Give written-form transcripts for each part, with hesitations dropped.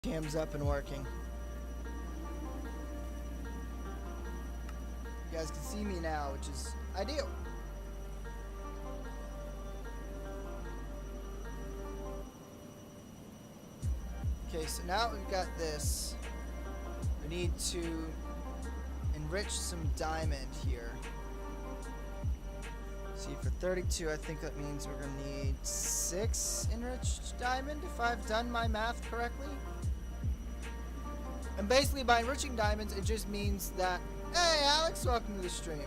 Cam's up and working. You guys can see me now, which is ideal. Okay, so now we've got this. We need to enrich some diamond here. See, for 32, I think that means we're going to need 6 enriched diamond, if I've done my math correctly. And basically, by enriching diamonds, it just means that, hey, Alex, welcome to the stream.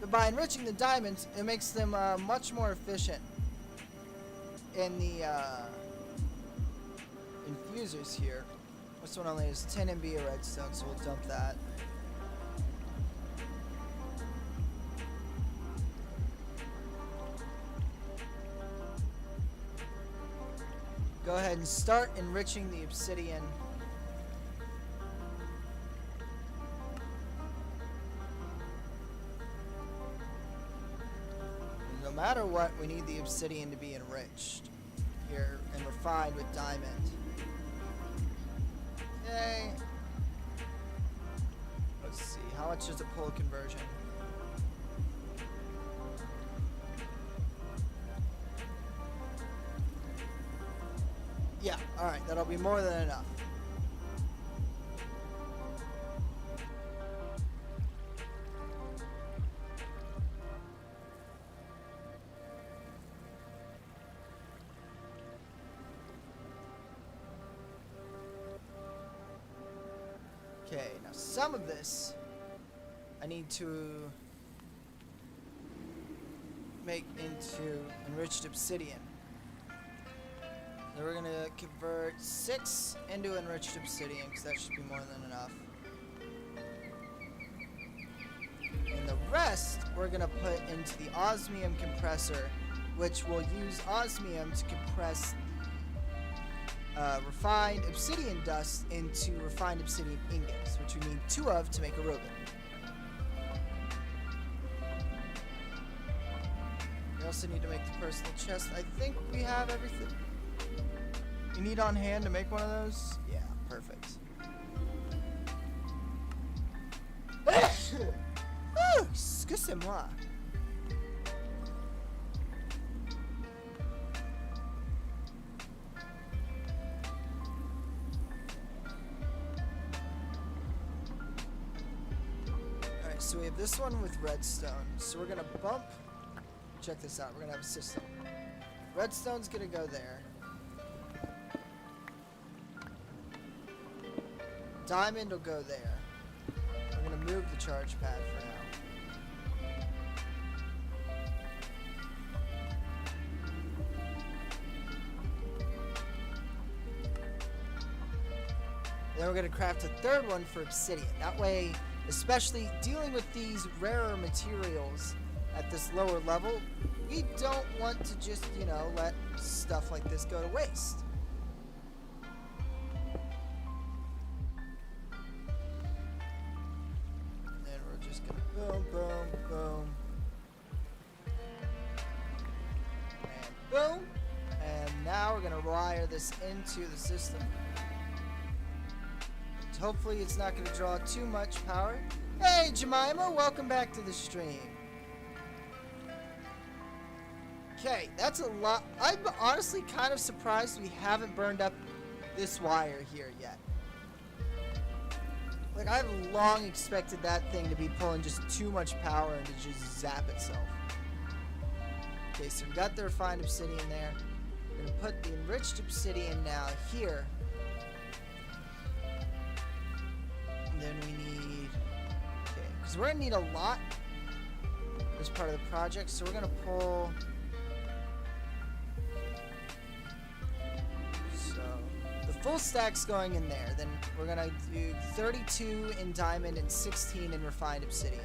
But by enriching the diamonds, it makes them much more efficient in the infusers here. This one only has 10 MB of redstone, so we'll dump that. Go ahead and start enriching the obsidian. No matter what, we need the obsidian to be enriched here and refined with diamond. Okay. Let's see, how much is a pull conversion? Yeah, alright, that'll be more than enough. Okay, now some of this I need to make into enriched obsidian. So we're gonna convert 6 into enriched obsidian, because that should be more than enough. And the rest we're gonna put into the osmium compressor, which will use osmium to compress refined obsidian dust into refined obsidian ingots, which we need 2 of to make a robot. We also need to make the personal chest. I think we have everything you need on hand to make one of those? Yeah, perfect. Oh, excusez-moi. Alright, so we have this one with redstone. So we're gonna bump. Check this out, we're gonna have a system. Redstone's gonna go there. Diamond will go there. I'm gonna move the charge pad for now. And then we're gonna craft a third one for obsidian. That way, especially dealing with these rarer materials at this lower level, we don't want to just, you know, let stuff like this go to waste. Boom, boom, boom. And boom. And now we're going to wire this into the system. And hopefully it's not going to draw too much power. Hey, Jemima, welcome back to the stream. Okay, that's a lot. I'm honestly kind of surprised we haven't burned up this wire here yet. Like, I've long expected that thing to be pulling just too much power and to just zap itself. Okay, so we've got the refined obsidian there. We're going to put the enriched obsidian now here. And then we need... Okay, because we're going to need a lot as part of the project, so we're going to pull... Full stack's going in there. Then we're gonna do 32 in diamond and 16 in refined obsidian.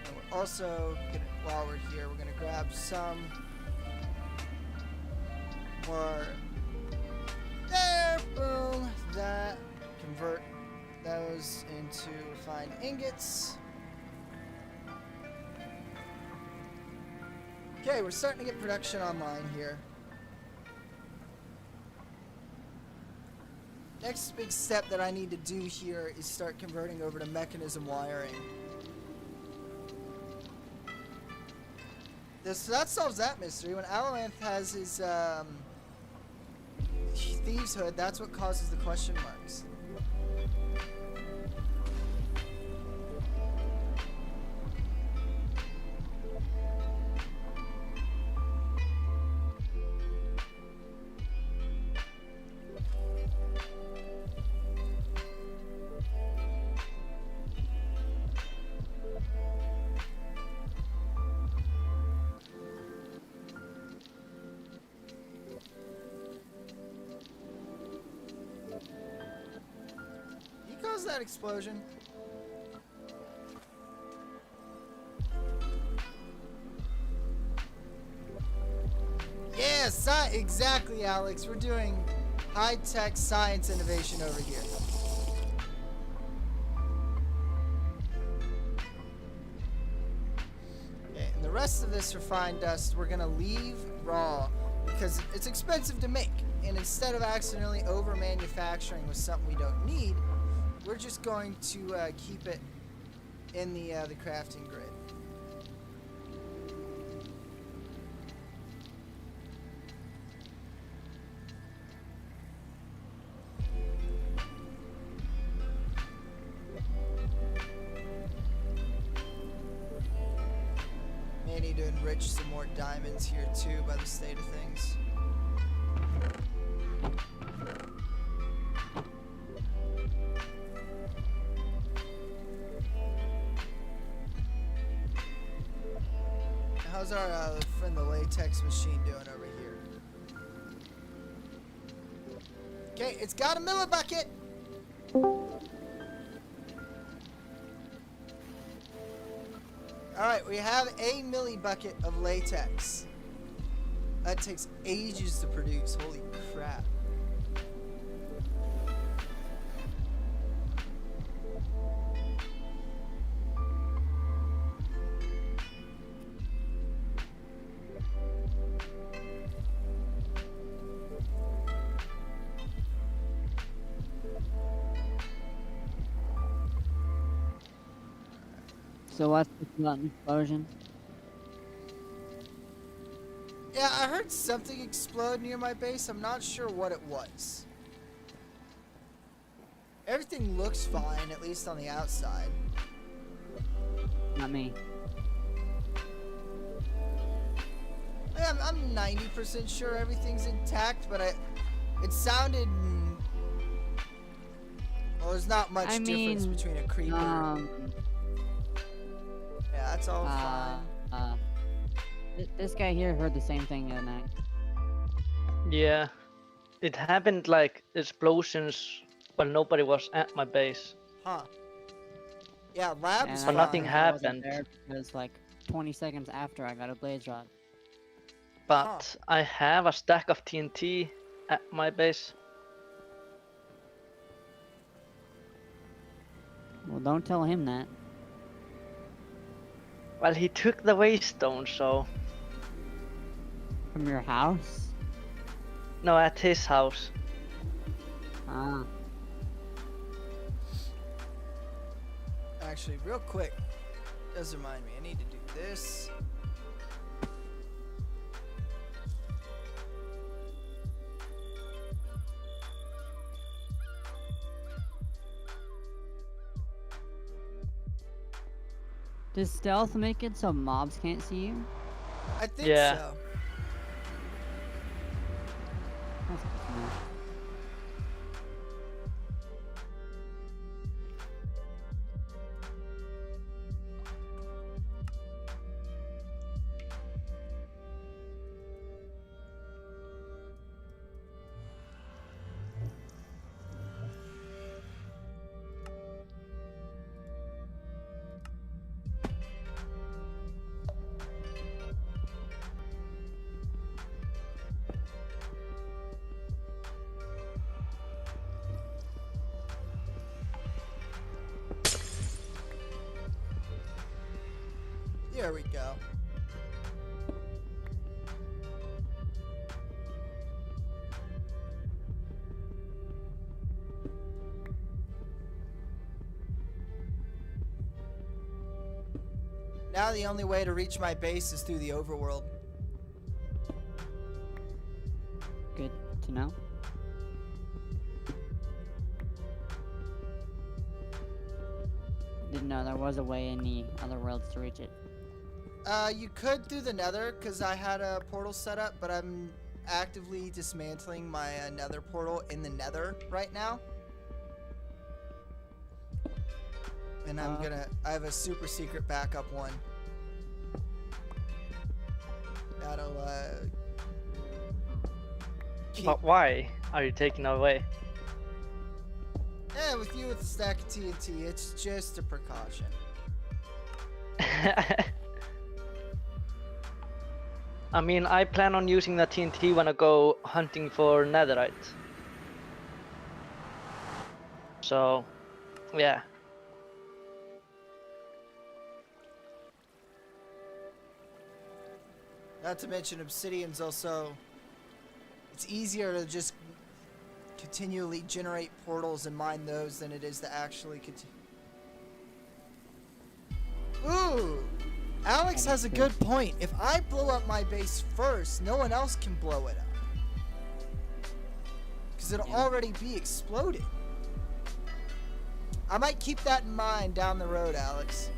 And we're also gonna, while we're here, we're gonna grab some more. There, boom. That convert those into refined ingots. Okay, we're starting to get production online here. Next big step that I need to do here is start converting over to mechanism wiring. So that solves that mystery. When Alamanth has his thieves hood, that's what causes the question marks. That explosion. Yes, exactly, Alex. We're doing high-tech science innovation over here. Okay, and the rest of this refined dust we're gonna leave raw because it's expensive to make, and instead of accidentally over-manufacturing with something we don't need, we're just going to keep it in the crafting grid. May need to enrich some more diamonds here too by the state of things. How's our friend the latex machine doing over here? Okay, it's got a millibucket. Alright, we have a millibucket of latex. That takes ages to produce. Holy crap. So what's the explosion? Yeah, I heard something explode near my base. I'm not sure what it was. Everything looks fine, at least on the outside. Not me. I'm 90% sure everything's intact, but it sounded... Well, there's not much difference between a creeper... Yeah, that's all fine. This guy here heard the same thing the other night. Yeah, it happened like explosions while nobody was at my base. Huh. Yeah, lab's But nothing happened. There because like 20 seconds after I got a blaze rod. But I have a stack of TNT at my base. Well, don't tell him that. Well, he took the waystone, so... From your house? No, at his house. Ah. Actually, real quick, does remind me, I need to do this. Does stealth make it so mobs can't see you? I think Yeah. so. That's good to know. There we go. Now the only way to reach my base is through the overworld. Good to know. Didn't know there was a way in the other worlds to reach it. You could through the nether, because I had a portal set up, but I'm actively dismantling my nether portal in the nether right now. And I have a super secret backup one. That'll, But why are you taking it away? with you with the stack of TNT, it's just a precaution. I mean, I plan on using the TNT when I go hunting for netherite. So, yeah. Not to mention obsidian's also, it's easier to just continually generate portals and mine those than it is to actually continue. Ooh! Alex has a good point. If I blow up my base first, no one else can blow it up. Because it'll already be exploded. I might keep that in mind down the road, Alex.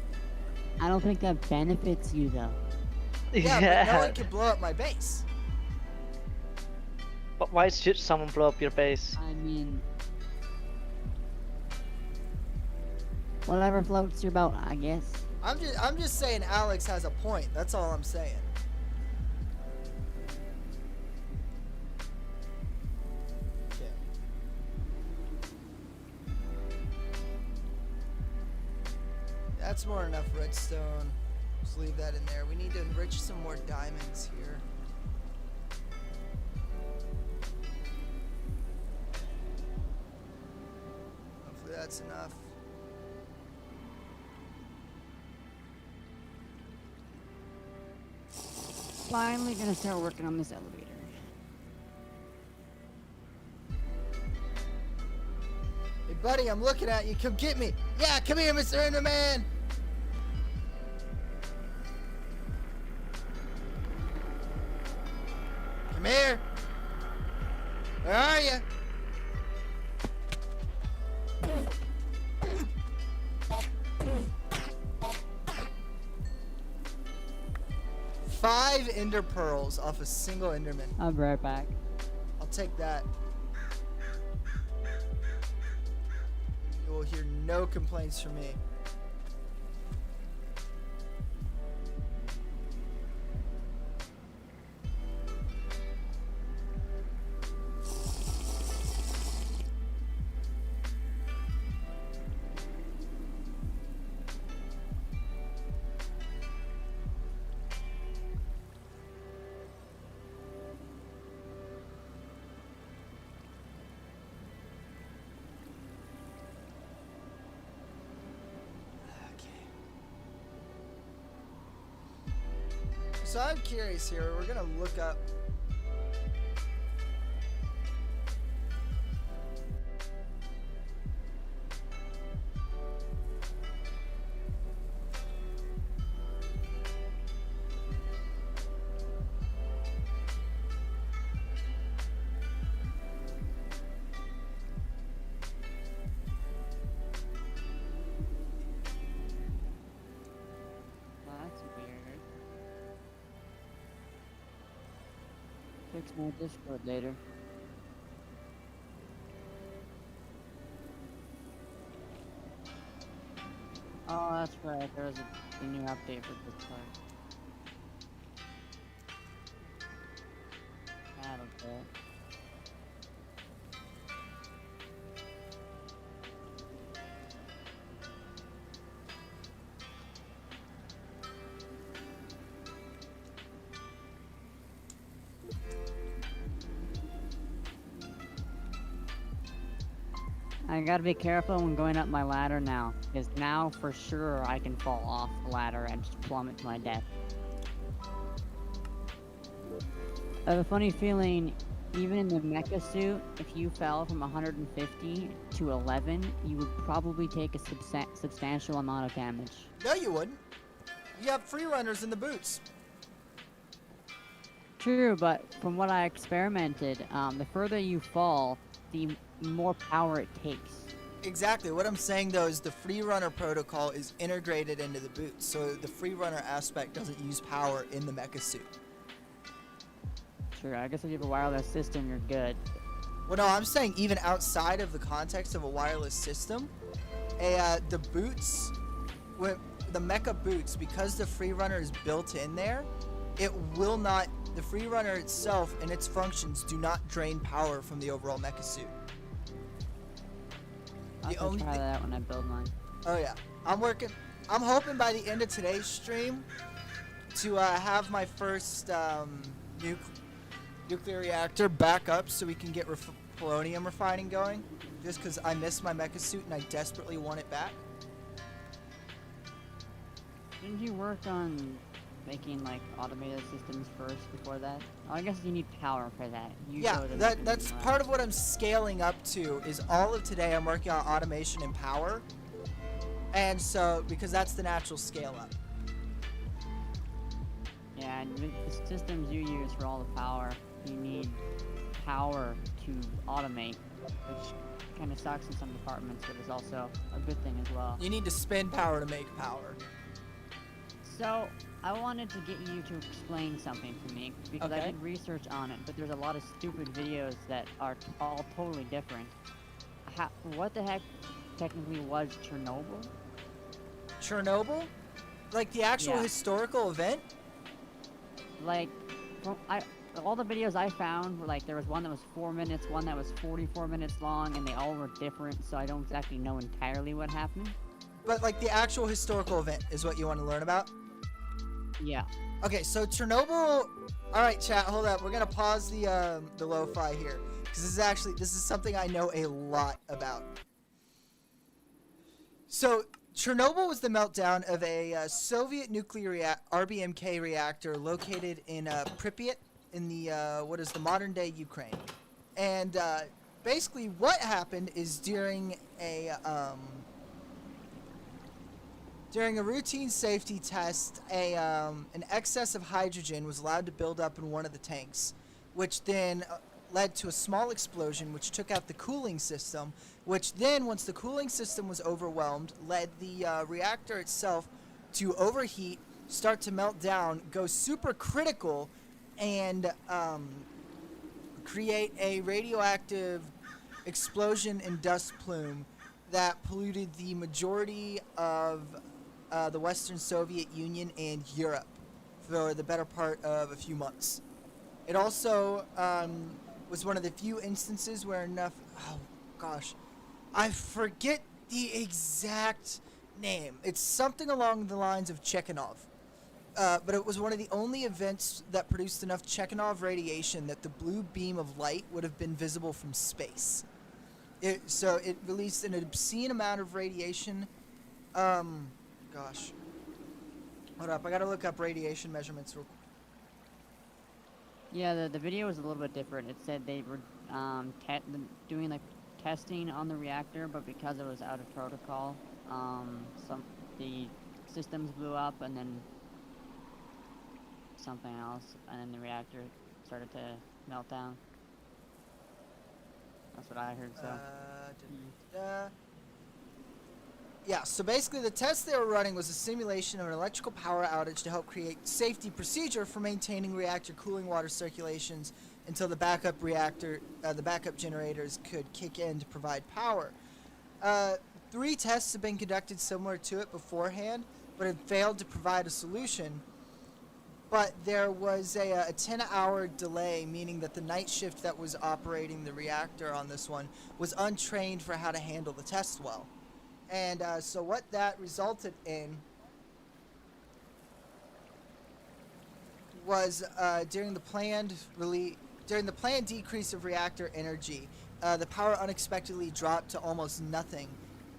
I don't think that benefits you though. Yeah, but no one can blow up my base. But why should someone blow up your base? I mean, whatever floats your boat, I guess. I'm just saying Alex has a point. That's all I'm saying. Okay. That's more enough redstone. Just leave that in there. We need to enrich some more diamonds here. Hopefully that's enough. Finally gonna start working on this elevator. Hey buddy, I'm looking at you. Come get me. Yeah, come here, Mr. Enderman. Come here. Where are you? Five ender pearls off a single enderman. I'll be right back. I'll take that. You will hear no complaints from me. So I'm curious here. We're gonna look up. That's weird. Fix my Discord later. Oh, that's right. There was a new update for Discord. I don't care. I gotta be careful when going up my ladder now, because now for sure I can fall off the ladder and just plummet to my death. I have a funny feeling, even in the mecha suit, if you fell from 150 to 11, you would probably take a substantial amount of damage. No, you wouldn't. You have free runners in the boots. True, but from what I experimented, the further you fall, the more power it takes. Exactly. What I'm saying though is the free runner protocol is integrated into the boots, so the free runner aspect doesn't use power in the mecha suit. True, I guess if you have a wireless system, you're good. Well, no, I'm saying even outside of the context of a wireless system, the boots, the mecha boots, because the free runner is built in there, it will not. The free runner itself and its functions do not drain power from the overall mecha suit. I'll have to try that when I build mine. Oh yeah, I'm hoping by the end of today's stream to have my first nuclear reactor back up so we can get polonium refining going. Just because I miss my mecha suit and I desperately want it back. Didn't you work on making like automated systems first before that? Oh, I guess you need power for that. That's part of what I'm scaling up to. Is all of today I'm working on automation and power, and so because that's the natural scale up. Yeah, and with the systems you use for all the power, you need power to automate, which kind of sucks in some departments, but is also a good thing as well. You need to spend power to make power. So, I wanted to get you to explain something to me, because I did research on it, but there's a lot of stupid videos that are all totally different. What the heck technically was Chernobyl? Chernobyl? Like the actual historical event? Like, all the videos I found were like, there was one that was 4 minutes, one that was 44 minutes long, and they all were different, so I don't exactly know entirely what happened. But like the actual historical event is what you want to learn about? Yeah. Okay, so Chernobyl. All right, chat, hold up. We're gonna pause the lo-fi here because this is something I know a lot about. So Chernobyl was the meltdown of a Soviet nuclear RBMK reactor located in Pripyat in the what is the modern day Ukraine, and basically what happened is during a routine safety test, an excess of hydrogen was allowed to build up in one of the tanks, which then led to a small explosion which took out the cooling system, which then, once the cooling system was overwhelmed, led the reactor itself to overheat, start to melt down, go supercritical, and create a radioactive explosion and dust plume that polluted the majority of the Western Soviet Union and Europe for the better part of a few months. It also was one of the few instances where oh gosh, I forget the exact name. It's something along the lines of Chekhov. But it was one of the only events that produced enough Chekhov radiation that the blue beam of light would have been visible from space. So it released an obscene amount of radiation. Gosh. Hold up, I gotta look up radiation measurements real quick. Yeah, the video was a little bit different. It said they were doing like testing on the reactor, but because it was out of protocol, the systems blew up and then something else, and then the reactor started to melt down. That's what I heard. So. Yeah, so basically the test they were running was a simulation of an electrical power outage to help create safety procedure for maintaining reactor cooling water circulations until the backup generators could kick in to provide power. 3 tests have been conducted similar to it beforehand, but have failed to provide a solution. But there was a 10-hour delay, meaning that the night shift that was operating the reactor on this one was untrained for how to handle the test well. And so what that resulted in was during the planned decrease of reactor energy, the power unexpectedly dropped to almost nothing,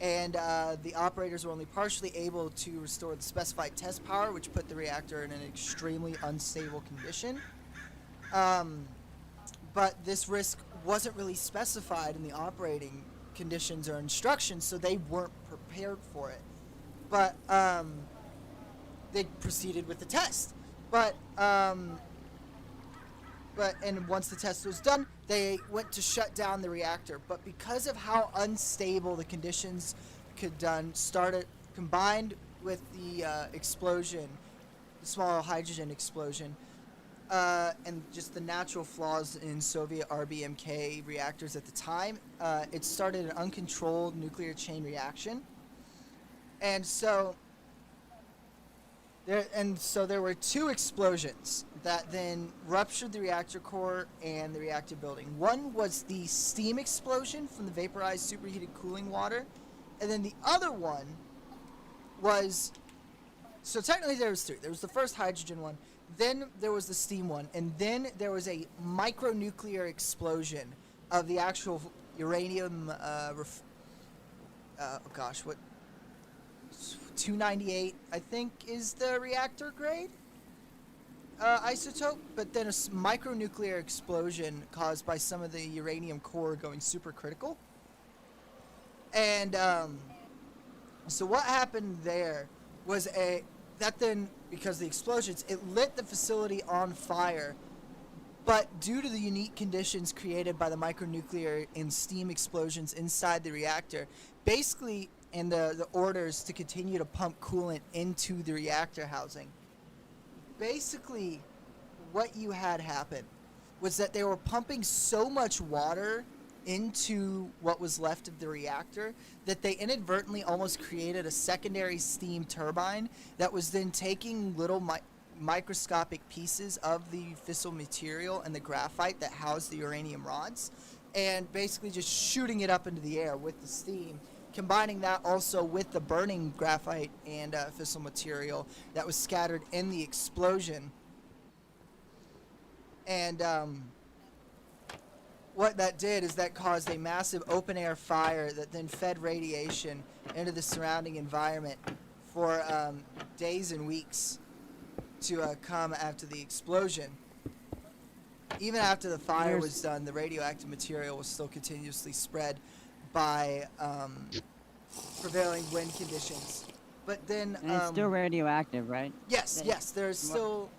and the operators were only partially able to restore the specified test power, which put the reactor in an extremely unstable condition. But this risk wasn't really specified in the operating conditions or instructions, so they weren't prepared for it. But they proceeded with the test. And once the test was done, they went to shut down the reactor. But because of how unstable the conditions combined with the explosion, the small hydrogen explosion, and just the natural flaws in Soviet RBMK reactors at the time, it started an uncontrolled nuclear chain reaction. And so there were 2 explosions that then ruptured the reactor core and the reactor building. One was the steam explosion from the vaporized superheated cooling water, and then the other one was, so technically there was 3. There was the first hydrogen one, then there was the steam one, and then there was a micronuclear explosion of the actual uranium, 298, I think, is the reactor grade isotope, but then a micronuclear explosion caused by some of the uranium core going supercritical. And so what happened there was because of the explosions, it lit the facility on fire. But due to the unique conditions created by the micronuclear and steam explosions inside the reactor, basically, and the orders to continue to pump coolant into the reactor housing, basically what you had happen was that they were pumping so much water into what was left of the reactor that they inadvertently almost created a secondary steam turbine that was then taking little microscopic pieces of the fissile material and the graphite that housed the uranium rods, and basically just shooting it up into the air with the steam, combining that also with the burning graphite and fissile material that was scattered in the explosion. And what that did is that caused a massive open-air fire that then fed radiation into the surrounding environment for days and weeks to come after the explosion. Even after the fire was done, the radioactive material was still continuously spread by prevailing wind conditions. But then And it's still radioactive, right? yes, there's still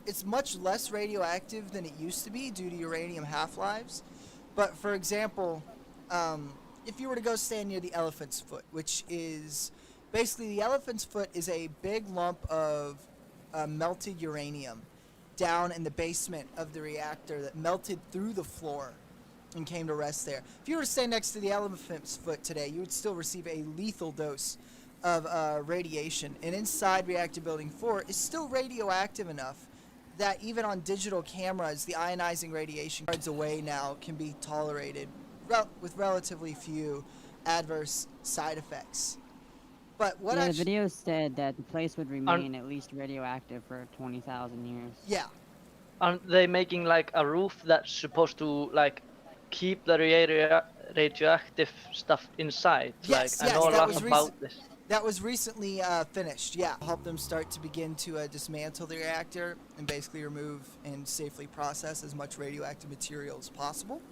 it's much less radioactive than it used to be due to uranium half-lives. But for example, if you were to go stand near the elephant's foot, which is basically, the elephant's foot is a big lump of melted uranium down in the basement of the reactor that melted through the floor and came to rest there. If you were to stand next to the elephant's foot today, you would still receive a lethal dose of radiation. And inside reactor building 4 is still radioactive enough that even on digital cameras, the ionizing radiation yards away now can be tolerated with relatively few adverse side effects. But what the video said that the place would remain at least radioactive for 20,000 years. Yeah. Aren't they making like a roof that's supposed to like keep the radioactive stuff inside? Yes, like, I know a lot about this. That was recently finished, yeah. Help them start to begin to dismantle the reactor and basically remove and safely process as much radioactive material as possible.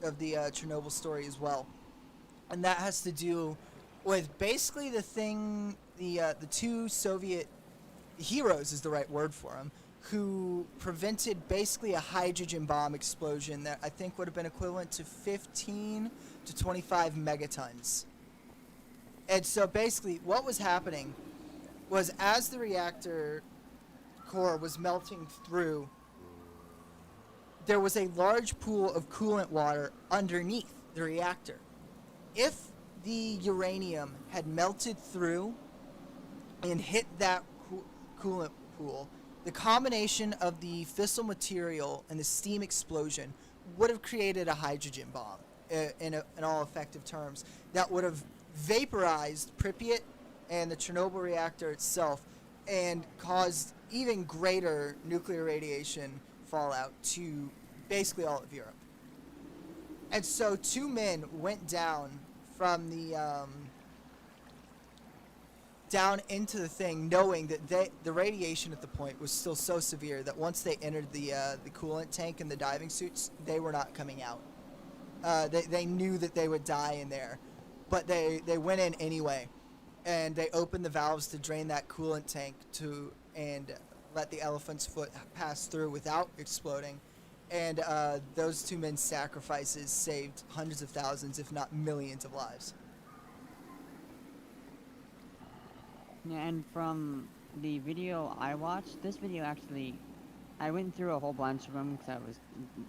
Of the Chernobyl story as well. And that has to do with basically the two Soviet heroes is the right word for them, who prevented basically a hydrogen bomb explosion that I think would have been equivalent to 15 to 25 megatons. And so basically what was happening was, as the reactor core was melting through, there was a large pool of coolant water underneath the reactor. If the uranium had melted through and hit that coolant pool, the combination of the fissile material and the steam explosion would have created a hydrogen bomb, in all effective terms, that would have vaporized Pripyat and the Chernobyl reactor itself and caused even greater nuclear radiation fallout to basically all of Europe. And so 2 men went down from the down into the thing, knowing that the radiation at the point was still so severe that once they entered the coolant tank and the diving suits, they were not coming out. They knew that they would die in there. but they went in anyway, and they opened the valves to drain that coolant tank and let the elephant's foot pass through without exploding. And those 2 men's sacrifices saved hundreds of thousands, if not millions, of lives. Yeah, and from the video I watched, this video actually, I went through a whole bunch of them because I was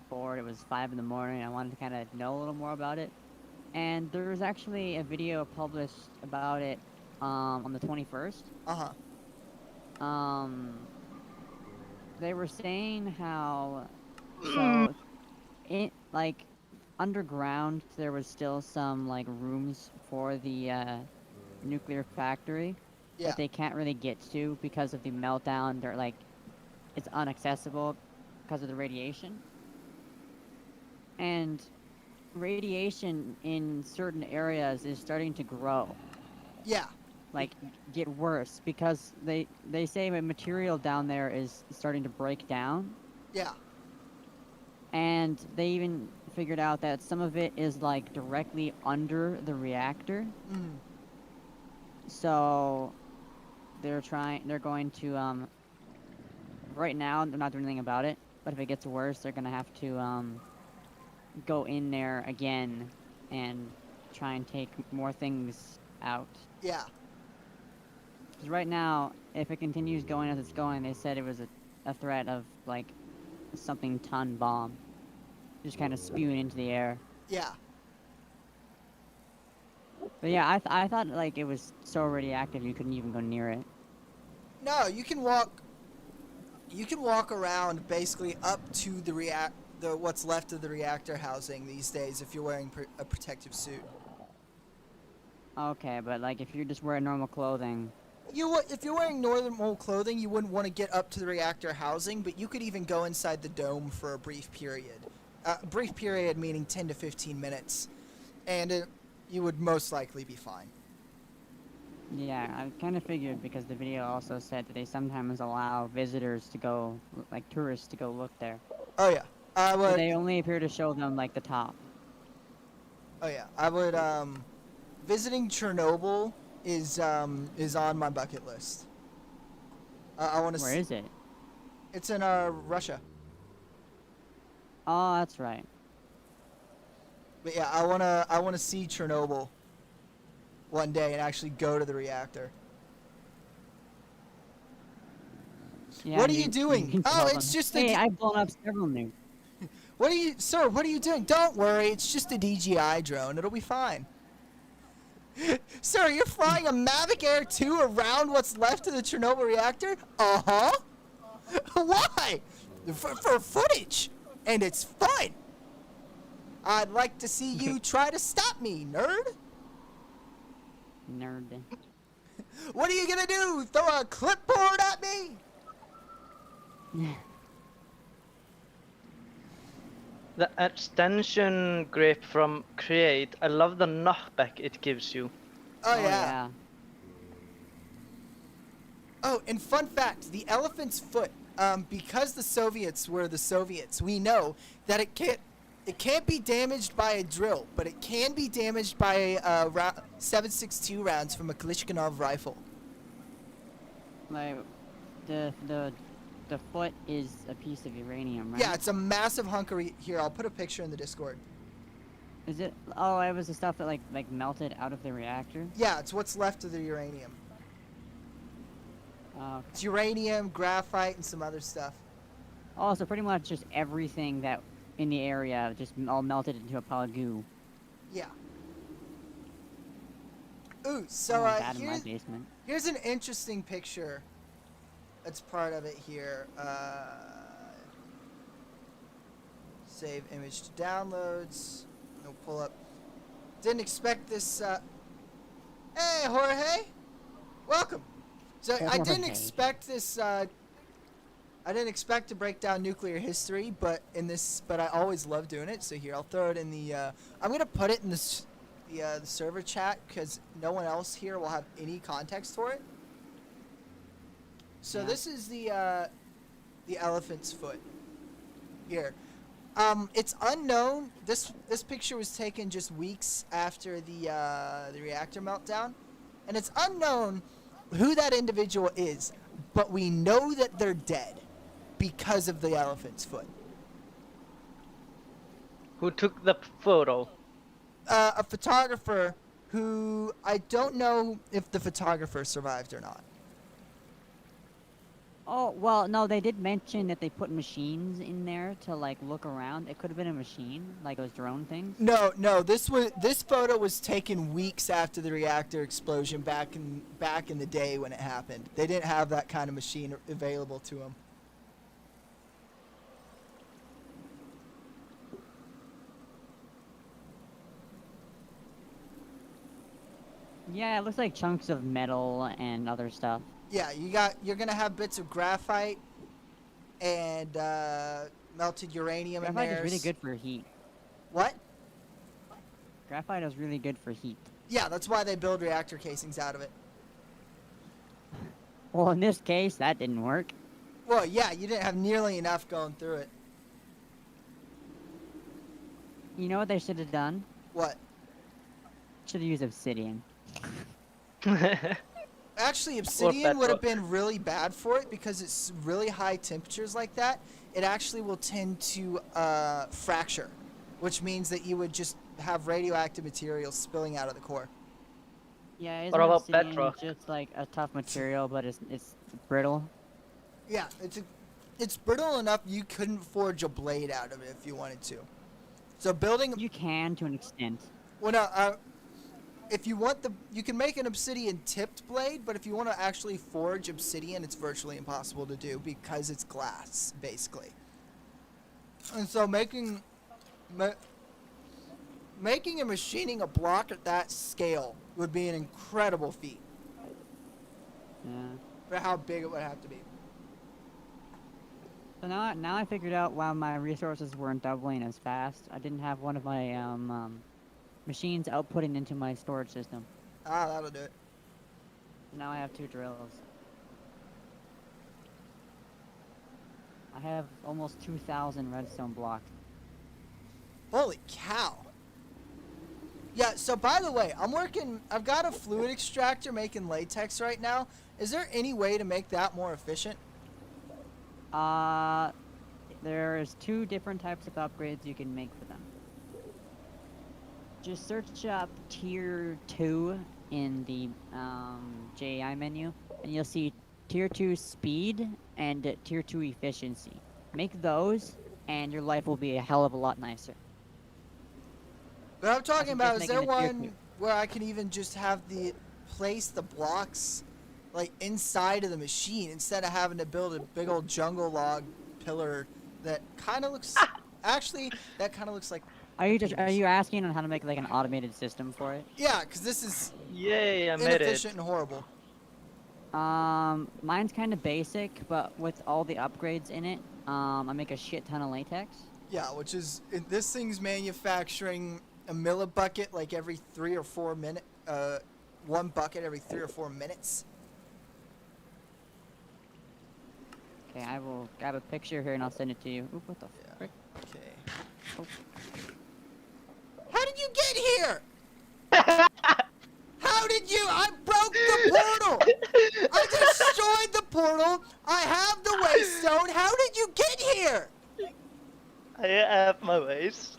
bored. It was 5 in the morning. I wanted to kind of know a little more about it. And there was actually a video published about it on the 21st. They were saying how, so, like, underground, there was still some, like, rooms for the nuclear factory Yeah. that they can't really get to because of the meltdown. They're, like, it's inaccessible because of the radiation. And radiation in certain areas is starting to grow. Yeah. Like, get worse because they say the material down there is starting to break down. Yeah. And they even figured out that some of it is like directly under the reactor. Mm. So they're going to right now they're not doing anything about it, but if it gets worse, they're gonna have to go in there again and try and take more things out. Yeah. Because right now, if it continues going as it's going, they said it was a threat of like something ton bomb, just kind of spewing into the air. Yeah. But yeah, I thought like it was so radioactive you couldn't even go near it. No, you can walk around basically up to the what's left of the reactor housing these days if you're wearing a protective suit. Okay, but like if you're just wearing normal clothing. If you're wearing normal clothing, you wouldn't want to get up to the reactor housing, but you could even go inside the dome for a brief period. Brief period meaning 10 to 15 minutes, and you would most likely be fine. Yeah, I kind of figured because the video also said that they sometimes allow visitors to go, like tourists to go look there. Oh yeah, But they only appear to show them like the top. Oh yeah, I would. Visiting Chernobyl is on my bucket list. I want to. Where is it? It's in Russia. Oh, that's right. But yeah, I wanna see Chernobyl one day and actually go to the reactor. Yeah, What are you doing? can Oh, tell it's them. just a Hey, D- I've blown up several nukes. Sir, what are you doing? Don't worry, it's just a DJI drone. It'll be fine. Sir, you're flying a Mavic Air 2 around what's left of the Chernobyl reactor? Uh-huh. Why? For footage. And it's fun. I'd like to see you try to stop me, nerd. Nerd. What are you gonna do? Throw a clipboard at me? The extension grip from Create, I love the knockback it gives you. Oh, yeah. Oh, and fun fact, the elephant's foot, because the Soviets were the Soviets, we know that it can't be damaged by a drill, but it can be damaged by 7.62 rounds from a Kalashnikov rifle. Like the foot is a piece of uranium, right? Yeah, it's a massive hunk of here. I'll put a picture in the Discord. Is it? Oh, it was the stuff that like melted out of the reactor. Yeah, it's what's left of the uranium. Okay. It's uranium, graphite, and some other stuff. Oh, so pretty much just everything that in the area just all melted into a pile of goo. Yeah. Ooh, so Bad in my basement. here's an interesting picture. That's part of it here. Save image to downloads. No pull up. Didn't expect this. Hey, Jorge. Welcome. So I didn't Jorge. expect this. I didn't expect to break down nuclear history, but I always love doing it. So here, I'll throw it in the. I'm gonna put it in the server chat because no one else here will have any context for it. So Yeah. this is the elephant's foot. Here, It's unknown. This picture was taken just weeks after the reactor meltdown, and it's unknown who that individual is, but we know that they're dead because of the elephant's foot. Who took the photo? A photographer who I don't know if the photographer survived or not. Oh, well, no, they did mention that they put machines in there to, like, look around. It could have been a machine, like those drone things. No, this photo was taken weeks after the reactor explosion back in the day when it happened. They didn't have that kind of machine available to them. Yeah, it looks like chunks of metal and other stuff. Yeah, you're gonna have bits of graphite and melted uranium in there. Graphite is really good for heat. What? Graphite is really good for heat. Yeah, that's why they build reactor casings out of it. Well, in this case, that didn't work. Well, yeah, you didn't have nearly enough going through it. You know what they should have done? What? Should have used obsidian. Actually, obsidian would have bedrock. been really bad for it because it's really high temperatures like that. It actually will tend to fracture, which means that you would just have radioactive material spilling out of the core. Yeah, isn't What about obsidian bedrock? just like a tough material, but it's brittle? Yeah, it's brittle enough you couldn't forge a blade out of it if you wanted to. So building, You can to an extent. well, no, if you want you can make an obsidian tipped blade, but if you want to actually forge obsidian, it's virtually impossible to do because it's glass, basically. And so making and machining a block at that scale would be an incredible feat Yeah. for how big it would have to be. So now I figured out why my resources weren't doubling as fast. I didn't have one of my machines outputting into my storage system. Ah, that'll do it. Now I have 2 drills. I have almost 2,000 redstone blocks. Holy cow. Yeah, so by the way, I've got a fluid extractor making latex right now. Is there any way to make that more efficient? There's 2 different types of upgrades you can make for them. Just search up tier 2 in the JI menu, and you'll see tier 2 speed and tier 2 efficiency. Make those, and your life will be a hell of a lot nicer. But I'm talking about, is making there a tier one 2. where I can even just have place the blocks like inside of the machine instead of having to build a big old jungle log pillar that kind of looks, actually, that kind of looks like, Are you asking on how to make like an automated system for it? yeah, because this is Yay, I made it. inefficient and horrible. Mine's kind of basic, but with all the upgrades in it, I make a shit ton of latex. Yeah, which is, this thing's manufacturing a millibucket like every 3 or 4 minutes, 1 bucket every 3 or 4 minutes. Okay, I will grab a picture here and I'll send it to you. Oop, what the Yeah. frick? Okay. Oh. How did you get here? How did you? I broke the portal. I destroyed the portal. I have the waystone. How did you get here? I have my ways.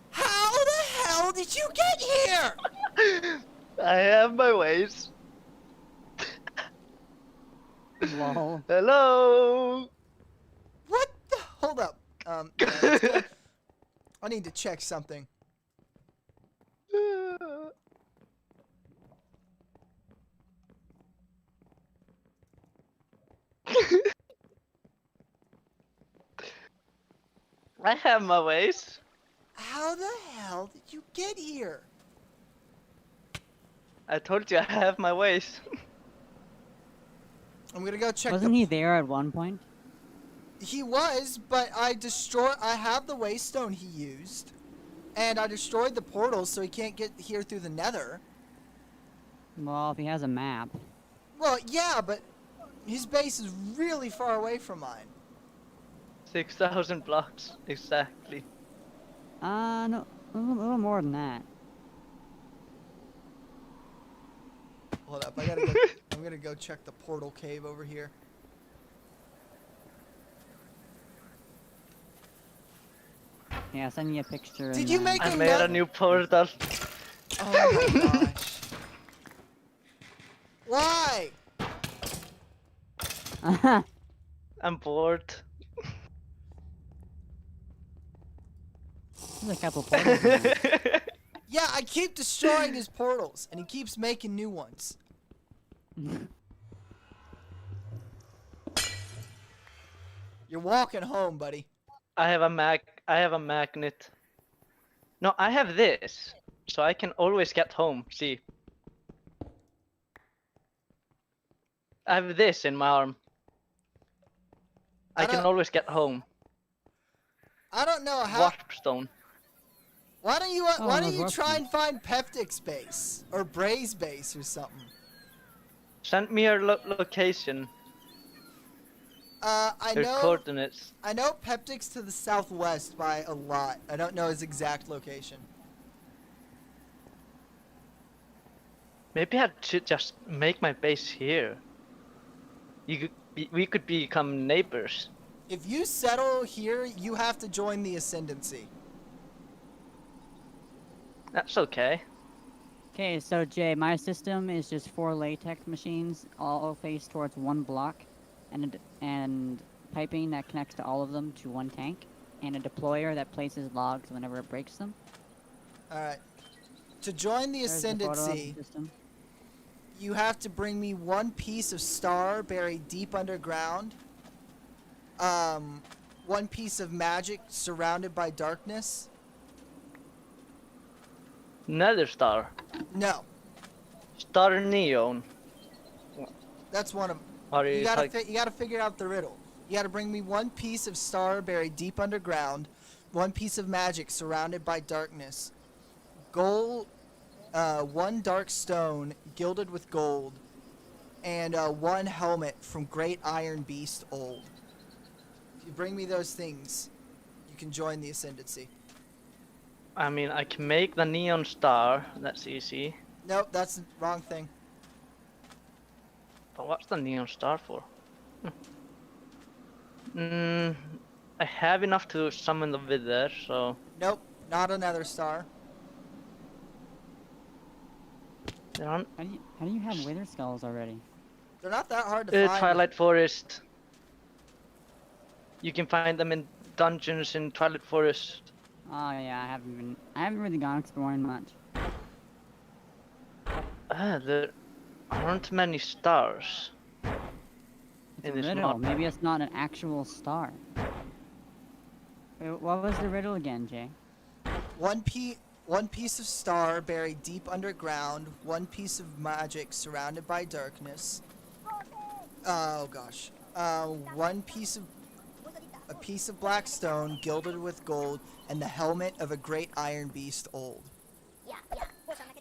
How the hell did you get here? I have my ways. Lol. Hello. What the? Hold up. Yeah, let's go. I need to check something. I have my ways. How the hell did you get here? I told you I have my ways. I'm gonna go check. Wasn't he there at one point? He was, but I have the waystone he used, and I destroyed the portal so he can't get here through the Nether. Well, if he has a map. Well, yeah, but his base is really far away from mine. 6,000 blocks, exactly. No, a little more than that. Hold up, I gotta go. I'm gonna go check the portal cave over here. Yeah, I'll send you a picture. Did and you then- make I a made a nut? new portal. Oh my gosh. Why? I'm bored. There's a couple portals in there. Yeah, I keep destroying his portals, and he keeps making new ones. You're walking home, buddy. I have a magnet. No, I have this, so I can always get home. See, I have this in my arm. I can don't- always get home. I don't know how. Warp stone. Why don't you? Oh, Why don't those you warp try and find Peptic's base or Bray's base or something? Send me your location, I your know. coordinates. I know Peptic's to the southwest by a lot. I don't know his exact location. Maybe I should just make my base here. We could become neighbors. If you settle here, you have to join the Ascendancy. That's okay. Okay, so Jay, my system is just 4 latex machines, all faced towards one block, and piping that connects to all of them to one tank, and a deployer that places logs whenever it breaks them. All right. To join the There's the photo of the Ascendancy, system. you have to bring me one piece of star buried deep underground. One piece of magic surrounded by darkness. Nether star. No, Star neon. that's one of them. Are You you gotta, like, you gotta figure out the riddle. You gotta bring me one piece of star buried deep underground, one piece of magic surrounded by darkness, gold, one dark stone gilded with gold, and one helmet from Great Iron Beast Old. If you bring me those things, you can join the Ascendancy. I mean, I can make the neon star. That's easy. Nope, that's the wrong thing. But what's the neon star for? I have enough to summon the wither, so Nope, not another star. there aren't. How do you have wither skulls already? They're not that hard to find. Twilight Forest. You can find them in dungeons in Twilight Forest. Oh yeah, I haven't really gone exploring much. There aren't many stars. It's In a this riddle. map. Maybe it's not an actual star. Wait, what was the riddle again, Jay? One piece of star buried deep underground, one piece of magic surrounded by darkness. Oh gosh. A piece of black stone gilded with gold, and the helmet of a great iron beast old.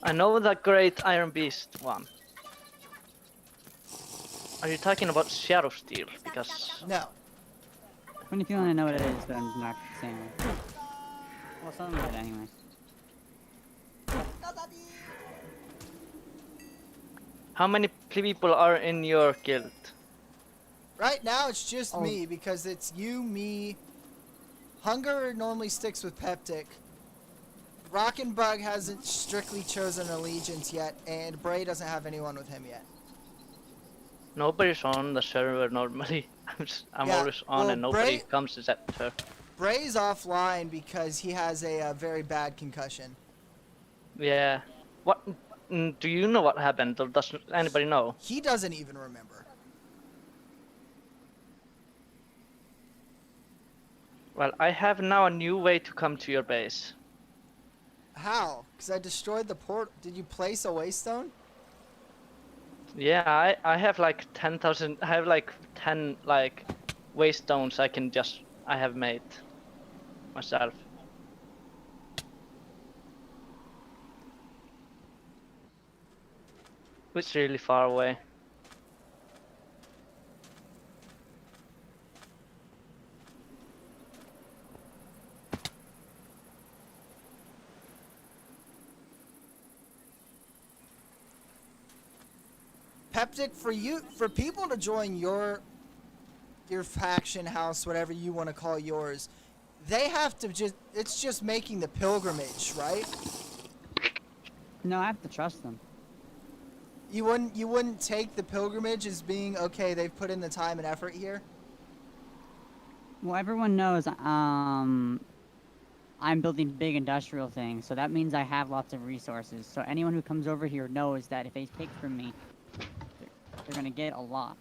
I know the Great Iron Beast one. Are you talking about Shadow Steel? Because No. Funny feeling I know what it is, but I'm not saying it. Well, some of it anyway. how many people are in your guild? Right now it's just Oh. me because it's you, me. Hunger normally sticks with Peptic. Rockin' Bug hasn't strictly chosen allegiance yet, and Bray doesn't have anyone with him yet. Nobody's on the server normally. I'm Yeah, always on well, and nobody Bray- comes except her. Bray's offline because he has a very bad concussion. Yeah. What? Do you know what happened, or does anybody know? He doesn't even remember. Well, I have now a new way to come to your base. How? Because I destroyed the port. Did you place a waystone? Yeah, I have like 10,000. I have like 10 like waystones I have made myself. It's really far away. Peptic, for people to join your faction house, whatever you want to call yours, they have to it's just making the pilgrimage, right? No, I have to trust them. You wouldn't take the pilgrimage as being okay, they've put in the time and effort here? Well, everyone knows I'm building big industrial things, so that means I have lots of resources. So anyone who comes over here knows that if they take from me, they're gonna get a lot.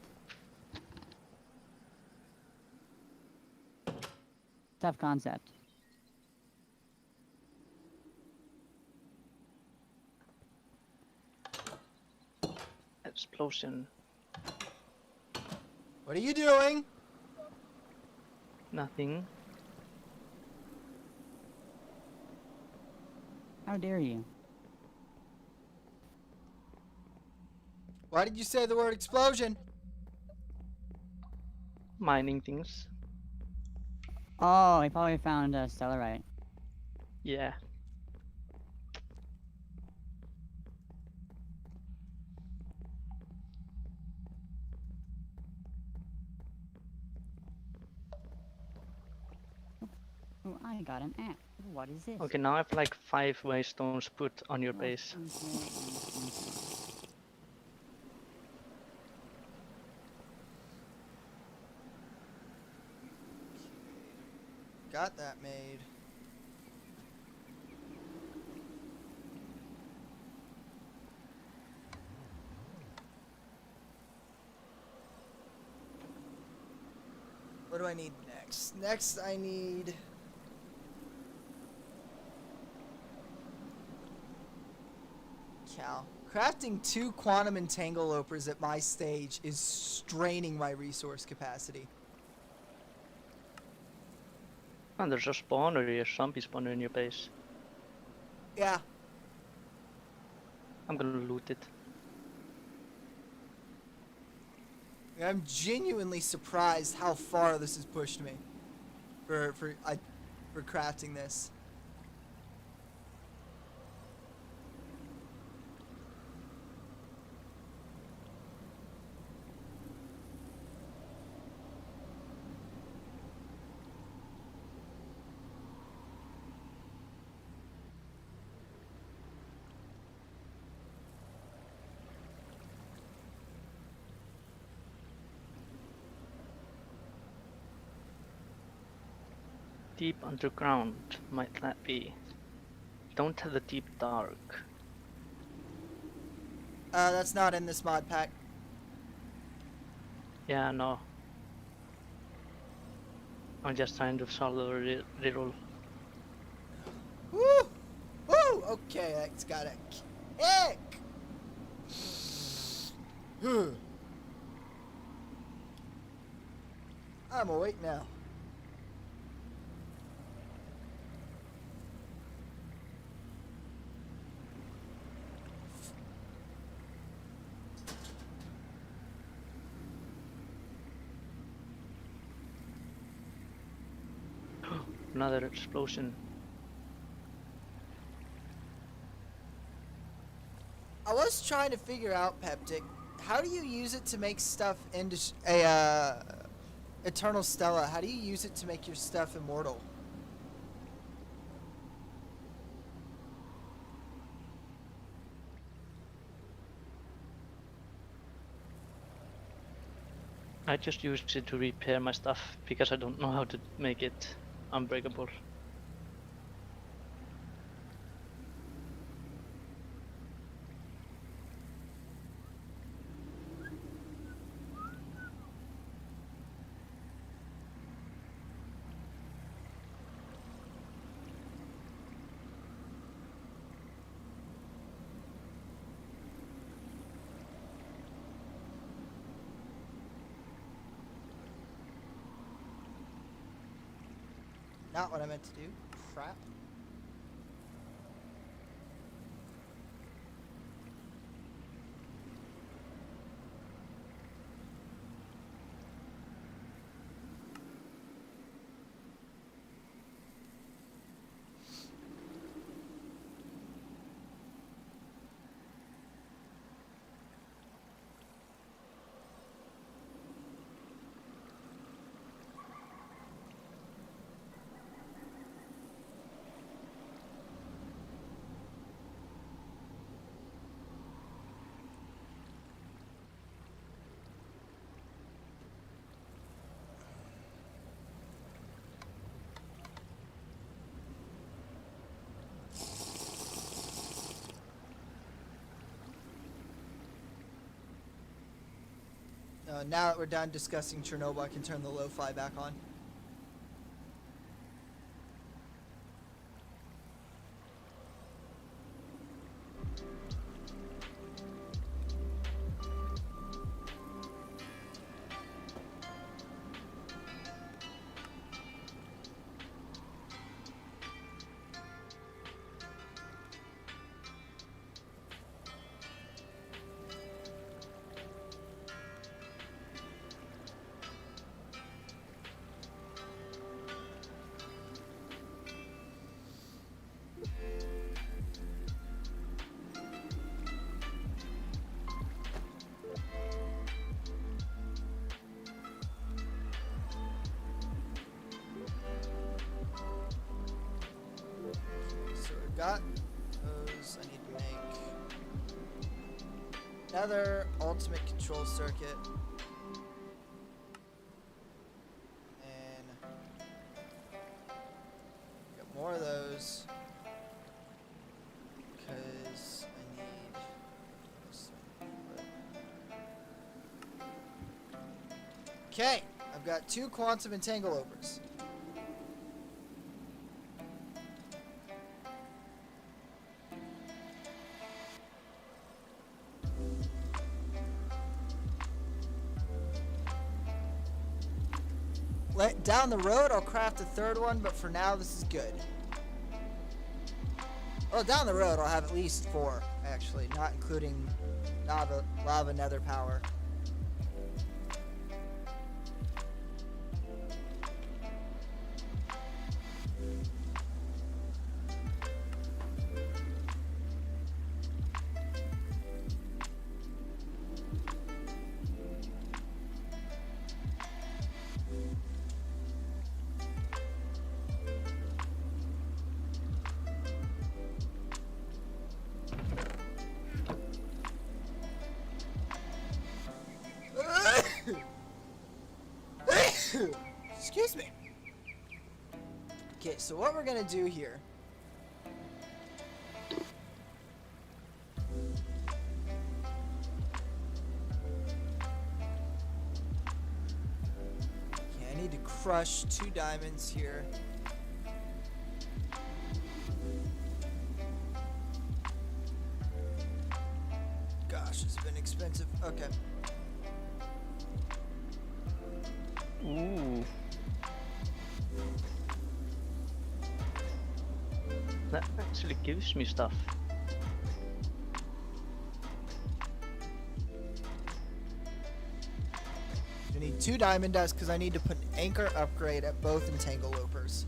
Tough concept. Explosion. What are you doing? Nothing. How dare you? Why did you say the word explosion? Mining things. Oh, he probably found stellarite. Yeah. Oh, I got an axe. What is this? Okay, now I have like 5 waystones put on your base. Got that made. What do I need next? Next I need... Cow. Crafting 2 quantum entangleopers at my stage is straining my resource capacity. And there's a spawner here, zombie spawner in your base. Yeah. I'm gonna loot it. I'm genuinely surprised how far this has pushed me for crafting this. Deep underground, might that be? Don't tell the deep dark. That's not in this mod pack. Yeah, no. I'm just trying to solve the riddle. Woo! Woo! Okay, that's got a kick! I'm awake now. Another explosion. I was trying to figure out, Peptic, how do you use it to make stuff into a Eternal Stella? How do you use it to make your stuff immortal? I just use it to repair my stuff because I don't know how to make it unbreakable. Not what I meant to do. Crap. Now that we're done discussing Chernobyl, I can turn the lo-fi back on. So we've got those. I need to make another ultimate control circuit. And get more of those. Because I need this input. Okay, I've got 2 quantum entangleovers. Down the road, I'll craft a 3rd one, but for now, this is good. Well, down the road, I'll have at least 4, actually, not including lava nether power. Excuse me. Okay, so what we're gonna do here. Okay, I need to crush 2 diamonds here. Gosh, it's been expensive. Okay. Ooh. That actually gives me stuff. I need 2 diamond dust because I need to put an anchor upgrade at both entangleopers.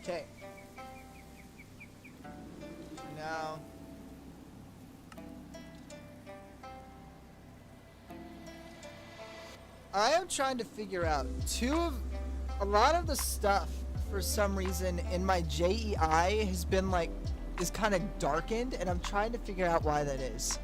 Okay. Now. I am trying to figure out a lot of the stuff for some reason in my JEI has been like, is kind of darkened, and I'm trying to figure out why that is.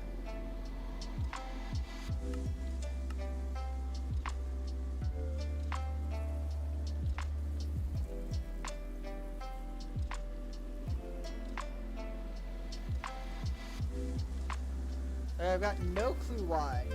I've got no clue why.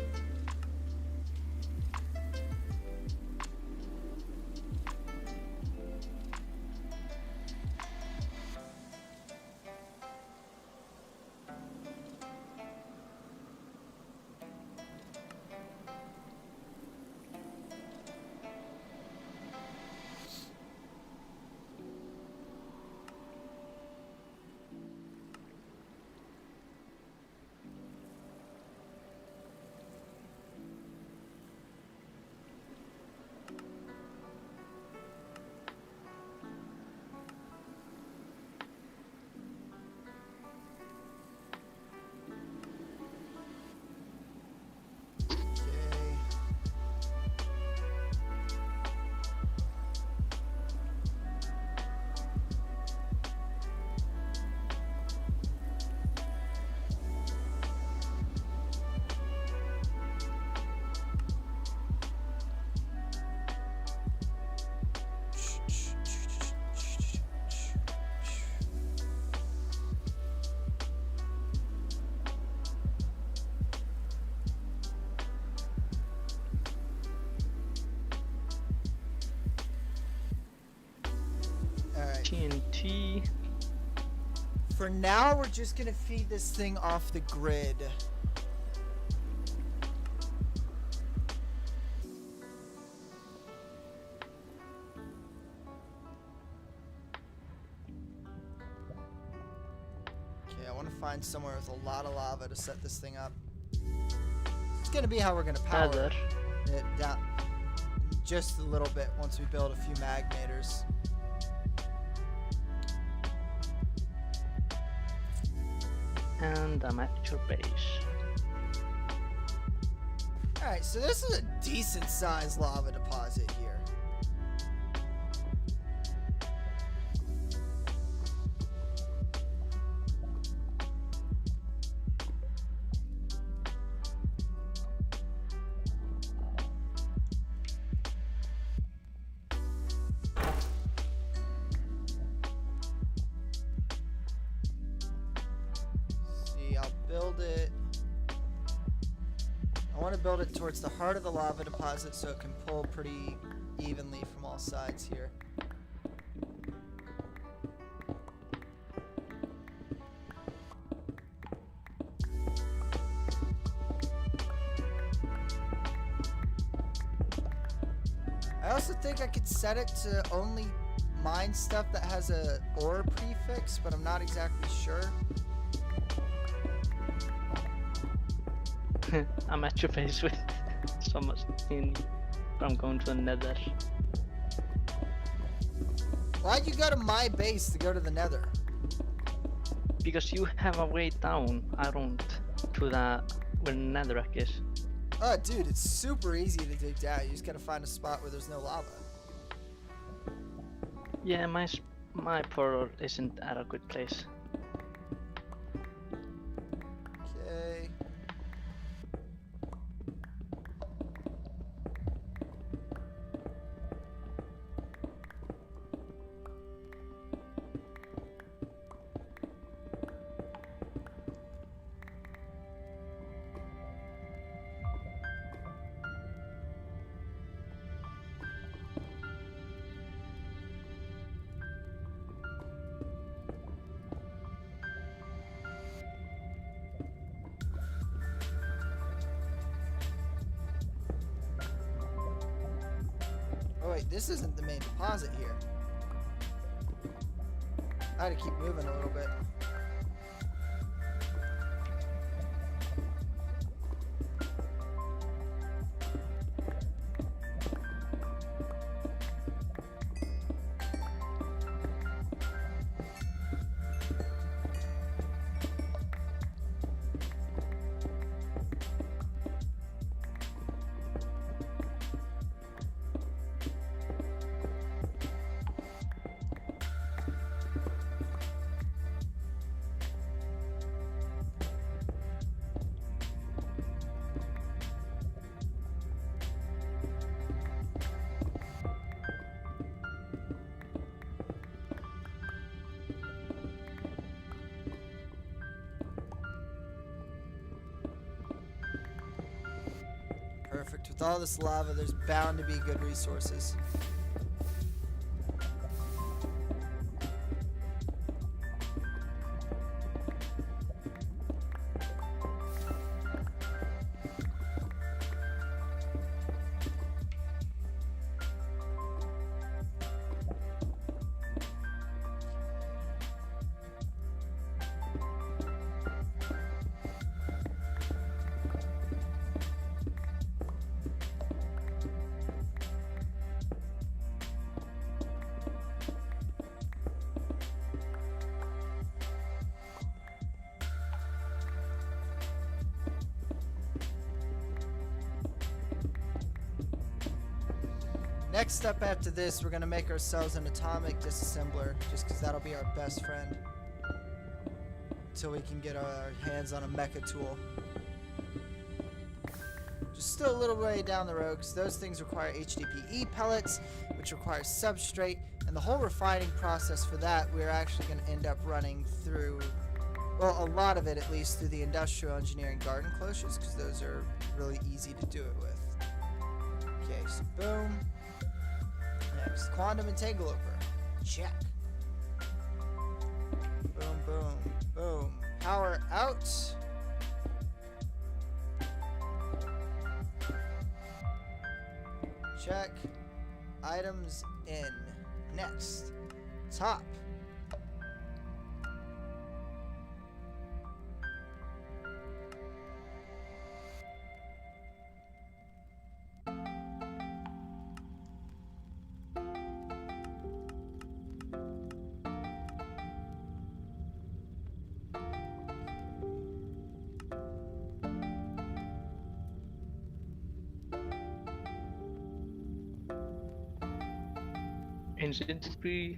Alright. TNT. For now, we're just gonna feed this thing off the grid. Okay, I want to find somewhere with a lot of lava to set this thing up. It's gonna be how we're gonna power Nether. it down just a little bit once we build a few magnators. And I'm at your base. Alright, so this is a decent sized lava deposit here. Build it. I want to build it towards the heart of the lava deposit so it can pull pretty evenly from all sides here. I also think I could set it to only mine stuff that has a ore prefix, but I'm not exactly sure. I'm at your base with so much in. I'm going to the nether. Why'd you go to my base to go to the nether? Because you have a way down. I don't. To the where netherrack is. Oh, dude, it's super easy to dig down. You just gotta find a spot where there's no lava. Yeah, my portal isn't at a good place. Okay. Oh wait, this isn't the main deposit here. I had to keep moving a little bit. Perfect. With all this lava, there's bound to be good resources. Next up after this, we're going to make ourselves an atomic disassembler, just because that'll be our best friend. Until we can get our hands on a mecha tool. Just still a little way down the road, because those things require HDPE pellets, which require substrate, and the whole refining process for that, we're actually going to end up running through, well, a lot of it at least, through the industrial engineering garden cloches, because those are really easy to do it with. Okay, so boom. Next, quantum entanglover. Check. Power out. Check. Items in. Next. Top. Ancient tree.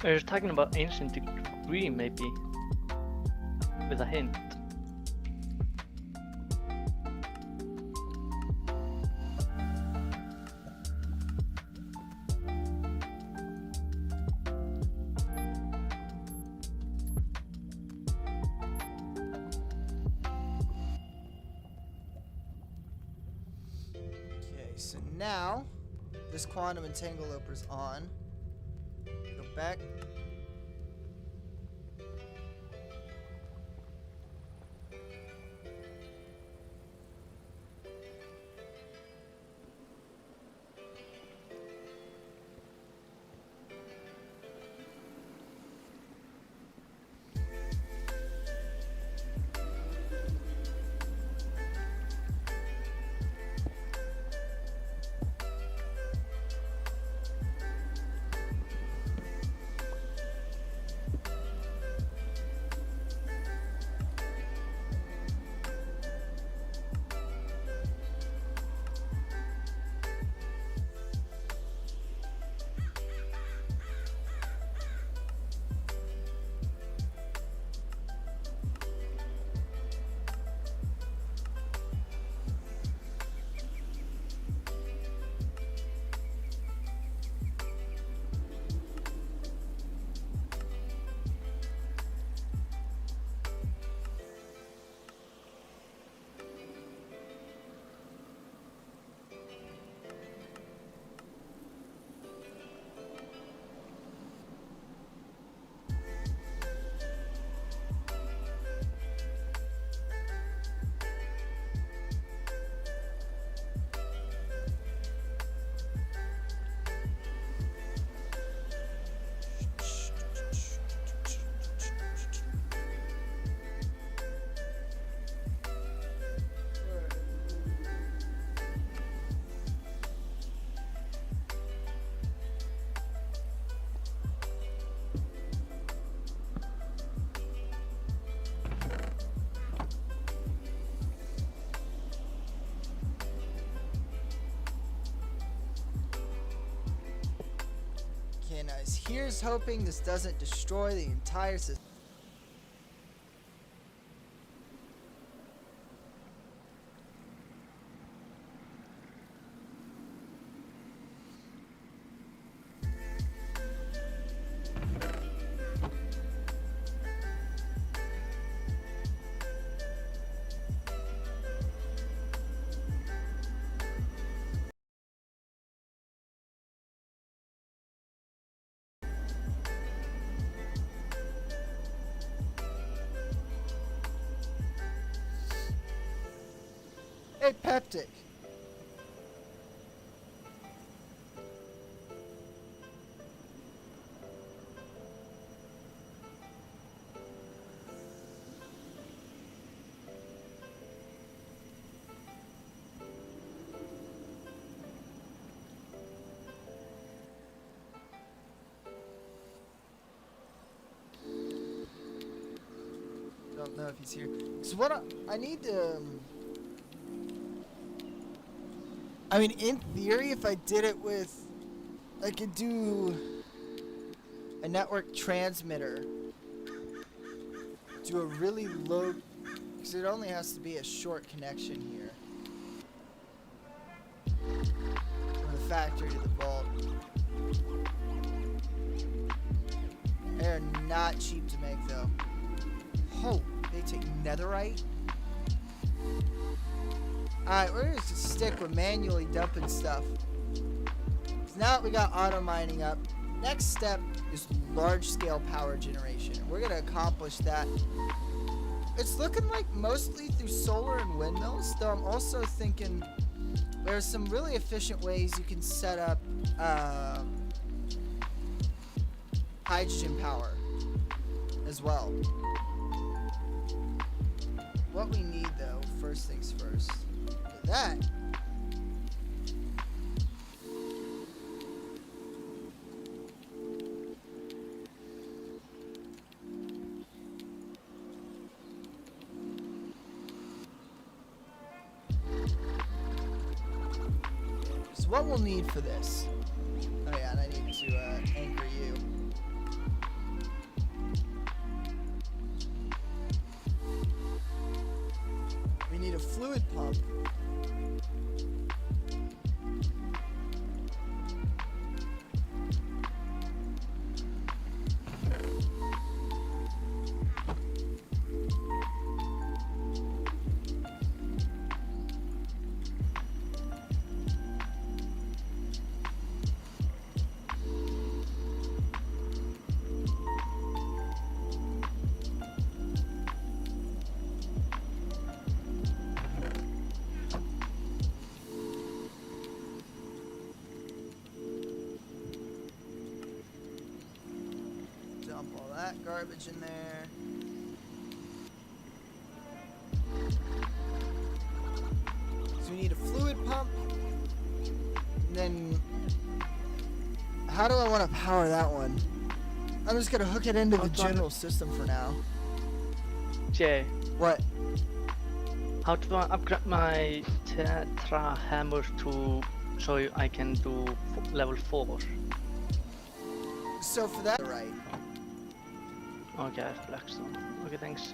Are you talking about ancient degree, maybe? With a hint. Okay, so now this quantum entangloper's on. Go back. And here's hoping this doesn't destroy the entire system. Hey, Peptic. Don't know if he's here. So what I need to... I mean, in theory, if I did it with... I could do a network transmitter. Do a really low... Because it only has to be a short connection here. From the factory to the vault. They're not cheap to make, though. Oh, they take netherite? Alright, we're just gonna stick with manually dumping stuff. So now that we got auto mining up, next step is large scale power generation. And we're gonna accomplish that. It's looking like mostly through solar and windmills, though I'm also thinking there's some really efficient ways you can set up hydrogen power as well. What we need, though, first things first, for that, so what we'll need for this, oh yeah, and I need to anchor you. We need a fluid pump. Dump all that garbage in there. So we need a fluid pump. And then, how do I want to power that one? I'm just gonna hook it into the general system for now. Jay, What? how do I upgrade my Tetra hammer to so I can do level 4? So for that, right? Okay, I have Blackstone. Okay, thanks.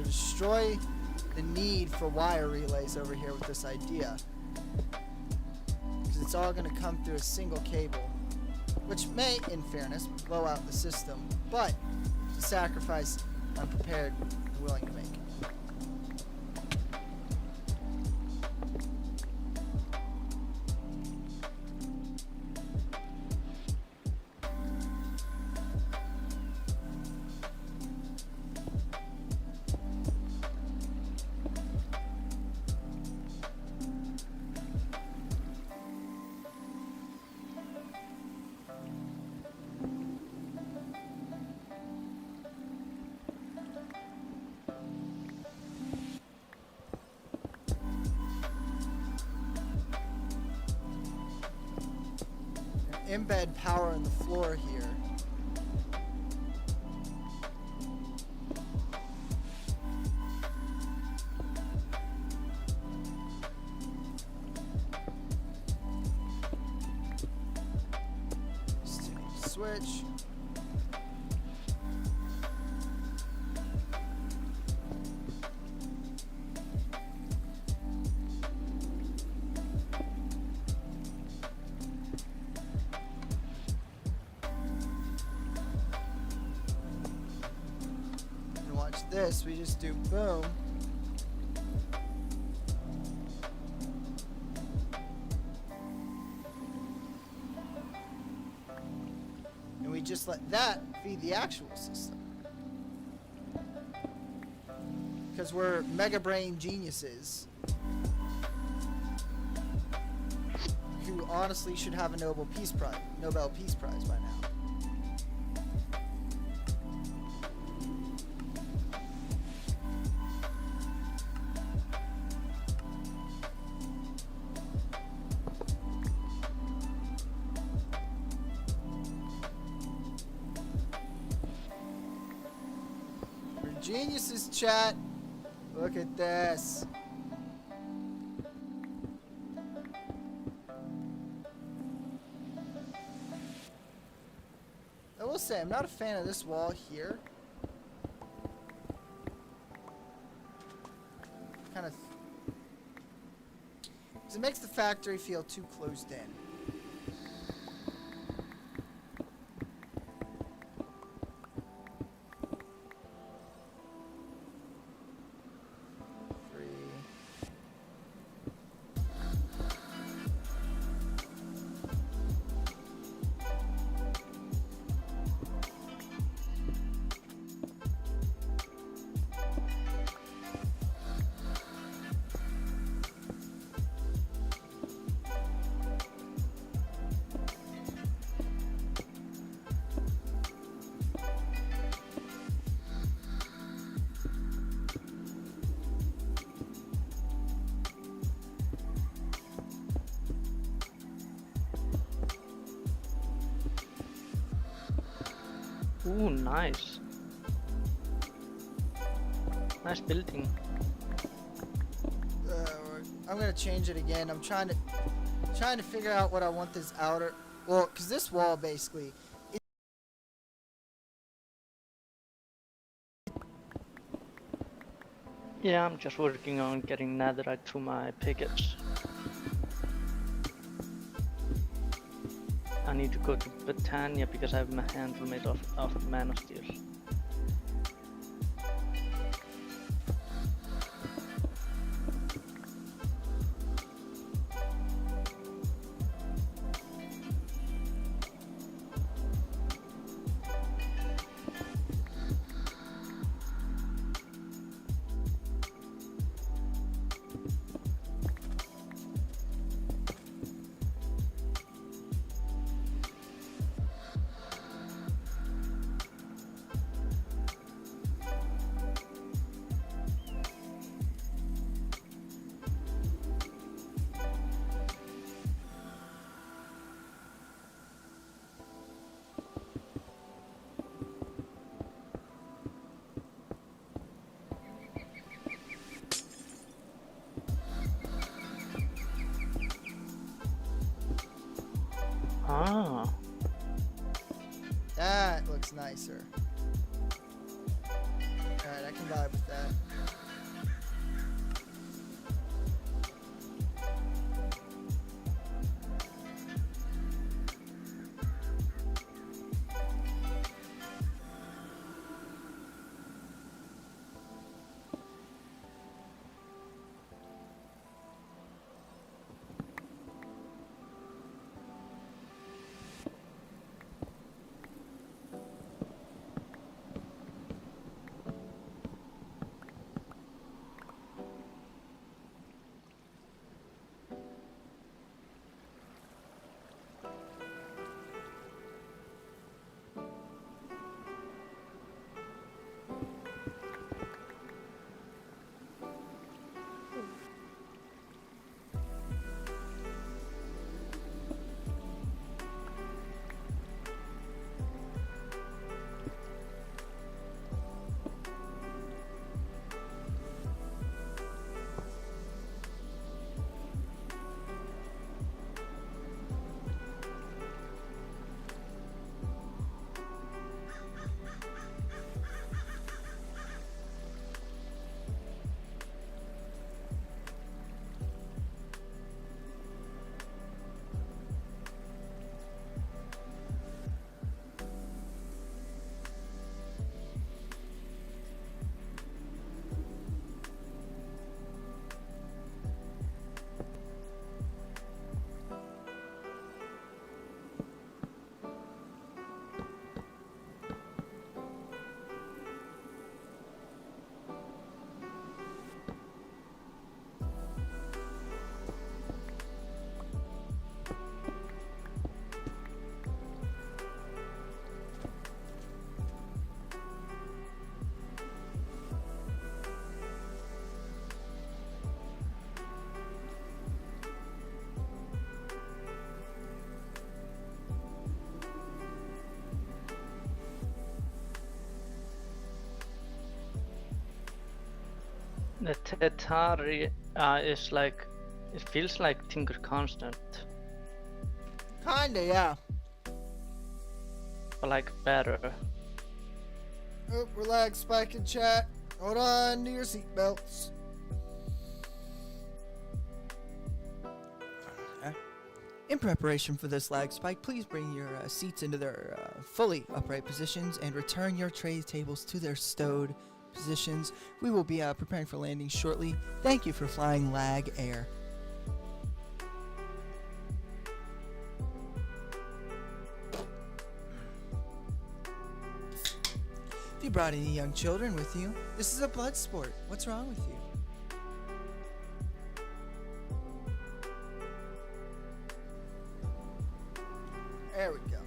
Destroy the need for wire relays over here with this idea. Because it's all going to come through a single cable. Which may, in fairness, blow out the system. But, it's a sacrifice I'm prepared and willing to make. embed power in the floor here. Switch. And watch this, we just do boom. And we just let that feed the actual system. Because we're mega brain geniuses who honestly should have a Nobel Peace Prize by now. We're geniuses, chat. Look at this. I will say, I'm not a fan of this wall here. Kind of... Because it makes the factory feel too closed in. Ooh, nice. Nice building. I'm gonna change it again. I'm trying to figure out what I want this outer. Well, because this wall basically. Yeah, I'm just working on getting netherite to my pickets. I need to go to Britannia because I have my handle made of Man of Steel. Ah. That looks nicer. Alright, I can vibe with that. The Tetari is like, it feels like Tinker Constant, Kinda, yeah. but like better. Oh, relax, Spike and chat. Hold on to your seatbelts. In preparation for this lag spike, please bring your seats into their fully upright positions and return your tray tables to their stowed positions. We will be preparing for landing shortly. Thank you for flying Lag Air. If you brought any young children with you, this is a blood sport. What's wrong with you? There we go.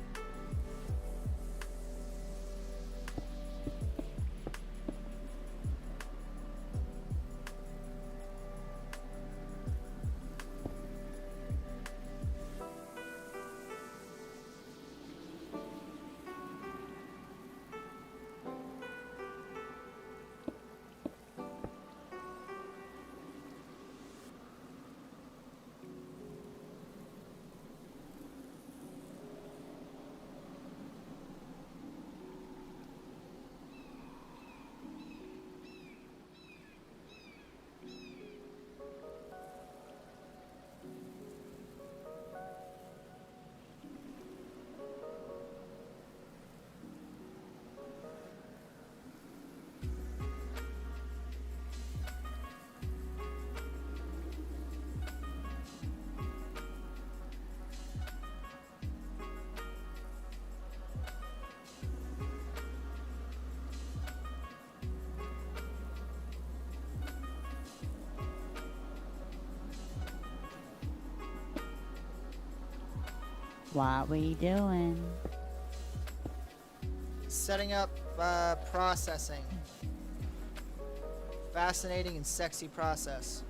What we doing? Setting up processing. Fascinating and sexy process.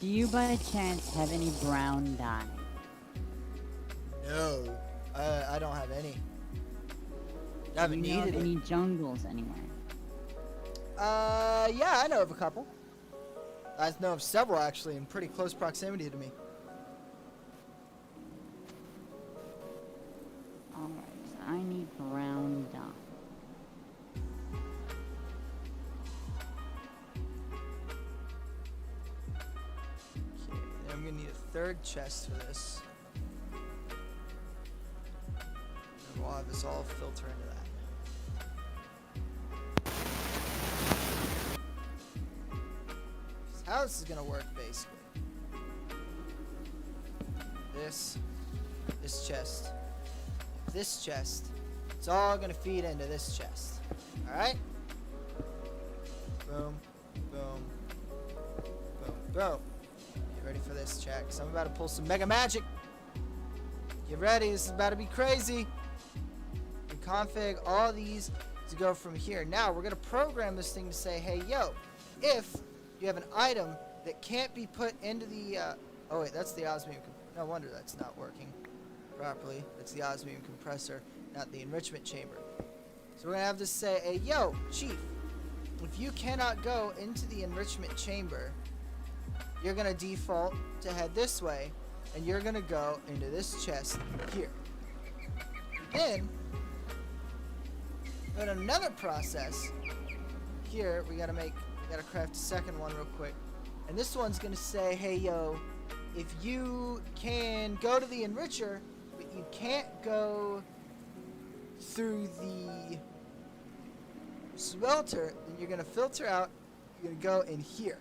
Do you by chance have any brown dye? No, I don't have any. I haven't Do you know needed of it. any jungles anywhere? Yeah, I know of a couple. I know of several actually in pretty close proximity to me. Alright, so I need brown dye. Okay, and I'm gonna need a third chest for this. And we'll have this all filter into that. How this is gonna work basically. This chest, this chest, it's all gonna feed into this chest. Alright? Boom, boom, boom, boom. Get ready for this, chat, 'cause I'm about to pull some mega magic. Get ready, this is about to be crazy. We config all these to go from here. Now we're gonna program this thing to say, hey yo, if you have an item that can't be put into the oh wait, that's the osmium no wonder that's not working properly. It's the osmium compressor, not the enrichment chamber. So we're gonna have to say, hey yo, chief, if you cannot go into the enrichment chamber, you're gonna default to head this way, and you're gonna go into this chest here. Then in another process here, we gotta craft a second one real quick, and this one's gonna say, hey yo, if you can go to the enricher but you can't go through the smelter, then you're gonna filter out, you're gonna go in here.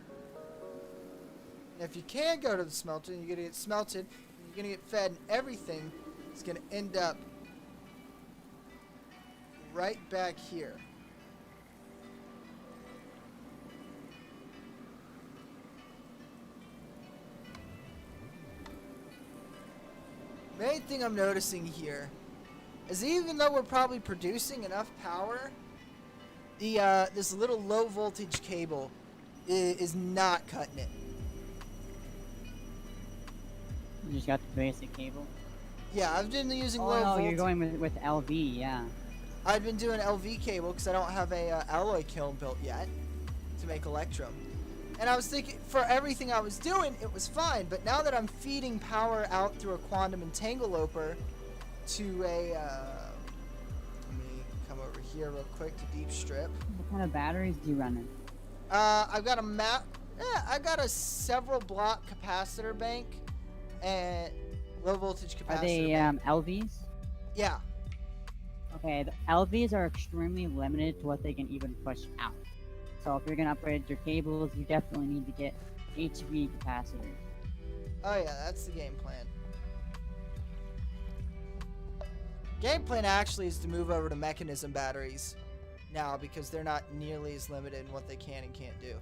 And if you can go to the smelter, then you're gonna get smelted, and you're gonna get fed, and everything is gonna end up right back here. Main thing I'm noticing here is even though we're probably producing enough power, the this little low voltage cable is not cutting it. You just got the basic cable? Yeah, I've been using Oh low no, voltage. you're going with LV, yeah. I've been doing LV cable because I don't have a alloy kiln built yet. to make electrum. And I was thinking, for everything I was doing, it was fine. But now that I'm feeding power out through a quantum entangloper to a, let me come over here real quick to deep strip. What kind of batteries do you run in? I've got I've got a several block capacitor bank and low voltage capacitor Are they bank. LVs? Yeah. Okay, the LVs are extremely limited to what they can even push out. So if you're gonna upgrade your cables, you definitely need to get HV capacitors. Oh yeah, that's the game plan. Game plan actually is to move over to mechanism batteries now because they're not nearly as limited in what they can and can't do.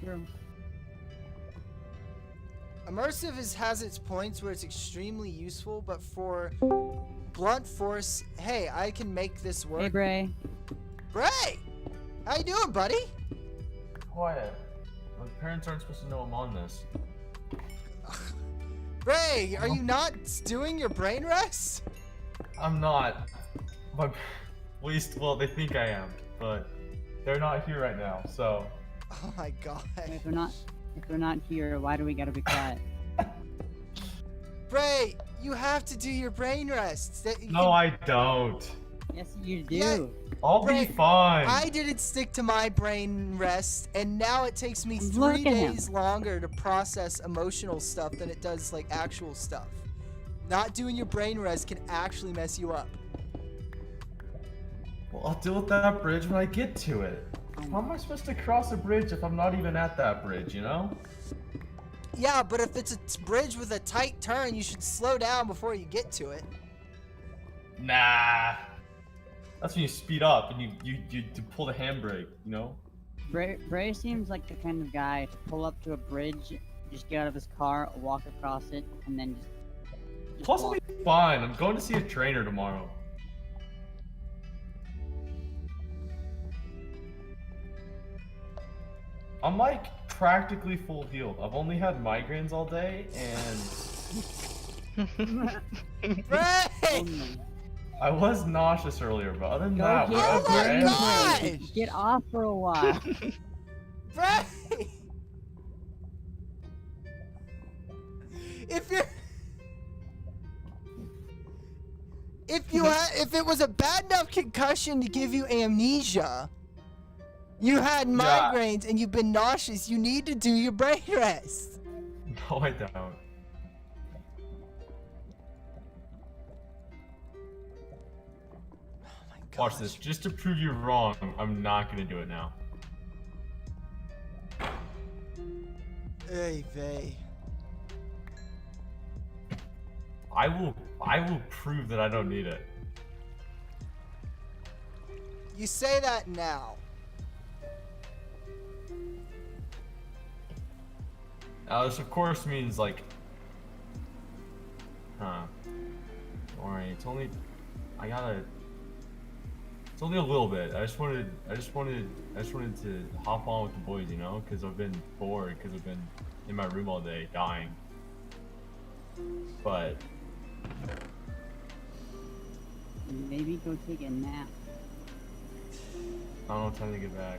True. Immersive has its points where it's extremely useful, but for blunt force, hey, I can make this work. Hey, Bray. Bray! How you doing, buddy? Quiet. My parents aren't supposed to know I'm on this. Bray, are you not doing your brain rest? I'm not. But at least, well, they think I am, but they're not here right now, so. Oh my god. If they're not here, why do we gotta be quiet? Bray, you have to do your brain rest. No, I don't. Yes, you do. Yeah. I'll Bray, be fine. I didn't stick to my brain rest, and now it takes me Look 3 at him. days longer to process emotional stuff than it does like actual stuff. Not doing your brain rest can actually mess you up. Well, I'll deal with that bridge when I get to it. How am I supposed to cross a bridge if I'm not even at that bridge, you know? Yeah, but if it's a bridge with a tight turn, you should slow down before you get to it. Nah. That's when you speed up and you pull the handbrake, you know? Bray seems like the kind of guy to pull up to a bridge, just get out of his car, walk across it, and then just Plus, I'll walk. be fine. I'm going to see a trainer tomorrow. I'm like practically full healed. I've only had migraines all day, and Bray! Only. I was nauseous earlier, but other than Go that, get we're Oh a my okay. brain break. gosh! Get off for a while. Bray! If you're... If it was a bad enough concussion to give you amnesia, you had migraines and you've been nauseous, you need to do your brain rest. No, I don't. Oh my gosh. Watch this. Just to prove you wrong, I'm not gonna do it now. Hey, vey. I will prove that I don't need it. You say that now. Now, this of course means like, don't worry, it's only a little bit. I just wanted to hop on with the boys, you know, because I've been bored, because I've been in my room all day dying. But Maybe go take a nap. I don't have time to get back.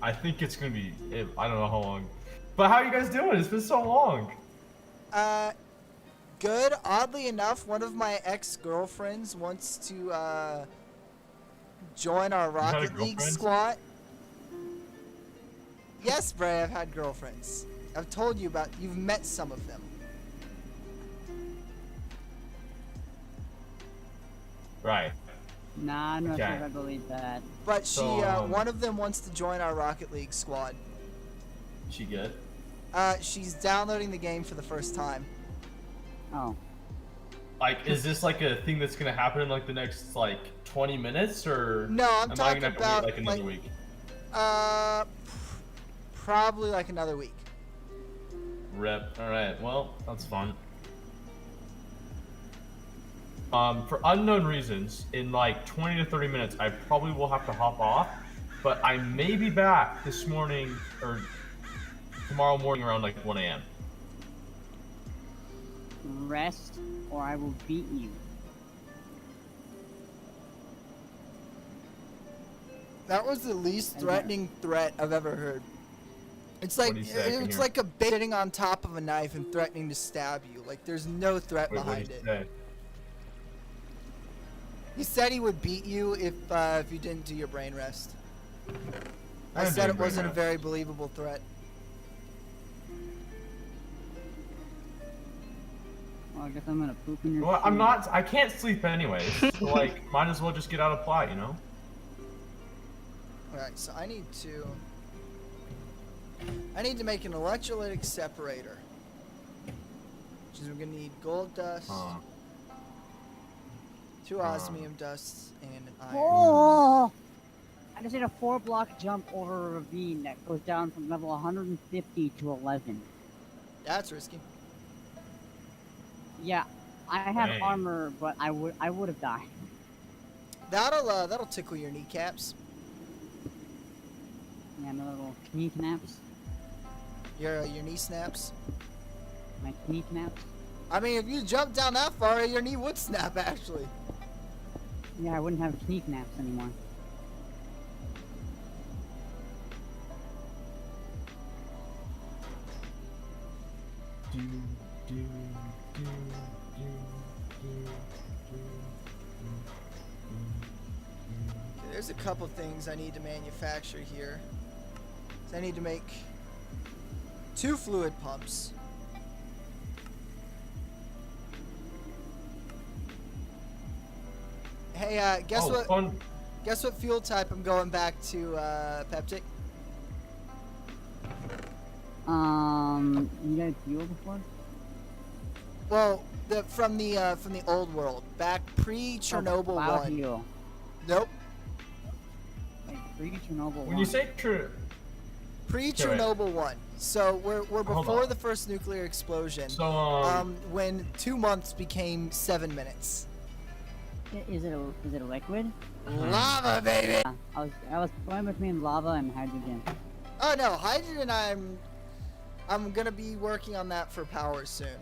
I think it's gonna be, I don't know how long. But how are you guys doing? It's been so long. Good. Oddly enough, one of my ex-girlfriends wants to, join our had a Rocket League girlfriend? squad. Yes, Bray, I've had girlfriends. I've told you about, you've met some of them. Right. Nah, I'm not sure Okay. if I believe that. But she, So, one of them wants to join our Rocket League squad. She good? She's downloading the game for the first time. Oh. Like, is this like a thing that's gonna happen in like the next like 20 minutes, or No, I'm am I talking gonna have to about, wait like another like, week? Probably like another week. Rip. All right. Well, that's fun. For unknown reasons, in like 20 to 30 minutes, I probably will have to hop off, but I may be back this morning or tomorrow morning around like 1 a.m. Rest, or I will beat you. That was the least I threatening threat I've ever heard. It's like What'd he say? I can it's hear. like a bait sitting on top of a knife and threatening to stab you. Like there's no threat Wait, what behind did it. he say? He said he would beat you if you didn't do your brain rest. I didn't said do it brain wasn't a rest. very believable threat. Well, I guess I'm gonna poop in your Well, I'm shoe. not. I can't sleep anyways. So, like, might as well just get out of plot, you know? Alright, so I need to make an electrolytic separator. Which is we're gonna need gold dust, 2 osmium dusts, and an iron. Oh! I just did a 4-block jump over a ravine that goes down from level 150 to 11. That's risky. Yeah, I have Dang. armor, but I would have died. That'll tickle your kneecaps. Yeah, my little knee knaps. Your knee snaps. My knee knaps. I mean, if you jump down that far, your knee would snap actually. Yeah, I wouldn't have knee knaps anymore. Okay, there's a couple things I need to manufacture here. So I need to make 2 fluid pumps. Hey, guess what? Fun. Guess what fuel type I'm going back to, Peptic? You guys fuel before? Well, from the old world, back pre-Chernobyl Wow, 1. fuel. Nope, Like pre-Chernobyl. When you say true, pre-Chernobyl 1. So we're Hold before on. the first nuclear explosion. so When 2 months became 7 minutes. Is it a liquid? Lava, baby. I was going between lava and hydrogen. Oh no, hydrogen. I'm gonna be working on that for power soon.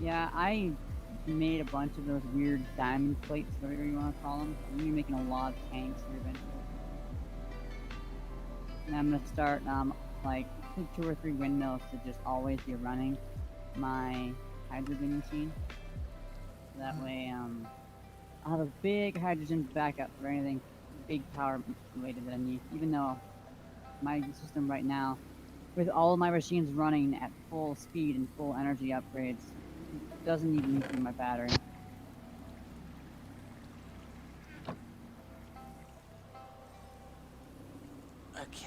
Yeah, I made a bunch of those weird diamond plates, whatever you want to call them. I'm gonna be making a lot of tanks here eventually. And I'm gonna start like 2 or 3 windmills to just always be running my hydrogen machine. So that way I'll have a big hydrogen backup for anything big power related that I need. Even though my system right now, with all of my machines running at full speed and full energy upgrades, doesn't even need my battery. Okay.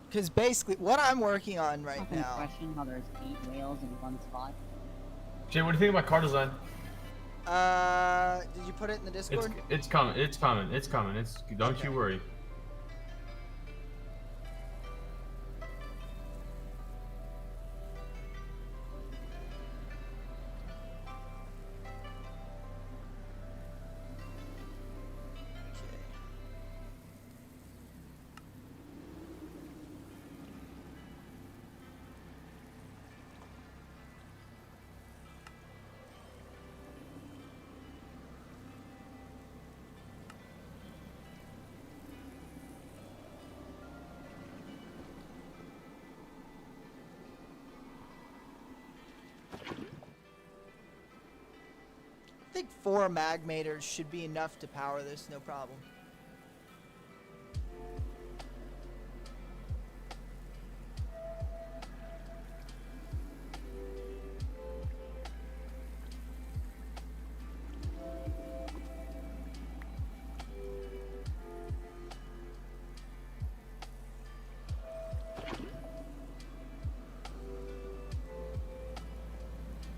Because basically, what I'm working on right Often now. question how there's 8 whales in one spot. Jay, what do you think about car design? Did you put it in the Discord? It's coming. It's coming. It's coming. Don't Okay. you worry. I think 4 magmators should be enough to power this, no problem.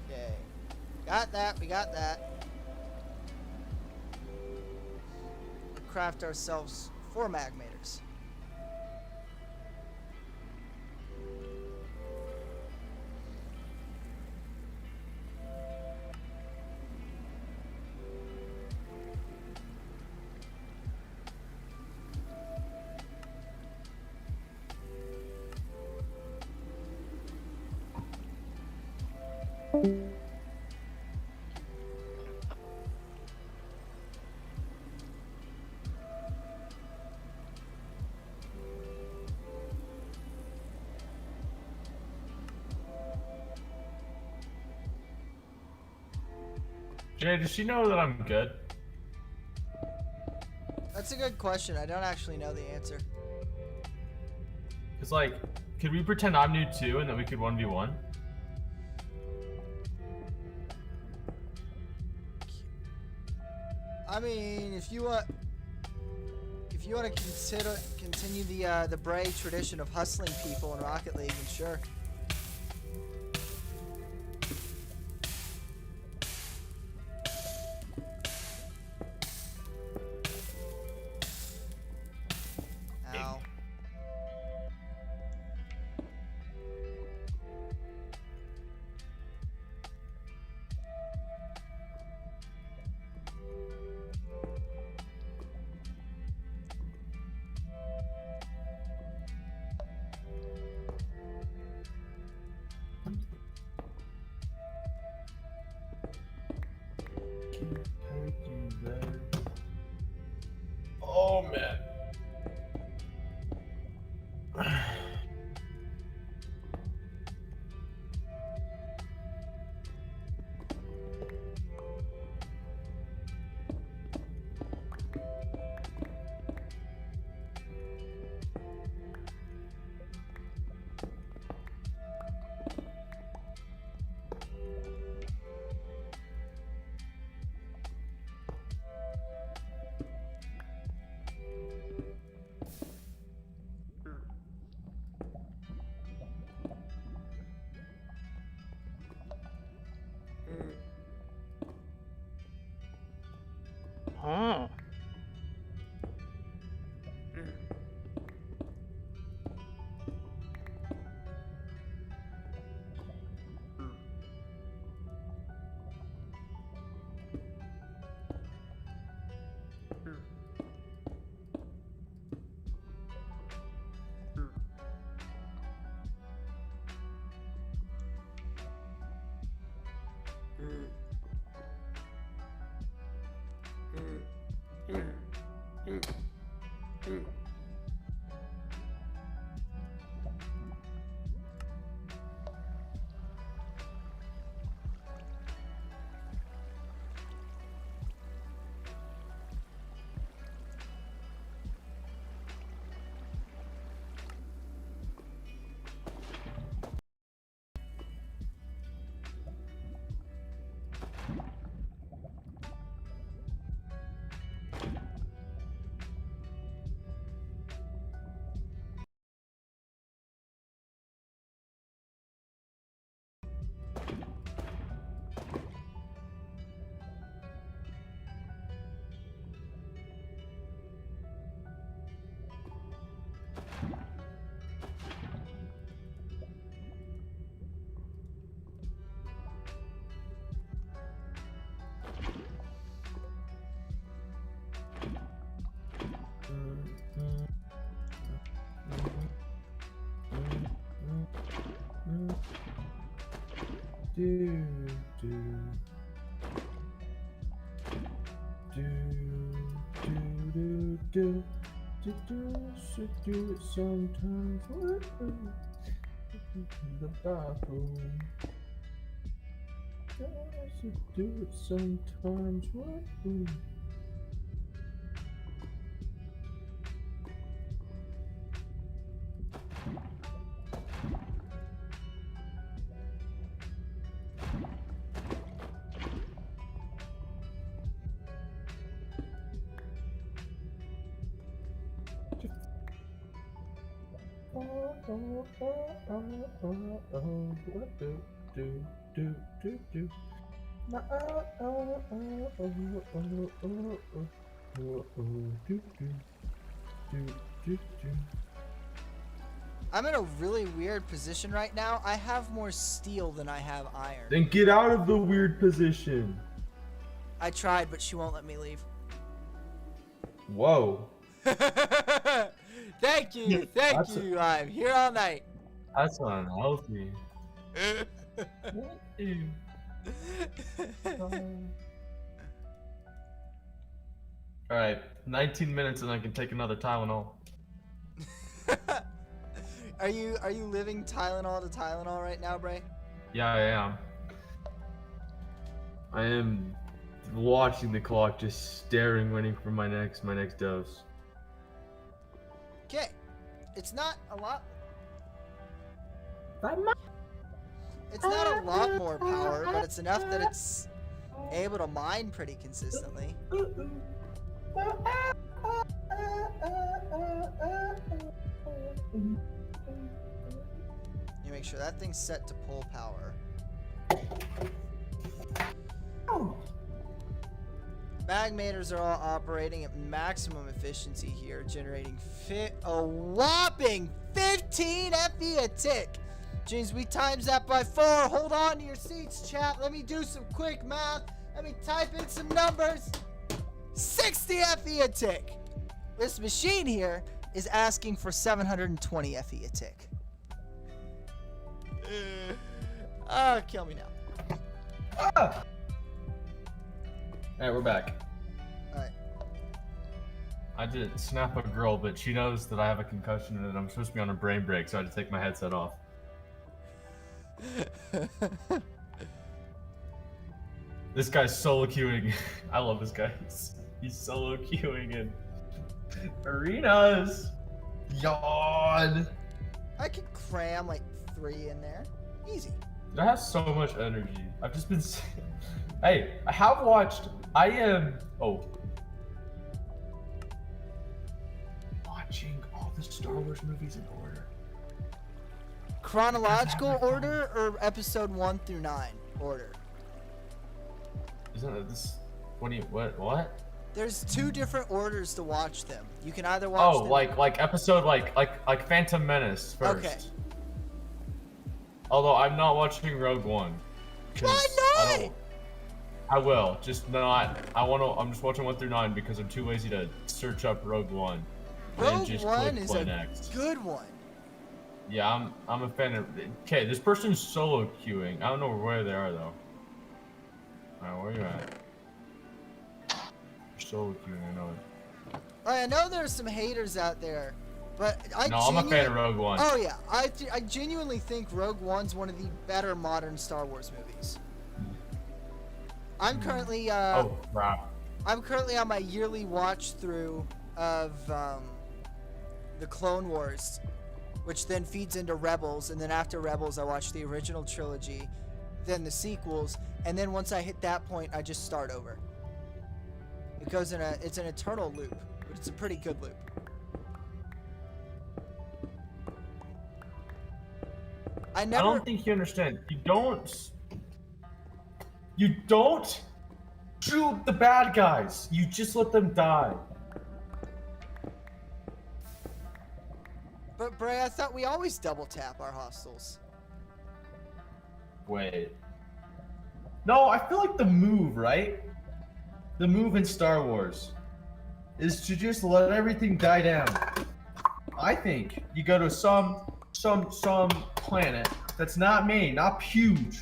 Okay. Got that, we got that. Craft ourselves 4 magmators. Jay, does she know that I'm good? That's a good question. I don't actually know the answer. It's like, could we pretend I'm new too, and then we could 1v1? I mean, if you want to continue the Bray tradition of hustling people in Rocket League, then sure. Ow. Oh man. Oh. Do do do do do do do should do it sometimes. The bathroom. Should do it sometimes. I'm in a really weird position right now. I have more steel than I have iron. Then get out of the weird position. I tried, but she won't let me leave. Whoa. Thank you, thank you. I'm here all night. That's unhealthy. Alright, 19 minutes and I can take another Tylenol. Are you living Tylenol to Tylenol right now, Bray? Yeah, I am. I am watching the clock, just staring, waiting for my next dose. Okay. It's not a lot. It's not a lot more power, but it's enough that it's able to mine pretty consistently. You make sure that thing's set to pull power. Magmators are all operating at maximum efficiency here, generating a whopping 15 FE a tick. Jeez, we times that by 4. Hold on to your seats, chat. Let me do some quick math. Let me type in some numbers. 60 FE a tick. This machine here is asking for 720 FE a tick. Kill me now. Ah! Alright, we're back. Alright. I did snap a girl, but she knows that I have a concussion and that I'm supposed to be on a brain break, so I had to take my headset off. This guy's solo queuing. I love this guy. He's solo queuing in arenas. Yawn. I could cram like 3 in there. Easy. I have so much energy. I've just been. Hey, I have watched. I am. Oh. Watching all the Star Wars movies in order. Chronological order or episode 1 through 9 order? Isn't it this? What do you? What? There's 2 different orders to watch them. You can either watch them. like episode like Phantom Menace first. Okay. Although I'm not watching Rogue One. Why not? I will, just not. I'm just watching 1 through 9 because I'm too lazy to search up Rogue One. Rogue just One click is play a next. good one. Yeah, I'm a fan of. Okay, this person's solo queuing. I don't know where they are though. Alright, where are you at? You're solo queuing, I know it. I know there's some haters out there, but I'm a fan of Rogue One. Oh yeah, I genuinely think Rogue One's one of the better modern Star Wars movies. I'm currently Oh crap. I'm currently on my yearly watch through of the Clone Wars, which then feeds into Rebels, and then after Rebels I watch the original trilogy, then the sequels, and then once I hit that point I just start over. It goes in it's an eternal loop, but it's a pretty good loop. I don't think you understand. You don't shoot the bad guys. You just let them die. But Bray, I thought we always double tap our hostiles. Wait. No, I feel like the move, right? The move in Star Wars is to just let everything die down. I think you go to some planet that's not main, not huge,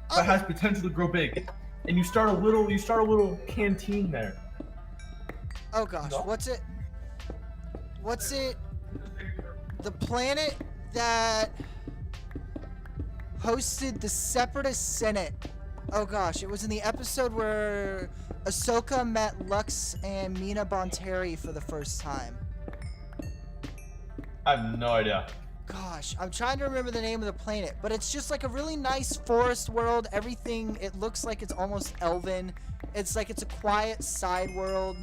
but has potential to grow big, and you start a little canteen there. Oh gosh, No. what's it? The planet that hosted the Separatist Senate. Oh gosh, it was in the episode where Ahsoka met Lux and Mina Bonteri for the first time. I have no idea. Gosh, I'm trying to remember the name of the planet, but it's just like a really nice forest world. Everything, it looks like it's almost elven. It's like it's a quiet side world.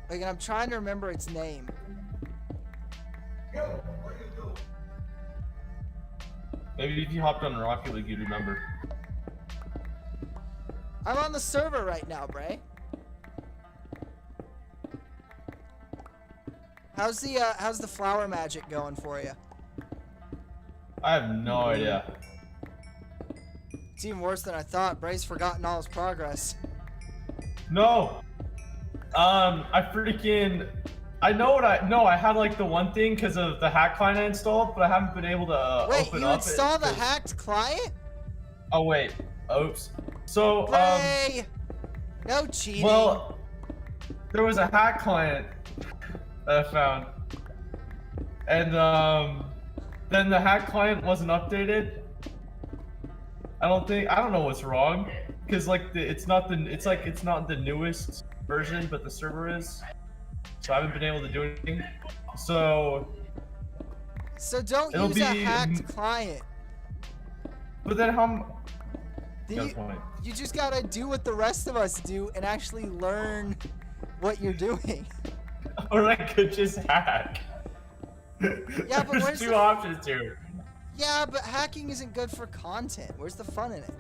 Like, and I'm trying to remember its name. Maybe if you hopped on Rocket League, you'd remember. I'm on the server right now, Bray. How's the flower magic going for you? I have no idea. It's even worse than I thought. Bray's forgotten all his progress. No. I had like the one thing because of the hack client I installed, but I haven't been able to Wait, open you up installed the 'cause- hacked client? Oh wait. Oops. So Bray! No cheating. well, there was a hack client that I found, and then the hack client wasn't updated. I don't know what's wrong, because like it's not the newest version, but the server is. So I haven't been able to do anything. So don't it'll use a hacked client. But then how? You just gotta do what the rest of us do and actually learn what you're doing. Or I could just hack. Yeah, but There's two options here. Yeah, but hacking isn't good for content. Where's the fun in it?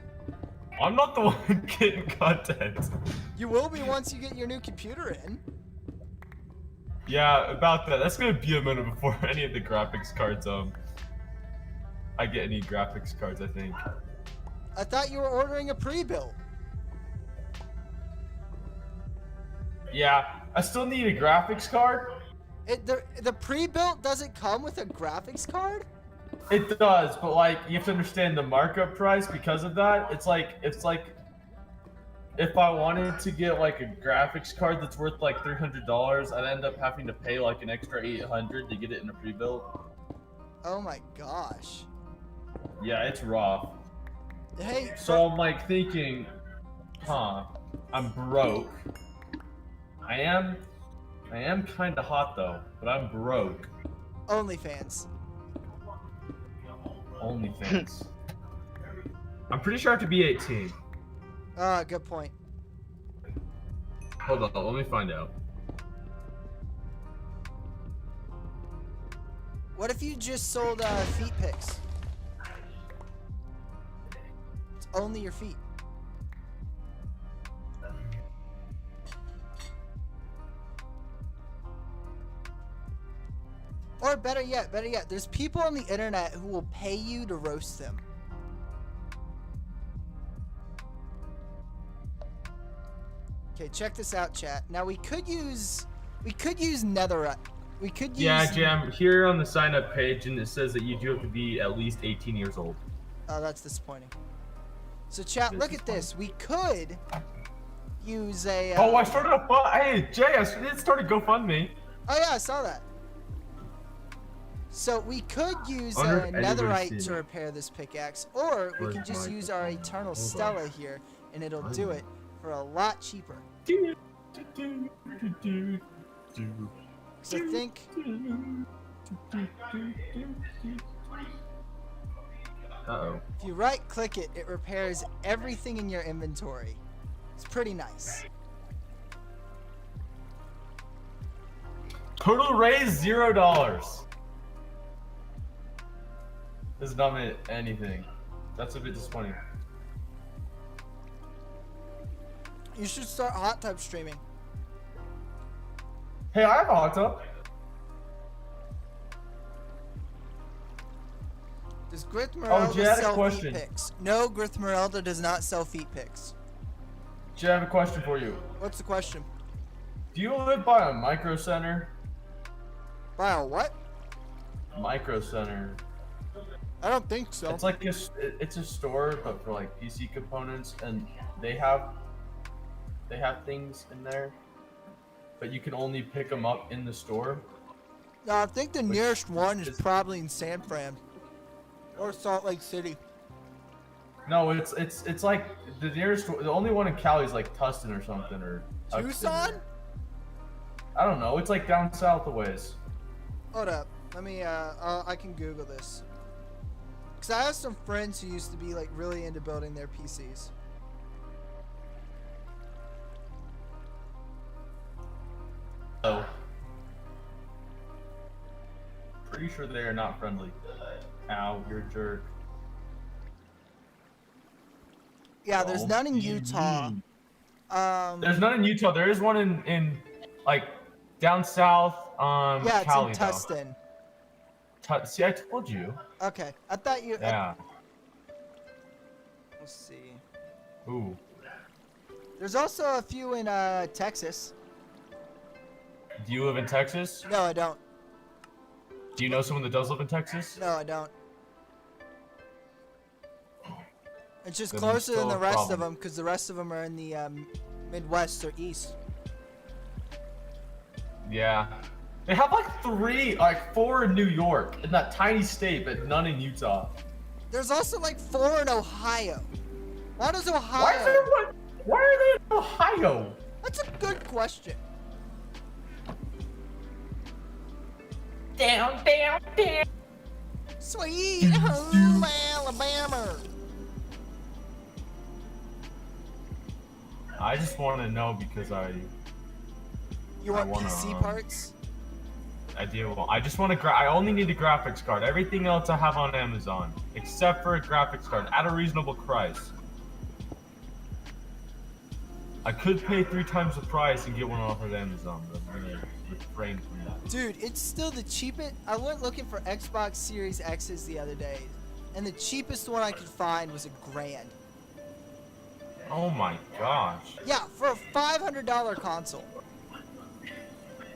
I'm not the one getting content. You will be once you get your new computer in. Yeah, about that. That's gonna be a minute before any of the graphics cards I get any graphics cards, I think. I thought you were ordering a pre-built. Yeah, I still need a graphics card. The pre-built doesn't come with a graphics card? It does, but like you have to understand the markup price because of that. It's like if I wanted to get like a graphics card that's worth like $300, I'd end up having to pay like an extra $800 to get it in a pre-built. Oh my gosh. Yeah, it's rough. Hey. So I'm like thinking, I'm broke. I am kind of hot though, but I'm broke. OnlyFans. OnlyFans. I'm pretty sure I have to be 18. Good point. Hold on, let me find out. What if you just sold feet pics? It's only your feet. Or better yet, there's people on the internet who will pay you to roast them. Okay, check this out, chat. Now we could use netherite. We could use. Yeah, Jam. Here on the sign-up page, and it says that you do have to be at least 18 years old. Oh, that's disappointing. So, chat, look at this. We could use a. Oh, I started a fund. Hey, Jay, I started GoFundMe. Oh yeah, I saw that. So we could use netherite to repair this pickaxe, or we can just use our eternal stella here, and it'll do it for a lot cheaper. So I think. Uh-oh. If you right-click it, it repairs everything in your inventory. It's pretty nice. Total raise $0. This is not meant anything. That's a bit disappointing. You should start hot tub streaming. Hey, I have a hot tub. Does Grithmerelda Jay, I had a sell question. feet pics? No, Grithmerelda does not sell feet pics. Jay, I have a question for you. What's the question? Do you live by a micro center? By a what? Micro center. I don't think so. It's like it's a store, but for like PC components, and they have things in there, but you can only pick them up in the store. No, I think the nearest one is probably in San Fran or Salt Lake City. No, it's like the nearest, the only one in Cali is like Tustin or something, or Tucson? I don't know. It's like down south a ways. Hold up. Let me, I can Google this. Because I have some friends who used to be, like, really into building their PCs. Oh. Pretty sure they are not friendly. Ow, you're a jerk. Yeah, there's none in Utah. There's none in Utah. There is one in like, down south, yeah, Cali, it's in Tustin. See, I told you. Okay, I thought you. Yeah. Let's see. Ooh. There's also a few in Texas. Do you live in Texas? No, I don't. Do you know someone that does live in Texas? No, I don't. It's just Then closer than still the a rest of problem. them, because the rest of them are in the Midwest or East. Yeah. They have like 4 in New York, in that tiny state, but none in Utah. There's also like 4 in Ohio. Why does Ohio? Why is there one? Why are they in Ohio? That's a good question. Down. Sweet home Alabama. I just want to know because You want wanna, PC parts? I do. I just want to. I only need a graphics card. Everything else I have on Amazon, except for a graphics card at a reasonable price. I could pay 3 times the price and get one off of Amazon, but I'm gonna refrain from that. Dude, it's still the cheapest. I went looking for Xbox Series X's the other day, and the cheapest one I could find was $1,000. Oh my gosh. Yeah, for a $500 console.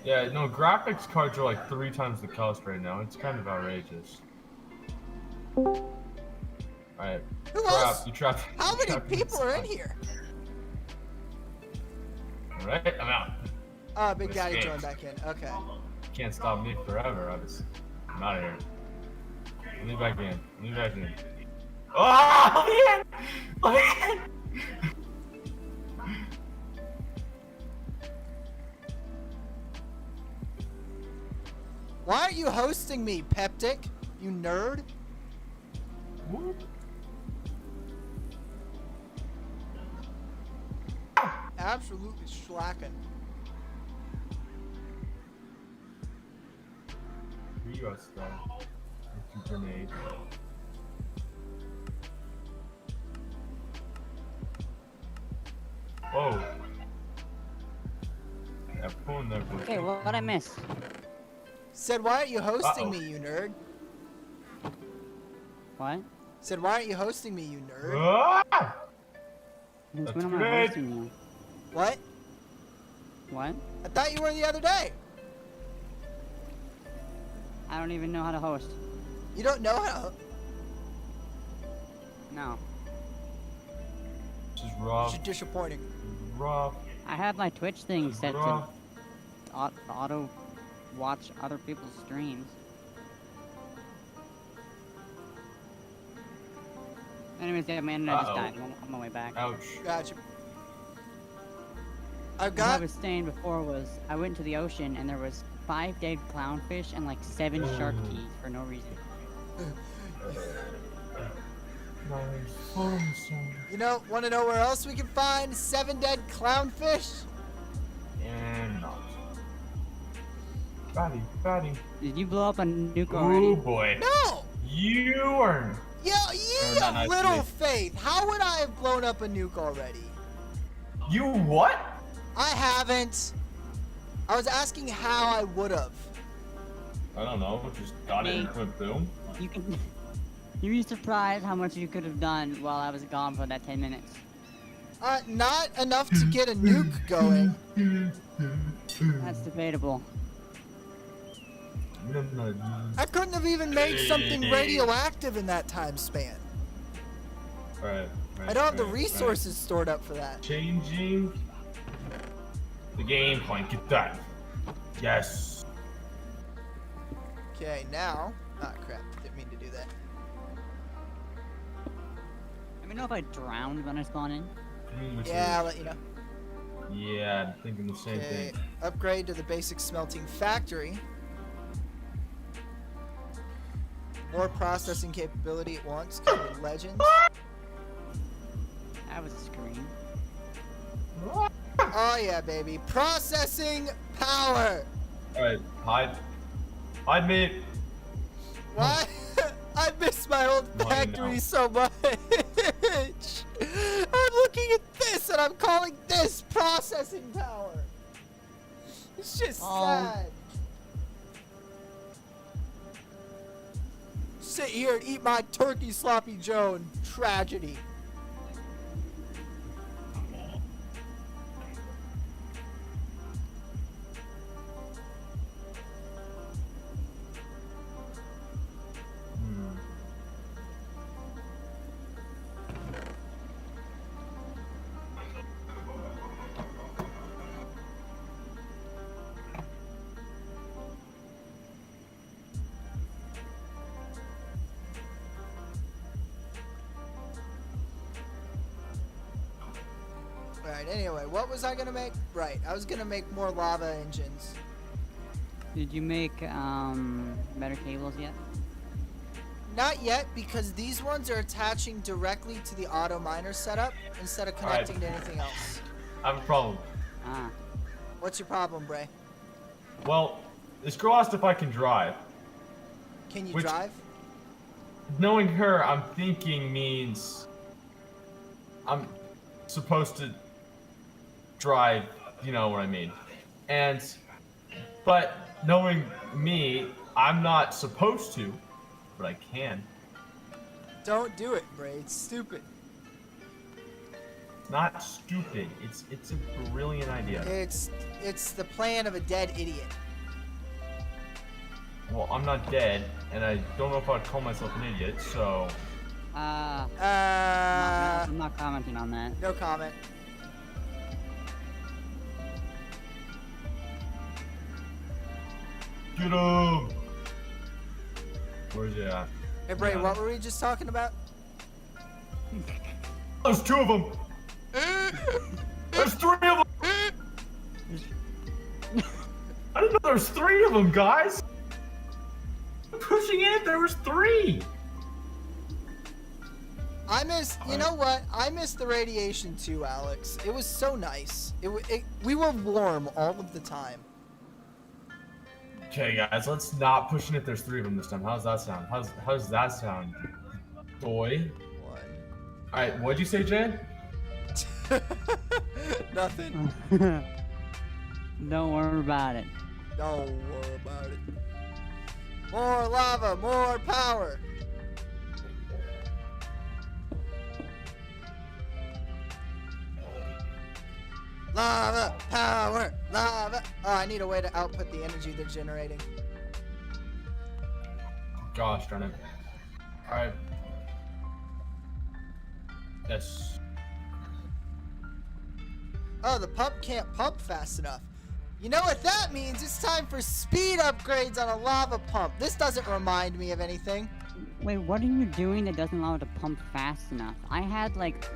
Yeah, no, graphics cards are like 3 times the cost right now. It's kind of outrageous. Alright. Who else? You trapped. How many people are in here? Alright, I'm out. Big Daddy Escaped. joined back in. Okay. Can't stop me forever. I'm out of here. Let me back in. Let me back in. Oh, man! Why aren't you hosting me, Peptic? You nerd? What? Absolutely slacking. Rio stuff. With your grenade. Whoa. Yeah, pulling there. Okay, what'd I miss? Said, why aren't you hosting Uh-oh. me, you nerd? What? Said, why aren't you hosting me, you nerd? Ah! Since That's when am I great. hosting you? What? What? I thought you were the other day. I don't even know how to host. You don't know how. No. This is rough. You're disappointing. Rough. I have my Twitch thing set to Rough. auto watch other people's streams. Anyways, yeah, my internet just Uh-oh. died. I'm on my way back. Ouch. Gotcha. I've What I got. was saying before was I went to the ocean and there was 5 dead clownfish and like 7 shark teeth for no reason. You know, want to know where else we can find 7 dead clownfish? And not. Fatty. Did you blow up a nuke Oh already? boy. No. You are. You No, not have little actually. faith. How would I have blown up a nuke already? You what? I haven't. I was asking how I would have. I don't know. Just got it and Me. went boom. You can. You'd be surprised how much you could have done while I was gone for that 10 minutes. Not enough to get a nuke going. That's debatable. I couldn't have even made something radioactive in that time span. Right. I don't have the resources stored up for that. Changing the game plan. Get that. Yes. Okay, now. Ah, crap. Didn't mean to do that. Let me know if I drowned when I spawn in. Yeah, I'll let you know. Yeah, I'm thinking the same Okay, thing. upgrade to the basic smelting factory. More processing capability at once. Covered legends. That was a scream. Oh yeah, baby. Processing power. Alright, hide me. Why? I miss my old Money factory now. so much. I'm looking at this and I'm calling this processing power. It's just Oh. sad. Sit here and eat my turkey sloppy Joan. Tragedy. Hmm. Alright, anyway, what was I gonna make? Right, I was gonna make more lava engines. Did you make better cables yet? Not yet, because these ones are attaching directly to the auto miner setup instead of connecting to anything else. I have a problem. Ah. What's your problem, Bray? Well, this girl asked if I can drive. Can you Which- drive? Knowing her, I'm thinking means I'm supposed to drive, you know what I mean. But knowing me, I'm not supposed to, but I can. Don't do it, Bray. It's stupid. Not stupid. It's a brilliant idea. It's the plan of a dead idiot. Well, I'm not dead, and I don't know if I'd call myself an idiot, so... I'm not commenting on that. No comment. Get him! Where's he at? Hey, Bray, Yeah. what were we just talking about? There's two of them! There's three of them! I didn't know there was three of them, guys! Pushing in, there was three! I miss, you know what? I miss the radiation too, Alex. It was so nice. We were warm all of the time. Okay, guys, let's not push in if there's three of them this time. How's that sound? How's that sound, boy? One. Alright, what'd you say, Jay? Nothing. Don't worry about it. Don't worry about it. More lava, more power. Lava, power, lava. Oh, I need a way to output the energy they're generating. Gosh darn it. Alright. Yes. Oh, the pump can't pump fast enough. You know what that means? It's time for speed upgrades on a lava pump. This doesn't remind me of anything. Wait, what are you doing that doesn't allow it to pump fast enough? I had like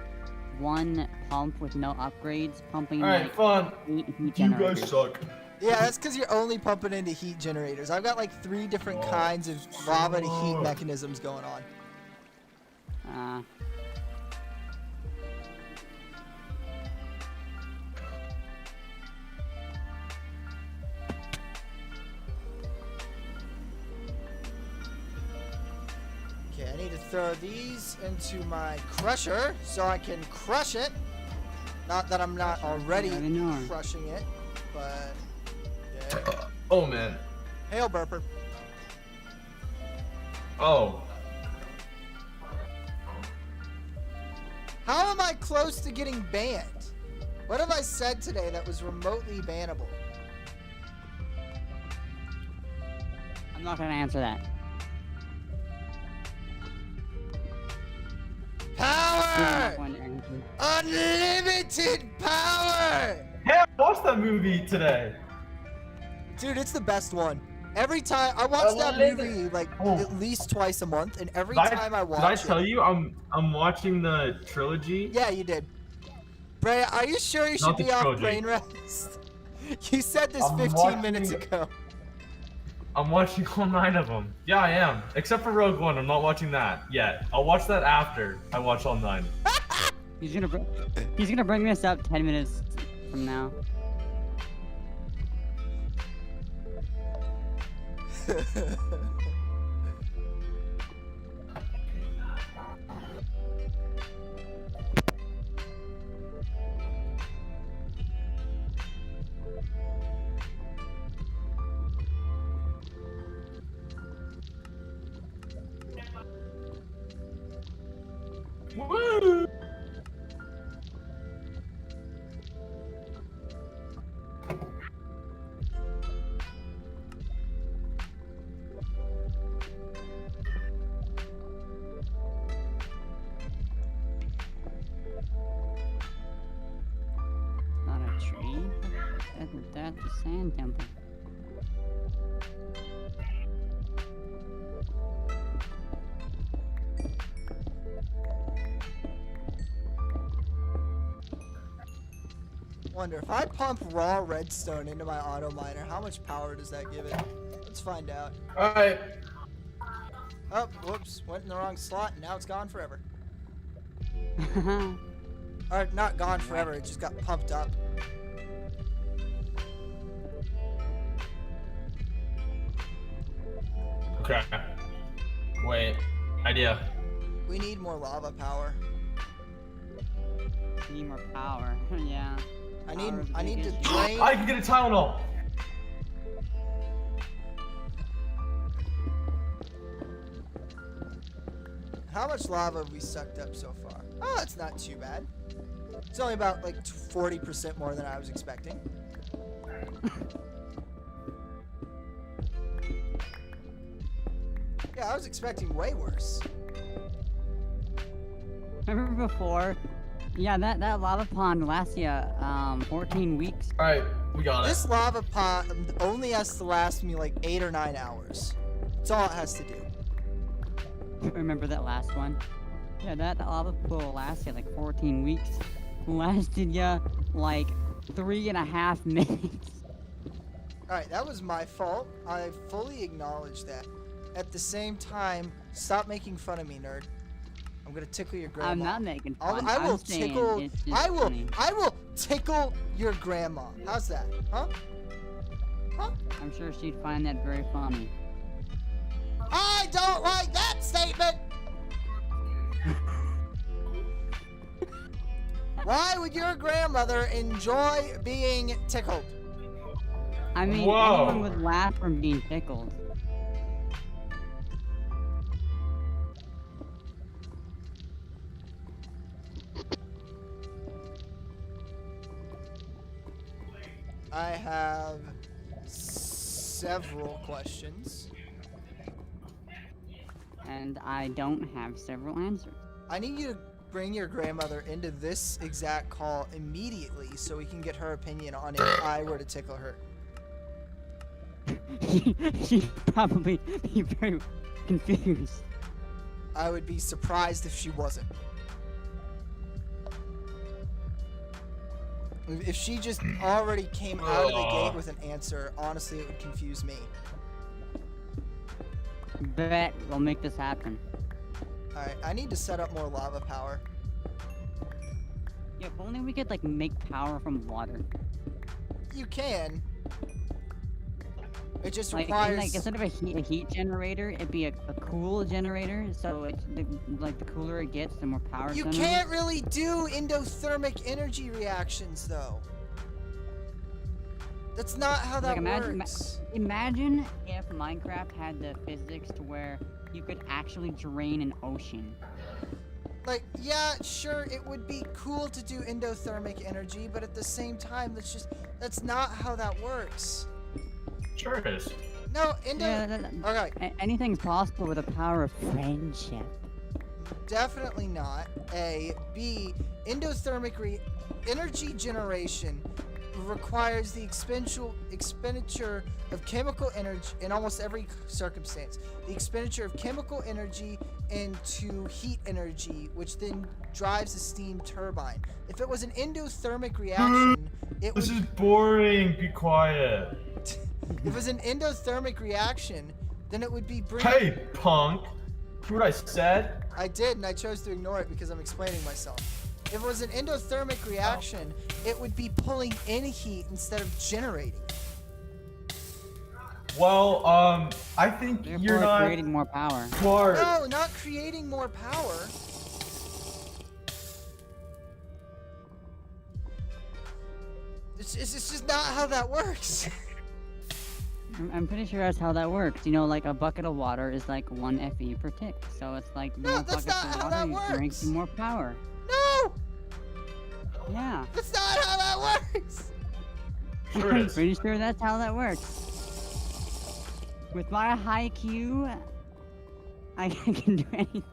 one pump with no upgrades pumping Alright, like fun. 8 heat You generators. guys suck. Yeah, that's because you're only pumping into heat generators. I've got like 3 different kinds of lava to heat mechanisms going on. Okay, I need to throw these into my crusher so I can crush it. Not that I'm not already I know. crushing it, but yeah. Oh man. Hail burper. Oh. How am I close to getting banned? What have I said today that was remotely bannable? I'm not gonna answer that. I'm Power! not going to answer. Unlimited power! Hey, I watched that movie today. Dude, it's the best one. Every time I watch that movie like Oh. at least twice a month, and every Did time I watch did I it. tell you I'm watching the trilogy? Yeah, you did. Bray, are you sure you should Not the be off trilogy. brain rest? You said this I'm 15 minutes watching- ago. I'm watching all 9 of them. Yeah, I am. Except for Rogue One, I'm not watching that yet. I'll watch that after I watch all 9. He's gonna bring this up 10 minutes from now. Woo! Not a tree? That's a sand temple. Wonder if I pump raw redstone into my auto miner, how much power does that give it? Let's find out. Alright. Oh, whoops, went in the wrong slot and now it's gone forever. Or not gone forever, it just got pumped up. Okay. Wait. Idea. We need more lava power. Need more power. Yeah. I Power is the need to biggest- drain. I can get a Tylenol. How much lava have we sucked up so far? Oh, that's not too bad. It's only about like 40% more than I was expecting. Yeah, I was expecting way worse. Remember before? Yeah, that lava pond lasts you 14 weeks. Alright, we got This it. lava pond only has to last me like 8 or 9 hours. That's all it has to do. Remember that last one? Yeah, that lava pool lasted like 14 weeks. Lasted ya like 3.5 minutes. Alright, that was my fault. I fully acknowledge that. At the same time, stop making fun of me, nerd. I'm gonna tickle your grandma. I'm not making fun. I will I'm saying tickle. it's just I will. funny. I will tickle your grandma. How's that? Huh? Huh? I'm sure she'd find that very funny. I don't like that statement. Why would your grandmother enjoy being tickled? I mean, Whoa. anyone would laugh from being tickled. I have several questions. And I don't have several answers. I need you to bring your grandmother into this exact call immediately so we can get her opinion on if I were to tickle her. She'd probably be very confused. I would be surprised if she wasn't. If she just already came out of the gate with an answer, honestly, it would confuse me. Bet we'll make this happen. Alright, I need to set up more lava power. Yeah, if only we could like make power from water. You can. It just Like, requires... like instead of a heat generator, it'd be a cool generator. So it's the cooler it gets, the more power. You it's can't really do endothermic energy reactions, though. That's not how that works. Imagine if Minecraft had the physics to where you could actually drain an ocean. Like, yeah, sure, it would be cool to do endothermic energy, but at the same time, that's not how that works. Sure it is. No, Okay. Anything's possible with the power of friendship. definitely not. A. B. Endothermic energy generation requires the expenditure of chemical energy in almost every circumstance. The expenditure of chemical energy into heat energy, which then drives a steam turbine. If it was an endothermic reaction, it This would... is boring. Be quiet. If it was an endothermic reaction, then it would be bringing... Hey, punk. See what I said? I did, and I chose to ignore it because I'm explaining myself. If it was an endothermic reaction, it would be pulling in heat instead of generating. Well, I think Therefore, you're not creating more power. smart. No, not creating more power. It's just not how that works. I'm pretty sure that's how that works. You know, like a bucket of water is like 1 FE per tick. So it's like No, more that's buckets not of how water, that you drink works. more power. No, Yeah. that's not how that works. Sure it I'm is. pretty sure that's how that works. With my high Q, I can do anything.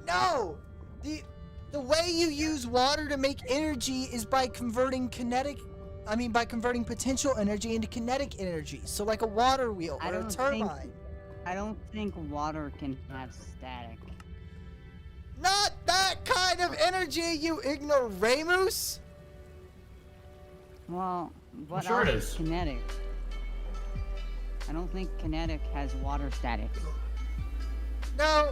No, the way you use water to make energy is by converting by converting potential energy into kinetic energy. So like a water wheel I or a don't turbine. I don't think water can have static. Not that kind of energy, you ignoramus! Well, what sure it else is. kinetic? I don't think kinetic has water statics. No.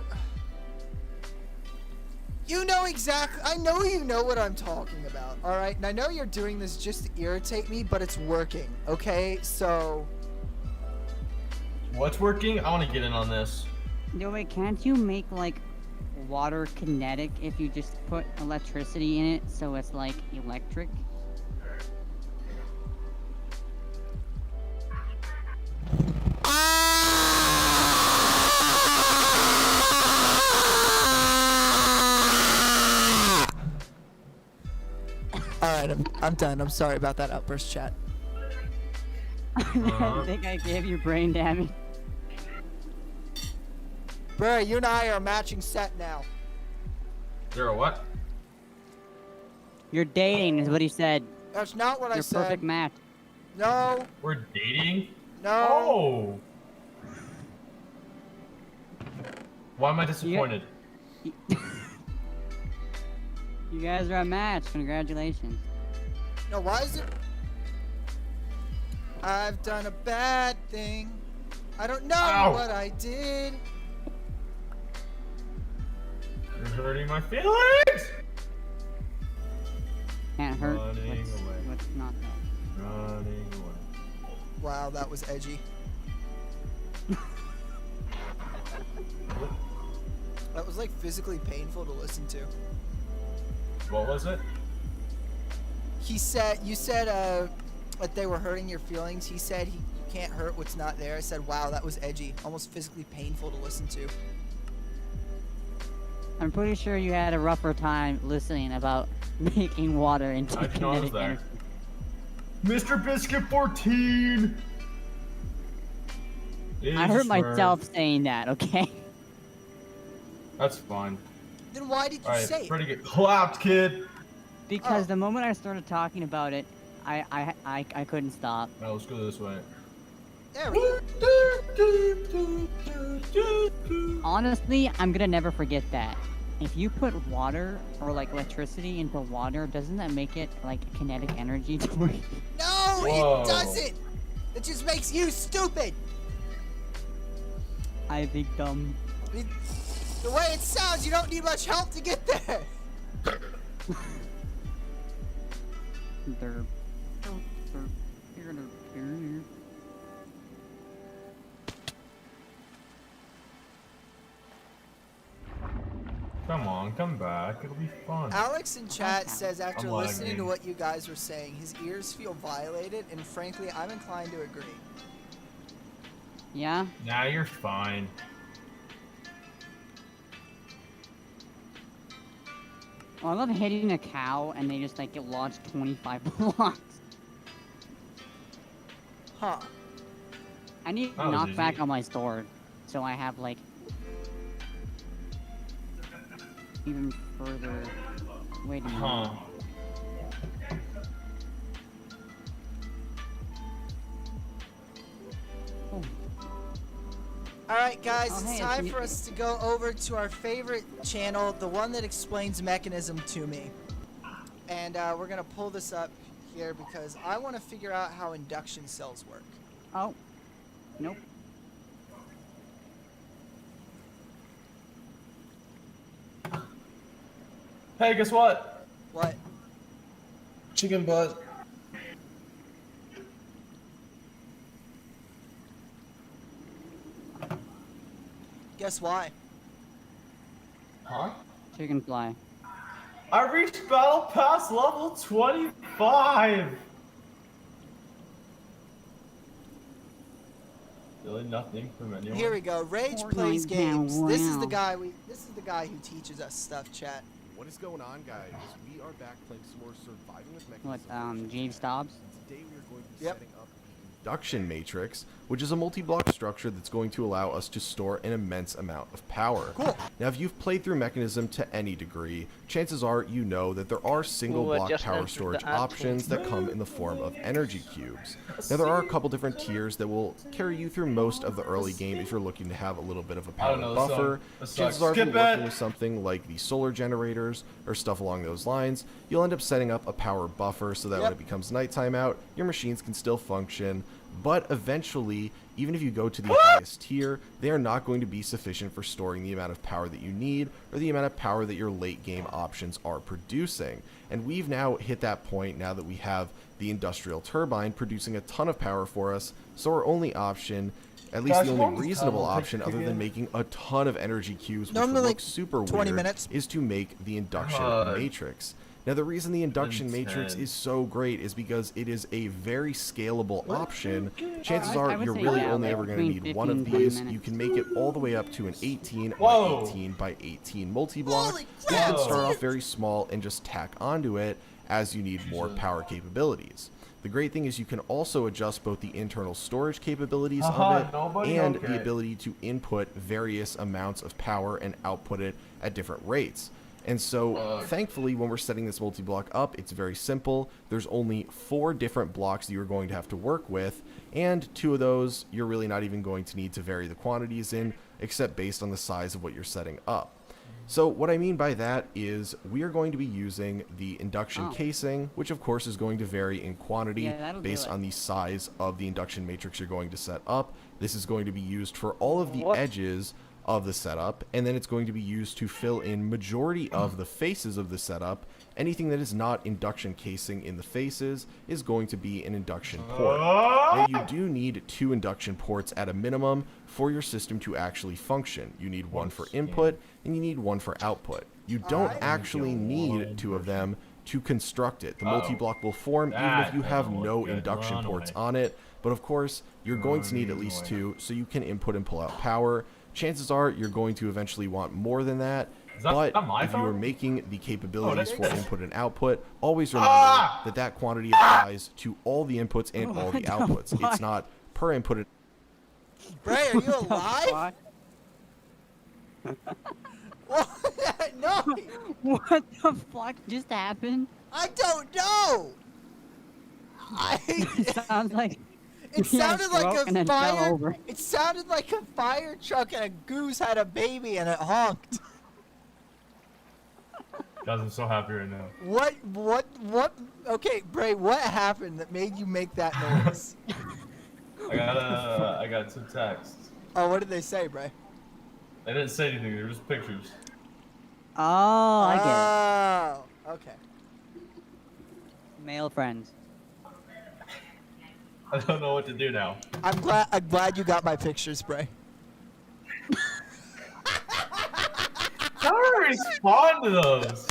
You know exactly. I know you know what I'm talking about. All right, and I know you're doing this just to irritate me, but it's working. Okay, so. What's working? I want to get in on this. No, wait, can't you make, like, water kinetic if you just put electricity in it so it's, like, electric? Alright, I'm done. I'm sorry about that outburst, chat. I think I gave you brain damage. Bro, you and I are a matching set now. You're a what? You're dating, is what he said. That's not what I You're said. perfect match. No, We're dating? no. Oh! Why am I disappointed? You guys are a match. Congratulations. No, why is it? I've done a bad thing. I don't know Ow. what I did. You're hurting my feelings! Can't hurt Running away. what's not there. Running away. Wow, that was edgy. That was like physically painful to listen to. What was it? He said, you said, that they were hurting your feelings. He said you can't hurt what's not there. I said, wow, that was edgy. Almost physically painful to listen to. I'm pretty sure you had a rougher time listening about making water into I didn't know I was kinetic there. energy. Mr. Biscuit 14! I heard Is myself saying that, okay? That's fine. Then why did you Alright, say it? ready to get clapped, kid! Because Oh. the moment I started talking about it, I couldn't stop. Now let's go this way. There we go. Honestly, I'm gonna never forget that. If you put water or like electricity into water, doesn't that make it like kinetic energy to work? No, Whoa. it doesn't. It just makes you stupid. I think dumb. The way it sounds, you don't need much help to get there. Come on, come back. It'll be fun. Alex in chat Okay. says after I'm listening to lagging. what you guys were saying, his ears feel violated, and frankly, I'm inclined to agree. Yeah? Nah, you're fine. Well, I love hitting a cow and they just like get launched 25 blocks. Huh. I need That was knockback easy. on my sword, so I have like even further. Wait a minute. Huh. Oh, Alright guys, Oh, it's hey, time it's for us to go over to our favorite channel, the one that explains mechanism to me. And we're gonna pull this up here because I want to figure out how induction cells work. oh, nope. Hey, guess what? What? Chicken butt. Guess why? Huh? Chicken fly. I reached Battle Pass level 25! Really nothing from anyone? Here we go. Rage Fortnite plays games. This is the wow. guy who teaches us stuff, chat. What is going on, guys? We are back playing some more Surviving with What, Mechanism. James Dobbs? Today we are going to be Yep. setting up the induction matrix, which is a multi-block structure that's going to allow us to store an immense amount of power. Cool. Now, if you've played through Mechanism to any degree, chances are you know that there are single block just power entered storage the ad options that come in the form of energy cubes. Now, there are a couple different tiers that will carry you through most of the early game if you're looking to have a little bit of a power buffer. Chances are if you're working with something like the solar generators or stuff along those lines, you'll end up setting up a power buffer so that when it becomes nighttime out, your machines can still function. But eventually, even if you go to the highest tier, they are not going to be sufficient for storing the amount of power that you need or the amount of power that your late game options are producing. And we've now hit that point now that we have the industrial turbine producing a ton of power for us, so our only option, at least the only reasonable option other than making a ton of energy cubes, which would look super 20 weird, minutes. is to make the induction matrix. Now, the reason the induction matrix is so great is because it is a very scalable option. Chances are you're really only ever going to need one of these. You can make it all the way up to an 18 by 18 by 18 multi-block. You can start off very small and just tack onto it as you need more power capabilities. The great thing is you can also adjust both the internal storage capabilities of it and the ability to input various amounts of power and output it at different rates. And so, thankfully, when we're setting this multi-block up, it's very simple. There's only 4 different blocks that you're going to have to work with, and 2 of those you're really not even going to need to vary the quantities in, except based on the size of what you're setting up. So what I mean by that is we are going to be using the induction casing, which of course is going to vary in quantity based on the size of the induction matrix you're going to set up. This is going to be used for all of the edges of the setup, and then it's going to be used to fill in majority of the faces of the setup. Anything that is not induction casing in the faces is going to be an induction port. Now, you do need 2 induction ports at a minimum for your system to actually function. You need one for input and you need one for output. You don't actually need 2 of them to construct it. The multi-block will form even if you have no induction ports on it, but of course you're going to need at least 2 so you can input and pull out power. Chances are you're going to eventually want more than that, but if you are making the capabilities for input and output, always remember that that quantity applies to all the inputs and all the outputs. It's not per input. Bray, are you alive? What? No! What the fuck just happened? I don't know! It sounds like It he had a sounded like stroke and a then fell fire. over. It sounded like a fire truck and a goose had a baby and it honked. Guys, I'm so happy right now. What? Okay, Bray, what happened that made you make that noise? I got some texts. Oh, what did they say, Bray? They didn't say anything. They were just pictures. Oh, I get Oh, okay. it. Male friends. I don't know what to do now. I'm glad you got my pictures, Bray. How do I respond to those?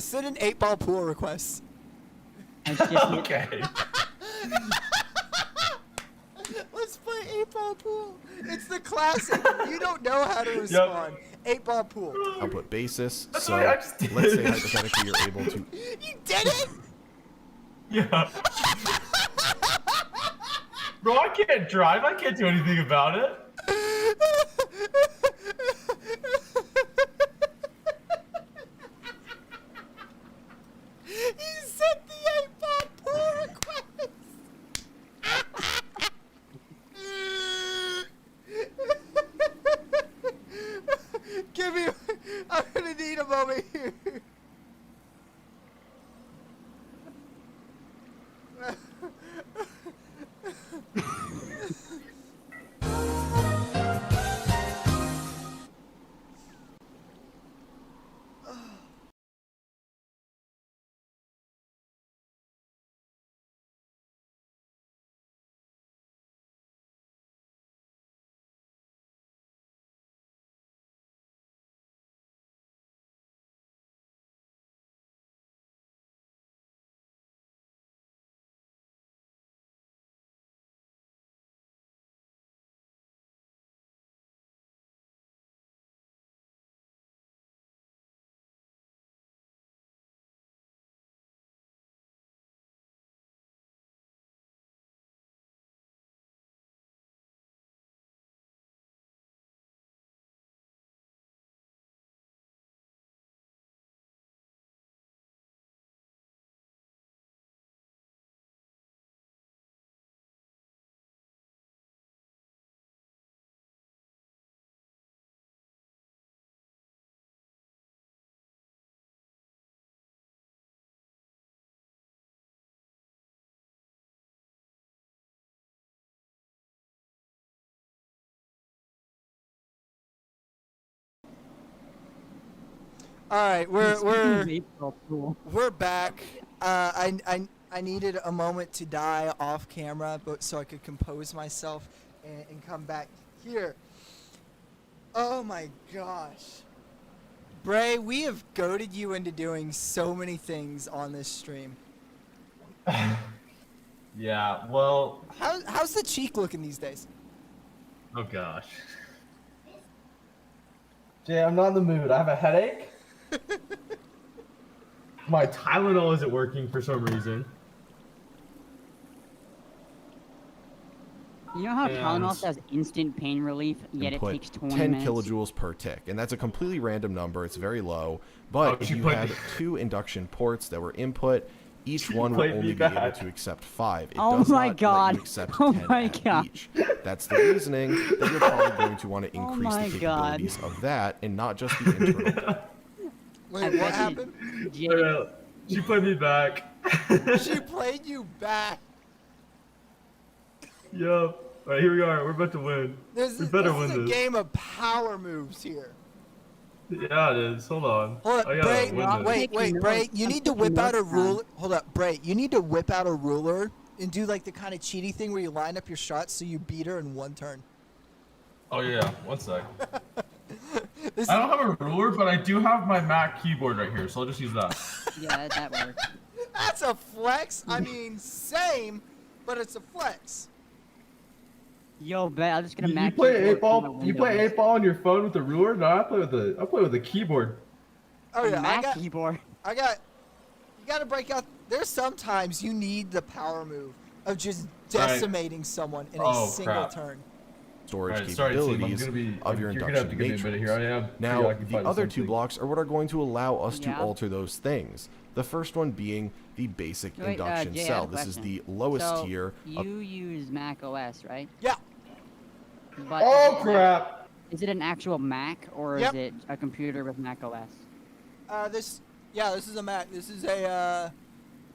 Send an 8-ball pool request. Okay. Let's play 8-ball pool. It's the classic. You don't know how to respond. 8-ball pool. Output basis. That's So what I just did. let's say hypothetically you're able to. You did it! Yeah. Bro, I can't drive. I can't do anything about it. You sent the 8-ball pool request. Give me. I'm gonna need him over here. All right, we're Cool. we're back. I needed a moment to die off camera, but so I could compose myself and come back here. Oh my gosh, Bray, we have goaded you into doing so many things on this stream. Yeah, well, How's the cheek looking these days? oh gosh. Jay, I'm not in the mood. I have a headache. My Tylenol isn't working for some reason. You know how And- Tylenol says instant pain relief, yet it Input takes 20 10 minutes? kilojoules per tick, and that's a completely random number. It's very low, but Oh, if she you put- had 2 induction ports that were input, each one will played me only be able back. to accept 5. It Oh does my not God. let you accept Oh 10 my at God. each. That's the reasoning that you're probably going to want to Oh increase my the God. capabilities of that and not just the internal. Wait, I what bet happened? Jay, She played me back. She played you back. Yo. Alright, here we are. We're about to win. This We is, better this is win a this. game of power moves here. Yeah, it is. Hold on. Hold I up, gotta Bray. win this. Wait, Taking Bray. notes. You I'm need to taking whip out a notes down. ruler. Hold up, Bray. You need to whip out a ruler and do like the kind of cheaty thing where you line up your shots so you beat her in one turn. Oh yeah, one sec. This I don't have a ruler, but I do have my Mac keyboard right here, so I'll just use that. yeah, that works. That's a flex. I mean, same, but it's a flex. Yo, bet I'm just gonna You max play keyboard 8-ball? through my You play windows. 8-ball on your phone with a ruler? No, I play with a keyboard. Oh yeah, Mac keyboard. I got. You got to break out. There's sometimes you need the power move of just decimating someone in a Oh, single crap. turn. Storage Alright, sorry, team. I'm capabilities gonna be. of your You're gonna have to induction give me a matrix. minute here. I am. Now, preoccupied the with other 2 something. blocks are what are going to allow us to Yeah. alter those things. The first one being the basic Wait, induction Jay, I cell. have a This is question. the lowest So, tier. You use Mac OS, right? Yeah. But Oh is it- crap! Is it an actual Mac or Yep. is it a computer with Mac OS? This is a Mac. This is a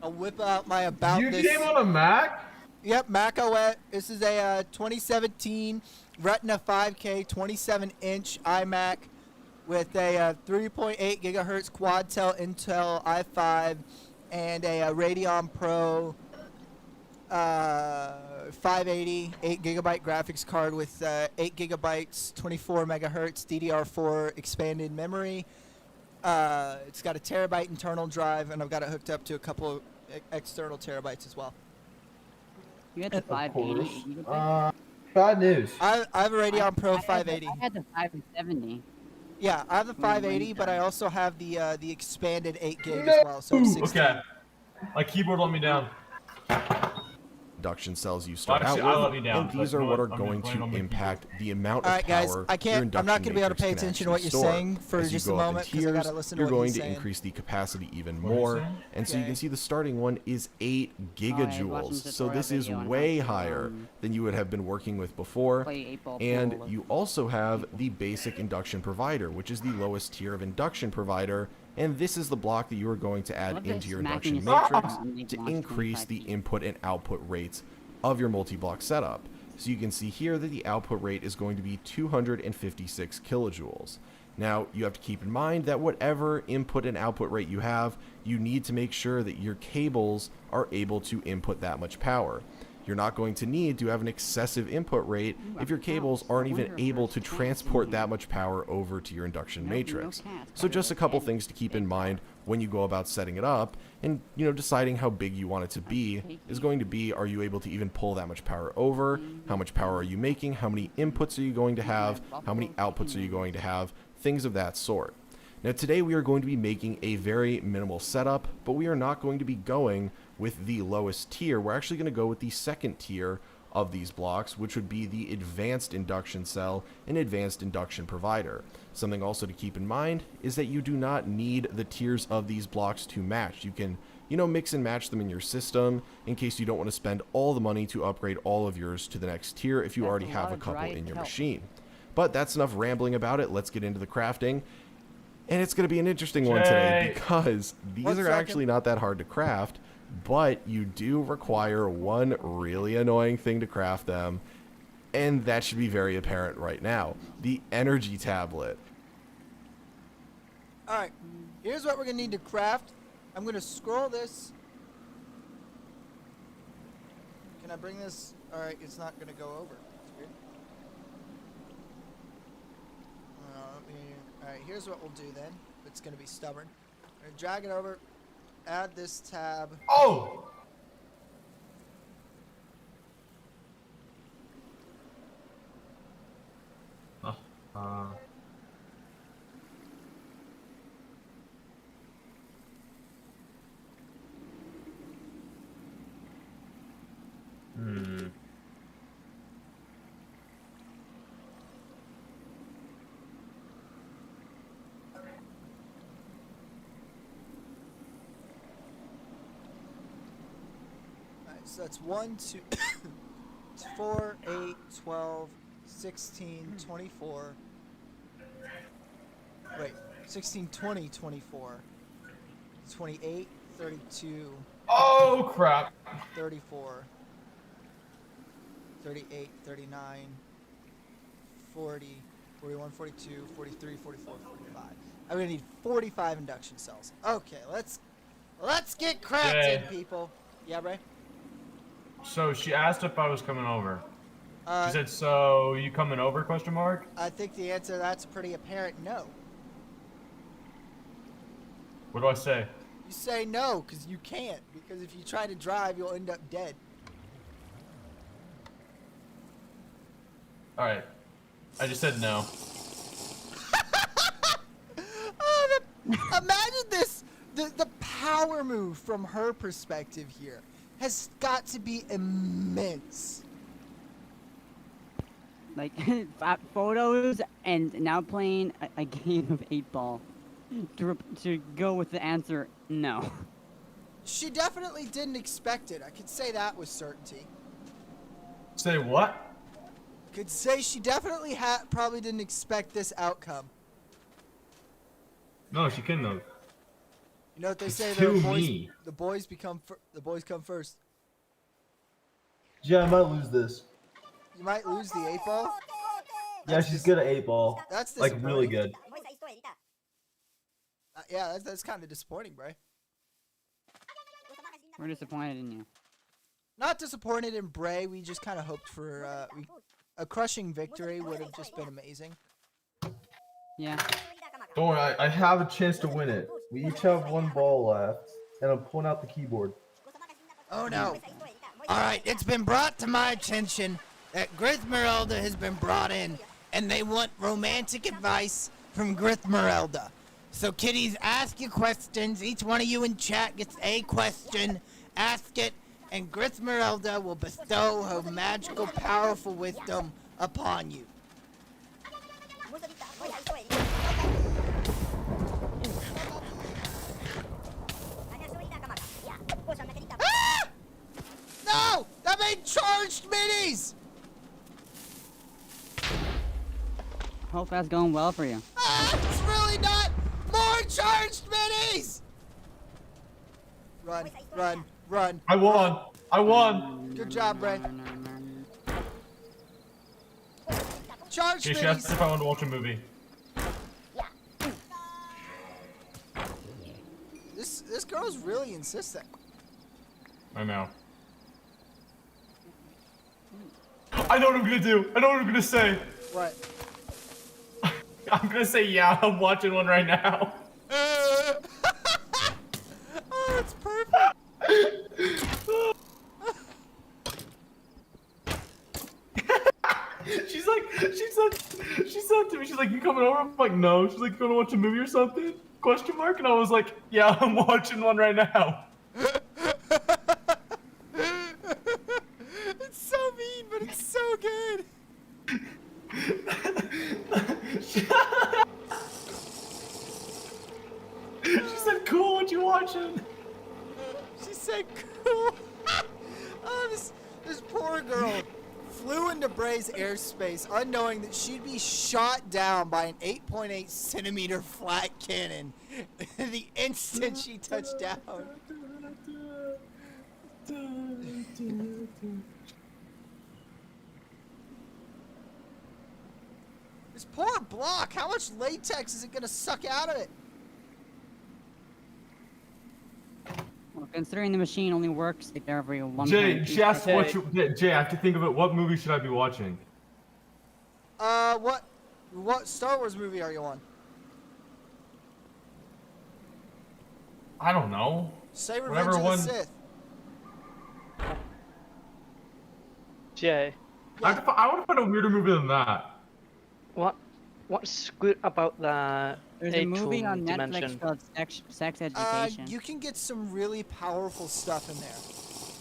I'll whip out my about You this. came on a Mac? Yep, Mac OS. This is a 2017 Retina 5K 27-inch iMac with a 3.8 gigahertz quad-tel Intel i5 and a Radeon Pro 580 8GB graphics card with 8 gigabytes 24 megahertz DDR4 expanded memory. It's got a terabyte internal drive, and I've got it hooked up to a couple of external terabytes as well. You had the Of 580 course. gigabyte? Bad news. I have a Radeon Pro I had the- 580. I had the 570. Yeah, I have the When 580, but I done. also have the expanded 8 gig No! as well, so 16. Okay. My keyboard let me down. Induction cells you start Actually, out I let with, me down, and these but are you know what what? are I'm going gonna blame it on to my impact the amount All of right, guys, power I your can't. I'm induction not gonna be able to pay matrix can attention to what actually you're store. saying for As you just a go up in moment because I tiers, gotta listen to you're what going he's to saying. increase the capacity even What are you more, saying? and so you Okay. can see the starting one is 8 watching gigajoules. the So tutorial this is video on how way to, higher than you would have been working with before. Play 8-ball And pool. you also have the basic induction provider, which is the lowest tier of induction provider, and this is the block that you are going to add Love this into your smacking induction his matrix thumb and to launch increase 25 the feet. input and output rates of your multi-block setup. So you can see here that the output rate is going to be 256 kilojoules. Now, you have to keep in mind that whatever input and output rate you have, you need to make sure that your cables are able to input that much power. You're not going to need to have an excessive input rate if your cables aren't even able to transport that much power over to your induction matrix. So just a couple things to keep in mind when you go about setting it up and deciding how big you want it to be is going to be, are you able to even pull that much power over? How much power are you making? How many inputs are you going to have? How many outputs are you going to have? Things of that sort. Now today we are going to be making a very minimal setup, but we are not going to be going with the lowest tier. We're actually going to go with the second tier of these blocks, which would be the advanced induction cell and advanced induction provider. Something also to keep in mind is that you do not need the tiers of these blocks to match. You can, mix and match them in your system in case you don't want to spend all the money to upgrade all of yours to the next tier if you That's already a have lot a of couple dry in your kelp. machine. But that's enough rambling about it. Let's get into the crafting. And it's going to be an interesting one today Jay. because these One are second. actually not that hard to craft, but you do require one really annoying thing to craft them, and that should be very apparent right now. The energy tablet. All right, Here's what we're gonna need to craft. I'm gonna scroll this. Can I bring this? Alright, it's not gonna go over. That's weird. Alright, here's what we'll do then. It's gonna be stubborn. We're gonna drag it over, add this tab. Oh! Hmm. Alright, so that's 1, 2, 4, 8, 12, 16, 24. Wait, 16, 20, 24. 28, 32, Oh crap! 34, 38, 39, 40, 41, 42, 43, 44, 45. I'm gonna need 45 induction cells. Okay, let's get crafted, Yeah. people. Yeah, Ray? So she asked if I was coming over. Uh, She said, "So you coming over?" Question mark. I think the answer to that's pretty apparent. No. What do I say? You say no, because you can't. Because if you try to drive, you'll end up dead. All right. I just said no. Oh, imagine this. The power move from her perspective here has got to be immense. Like, photos and now playing a game of 8-ball to go with the answer no. She definitely didn't expect it. I could say that with certainty. Say what? Could say she definitely probably didn't expect this outcome. No, she couldn't have. You know what they It's say? too The boys, me. the boys come first. Yeah, I might lose this. You might lose the 8-ball. Yeah, she's good at 8-ball. That's Like, really disappointing. good. Yeah, that's kind of disappointing, Bray. We're disappointed in you. Not disappointed in Bray. We just kind of hoped for a crushing victory would have just been amazing. Yeah. Don't worry, I have a chance to win it. We each have one ball left, and I'm pulling out the keyboard. Oh no! All right, it's been brought to my attention that Grithmerelda has been brought in, and they want romantic advice from Grithmerelda. So, kiddies, ask your questions. Each one of you in chat gets a question. Ask it, and Grithmerelda will bestow her magical, powerful wisdom upon you. Ah! No! That made charged minis! Hope that's going well for you. Ah, it's really not! More charged minis! Run, run, run. I won. I won. Good job, Ray. Charged Okay, she asked minis! if I wanted to watch a movie. This girl's really insistent. I know. I know what I'm gonna do. I know what I'm gonna say. What? I'm gonna say, yeah, I'm watching one right now. Oh, that's perfect. She said to me, she's like, you coming over? I'm like, no. She's like, you wanna watch a movie or something? Question mark? And I was like, yeah, I'm watching one right now. It's so mean, but it's so good. She said, cool, what you watching? She said, cool. Oh, this poor girl flew into Bray's airspace unknowing that she'd be shot down by an 8.8 centimeter flat cannon the instant she touched down. This poor block, how much latex is it gonna suck out of it? Considering the machine only works like every 1. Jay, she asked what you. Jay, I have to think of it. What movie should I be watching? What Star Wars movie are you on? I don't know. Say Revenge Whatever of the one. Sith. Jay, I want to find a weirder movie than that. what's good about the There's a movie A2 on dimension? Netflix called Sex Education. You can get some really powerful stuff in there.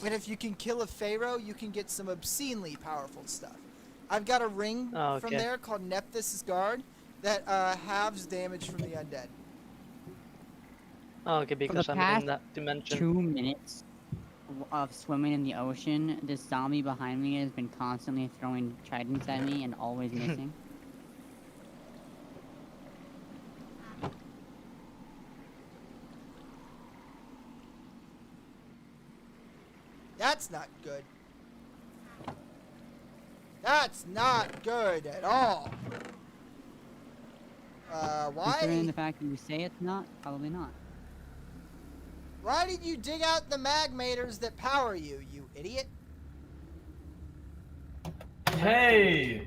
And if you can kill a pharaoh, you can get some obscenely powerful stuff. I've got a ring from there called Nephthys' Guard that halves damage from the undead. Oh, okay, because the I'm past in that dimension. 2 minutes of swimming in the ocean, this zombie behind me has been constantly throwing tridents at me and always missing. That's not good. That's not good at all. Considering the fact that you say it's not, probably not. Why did you dig out the magmators that power you, you idiot? Hey!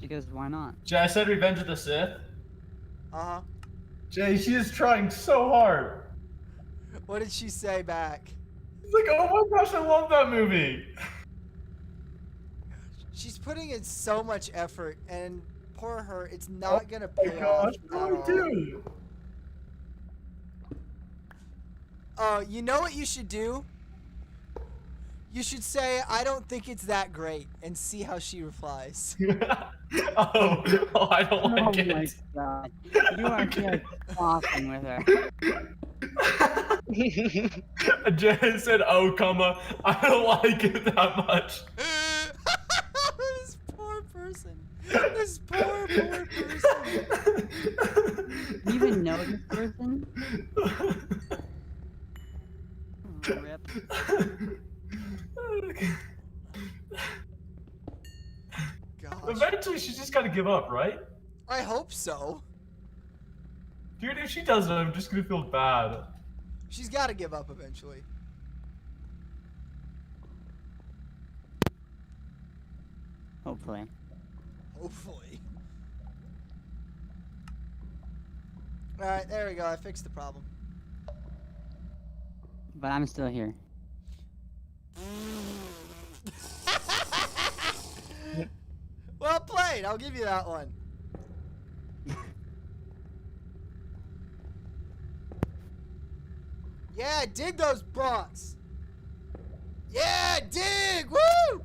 Because why not? Jay, I said Revenge of the Sith. Uh-huh. Jay, she is trying so hard. What did she say back? It's like, oh my gosh, I love that movie. She's putting in so much effort, and poor her, it's not gonna pay Oh my off gosh, at what do all. I do? You know what you should do? You should say, I don't think it's that great, and see how she replies. oh, I don't like Oh my it. god. You are just talking with her. Jay said, oh, comma, I don't like it that much. This poor person. This poor person. Do you even know this person? Rip. Gosh. Eventually, she's just gotta give up, right? I hope so. Dude, if she doesn't, I'm just gonna feel bad. She's gotta give up eventually. Hopefully. Hopefully. Alright, there we go. I fixed the problem. But I'm still here. Well played. I'll give you that one. Yeah, dig those broncs. Yeah, dig. Woo!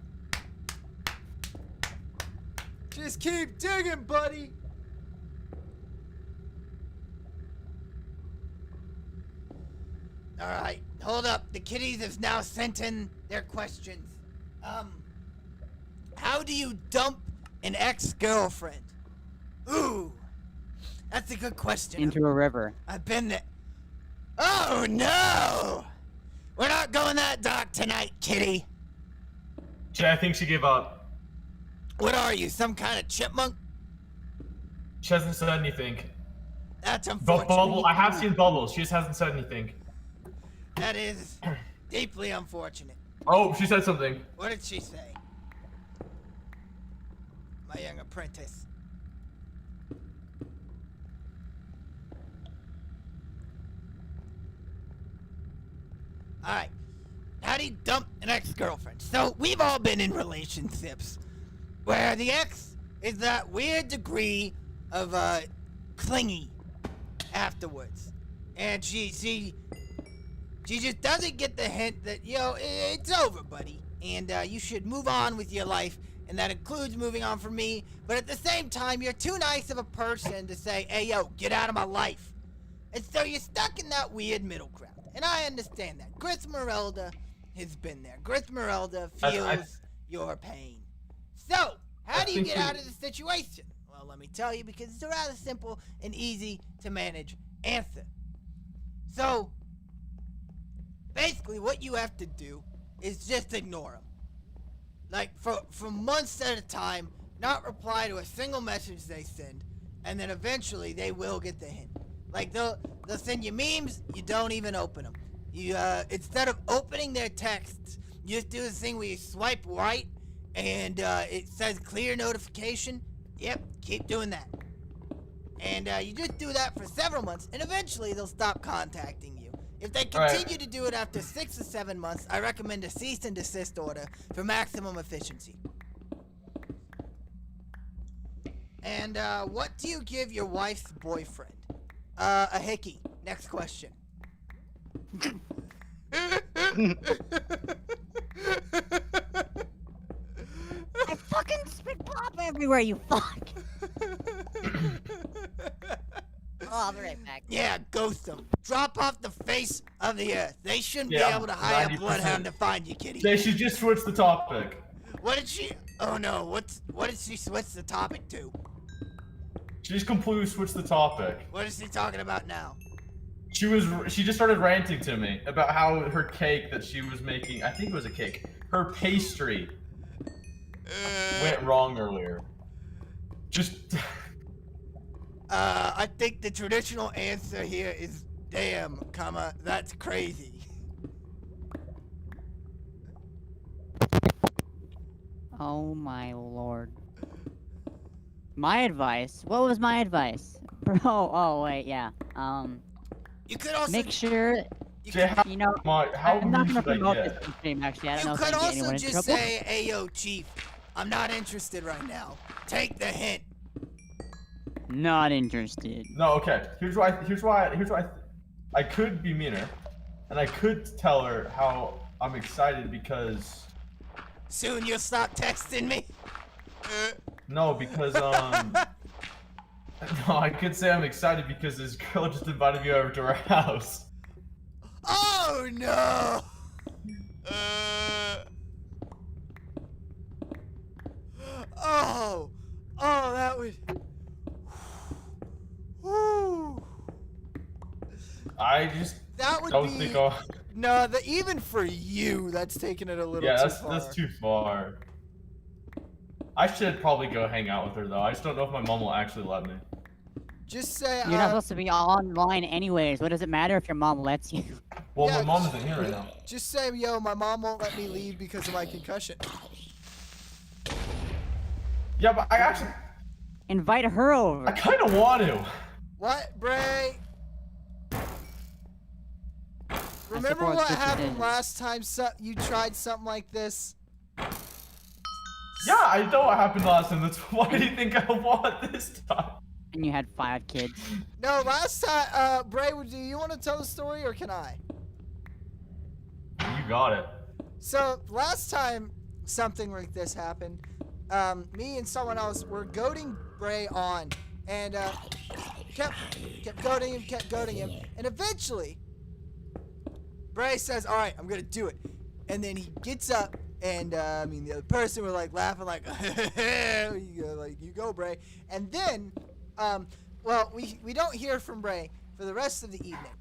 Just keep digging, buddy. All right, hold up. The kiddies have now sent in their questions. How do you dump an ex-girlfriend? Ooh, that's a good question. Into a river. I've been there. Oh no! We're not going that dark tonight, kitty. Jay, I think she gave up. What are you, some kind of chipmunk? She hasn't said anything. That's But unfortunate. Bubble, I have seen Bubbles. She just hasn't said anything. That is deeply unfortunate. Oh, she said something. What did she say? My young apprentice. Alright. How do you dump an ex-girlfriend? So, we've all been in relationships where the ex is that weird degree of, clingy afterwards. And she just doesn't get the hint that, it's over, buddy. And, you should move on with your life. And that includes moving on from me. But at the same time, you're too nice of a person to say, hey, yo, get out of my life. And so you're stuck in that weird middle ground. And I understand that. Grismerelda has been there. Grismerelda feels your pain. So, how do you get out of the situation? Well, let me tell you, because it's a rather simple and easy to manage answer. So, basically what you have to do is just ignore them. Like, for months at a time, not reply to a single message they send, and then eventually they will get the hint. Like, they'll send you memes, you don't even open them. You instead of opening their texts, you just do this thing where you swipe right, and it says clear notification. Yep, keep doing that. And you just do that for several months, and eventually they'll stop contacting you. If they continue to do it after 6 or 7 months, I recommend a cease and desist order for maximum efficiency. And what do you give your wife's boyfriend? A hickey. Next question. I fucking spit pop everywhere, you fuck! Oh, I'll be right back. Yeah, ghost them. Drop off the face of the earth. They shouldn't be Yeah, able to hire a 90%. bloodhound to find you, kitty. Say she just switched the topic. What did she... Oh no, what did she switch the topic to? She just completely switched the topic. What is she talking about now? She just started ranting to me about how her cake that she was making, I think it was a cake, her pastry went wrong earlier. Just... I think the traditional answer here is damn, comma, that's crazy. Oh my lord. My advice? What was my advice? Bro, oh wait, yeah. You could also... Make sure, Jay, how, you know, how I'm not many gonna should I promote get? this stream actually, I don't know You if I could can get also anyone in just trouble. say, Ayo, Chief, I'm not interested right now. Take the hint. Not interested. No, okay. Here's why I could be meaner, and I could tell her how I'm excited because... Soon you'll stop texting me. No, because, no, I could say I'm excited because this girl just invited me over to her house. Oh no! Oh, that would. Whew. I just That would don't be. think I'll... No, even for you, that's taking it a little Yeah, too far. that's too far. I should probably go hang out with her though. I just don't know if my mom will actually let me. Just say. You're not supposed to be online anyways. What does it matter if your mom lets you? Well, Yeah, my mom isn't here right now. Just say, yo, my mom won't let me leave because of my concussion. Yeah, but I actually, Invite her over. I kind of want to. What, Bray? Remember support what this happened decision. last time you tried something like this? Yeah, I know what happened last time. That's why do you think I want this time? And you had 5 kids. No, last time, Bray, do you want to tell the story or can I? You got it. So, last time something like this happened, me and someone else were goading Bray on, and kept goading him, and eventually, Bray says, all right, I'm gonna do it. And then he gets up, and, the other person were, like, laughing, like, you go, Bray. And then, well, we don't hear from Bray for the rest of the evening.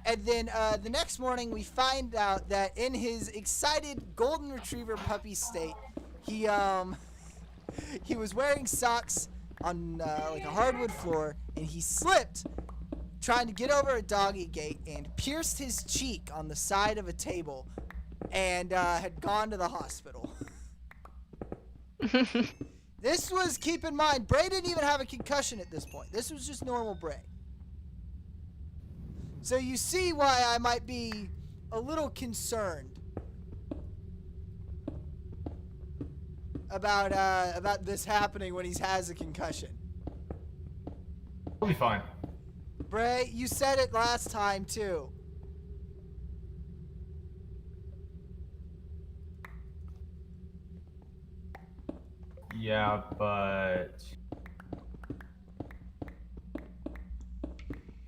And then the next morning, we find out that in his excited golden retriever puppy state, he was wearing socks on like a hardwood floor, and he slipped trying to get over a doggy gate and pierced his cheek on the side of a table, and had gone to the hospital. This was, keep in mind, Bray didn't even have a concussion at this point. This was just normal Bray. So you see why I might be a little concerned about this happening when he has a concussion. I'll be fine. Bray, you said it last time too. Yeah, but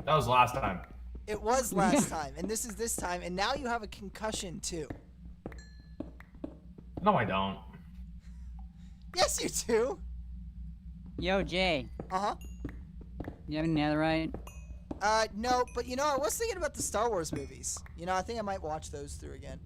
that was last time. It was last time, and this is this time, and now you have a concussion too. No, I don't. Yes, you do. Yo, Jay. Uh-huh. You have any netherite? No, but you know, I was thinking about the Star Wars movies. You know, I think I might watch those through again.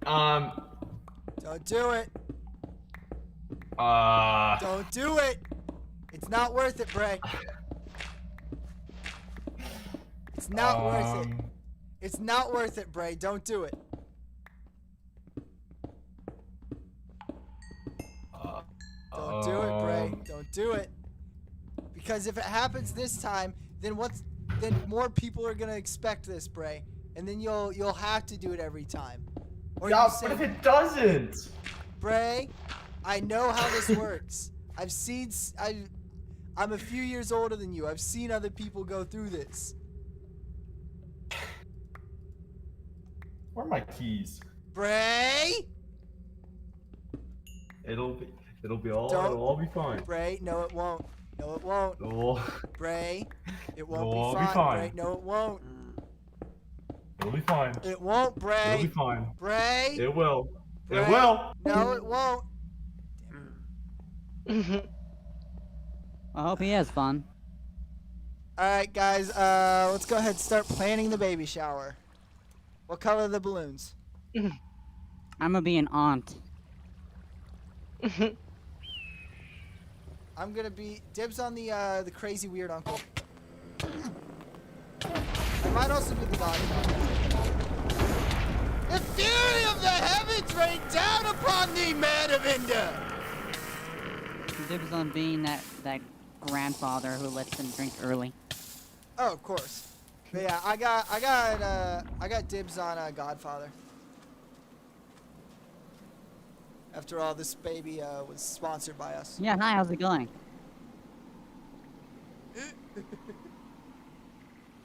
Don't do it. Uh. Don't do it. It's not worth it, Bray. It's not worth it. It's not worth it, Bray. Don't do it. Don't do it, Bray. Don't do it. Because if it happens this time, then more people are gonna expect this, Bray, and then you'll have to do it every time. Or Yeah, you say, but if it doesn't. Bray, I know how this works. I'm a few years older than you. I've seen other people go through this. Where are my keys? Bray? It'll be all. Don't- It'll all be fine. Bray, no it won't. No it won't. It'll Bray, it won't It'll all be be fine. fine. Bray, no it won't. be fine. It won't, Bray. It'll be fine. Bray. It will. Bray. It will. No, it won't. I hope he has fun. Alright, guys, let's go ahead and start planning the baby shower. What color are the balloons? I'm gonna be an aunt. I'm gonna be dibs on the crazy weird uncle. I might also be the godfather. The fury of the heavens rain down upon thee, man of India! Dibs on being that grandfather who lets them drink early. Oh, of course. But yeah, I got dibs on Godfather. After all, this baby was sponsored by us. Yeah, hi, how's it going?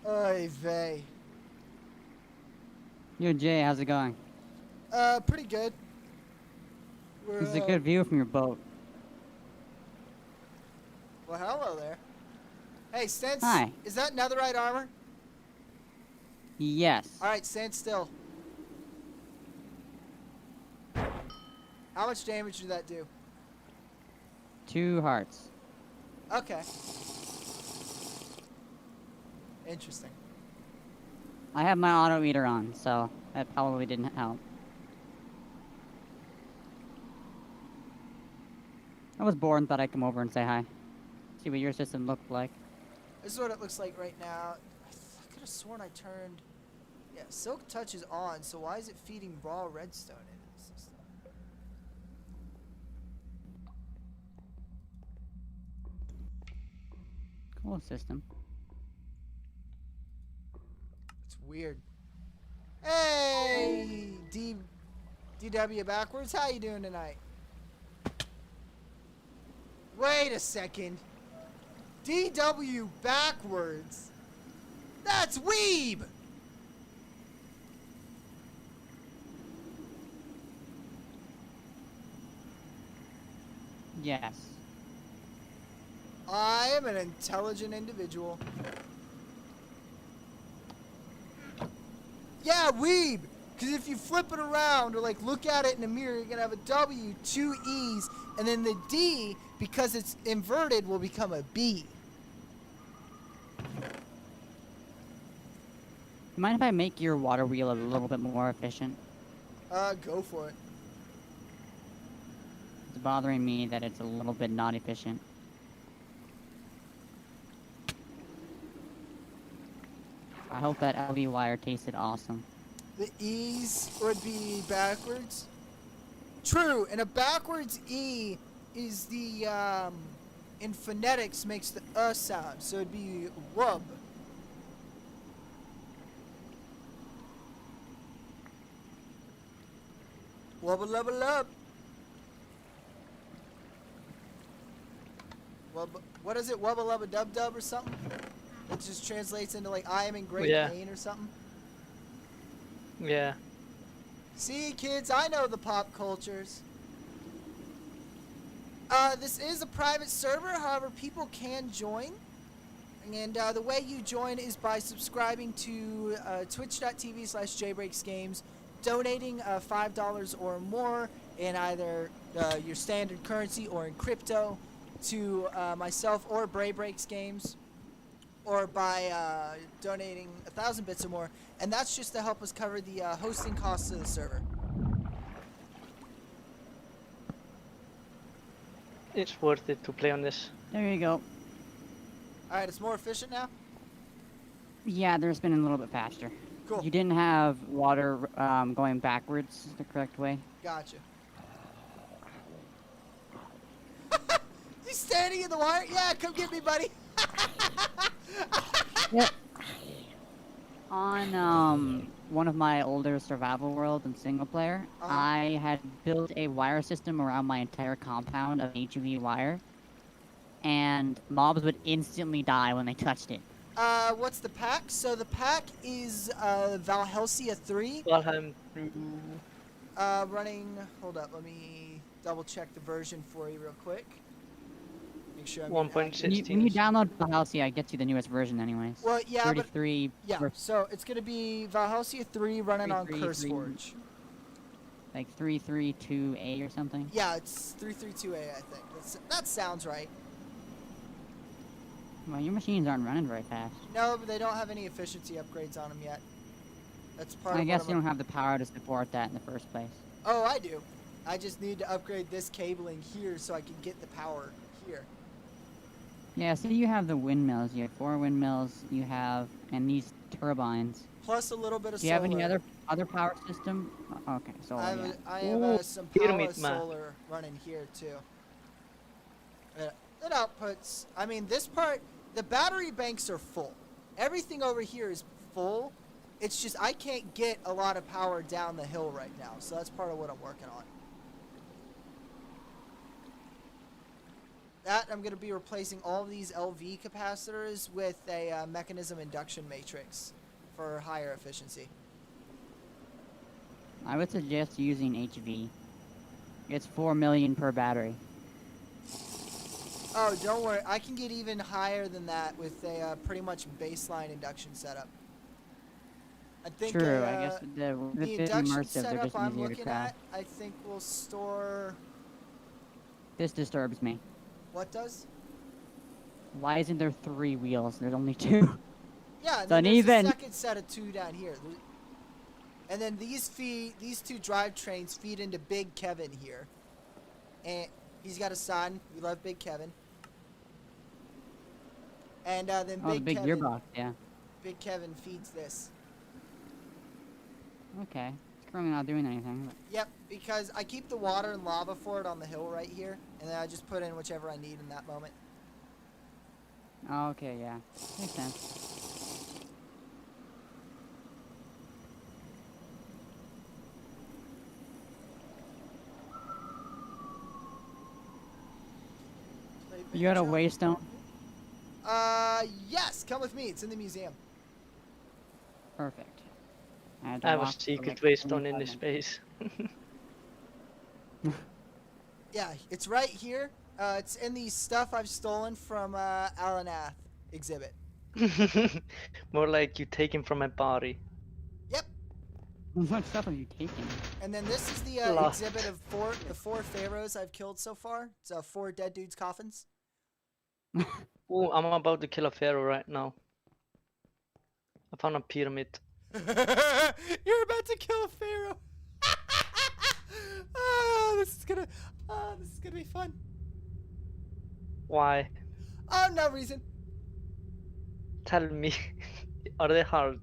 Oy vey. Yo, Jay, how's it going? Pretty good. It's a good view from your boat. Well, hello there. Hey, stand. Hi. Is that netherite armor? Yes. All right, stand still. How much damage did that do? 2 hearts. Okay. Interesting. I have my auto eater on, so that probably didn't help. I was bored and thought I'd come over and say hi. See what your system looked like. This is what it looks like right now. I could have sworn I turned... Yeah, Silk Touch is on, so why is it feeding raw redstone into the system? Cool system. It's weird. Hey! DW Backwards, how you doing tonight? Wait a second. DW Backwards? That's Weeb! Yes. I am an intelligent individual. Yeah, Weeb! Because if you flip it around or like look at it in a mirror, you're going to have a W, 2 E's, and then the D, because it's inverted, will become a B. Mind if I make your water wheel a little bit more efficient? Go for it. It's bothering me that it's a little bit not efficient. I hope that LV wire tasted awesome. The E's would be backwards. True, and a backwards E is the, in phonetics makes the sound, so it'd be wub. Wubba lubba lub. Wubba, what is it? Wubba lubba dub dub or something? It just translates into like I am in great pain or something. Yeah. See, kids, I know the pop cultures. This is a private server, however, people can join. And the way you join is by subscribing to twitch.tv/jbreaksgames, donating $5 or more in either your standard currency or in crypto to myself or Bray Breaks Games, or by donating 1,000 bits or more, and that's just to help us cover the hosting costs of the server. It's worth it to play on this. There you go. All right, it's more efficient now. Yeah, they're spinning a little bit faster. Cool. You didn't have water going backwards the correct way. Gotcha. He's standing in the wire. Yeah, come get me, buddy. Yep. On one of my older survival worlds in single player, I had built a wire system around my entire compound of HV wire, and mobs would instantly die when they touched it. What's the pack? So the pack is Valhelsia 3. Valheim. Running. Hold up, let me double check the version for you real quick. Make sure I'm 1.16. When you download Valhelsia, it gets you the newest version anyways. Well, yeah, 33. but yeah. So it's gonna be Valhelsia 3 running on CurseForge. Like 332A or something. Yeah, it's 332A, I think. That sounds right. Well, your machines aren't running very fast. No, but they don't have any efficiency upgrades on them yet. That's part I of guess what you don't have the power to support that in the first place. Oh, I do. I just need to upgrade this cabling here so I can get the power here. Yeah, so you have the windmills. You have 4 windmills. You have, and these turbines. Plus a little bit of Do you solar. have any other power system? Okay, solar. I yeah. have some power Pyramid map. solar running here too. It outputs. I mean, this part, the battery banks are full. Everything over here is full. It's just I can't get a lot of power down the hill right now, so that's part of what I'm working on. That I'm going to be replacing all these LV capacitors with a mechanism induction matrix for higher efficiency. I would suggest using HV. It's 4 million per battery. Oh, don't worry. I can get even higher than that with a pretty much baseline induction setup. I think True, I guess the induction immersive, they're setup just I'm easier to looking craft. at, I think will store... This disturbs me. What does? Why isn't there 3 wheels? There's only 2. Yeah, and It's then there's uneven. a second set of 2 down here. And then these 2 drivetrains feed into Big Kevin here. And he's got a son. We love Big Kevin. And then Oh, the big Kevin, gearbox, yeah. Big Kevin feeds this. Okay. It's currently not doing anything. But... Yep, because I keep the water and lava for it on the hill right here, and then I just put in whichever I need in that moment. Oh, okay, yeah. Makes sense. You got a waystone? Yes, come with me. It's in the museum. Perfect. had to I have a walk for secret like waystone in 25 this space. Yeah, it's right here. It's in the stuff I've stolen from Alanath exhibit. More like you taken from my body. Yep. What stuff have you taken? And then this is the Lost. exhibit of the four pharaohs I've killed so far. It's 4 dead dudes' coffins. Oh, I'm about to kill a pharaoh right now. I found a pyramid. You're about to kill a pharaoh. This is gonna be fun. Why? Oh, no reason. Tell me. Are they hard?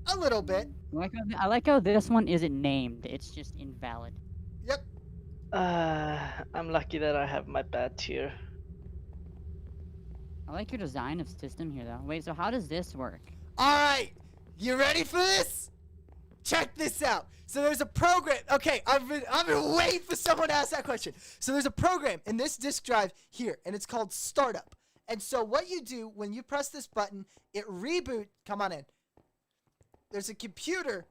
A little bit. I like how this one isn't named. It's just invalid. Yep. I'm lucky that I have my bad tier. I like your design of system here, though. Wait, so how does this work? All right, you ready for this? Check this out. So there's a program. Okay, I've been waiting for someone to ask that question. So there's a program in this disk drive here, and it's called Startup. And so what you do when you press this button, it reboots. Come on in. There's a computer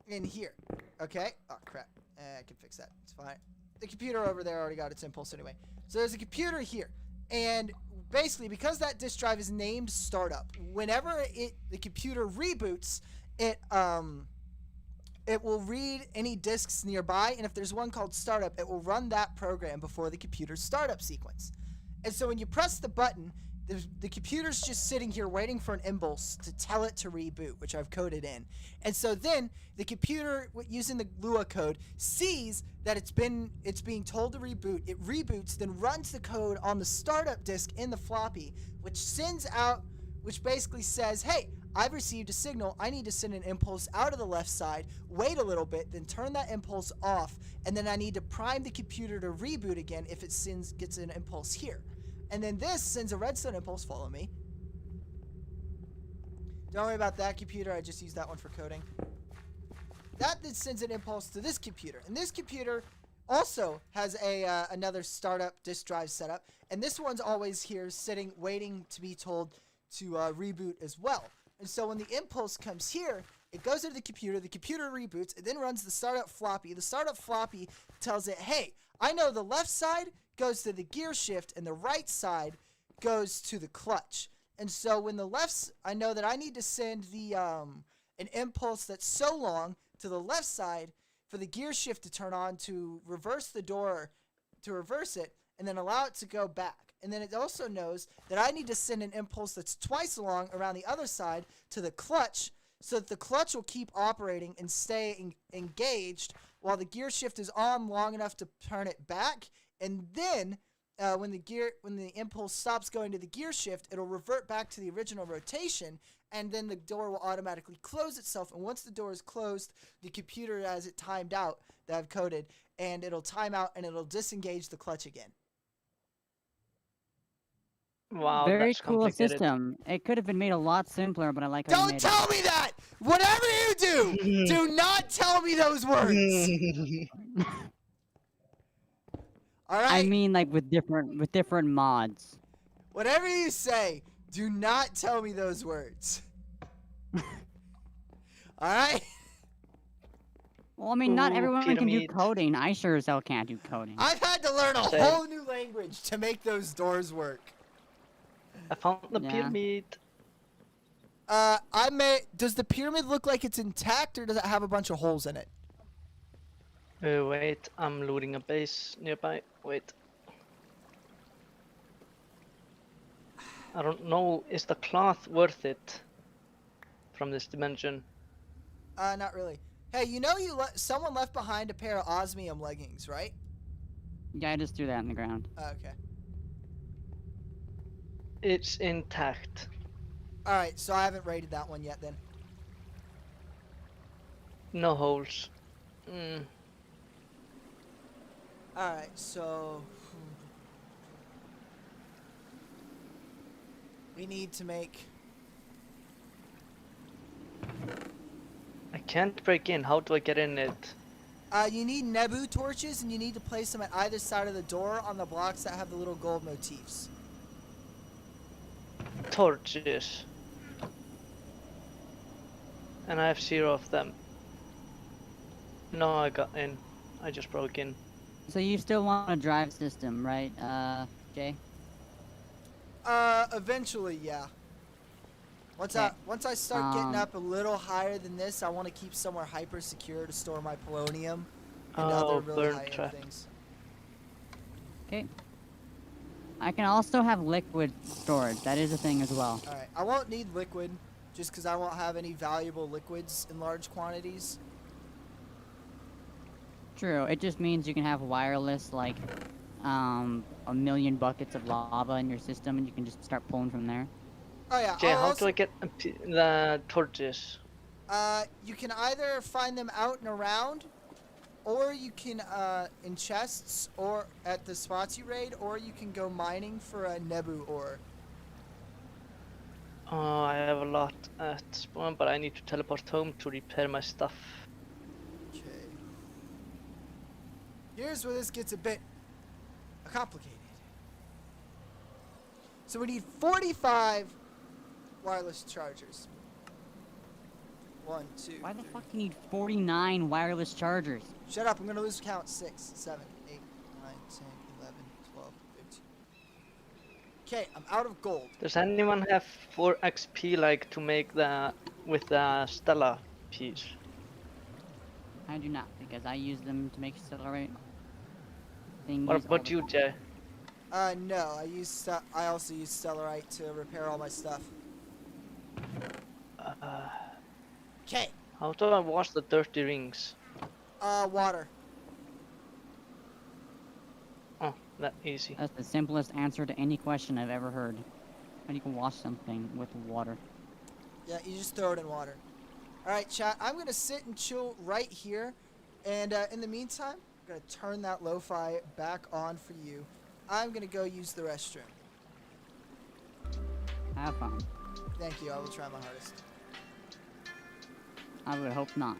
in here. Okay. Oh crap. I can fix that. It's fine. The computer over there already got its impulse anyway. So there's a computer here, and basically because that disk drive is named Startup, whenever the computer reboots, it will read any disks nearby, and if there's one called Startup, it will run that program before the computer's startup sequence. And so when you press the button, the computer's just sitting here waiting for an impulse to tell it to reboot, which I've coded in. And so then the computer, using the Lua code, sees that it's being told to reboot. It reboots, then runs the code on the startup disk in the floppy, which basically says, hey, I've received a signal. I need to send an impulse out of the left side, wait a little bit, then turn that impulse off, and then I need to prime the computer to reboot again if it gets an impulse here. And then this sends a redstone impulse, follow me. Don't worry about that computer, I just used that one for coding. That then sends an impulse to this computer. And this computer also has another startup disk drive setup. And this one's always here sitting, waiting to be told to reboot as well. And so when the impulse comes here, it goes into the computer reboots, it then runs the startup floppy. The startup floppy tells it, hey, I know the left side goes to the gear shift and the right side goes to the clutch. And so when I know that I need to send an impulse that's so long to the left side for the gear shift to turn on to reverse the door, to reverse it, and then allow it to go back. And then it also knows that I need to send an impulse that's twice long around the other side to the clutch so that the clutch will keep operating and stay engaged while the gear shift is on long enough to turn it back. And then when the impulse stops going to the gear shift, it'll revert back to the original rotation, and then the door will automatically close itself. And once the door is closed, the computer has it timed out that I've coded, and it'll time out and it'll disengage the clutch again. Wow, Very that's cool complicated. system. It could have been made a lot simpler, but I like how you Don't made tell me that! Whatever you do, do not tell me those words! Alright? I mean, like with different mods. Whatever you say, do not tell me those words. Alright? Well, I mean, not Ooh, everyone can do pyramid. coding. I sure as hell can't do coding. I've had to learn a Same. whole new language to make those doors work. I found the Yeah. pyramid. Does the pyramid look like it's intact, or does it have a bunch of holes in it? Wait, I'm looting a base nearby. Wait. I don't know, is the cloth worth it from this dimension? Not really. Hey, you know someone left behind a pair of osmium leggings, right? Yeah, I just threw that in the ground. Okay. It's intact. Alright, so I haven't raided that one yet then. No holes. Alright, so... we need to make... I can't break in. How do I get in it? you need Nebu torches, and you need to place them at either side of the door on the blocks that have the little gold motifs. Torches. And I have 0 of them. No, I got in. I just broke in. So you still want a drive system, right, Jay? Eventually, yeah. Once I start getting up a little higher than this, I want to keep somewhere hyper secure to store my polonium and other really burn high-end trap. things. Okay. I can also have liquid storage. That is a thing as well. Alright, I won't need liquid, just because I won't have any valuable liquids in large quantities. True. It just means you can have wireless, like, a million buckets of lava in your system, and you can just start pulling from there. Oh yeah, Jay, I'll how also, do I get the torches? you can either find them out and around, or you can, in chests, or at the spots you raid, or you can go mining for a Nebu ore. Oh, I have a lot at spawn, but I need to teleport home to repair my stuff. Okay. Here's where this gets a bit complicated. So we need 45 wireless chargers. 1, 2. Why the 3. fuck do you need 49 wireless chargers? Shut up, I'm gonna lose count. 6, 7, 8, 9, 10, 11, 12, 13. Okay, I'm out of gold. Does anyone have 4 XP like to make with the Stella piece? I do not, because I use them to make accelerate things. What about you, Jay? No. I also use stellarite to repair all my stuff. Okay. How do I wash the dirty rings? Water. Oh, that easy. That's the simplest answer to any question I've ever heard. How do you can wash something with water? Yeah, you just throw it in water. Alright, chat, I'm going to sit and chill right here. And in the meantime, I'm going to turn that lo-fi back on for you. I'm going to go use the restroom. Have fun. Thank you, I will try my hardest. I would hope not.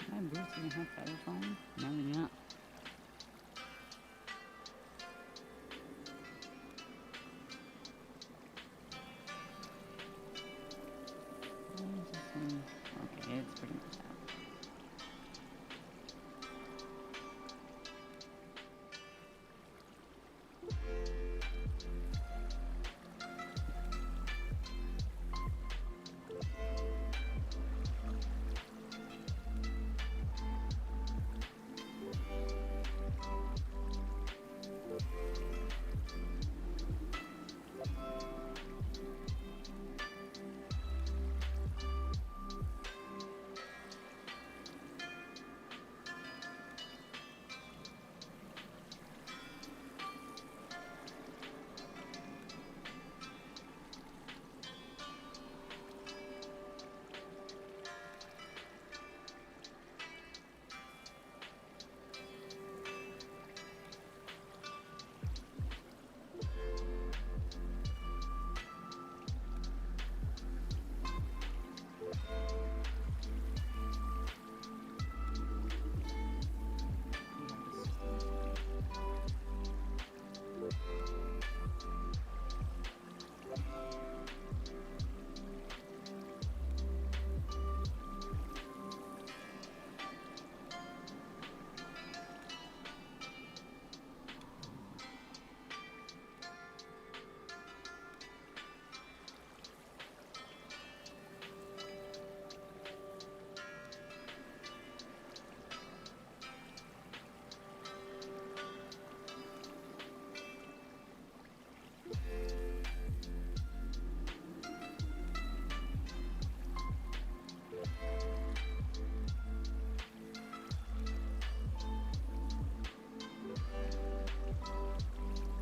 I boost even have feather falling? No, maybe not. Where is this thing? Okay, it's pretty much out.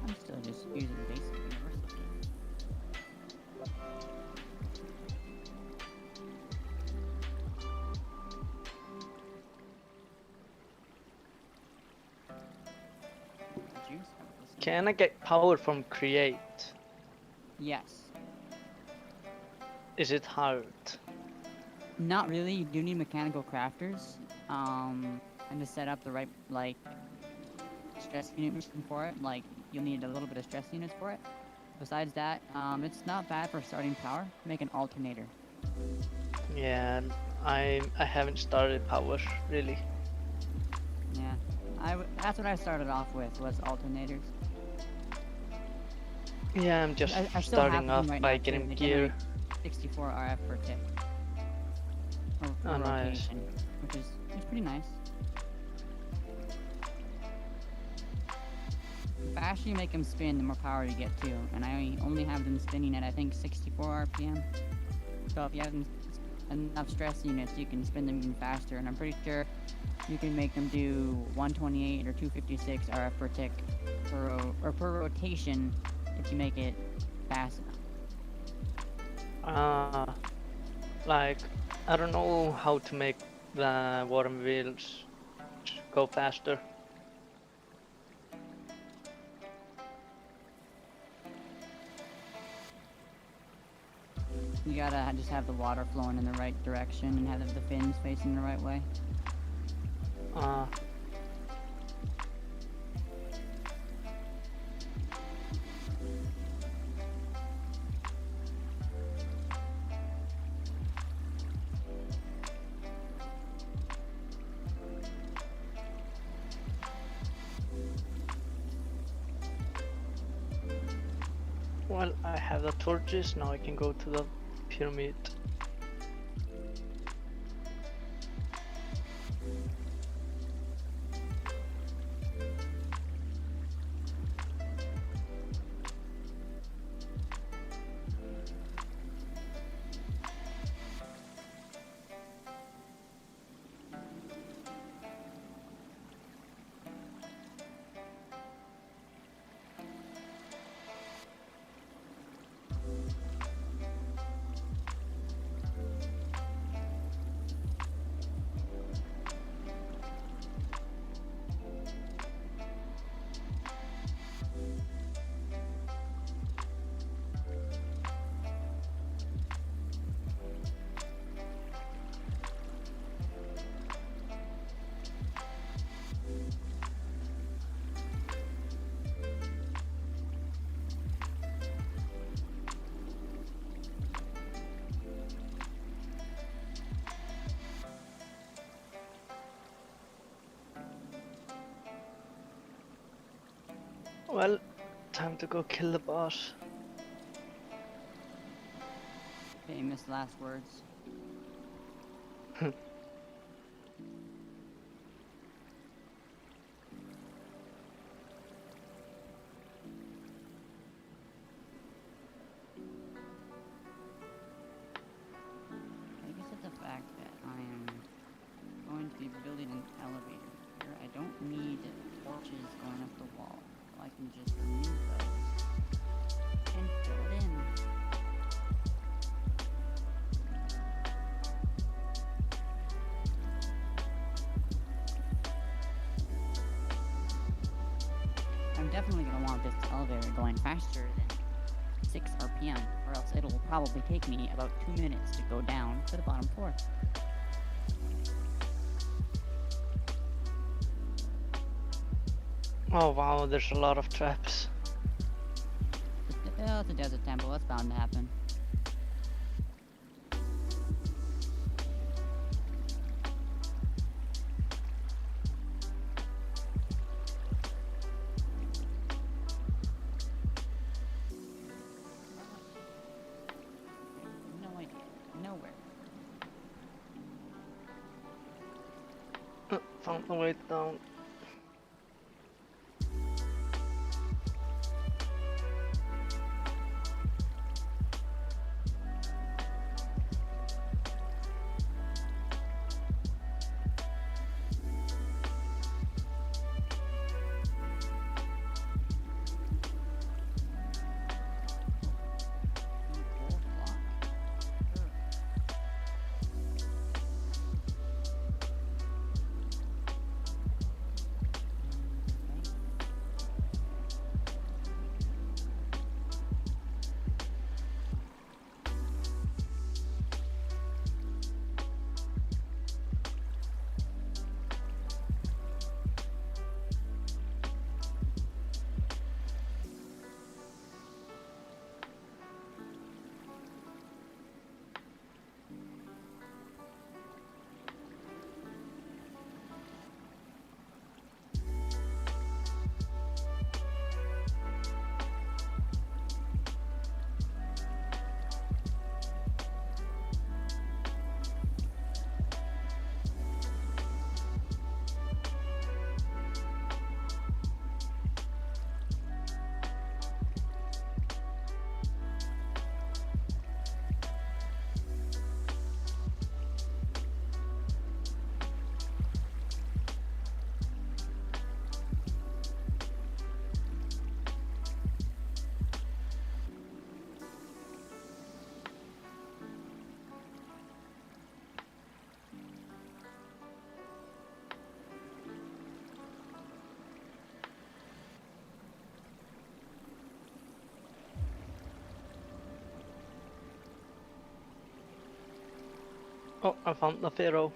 I'm still just using basic universal kit. Juice? Can I get power from create? Yes. Is it hard? Not really. You do need mechanical crafters, and to set up the right like stress unit machine for it. Like you'll need a little bit of stress units for it. Besides that, it's not bad for starting power. Make an alternator. Yeah, I haven't started power really. Yeah, that's what I started off with was alternators. Yeah, I'm just I still have starting them off right by now, too. getting They gear. generate 64 RF per tick. Or per Oh, nice. rotation, which is pretty nice. The faster you make them spin, the more power you get too. And I only have them spinning at I think 64 RPM. So if you have them enough stress units, you can spin them even faster. And I'm pretty sure you can make them do 128 or 256 RF per tick per rotation if you make it fast enough. Like, I don't know how to make the worm wheels go faster. You gotta just have the water flowing in the right direction and have the fins facing the right way. Well, I have the torches, now I can go to the pyramid. Well, time to go kill the boss. Famous last words. I guess it's the fact that I am going to be building an elevator here. I don't need torches going up the wall. I can just remove those and fill it in. I'm definitely going to want this elevator going faster than 6 RPM, or else it'll probably take me about 2 minutes to go down to the bottom floor. Oh wow, there's a lot of traps. It's a desert temple, that's bound to happen. No idea. Nowhere. Found the way down. Oh, I found the Pharaoh.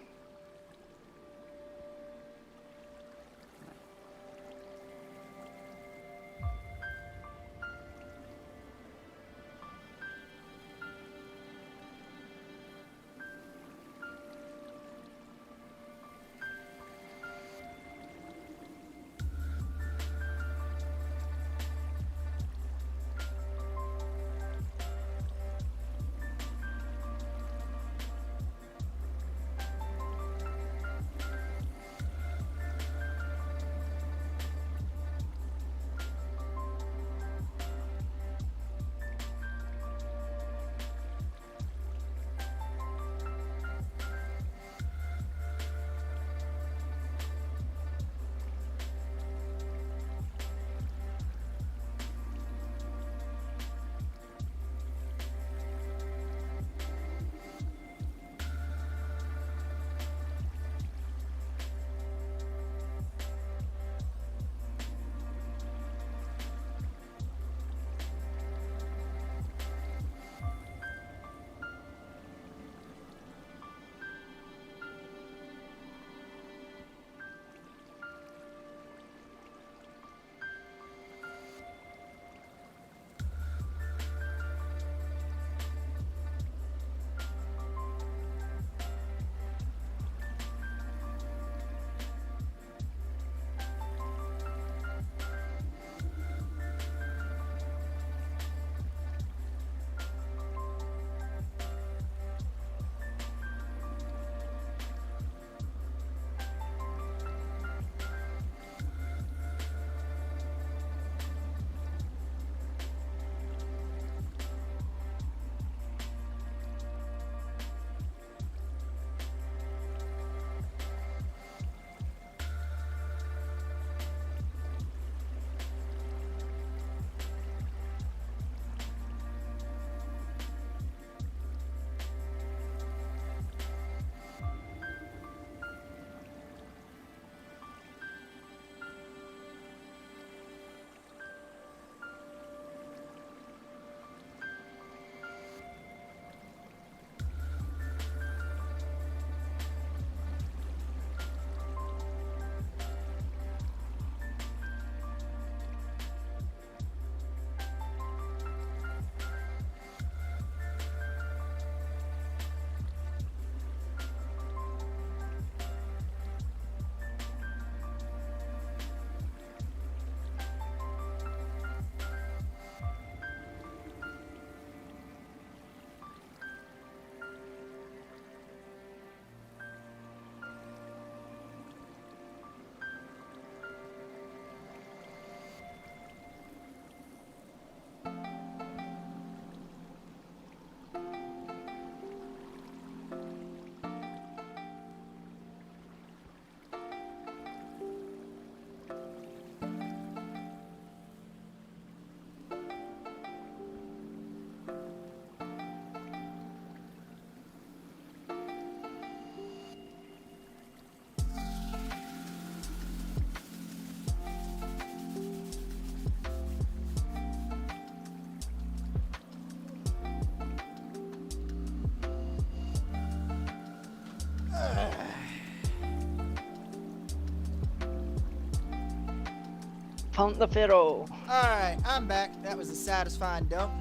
Found the Pharaoh. Alright, I'm back. That was a satisfying dump.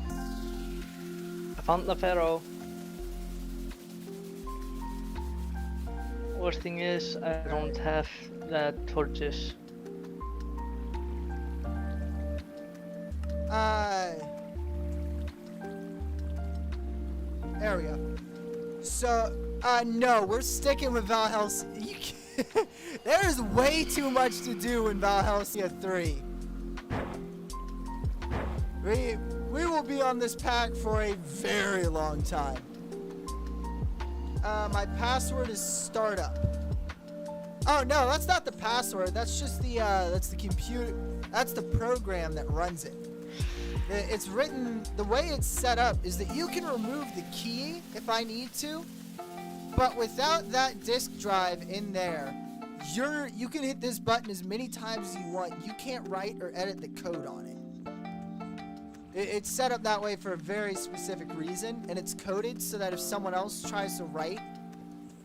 I found the Pharaoh. Worst thing is, I don't have the torches. There we go. So, no, we're sticking with Valhalla. There's way too much to do in Valhalla 3. We will be on this pack for a very long time. My password is startup. Oh no, that's not the password. That's just that's the computer. That's the program that runs it. It's written, the way it's set up is that you can remove the key if I need to, but without that disk drive in there, you can hit this button as many times as you want. You can't write or edit the code on it. It's set up that way for a very specific reason, and it's coded so that if someone else tries to write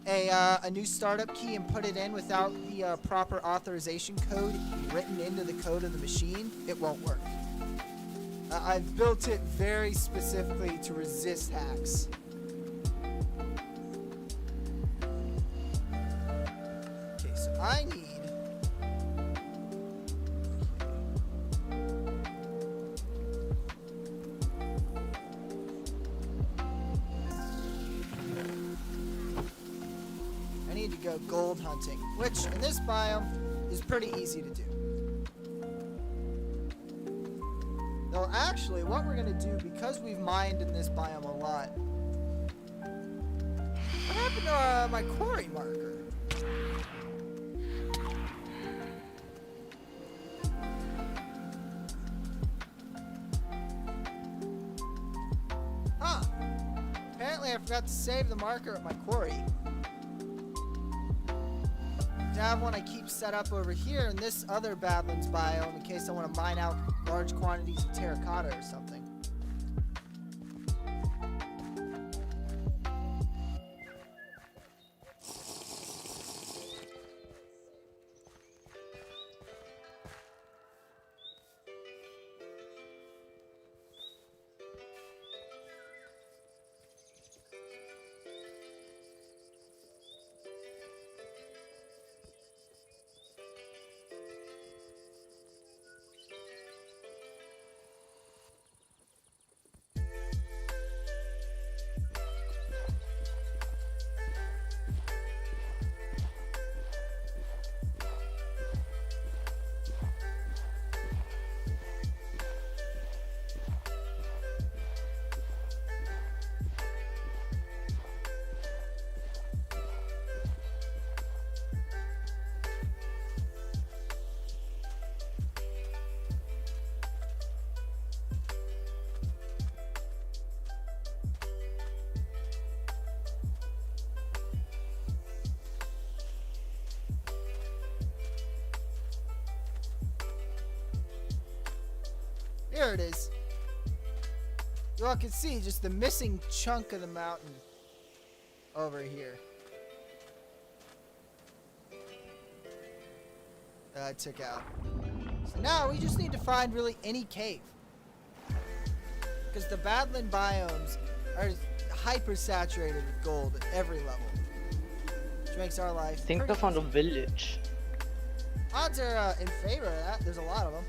a new startup key and put it in without the proper authorization code written into the code of the machine, it won't work. I've built it very specifically to resist hacks. Okay, so I need... I need to go gold hunting, which in this biome is pretty easy to do. Though actually, what we're gonna do, because we've mined in this biome a lot, what happened to my quarry marker? Huh. Apparently I forgot to save the marker at my quarry. I have one I keep set up over here in this other Badlands biome in case I want to mine out large quantities of terracotta or something. Here it is. You all can see just the missing chunk of the mountain over here. That I took out. So now we just need to find really any cave. Because the Badland biomes are hyper saturated with gold at every level. Which makes our life I think I found a village. Odds are in favor of that. There's a lot of them.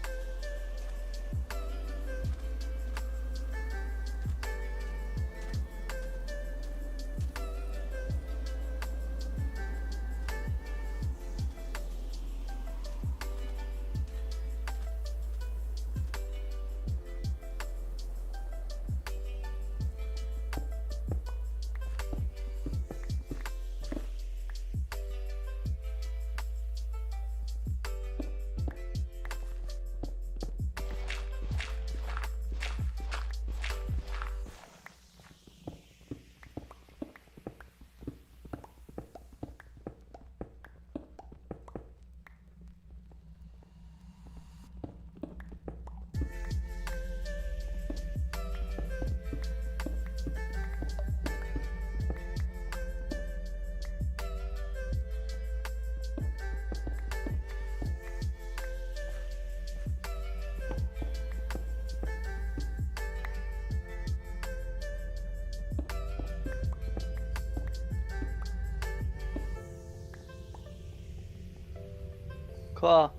Cool.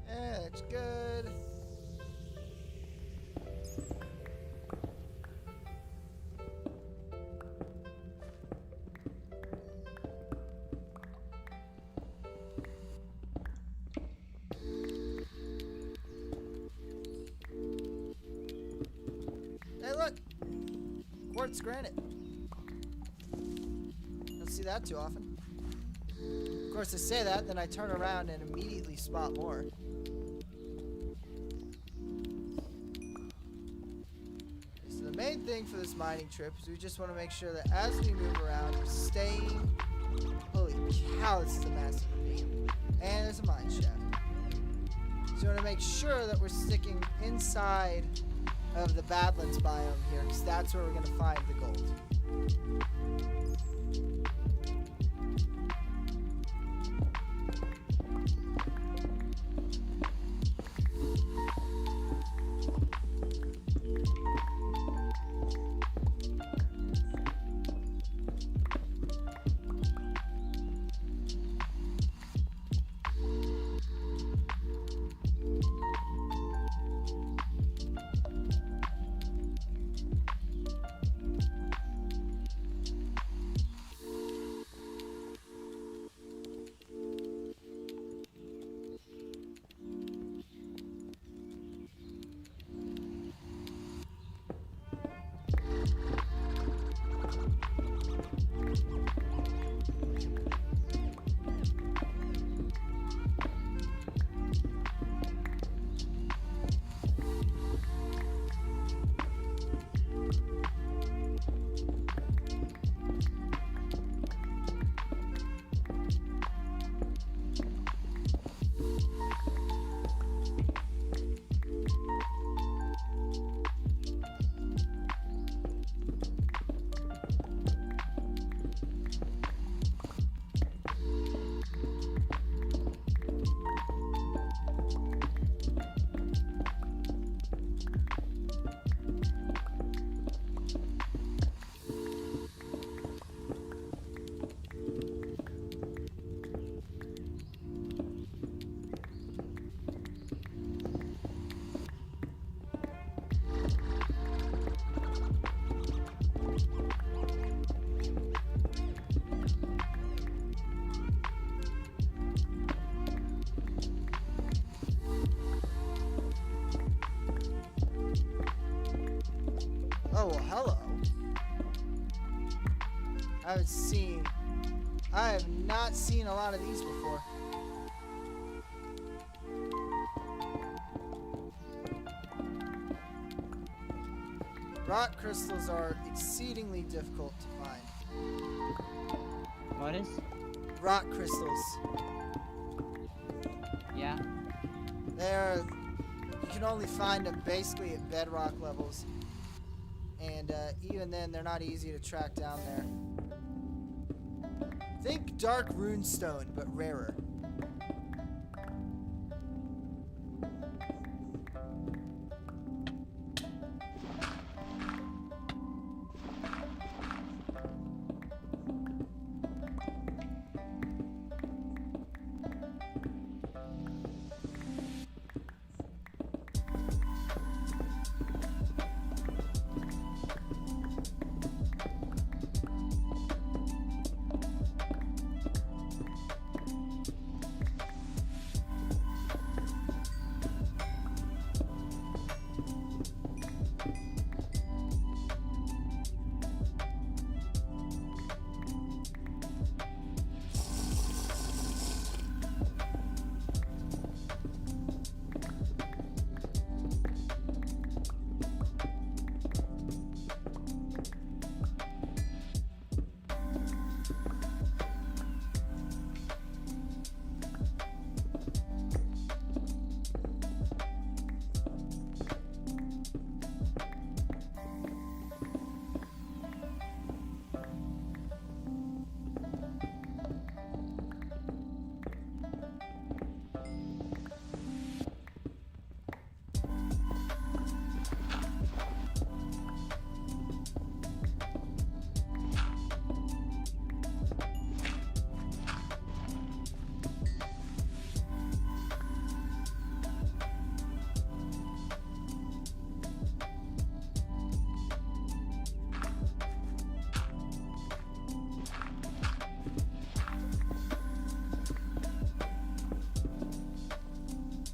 Yeah, that's good. Hey, look! Quartz granite. Don't see that too often. Of course, I say that, then I turn around and immediately spot more. So the main thing for this mining trip is we just want to make sure that as we move around, we're staying... Holy cow, this is a massive ravine. And there's a mine shaft. So we want to make sure that we're sticking inside of the Badlands biome here, because that's where we're going to find the gold. Oh, well, hello. I have not seen a lot of these before. Rock crystals are exceedingly difficult to find. What is? Rock crystals. Yeah. You can only find them basically at bedrock levels. And even then, they're not easy to track down there. Think dark runestone, but rarer.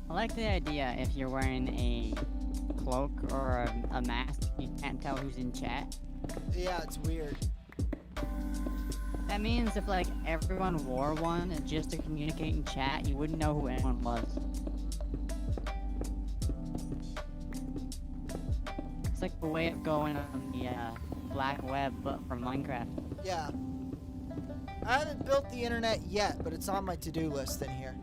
I like the idea if you're wearing a cloak or a mask, you can't tell who's in chat. Yeah, it's weird. That means if like everyone wore one just to communicate in chat, you wouldn't know who anyone was. It's like the way of going on the black web, but for Minecraft. Yeah. I haven't built the internet yet, but it's on my to-do list in here.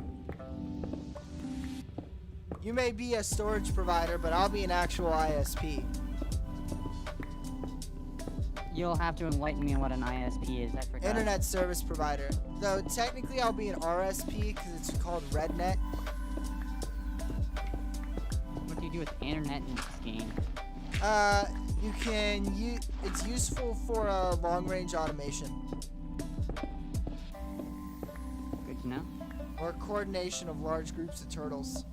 You may be a storage provider, but I'll be an actual ISP. You'll have to enlighten me on what an ISP is. I forgot. Internet service provider. Though technically I'll be an RSP because it's called RedNet. What do you do with internet in this game? You can it's useful for long-range automation Good to know. or coordination of large groups of turtles.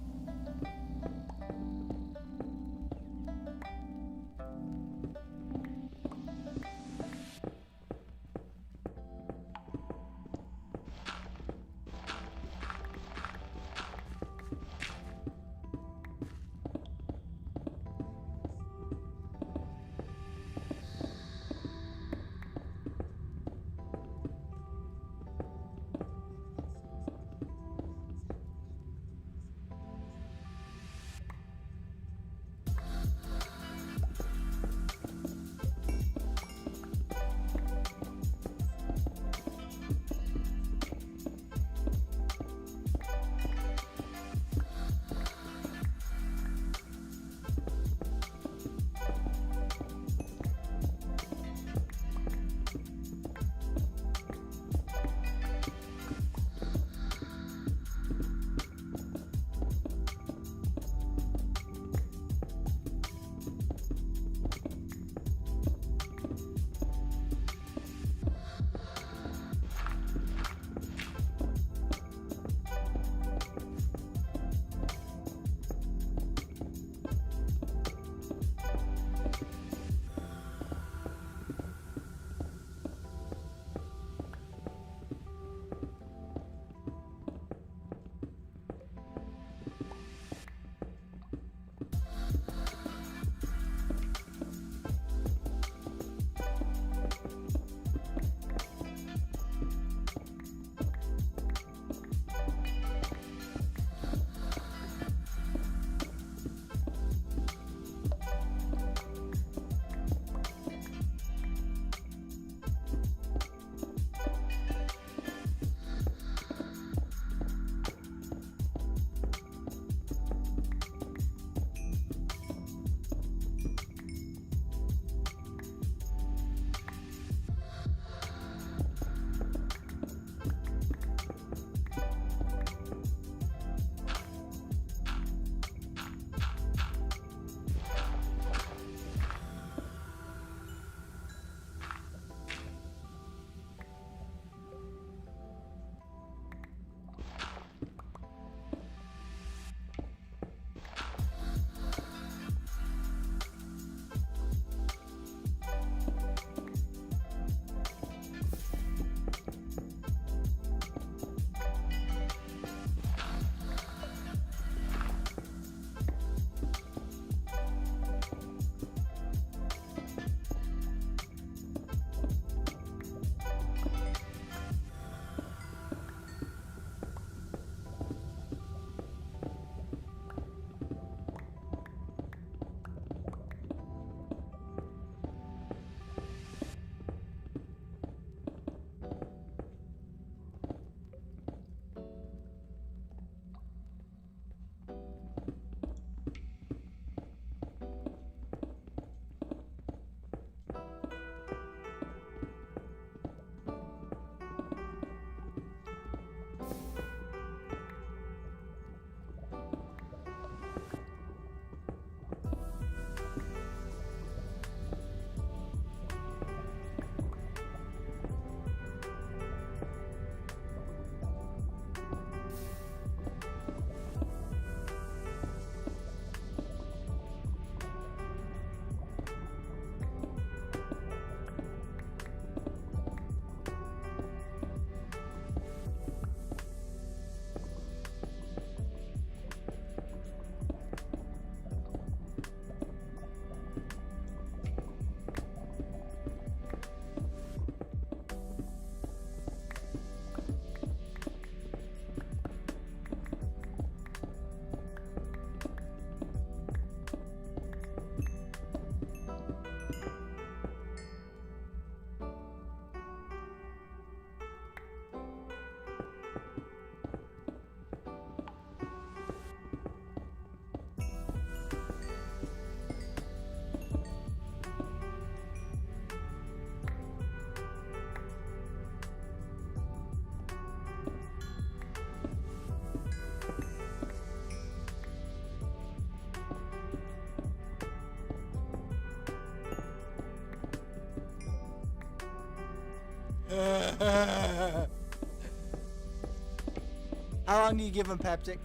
How long do you give him Peptic?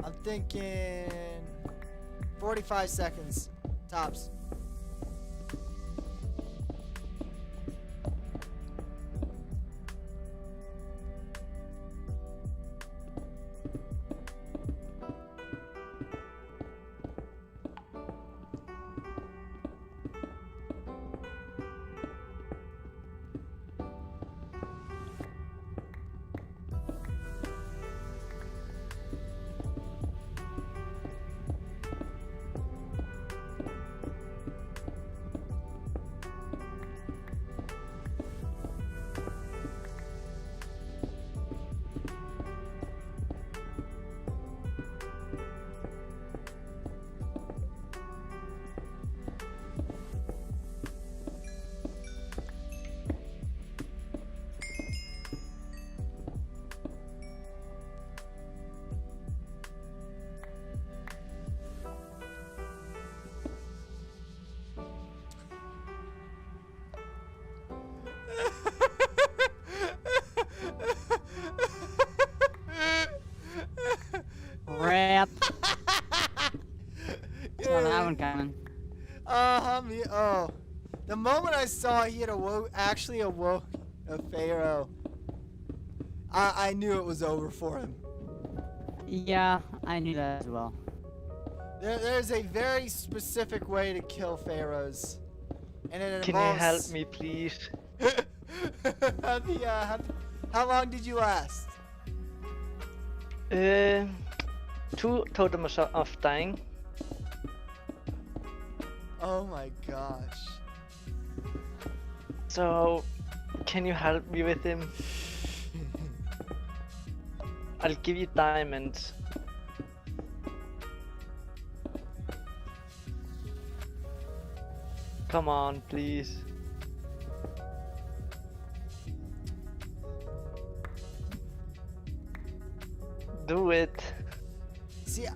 I'm thinking 45 seconds, tops. Rip. Saw that one coming. Oh, the moment I saw he had actually awoke a pharaoh, I knew it was over for him. Yeah, I knew that as well. There's a very specific way to kill pharaohs, and it Can you involves... help me, please? How long did you last? 2 totems of dying. Oh my gosh. So, can you help me with him? I'll give you diamonds. Come on, please. Do it. See,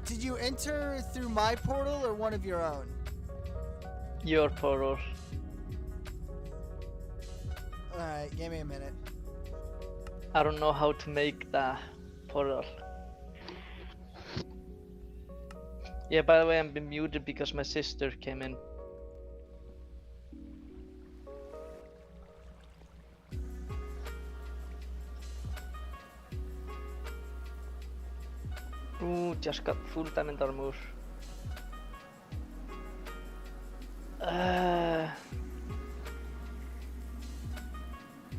did you enter through my portal or one of your own? Your portal. Alright, give me a minute. I don't know how to make the portal. Yeah, by the way, I'm been muted because my sister came in. Ooh, just got full diamond armor.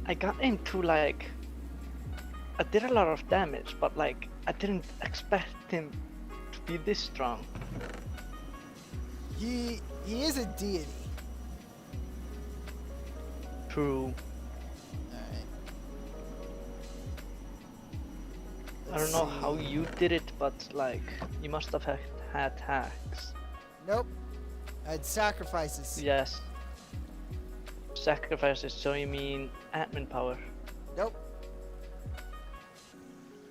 I got into like... I did a lot of damage, but like, I didn't expect him to be this strong. He is a deity. True. Alright. I don't know how you did it, but like, you must have had hacks. Nope. I had sacrifices. Yes. Sacrifices, so you mean admin power? Nope.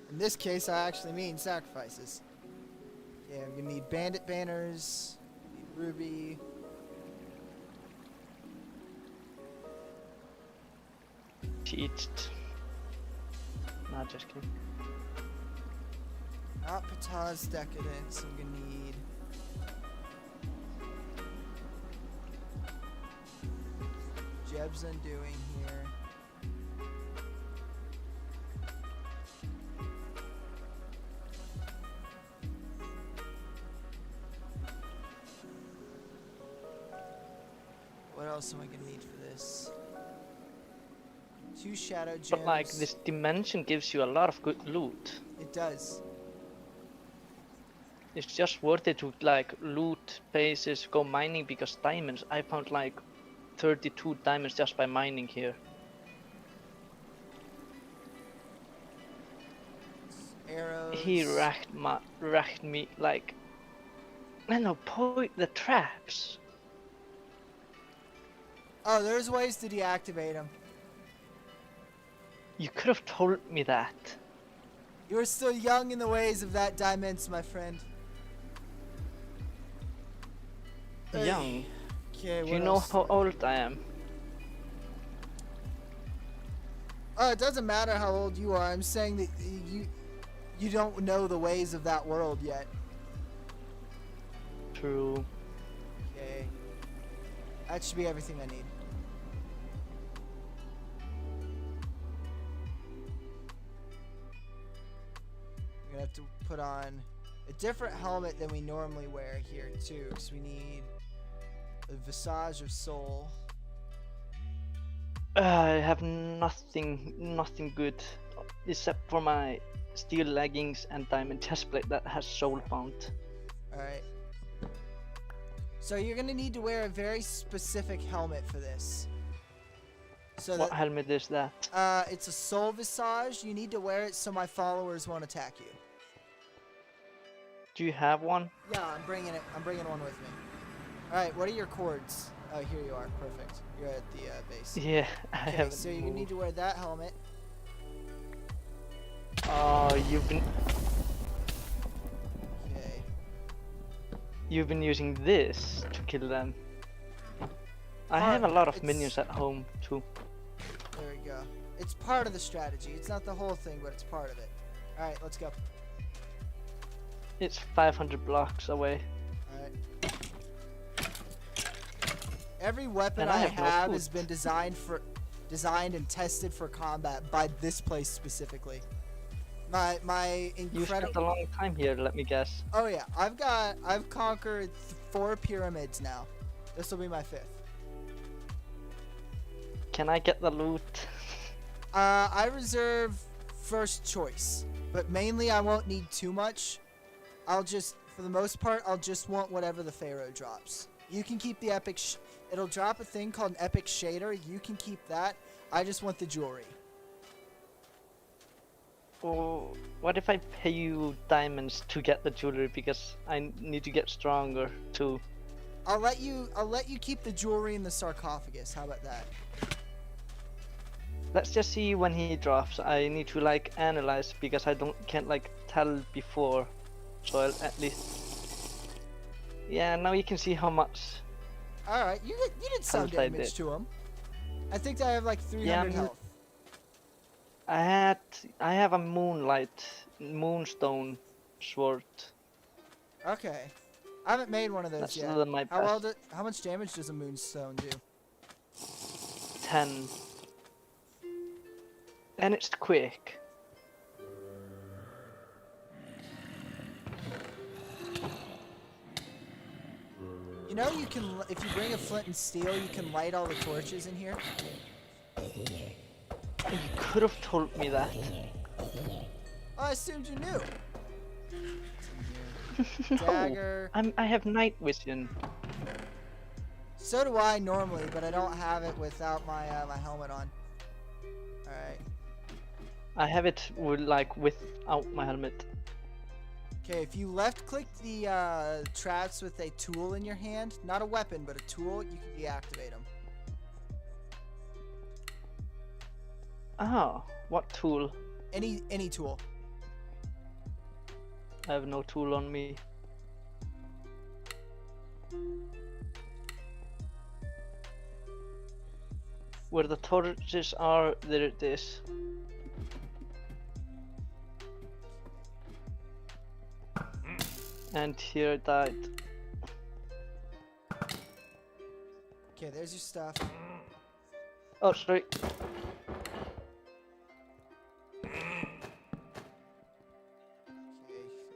In this case, I actually mean sacrifices. Yeah, we need bandit banners, need ruby. Cheated. Nah, just kidding. Not Patah's decadence, I'm gonna need. Jeb's undoing here. What else am I gonna need for this? 2 shadow gems. But like, this dimension gives you a lot of good loot. It does. It's just worth it to like loot bases, go mining, because diamonds, I found like 32 diamonds just by mining here. Arrows. He wrecked me like... No, the traps. Oh, there's ways to deactivate them. You could have told me that. You are still young in the ways of that dimension, my friend. Young. Okay, Do you know how old I am? It doesn't matter how old you are. I'm saying that you don't know the ways of that world yet. True. Okay. That should be everything I need. We're gonna have to put on a different helmet than we normally wear here too, because we need a visage of soul. I have nothing good except for my steel leggings and diamond chestplate that has soul font. Alright. So you're gonna need to wear a very specific helmet for this. So What helmet is that? it's a soul visage. You need to wear it so my followers won't attack you. Do you have one? Yeah, I'm bringing it. I'm bringing one with me. Alright, what are your cords? Oh, here you are. Perfect. You're at the base. Yeah, I Okay, haven't so you moved. need to wear that helmet. Oh, Okay. you've been using this to kill them. I Part- have a lot of it's- minions at home too. There we go. It's part of the strategy. It's not the whole thing, but it's part of it. Alright, let's go. It's 500 blocks away. Alright. Every weapon And I I have no have food. has been designed and tested for combat by this place specifically. My You spent incredible. a long time here, let me guess. Oh yeah, I've conquered 4 pyramids now. This will be my 5th. Can I get the loot? I reserve first choice, but mainly I won't need too much. I'll just, for the most part, I'll just want whatever the Pharaoh drops. You can keep the epic. It'll drop a thing called an epic shader. You can keep that. I just want the jewelry. Or what if I pay you diamonds to get the jewelry because I need to get stronger too? I'll let you keep the jewelry in the sarcophagus. How about that? Let's just see when he drops. I need to like analyze because I can't like tell before. So I'll at least. Yeah, now you can see how much. All right, you did some Health I damage did. to him. I think I have like 300 I'm- health. I have a moonstone sword. Okay, I haven't made one of those That's yet. still my How best. how much damage does a moonstone do? 10. And it's quick. You know, you can, if you bring a flint and steel, you can light all the torches in here. You could have told me that. Oh, I assumed you knew. Dagger. I have night vision. So do I normally, but I don't have it without my my helmet on. All right. I have it with without my helmet. Okay, if you left-click the traps with a tool in your hand, not a weapon, but a tool, you can deactivate them. Oh, what tool? Any tool. I have no tool on me. Where the torches are, there it is. And here I died. Okay, there's your stuff. Oh, sorry. Okay.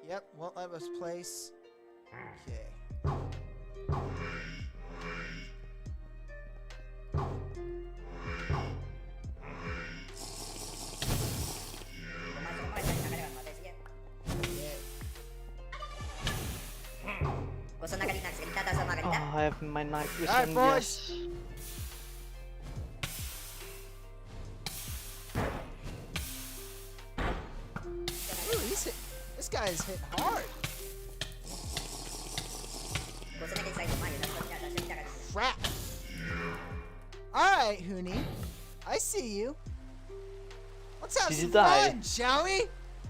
Yep, won't let us place. Okay. Oh, I have my night vision. Alright, boys. Yes. Ooh, this guy is hitting hard. Crap. Alright, Huni. I see you. Let's have Did you some die? fun, shall we?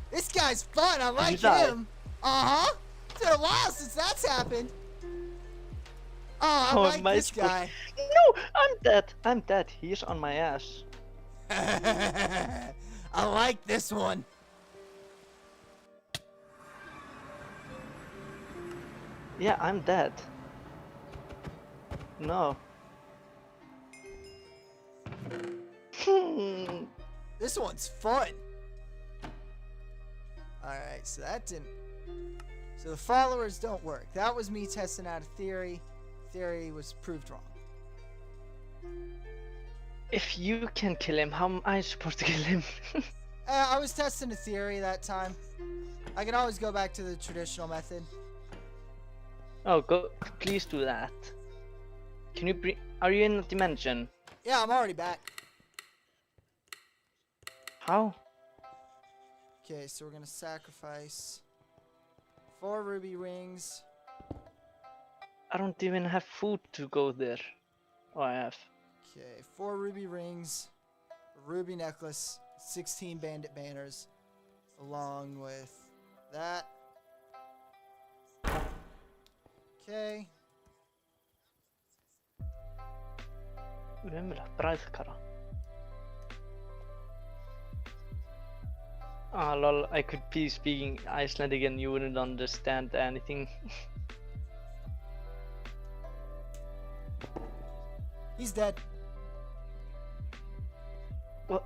This guy's fun. I like die? him. Uh-huh. It's been a while since that's happened. Oh, I Oh, like my this sport- guy. No, I'm dead. I'm dead. He's on my ass. I like this one. Yeah, I'm dead. No. This one's fun. Alright, so that didn't... So the followers don't work. That was me testing out a theory. Theory was proved wrong. If you can kill him, how am I supposed to kill him? I was testing a theory that time. I can always go back to the traditional method. Oh, go! Please do that. Can you bring? Are you in a dimension? Yeah, I'm already back. How? Okay, so we're gonna sacrifice 4 ruby rings. I don't even have food to go there. Oh, I have. Okay, 4 ruby rings, a ruby necklace, 16 bandit banners, along with that. Okay. Ömurlegt bragðkara. Ah, lol, I could be speaking Icelandic and you wouldn't understand anything. He's dead. What?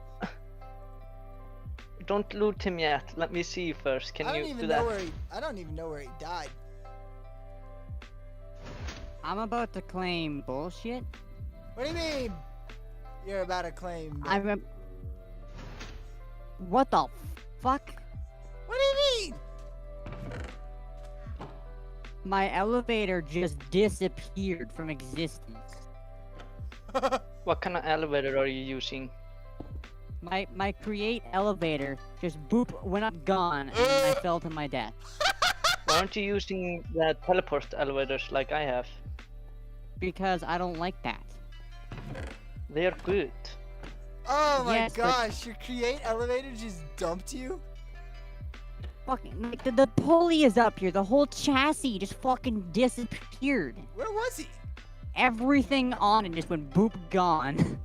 Don't loot him yet. Let me see first. Can I don't you even do know that? where he. I don't even know where he died. I'm about to claim bullshit. What do you mean? You're about to claim. I rem. What the fuck? What do you mean? My elevator just disappeared from existence. What kind of elevator are you using? My create elevator just boop went up gone and then I fell to my death. Why aren't you using the teleport elevators like I have? Because I don't like that. They're good. Oh my Yes, but- gosh! Your create elevator just dumped you. Fucking like the pulley is up here. The whole chassis just fucking disappeared. Where was he? Everything on it just went boop gone.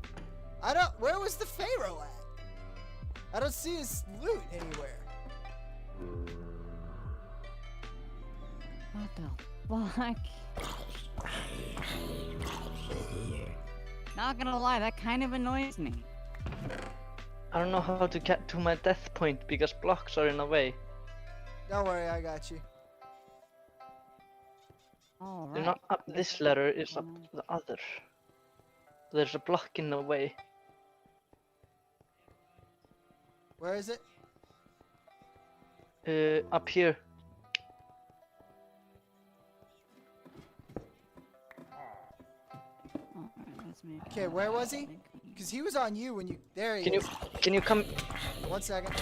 I don't. Where was the pharaoh at? I don't see his loot anywhere. What the fuck? Not gonna lie, that kind of annoys me. I don't know how to get to my death point because blocks are in the way. Don't worry, I got you. Alright. They're not up this ladder, it's up the other. There's a block in the way. Where is it? Up here. Alright, let's make Okay, where was he? Because he was on you when you. There he Can is. you come? 1 second.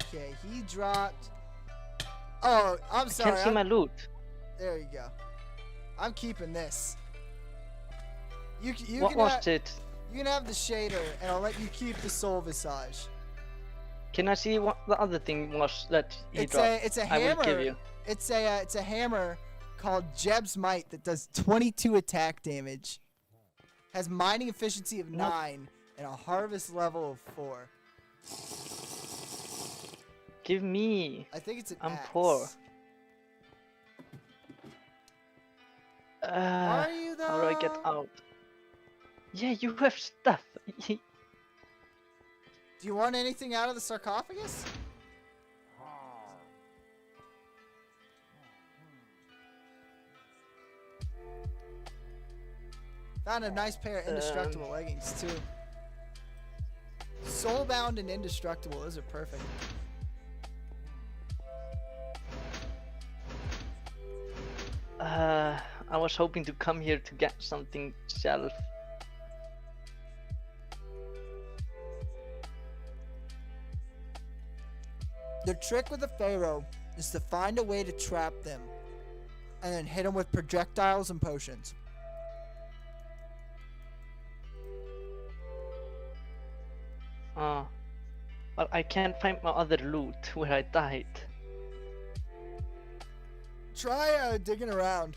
Okay, he dropped. Oh, I'm sorry. Can't see my loot. There you go. I'm keeping this. You What can was have, it? you can have the shader, and I'll let you keep the soul visage. Can I see what the other thing was that he It's dropped? a I will hammer. give you. It's a hammer called Jeb's Might that does 22 attack damage. Has mining efficiency of 9 and a harvest level of 4. Give me. I think it's an I'm axe. poor. Are you though? How do I get out? Yeah, you have stuff. Do you want anything out of the sarcophagus? Found a nice pair of indestructible leggings too. Soulbound and indestructible, those are perfect. I was hoping to come here to get something self. The trick with the Pharaoh is to find a way to trap them and then hit them with projectiles and potions. But I can't find my other loot where I died. Try digging around.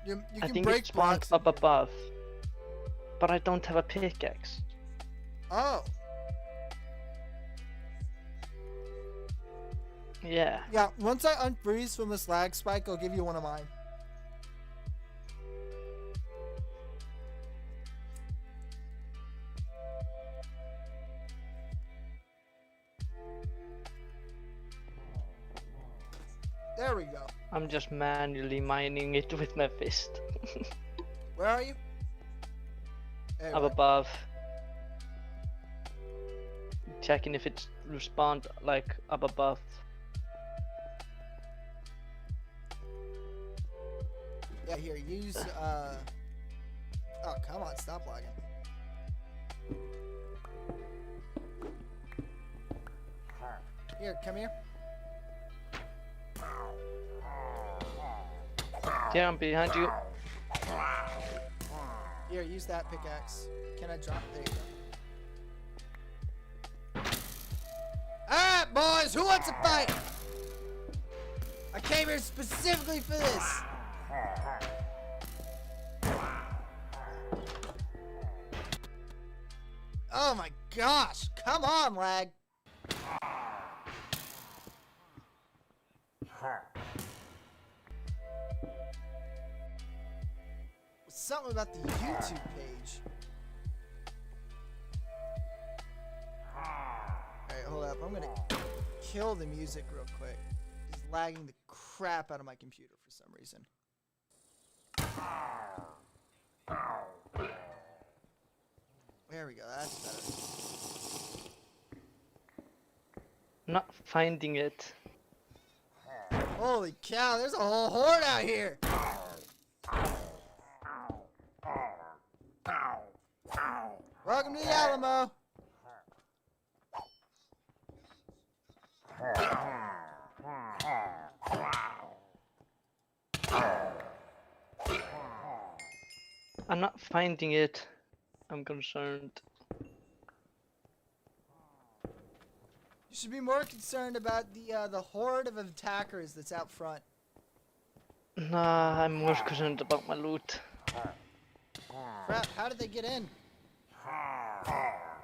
You I can think break it spawned blocks. up above. But I don't have a pickaxe. Oh. Yeah. Yeah, once I unfreeze from this lag spike, I'll give you one of mine. There we go. I'm just manually mining it with my fist. Where are you? There Up you are. above. Checking if it's respawned like up above. Yeah, here, use, oh, come on, stop lagging. Here, come here. Yeah, I'm behind you. Here, use that pickaxe. Can I drop? There you go. Alright, boys, who wants to fight? I came here specifically for this. Oh my gosh, come on, lag. Something about the YouTube page. Alright, hold up. I'm gonna kill the music real quick. It's lagging the crap out of my computer for some reason. There we go, that's better. Not finding it. Holy cow, there's a whole horde out here! Welcome to the Alamo! I'm not finding it. I'm concerned. You should be more concerned about the horde of attackers that's out front. Nah, I'm more concerned about my loot. Crap, how did they get in?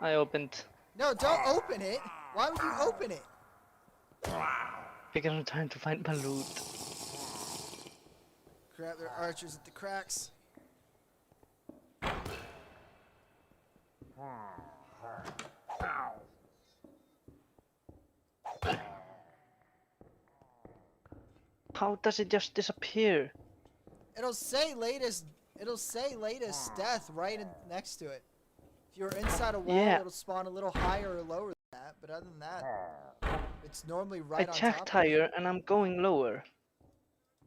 I opened. No, don't open it! Why would you open it? Because I'm trying to find my loot. Crap, there are archers at the cracks. How does it just disappear? It'll say latest death right next to it. If you're inside a wall, Yeah. it'll spawn a little higher or lower than that, but other than that, it's normally right I on checked top of it. higher and I'm going lower.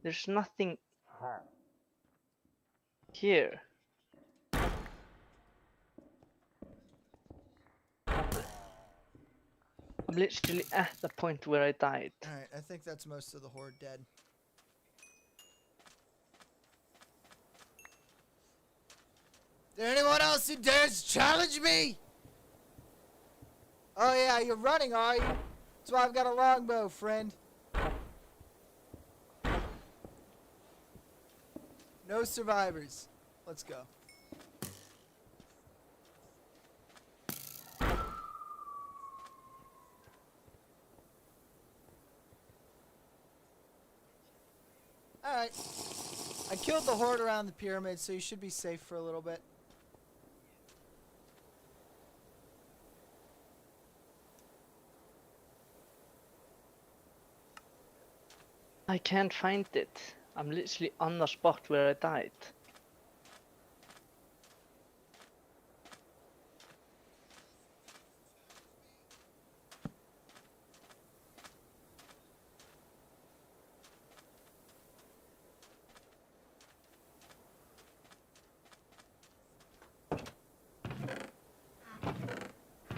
There's nothing here. I'm literally at the point where I died. Alright, I think that's most of the horde dead. There anyone else who dares challenge me? Oh yeah, you're running, are you? That's why I've got a longbow, friend. No survivors. Let's go. Alright. I killed the horde around the pyramid, so you should be safe for a little bit. I can't find it. I'm literally on the spot where I died.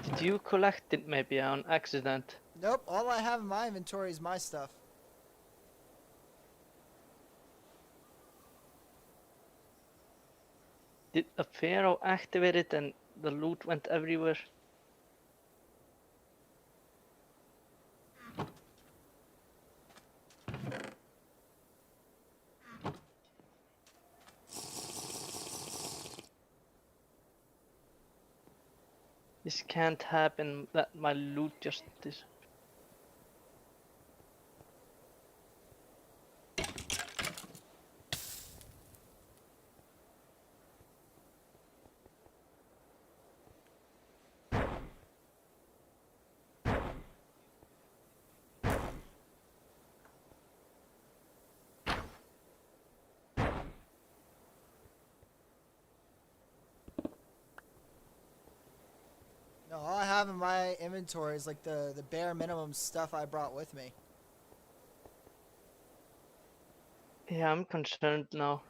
Did you collect it maybe on accident? Nope, all I have in my inventory is my stuff. Did a pharaoh activate it and the loot went everywhere? This can't happen. That my loot just dis. No, all I have in my inventory is like the bare minimum stuff I brought with me. Yeah, I'm concerned now.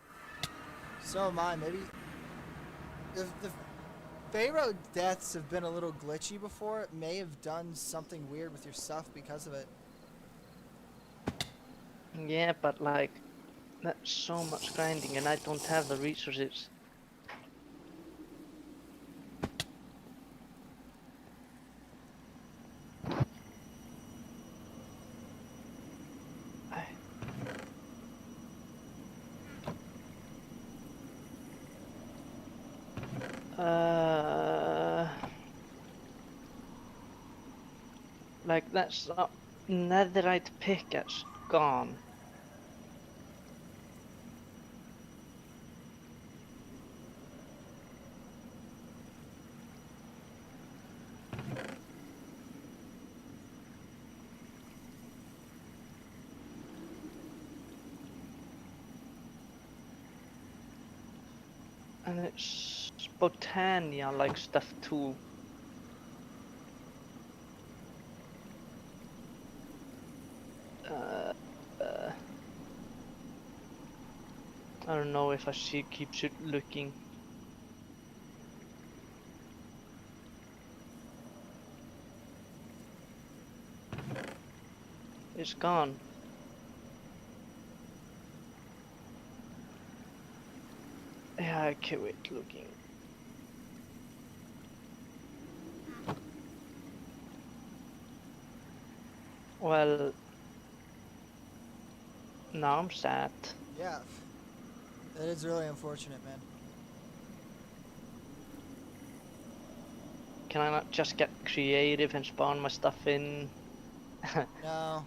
So am I. Maybe the Pharaoh deaths have been a little glitchy before. It may have done something weird with your stuff because of it. Yeah, but like, that's so much grinding, and I don't have the resources. Like that's netherite pickaxe gone. And it's Botania like stuff too. I don't know if I should keep looking. It's gone. Yeah, I quit looking. Well, now I'm sad. Yeah. That is really unfortunate, man. Can I not just get creative and spawn my stuff in? No.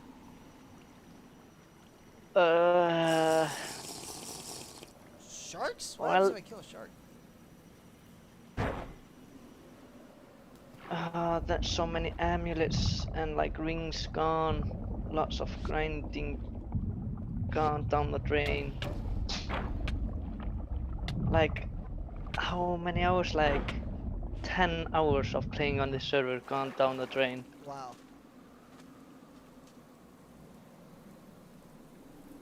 Sharks? What happens Well, if I kill a shark? that's so many amulets and like rings gone. Lots of grinding gone down the drain. Like, how many hours? Like 10 hours of playing on this server gone down the drain. Wow.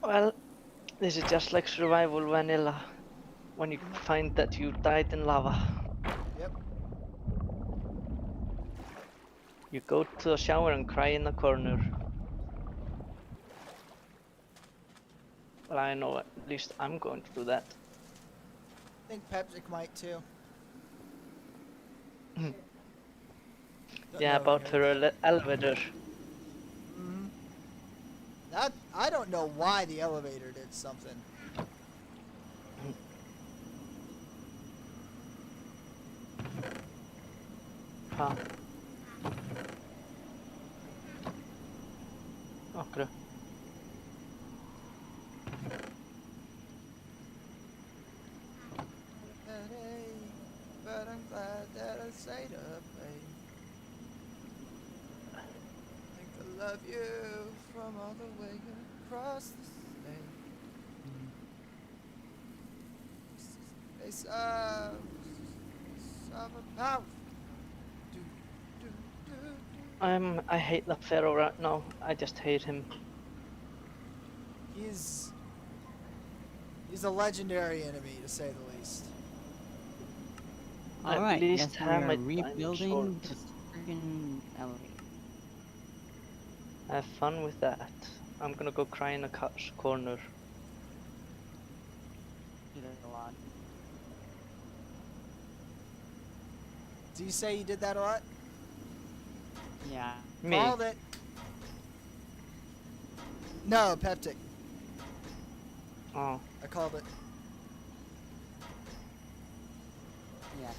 Well, this is just like survival vanilla. When you find that you died in lava. Yep. You go to the shower and cry in the corner. Well, I know at least I'm going to do that. I think Pepsic might too. Don't Yeah, know if about you heard her elevator. Mhm. That I don't know why the elevator did something. Huh. Okay. But I'm glad that I stayed up late. I think I love you from all the way across the state. Face of a power. Do, do, do, do. I hate the Pharaoh right now. I just hate him. He's a legendary enemy to say the least. At Alright, least yes, we have are my diamond rebuilding sword. this friggin' elevator. Have fun with that. I'm gonna go cry in a corner. Do that a lot. Do you say you did that a lot? Yeah. Me. Called it. No, Peptic. Oh. I called it. Yeah.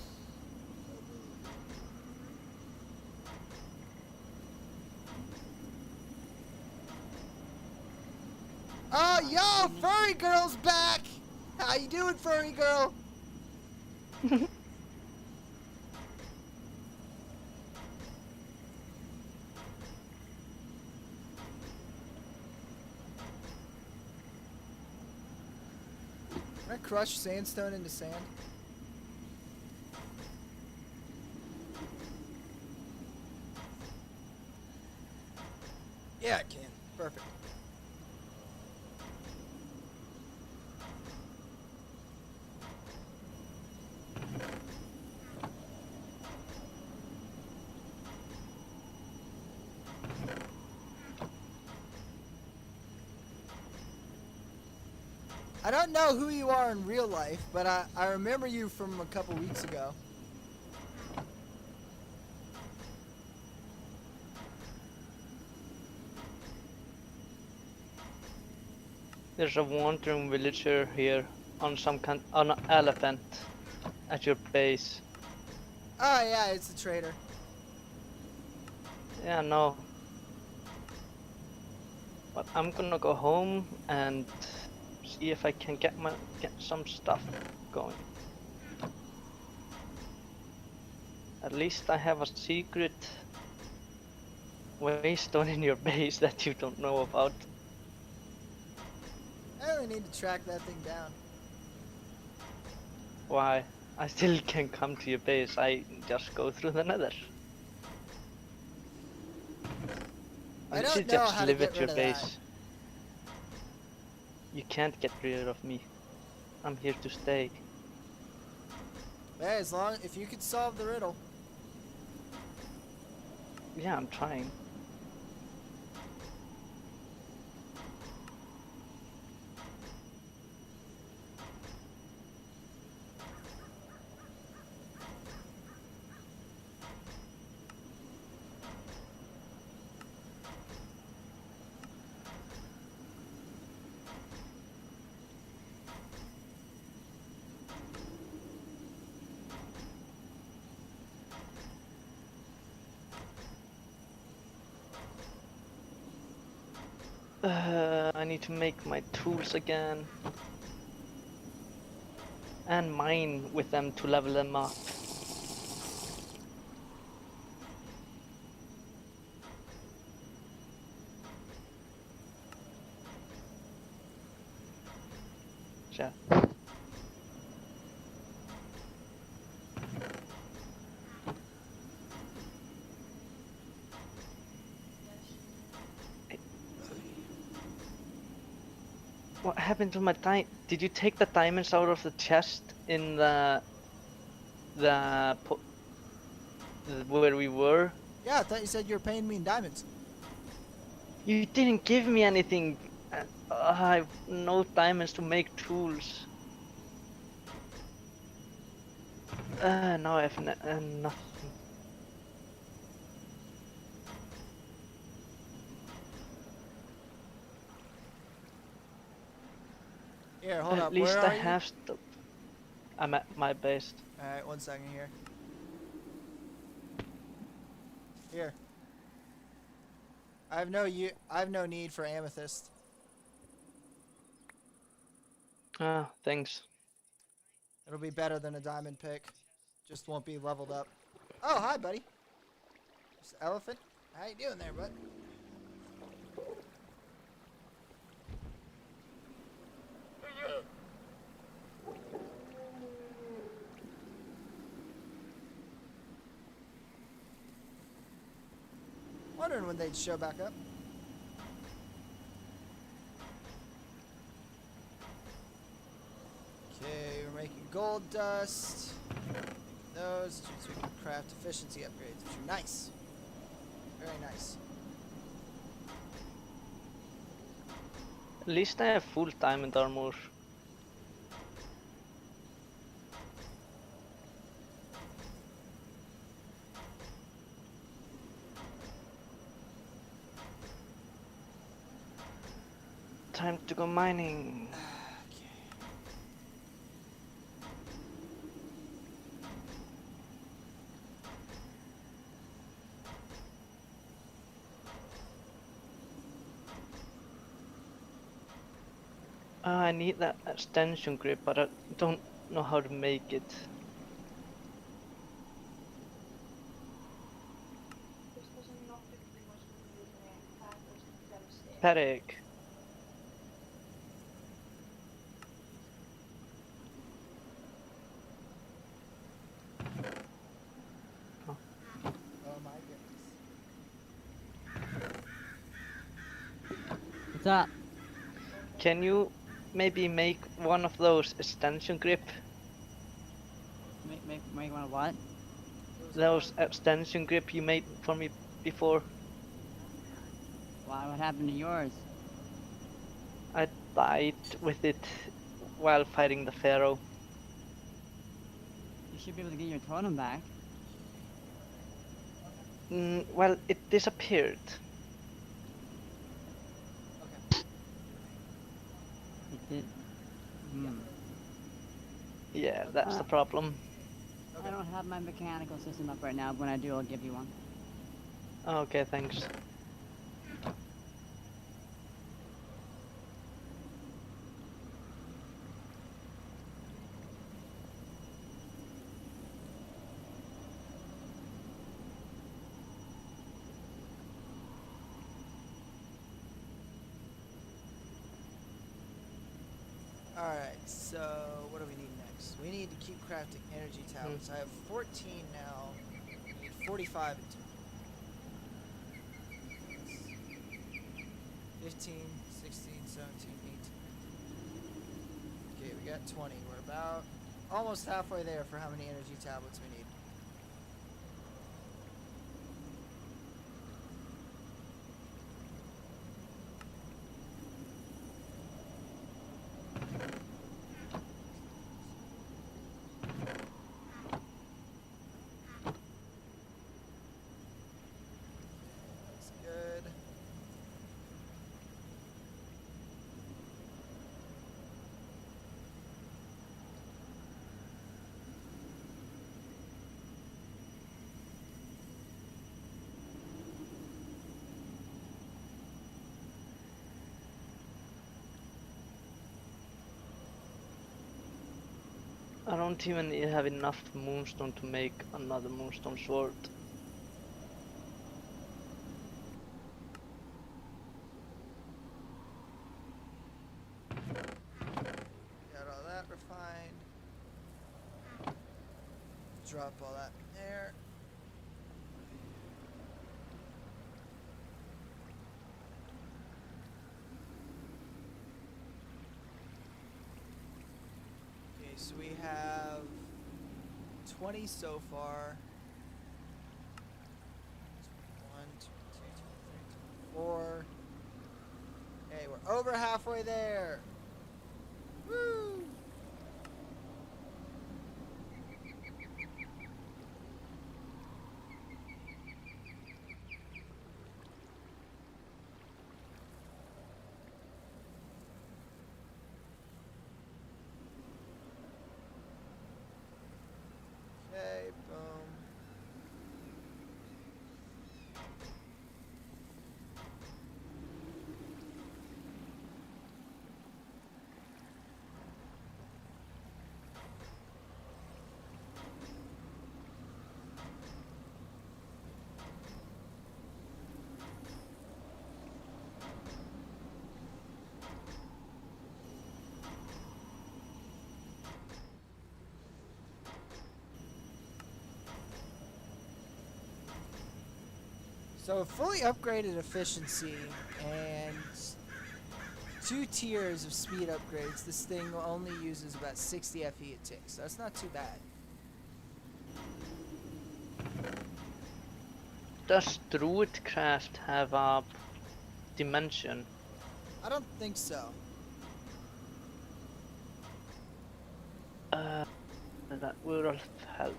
Oh, yo, furry girl's back. How you doing, furry girl? Can I crush sandstone into sand? Yeah, I can. Perfect. I don't know who you are in real life, but I remember you from a couple weeks ago. There's a wandering villager here on on an elephant at your base. Oh yeah, it's a traitor. Yeah, no. But I'm gonna go home and see if I can get some stuff going. At least I have a secret waystone in your base that you don't know about. I really need to track that thing down. Why? I still can come to your base. I just go through the nether. I You don't should know just how to live get at your rid of that. base. You can't get rid of me. I'm here to stay. Hey, if you could solve the riddle. Yeah, I'm trying. I need to make my tools again. And mine with them to level them up. Yeah. What happened to my time? Did you take the diamonds out of the chest in where we were? Yeah, I thought you said you were paying me in diamonds. You didn't give me anything. I have no diamonds to make tools. Now I have nothing. Here, hold At up. least Where I are you? have I'm at my base. Alright, 1 second here. Here. I have no need for amethyst. Ah, thanks. It'll be better than a diamond pick. Just won't be leveled up. Oh, hi, buddy. Just elephant. How you doing there, bud? Wondering when they'd show back up. Okay, we're making gold dust. Those so we can craft efficiency upgrades, which are nice. Very nice. At least I have full diamond armor. Time to go mining. I need that extension grip, but I don't know how to make it. Pathetic. Oh my goodness. What's up? Can you maybe make one of those extension grip? Make one of what? Those extension grip you made for me before? Why? What happened to yours? I died with it while fighting the Pharaoh. You should be able to get your totem back. Well, it disappeared. Okay. It did. Hmm. Yeah, that's the problem. I don't have my mechanical system up right now, but when I do, I'll give you one. Okay, thanks. Alright, so what do we need next? We need to keep crafting energy tablets. I have 14 now. I need 45 in total. 15, 16, 17, 18. Okay, we got 20. We're about almost halfway there for how many energy tablets we need. That's good. I don't even have enough moonstone to make another moonstone sword. Got all that refined. Drop all that in there. Okay, so we have 20 so far. 21, 22, 23, 24. Okay, we're over halfway there. Woo! Okay, boom. So fully upgraded efficiency and 2 tiers of speed upgrades. This thing only uses about 60 FE a tick, so that's not too bad. Does Druidcraft have a dimension? I don't think so. That would have helped.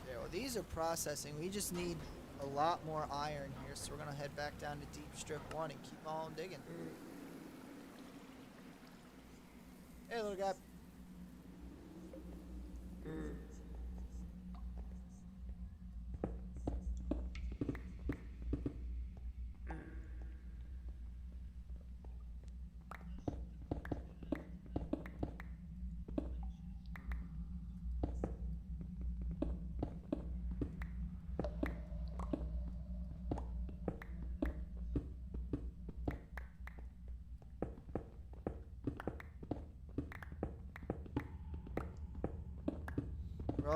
Okay, well these are processing. We just need a lot more iron here, so we're gonna head back down to Deep Strip 1 and keep on digging. Hey little guy.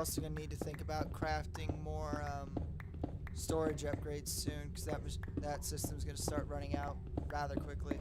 also gonna need to think about crafting more storage upgrades soon, because that system's gonna start running out rather quickly.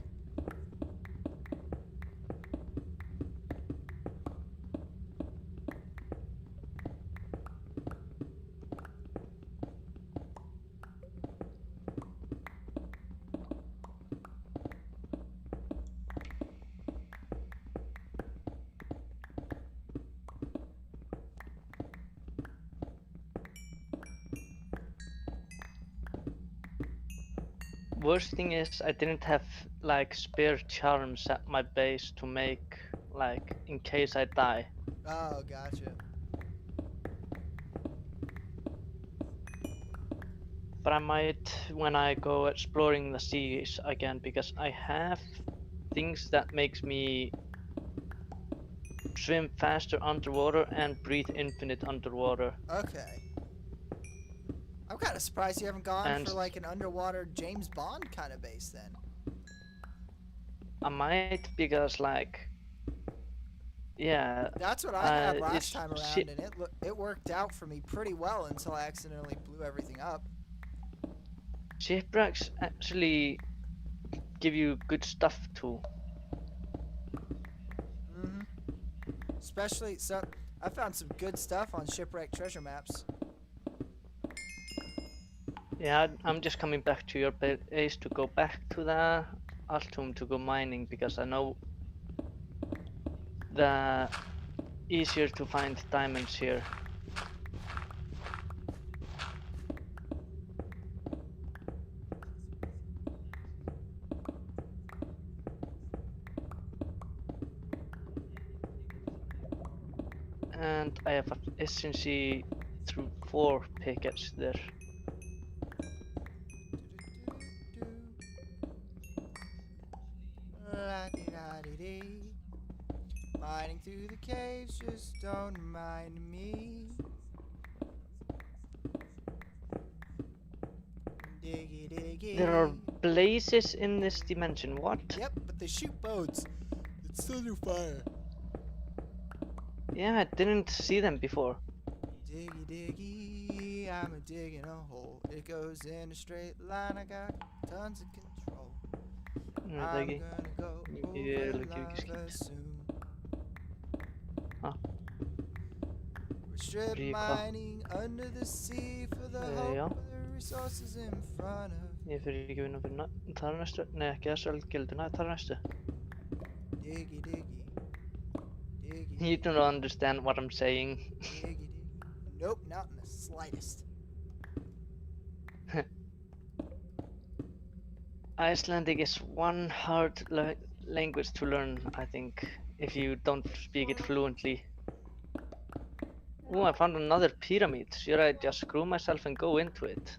Worst thing is I didn't have like spare charms at my base to make like in case I die. Oh, gotcha. But I might when I go exploring the seas again, because I have things that makes me swim faster underwater and breathe infinite underwater. Okay. I'm kind of surprised you haven't gone And for like an underwater James Bond kind of base then. I might, because like, yeah. That's what I had last it's time around, and it worked out for me pretty well until I accidentally blew everything up. Shipwrecks actually give you good stuff too. Mm-hmm. Especially, so I found some good stuff on shipwreck treasure maps. Yeah, I'm just coming back to your base to go back to the Altum to go mining, because I know the easier to find diamonds here. And I have efficiency through 4 pickaxe there. La-dee-da-dee-dee. Mining through the caves, just don't mind me. Diggy diggy. There are blazes in this dimension, what? Yep, but they shoot boats. It's still do fire. Yeah, I didn't see them before. Diggy diggy, I'm a digging a hole. It goes in a straight line, I got tons of control. I'm Ekki. gonna go Ég er over alveg ekki lava skýt. soon. Ah. We're strip Blir hvað? mining under the sea for the Já. hope of the resources in front of. Ég fyrir ekki að vinna fyrir þar næstu. Nei, ekki þessu gilduna, þar næstu. Diggy diggy. Diggy You don't understand what I'm saying. diggy diggy. Nope, not in the slightest. Icelandic is one hard language to learn, I think, if you don't speak it fluently. Oh, I found another pyramid. Should I just screw myself and go into it?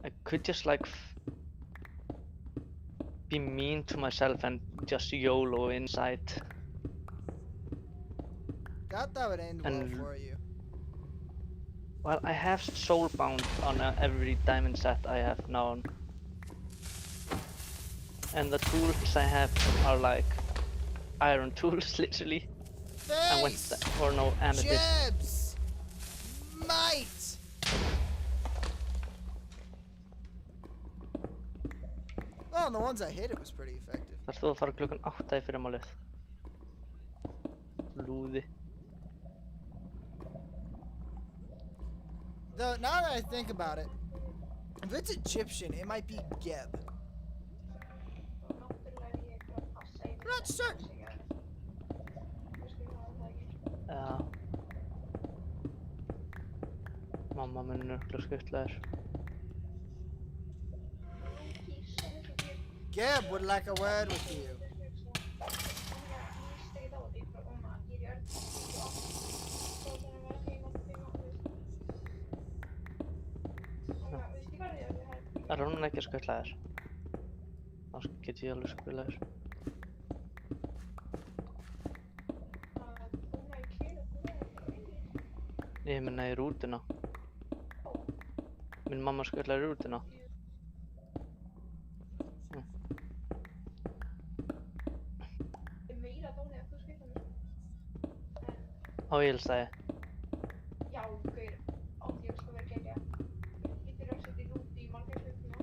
I could just like be mean to myself and just YOLO inside. Doubt that would end well And- for you. Well, I have soulbound on every diamond set I have now. And the tools I have are like iron tools, literally. I went Face! or no amethyst. Jibs! Might! Well, and the ones I hit, it was pretty effective. Það stóð að fara klukkan 8 í fyrramálið. Lúði. Though, now that I think about it, if it's Egyptian, it might be Geb. I'm not certain. Já. Mamma mun nörgla skuttlaður. Geb would like a word with you. Er hún ekki skuttlaður? Þá get ég alveg skuttlaður. Ég meina í rútuna. Min mamma skuttlaður í rútuna. Á Ilsæi. Já, gaur, ándjóks það verður geggjað. Ég þurfa að setja í rúti í margar klukkuna.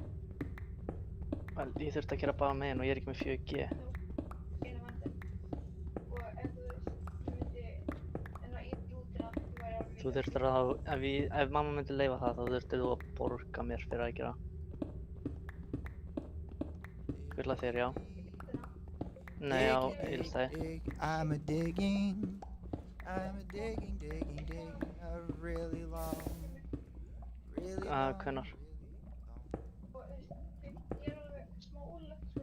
Vel, ég þurfti að gera bara megin og ég er ekki með 4G. Einu vandinn. Og ef þú veist, ég myndi, en að í rútina, þú væri alveg Þú þurftir að, ef mamma myndi leyfa það, þá þurftir þú að borga mér fyrir að gera. Vilja þér, já. Nei, á Ilsæi. I'm a digging, a really long, Hvenær? Og þú veist, ég er alveg smá ólegt, sko.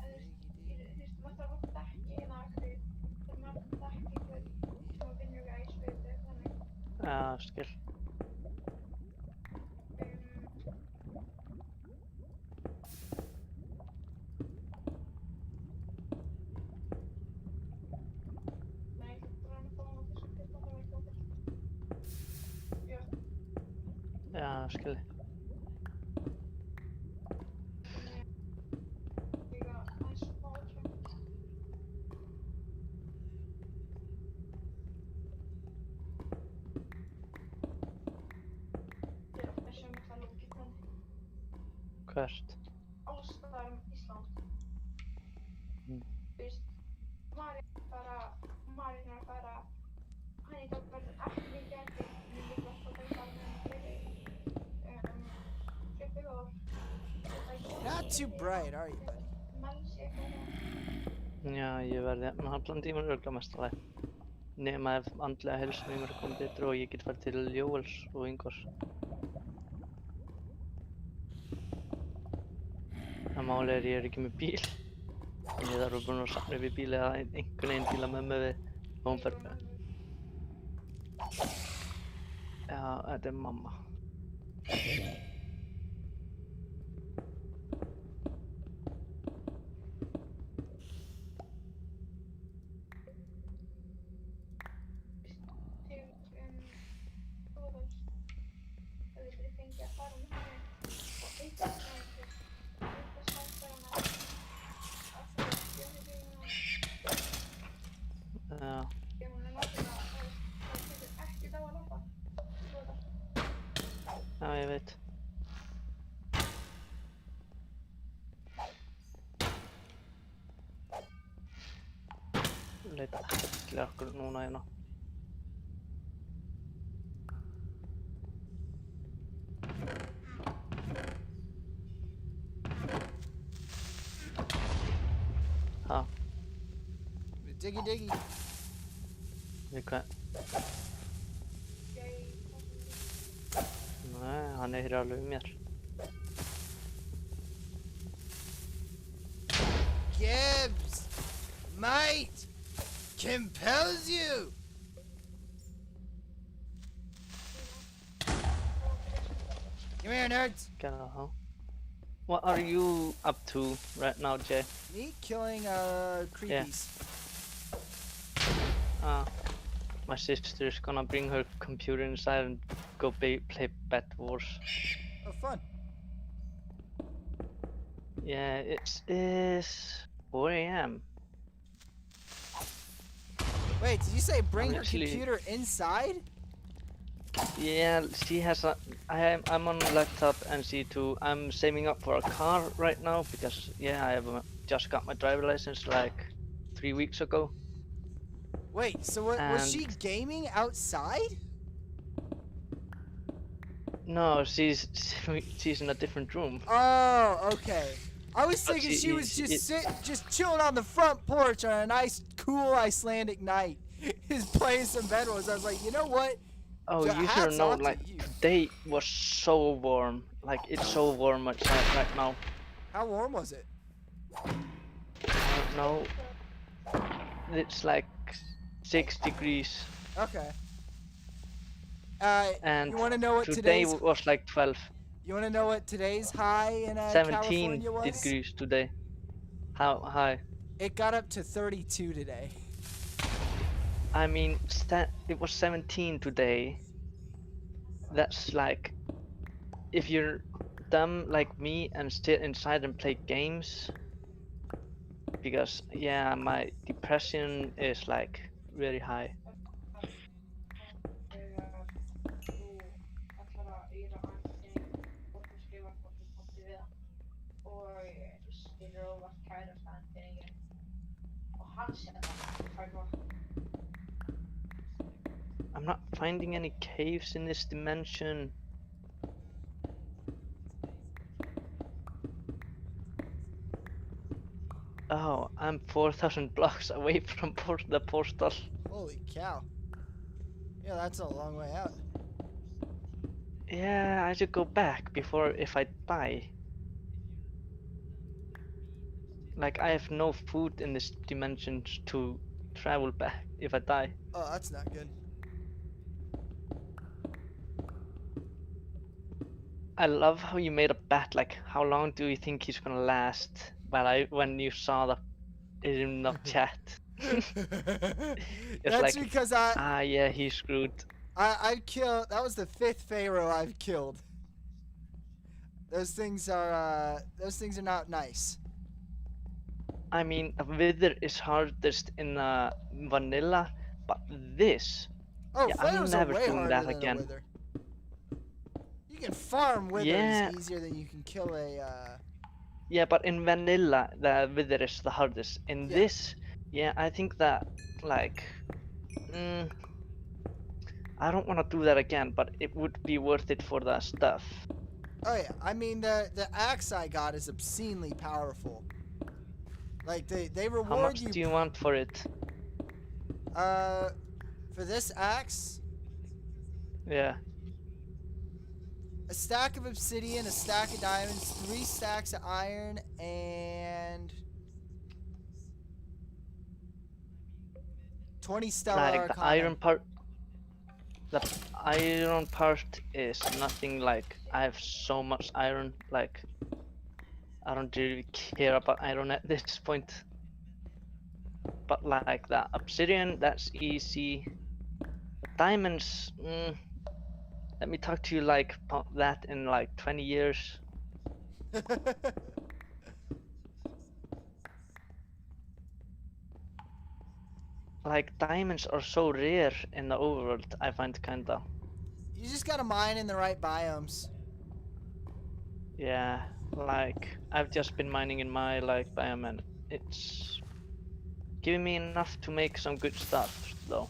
En þú veist, maður þarf að þekki eina akkur, þegar maður þekki einhver sem að vinna við æsfjöld eða þannig. Já, skil. Nei, ég ætla bara að fá hana þessu fyrst að það var ekki óbært. Já, Já, skil. ég að aðeins smá ótrúm. Ég er oft með sömu það lókið þannig. Hvert? Alls staðar Ísland. Þú veist, Marín er að fara, hann í dag verður ekki gæti, mjög líka að það bara með fleiri ár. Not too bright, are you, buddy? Melsi eitthvað. Já, ég verði með allan tíman örugglega mest alveg. Nema ef andlega heilsun í mér er komið betri og ég get farið til Jóels og Ingvars. Það málið er ég er ekki með bíl. Ég þarf búinn að safna upp í bíl eða einhvern veginn bíla með mig við og hún fer. Já, þetta er mamma. Já, já, ég veit. Leita til okkur núna hérna. Ha, Diggy. við hvað? Nei, hann er hér alveg um mér. Gibbs, mate, compels you. Come here, nerds. Get out, huh? What are you up to right now, Jay? Me killing creepies. My sister's gonna bring her computer inside and go play Bed Wars. Oh, fun. Yeah, it is 4 AM. Wait, did you say bring I'm her actually- computer inside? Yeah, she has a. I'm on a laptop and she too. I'm saving up for a car right now because yeah, I have just got my driver license like 3 weeks ago. Wait, so what, was she And- gaming outside? No, she's in a different room. Oh, okay. I was But thinking she she was is- just chilling on the front porch on a nice, cool Icelandic night, just playing some Bed Wars. I was like, you know what? Oh, Yeah, you should hats know. off to Like you. today was so warm. Like it's so warm outside right now. How warm was it? I don't know. It's like 6 degrees, Okay. and you want to know what today today's? was like 12. You want to know what today's high in 17 California was? degrees today. How high? It got up to 32 today. I mean, it was 17 today. That's like, if you're dumb like me and sit inside and play games, because yeah, my depression is like very high. I'm not finding any caves in this dimension. Oh, I'm 4,000 blocks away from the portal. Holy cow. Yeah, that's a long way out. Yeah, I should go back before if I die. Like, I have no food in this dimension to travel back if I die. Oh, that's not good. I love how you made a bet. Like, how long do you think he's gonna last? When you saw the in the chat, it's That's like, because yeah, he's screwed. I've killed. That was the 5th Pharaoh I've killed. Those things are not nice. I mean, a wither is hardest in vanilla, but this, Oh, yeah, I'm Pharaohs are never way doing harder that than again. a wither. You can farm withers Yeah. easier than you can kill a. Yeah, but in vanilla, the wither is the hardest. In Yeah. this, yeah, I think that, like, I don't want to do that again, but it would be worth it for the stuff. Oh yeah, I mean the axe I got is obscenely powerful. Like they reward How much you. do you want for it? For this axe, Yeah. a stack of obsidian, a stack of diamonds, 3 stacks of iron, and 20 stellar Like the iron arcana. part is nothing. Like, I have so much iron, like I don't really care about iron at this point. But like the obsidian, that's easy. The diamonds, let me talk to you like about that in like 20 years. Like, diamonds are so rare in the overworld, I find kinda. You just gotta mine in the right biomes. Yeah, like, I've just been mining in my like biome and it's giving me enough to make some good stuff though.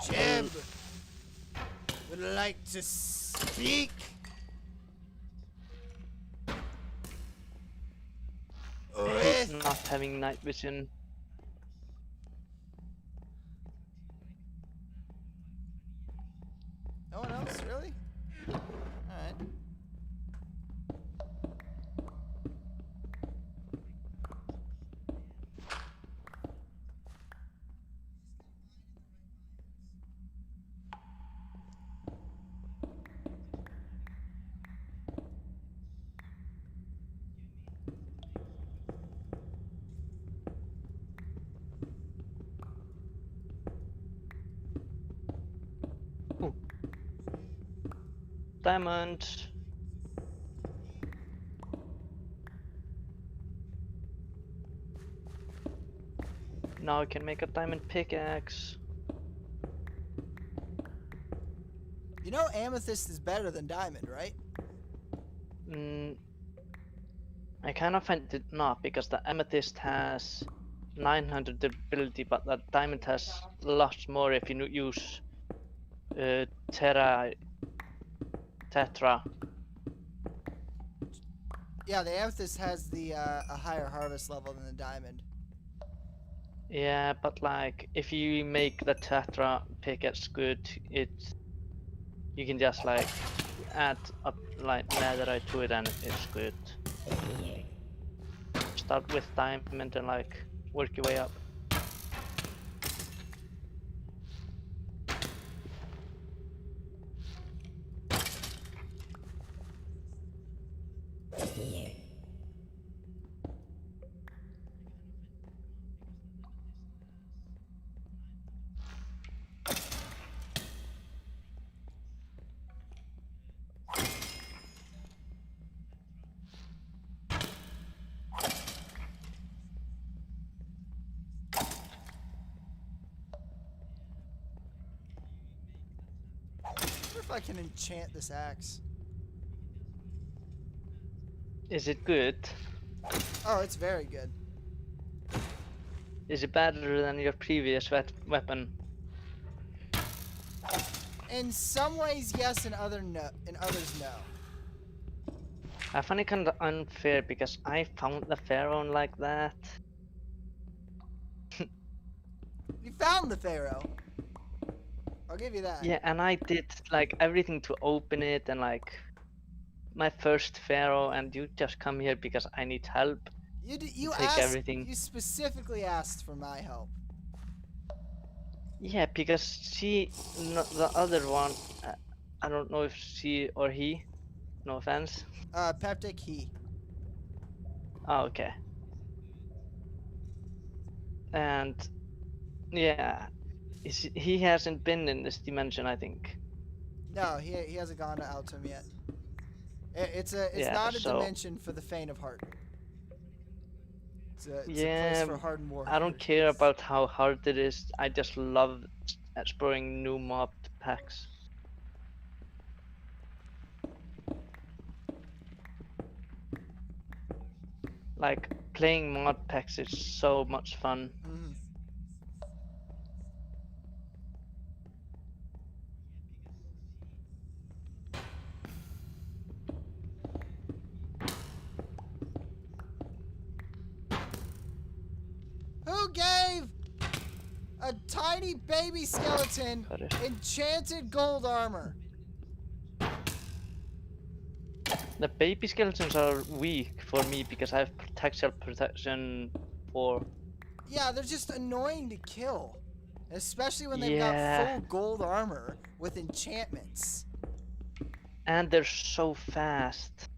Jib would like to speak. I hate With not having night vision. no one else, really? Alright. Diamond. Now I can make a diamond pickaxe. You know amethyst is better than diamond, right? I kind of find it not, because the amethyst has 900 durability, but the diamond has lots more if you use tetra. Yeah, the amethyst has the a higher harvest level than the diamond. Yeah, but like, if you make the tetra pickaxe good, you can just like add up like netherite to it and it's good. Start with diamond and like work your way up. I wonder if I can enchant this axe. Is it good? Oh, it's very good. Is it better than your previous weapon? In some ways, yes. In others, no. I find it kind of unfair because I found the pharaoh like that. You found the Pharaoh. I'll give you that. Yeah, and I did like everything to open it and like my first pharaoh, and you just come here because I need help. You take asked. everything. You specifically asked for my help. Yeah, because the other one, I don't know if she or he, no offense. Peptic he. Oh, okay. And yeah, he hasn't been in this dimension, I think. No, he hasn't gone to Autumn yet. It's Yeah, not a so- dimension for the faint of heart. It's a place Yeah, for hardened warriors. I don't care about how hard it is. I just love exploring new mob packs. Like playing mod packs is so much fun. Mhm. Who gave a tiny baby skeleton Got it. enchanted gold armor? The baby skeletons are weak for me because I have textile protection 4. Yeah, they're just annoying to kill. Especially when they've Yeah. got full gold armor with enchantments. And they're so fast.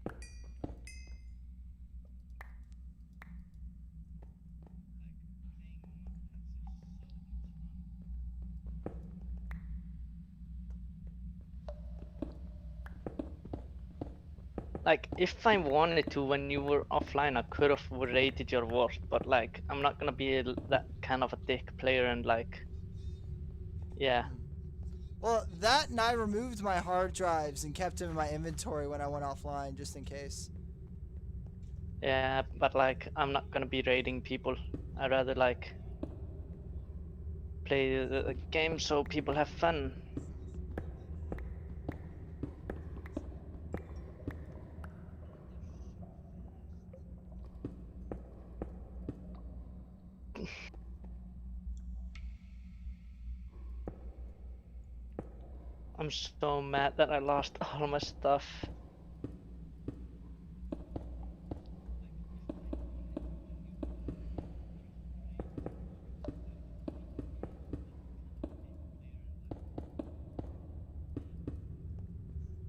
Like, if I wanted to when you were offline, I could have rated your worth, but like, I'm not gonna be that kind of a dick player and like, yeah. Well, that and I removed my hard drives and kept them in my inventory when I went offline, just in case. Yeah, but like, I'm not gonna be raiding people. I'd rather like play the game so people have fun. I'm so mad that I lost all my stuff.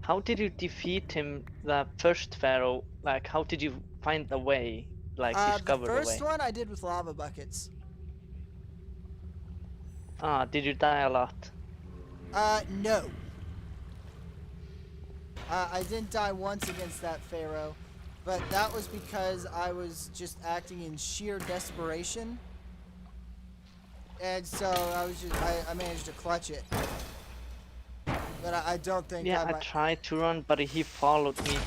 How did you defeat him, the first pharaoh? Like, how did you find the way? Like, The discover the way? first one I did with lava buckets. Ah, did you die a lot? No. I didn't die once against that pharaoh, but that was because I was just acting in sheer desperation. And so I managed to clutch it. But I don't think Yeah, I I might. tried to run, but he followed me.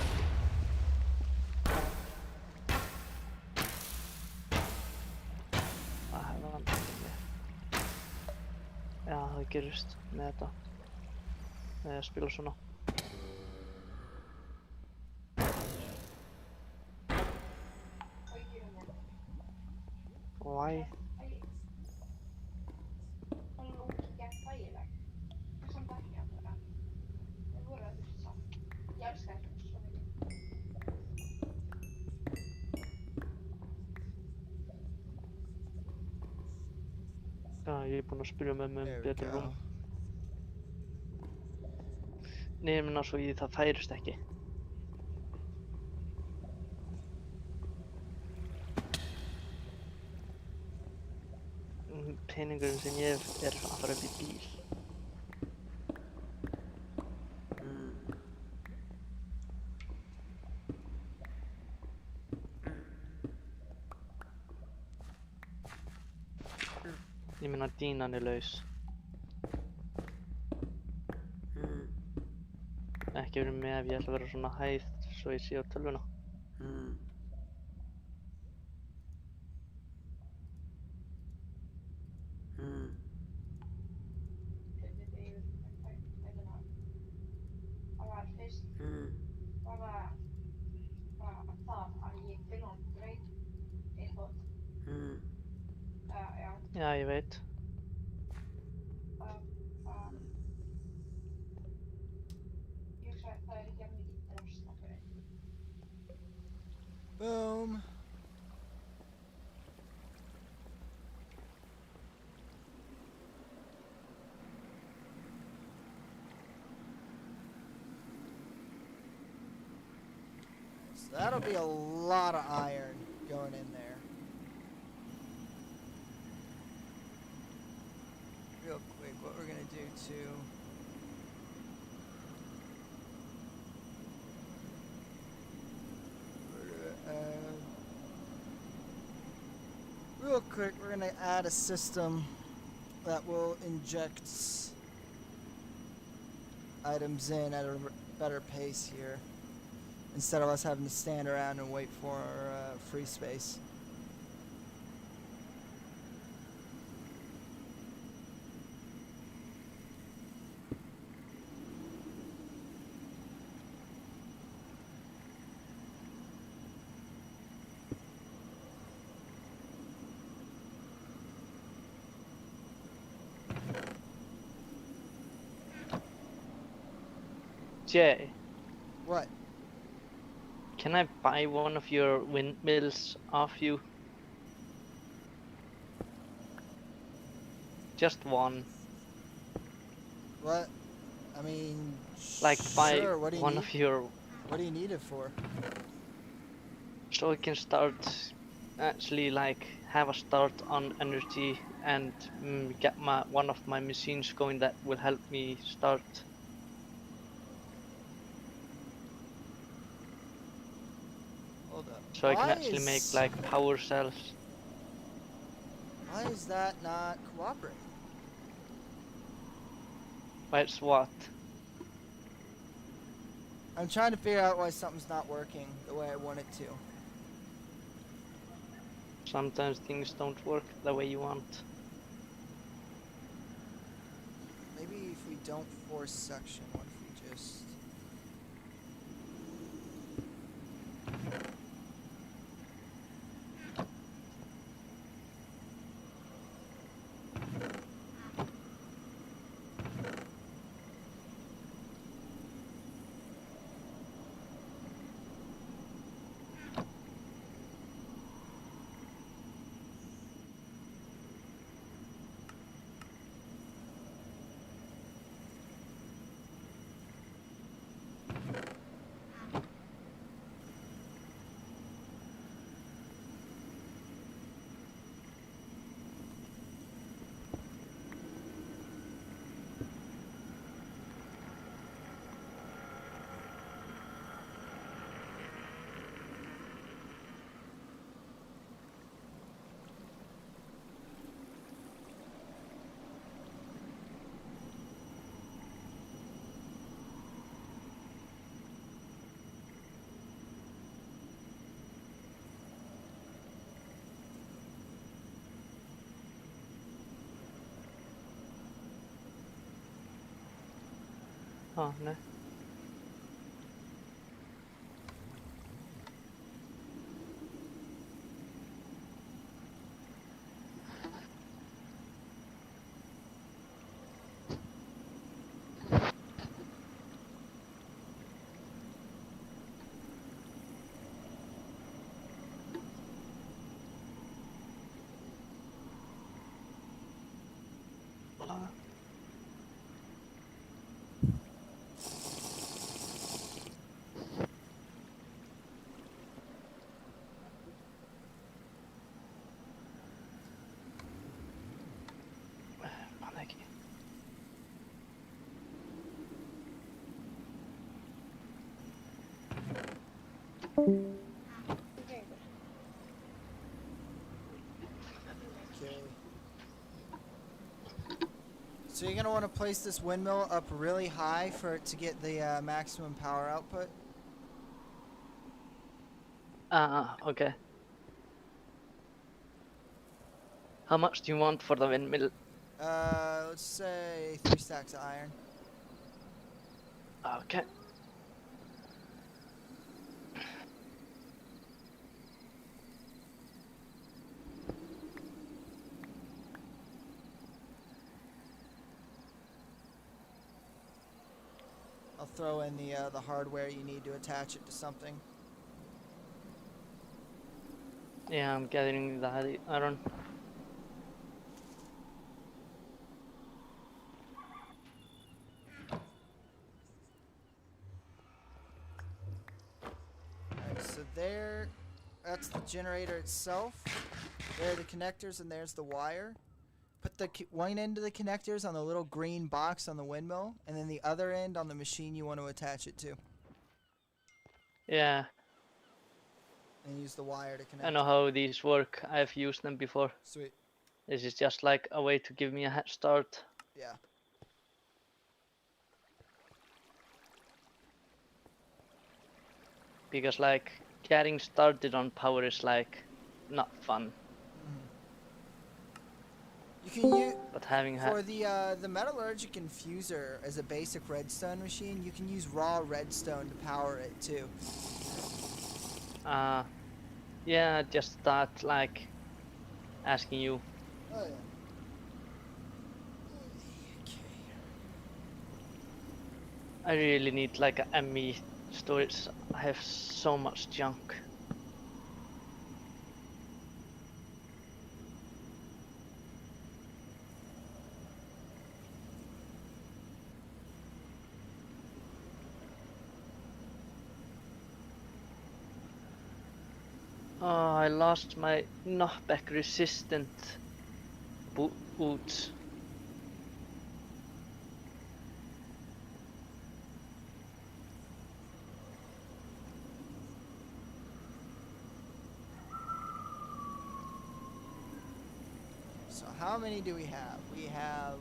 Já, það gerist með þetta. Með að spila svona. Why? Olen ógeðslega þægileg. Samt ekki að vera. Þau voru að hugsa samt. Ég elska þetta svo mikið. Já, ég er búinn að spyrja mömmu There we betur go. rúm. Nefna svo það færist ekki. Peningurinn sem ég hef að fara upp í bíl. Ég meina dínan laus. Ekki verið með ef ég ætla að vera svona hæð svo ég sé á tölvuna. Ja, Ja, je weet. hier zijn ik heb niet snappen. Boom. So that'll be a lot of iron going in there. Real quick, what we're gonna do too. Real quick, we're gonna add a system that will inject items in at a better pace here, instead of us having to stand around and wait for free space. Jay, What? can I buy one of your windmills off you? Just one. What? I mean, Like buy sure. What do you one need? of your, What do you need it for? so I can start actually like have a start on energy and get one of my machines going that will help me start. Hold up. So I can actually make like power cells. Why is that not cooperating? That's what. I'm trying to figure out why something's not working the way I want it to. Sometimes things don't work the way you want. Maybe if we don't force suction, what if we just... Oh, no. Okay. So you're going to want to place this windmill up really high for it to get the maximum power output. Okay. How much do you want for the windmill? Let's say 3 stacks of iron. Okay. throw in the hardware you need to attach it to something. Yeah, I'm gathering the iron. Alright, so that's the generator itself. There are the connectors, and there's the wire. Put the one end of the connectors on the little green box on the windmill, and then the other end on the machine you want to attach it to. Yeah, And use the wire to connect. I know how these work. I've used them before. Sweet. This is just like a way to give me a head start. Yeah. Because like getting started on power is like not fun. You can use But having for the metallurgic infuser as a basic redstone machine. You can use raw redstone to power it too. yeah, just start like asking you. Oh yeah. I really need like a ME storage. I have so much junk. Oh, I lost my knockback resistant boots. So how many do we have? We have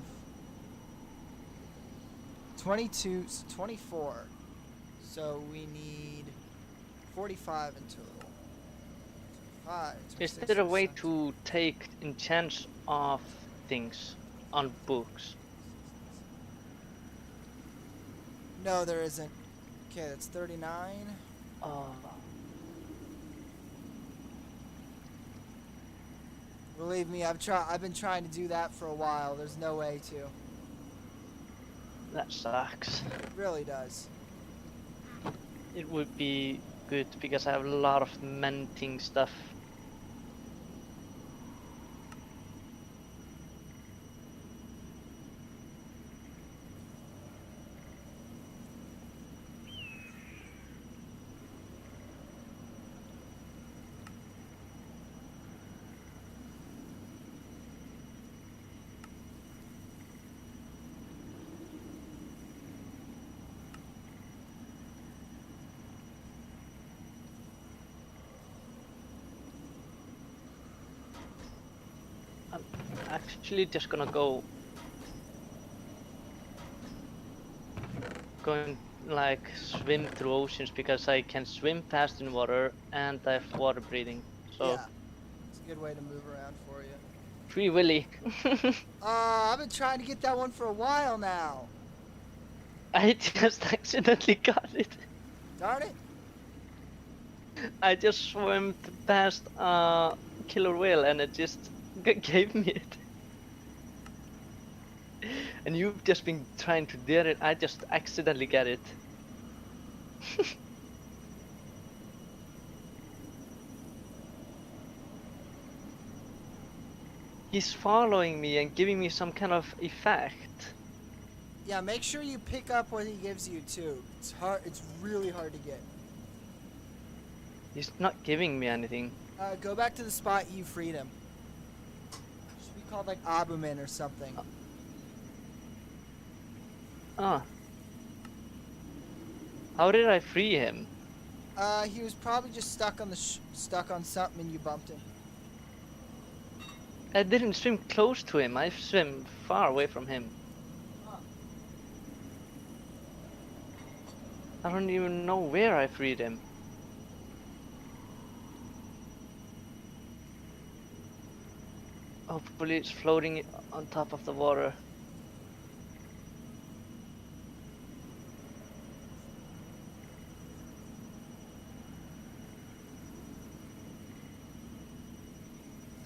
22, so 24. So we need 45 in total. 5, Is 26, there a way 27. to take enchants of things on books? No, there isn't. Okay, that's 39. Oh, Believe me, I've been trying to do that for a while. There's no way to. that sucks. It really does. It would be good because I have a lot of mending stuff. I'm actually just gonna going like swim through oceans because I can swim fast in water and I have water breathing. So Yeah, it's a good way to move around for you. Free Willy. I've been trying to get that one for a while now. I just accidentally got it. Darn it. I just swam past a killer whale and it just gave me it. And you've just been trying to dare it. I just accidentally get it. He's following me and giving me some kind of effect. Yeah, make sure you pick up what he gives you too. It's hard. It's really hard to get. He's not giving me anything. Go back to the spot you freed him. Should be called like Abumin or something. Ah. How did I free him? He was probably just stuck on stuck on something and you bumped him. I didn't swim close to him. I swam far away from him. I don't even know where I freed him. Hopefully it's floating on top of the water.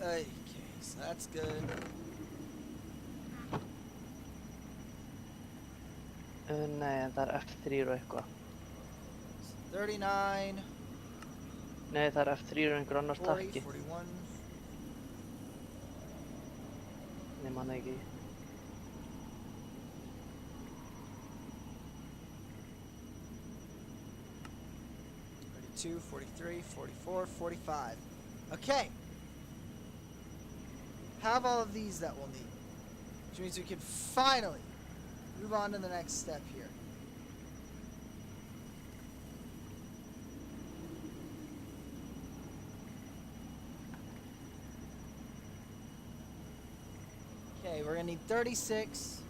Okay, so that's good. Nei, en það er F3 og eitthvað. 39, Nei, það er F3 og einhver annar 40, takki. 41. Ég man ekki. 42, 43, 44, 45. Okay. Have all of these that we'll need. Which means we can finally move on to the next step here. Okay, we're gonna need 36.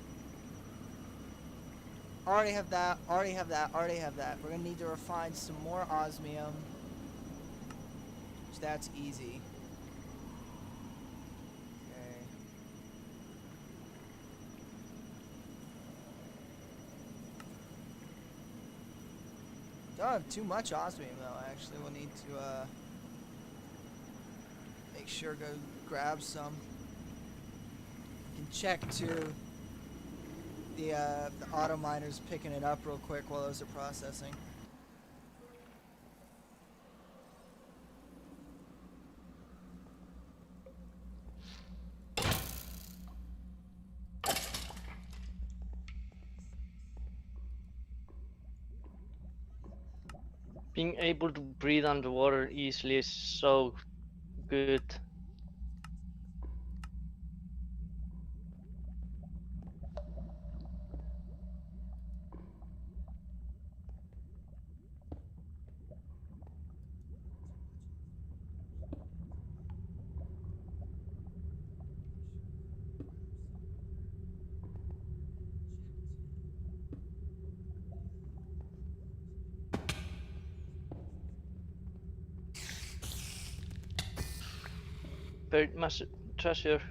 Already have that, already have that, already have that. We're gonna need to refine some more osmium. Which that's easy. Okay. Don't have too much osmium though, actually. We'll need to make sure go grab some. You can check too. The auto miner's picking it up real quick while those are processing. Being able to breathe underwater easily is so good. Buried massive treasure.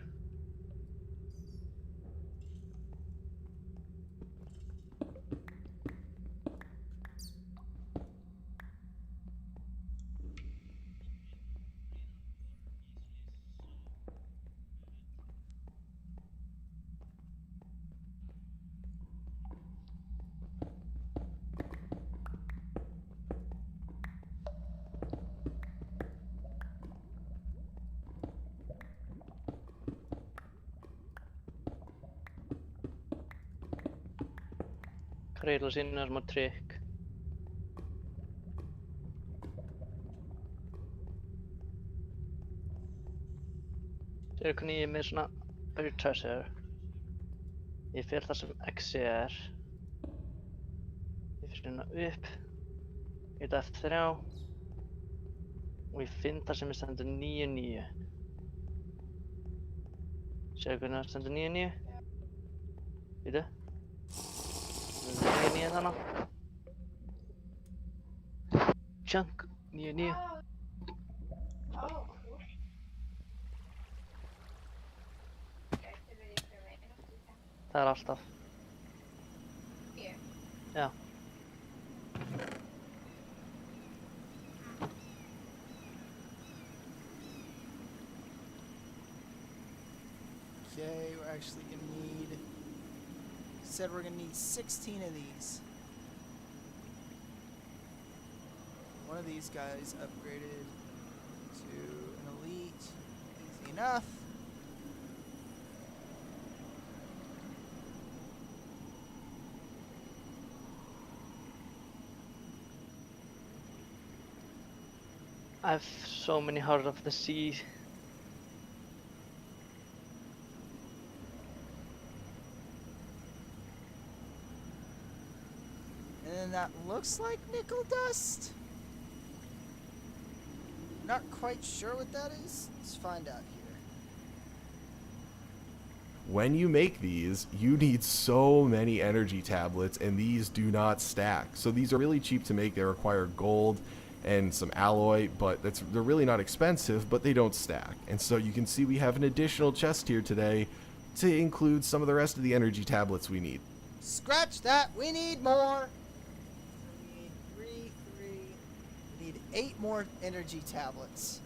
Kreila sinna er smá trikk. Sér hvernig ég er með svona buried treasure. Ég fer þar sem X er. Ég fer hérna upp. Ég er F3. Og ég finn þar sem ég stendur 9-9. Sér hvernig það stendur 9-9. Býtu. 9-9 þannig. Chunk 9-9. Það er alltaf. Já. Okay, we're actually gonna need. Said we're gonna need 16 of these. One of these guys upgraded to an elite. Easy enough. I have so many Heart of the Sea. And then that looks like nickel dust. Not quite sure what that is. Let's find out here. When you make these, you need so many energy tablets, and these do not stack. So these are really cheap to make. They require gold and some alloy, but they're really not expensive, but they don't stack. And so you can see we have an additional chest here today to include some of the rest of the energy tablets we need. Scratch that. We need more. We need three. We need 8 more energy tablets.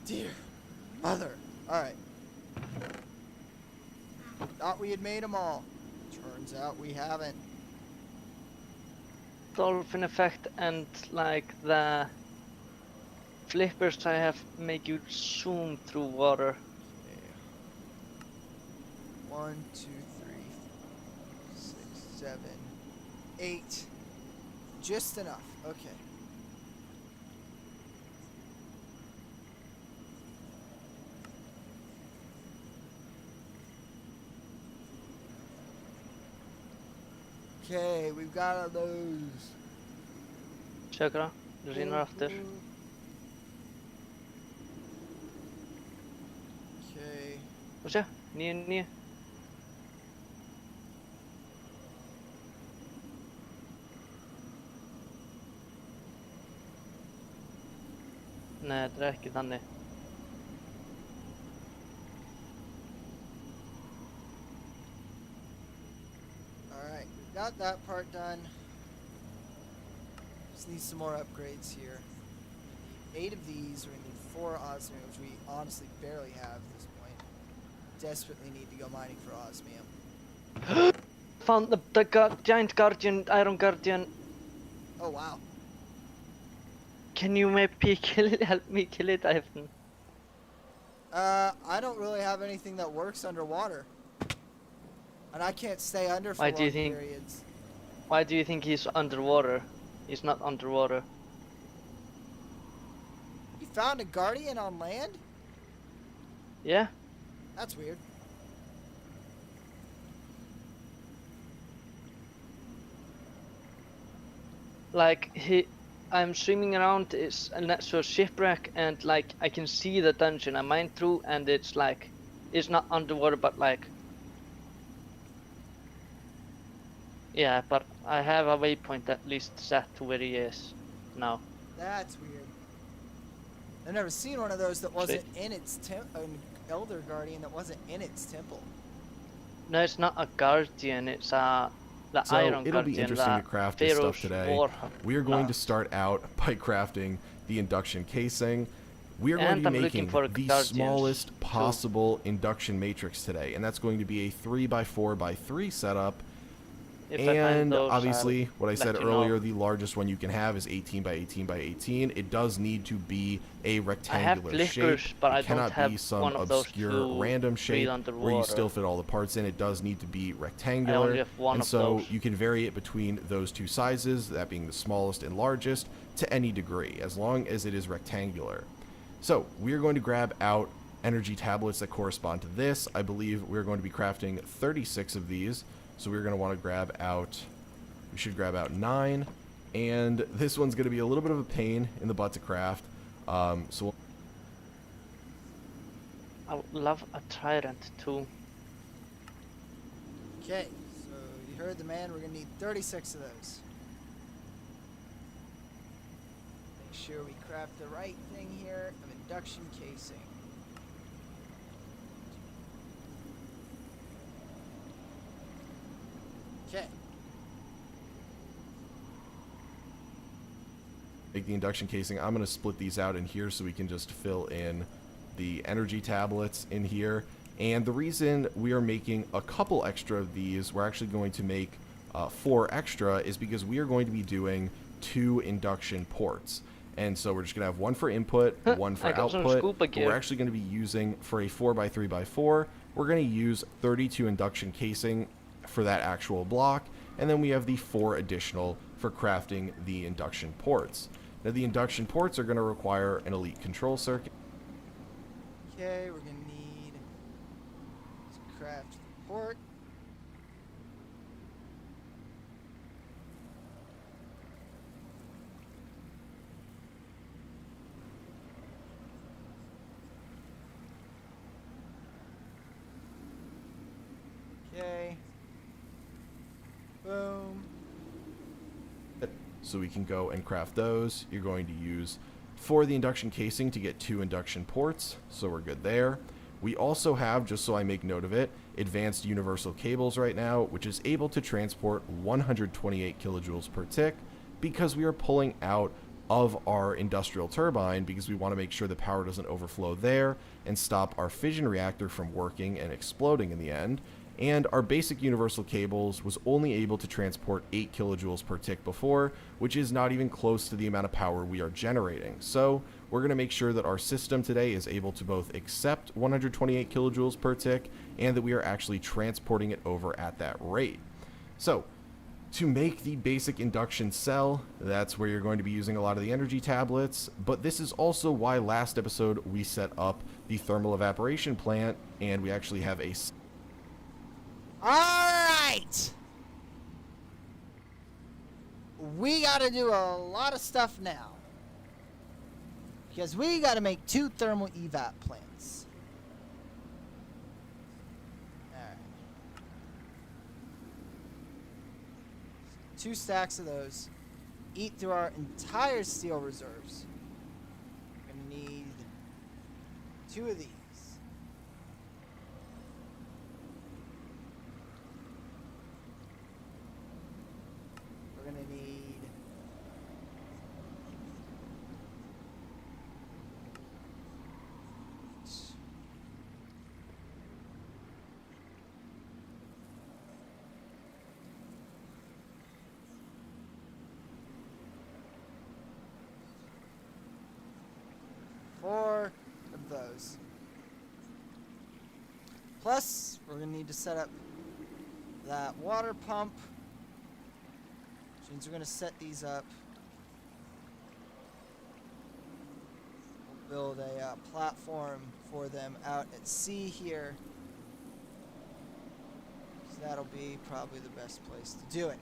Dear mother. All right. Thought we had made them all. Turn Turns out we haven't. Dolphin effect and like the flippers I have make you zoom through water. Okay. 1, 2, 3, 6, 7, 8. Just enough. Okay. Okay, we've got all those. Sökra, du rinner efter. Okay. Och se, ner. Nej, det räcker Danny. Alright, we've got that part done. Just need some more upgrades here. We need 8 of these, we're gonna need 4 osmium, which we honestly barely have at this point. Desperately need to go mining for osmium. Found the giant guardian, iron guardian. Oh wow. Can you maybe help me kill it, Ivan? I don't really have anything that works underwater. And I can't stay under for Why long do you think- periods. Why do you think he's underwater? He's not underwater. You found a guardian on land? Yeah? That's weird. Like I'm swimming around is a natural shipwreck, and like I can see the dungeon I mined through, and it's like it's not underwater, but like yeah, but I have a waypoint at least set to where he is now. That's weird. I've never seen one of those that wasn't in its an elder guardian that wasn't in its temple. No, it's not a guardian. It's the So iron it'll be guardian. interesting to that craft this Pharaoh's stuff today. war- We are going uh, to start out by crafting the induction casing. We are going And to I'm be looking making for the guardians, smallest too. possible induction matrix today, and that's going to be a 3x4x3 setup. If I find And those, obviously, I'll what I let said you know. earlier, the largest one you can have is 18x18x18. It does need to be a rectangular shape. flickers, but I It don't cannot have be some one of those obscure to random breathe shape where you underwater. still fit all the parts in. It does need to be I rectangular. only have one And of so those. you can vary it between those two sizes, that being the smallest and largest, to any degree, as long as it is rectangular. So we are going to grab out energy tablets that correspond to this. I believe we're going to be crafting 36 of these. So we're going to want to grab out, we should grab out 9. And this one's going to be a little bit of a pain in the butt to craft. So we'll I would love a trident too. Okay, so you heard the man, we're gonna need 36 of those. Make sure we craft the right thing here of induction casing. Okay. make the induction casing. I'm going to split these out in here so we can just fill in the energy tablets in here. And the reason we are making a couple extra of these, we're actually going to make 4 extra, is because we are going to be doing 2 induction ports. And so we're just going to have one for input, one for I got some output. scuba But gear. we're actually going to be using, for a 4x3x4, we're going to use 32 induction casing for that actual block. And then we have the 4 additional for crafting the induction ports. Now the induction ports are going to require an elite control circuit. Okay, we're gonna need to craft the port. Okay. Boom. So we can go and craft those. You're going to use, for the induction casing, to get 2 induction ports, so we're good there. We also have, just so I make note of it, advanced universal cables right now, which is able to transport 128 kilojoules per tick, because we are pulling out of our industrial turbine because we want to make sure the power doesn't overflow there and stop our fission reactor from working and exploding in the end. and our basic universal cables was only able to transport 8 kilojoules per tick before, which is not even close to the amount of power we are generating. So we're going to make sure that our system today is able to both accept 128 kilojoules per tick and that we are actually transporting it over at that rate. So to make the basic induction cell, that's where you're going to be using a lot of the energy tablets, but this is also why last episode we set up the thermal evaporation plant, and we actually have a... Alright! We gotta do a lot of stuff now. Because we gotta make 2 thermal evap plants. Alright. 2 stacks of those. Eat through our entire steel reserves. We're gonna need 2 of these. We're gonna need 4 of those. Plus, we're gonna need to set up that water pump. Which means we're gonna set these up. We'll build a platform for them out at sea here. So that'll be probably the best place to do it.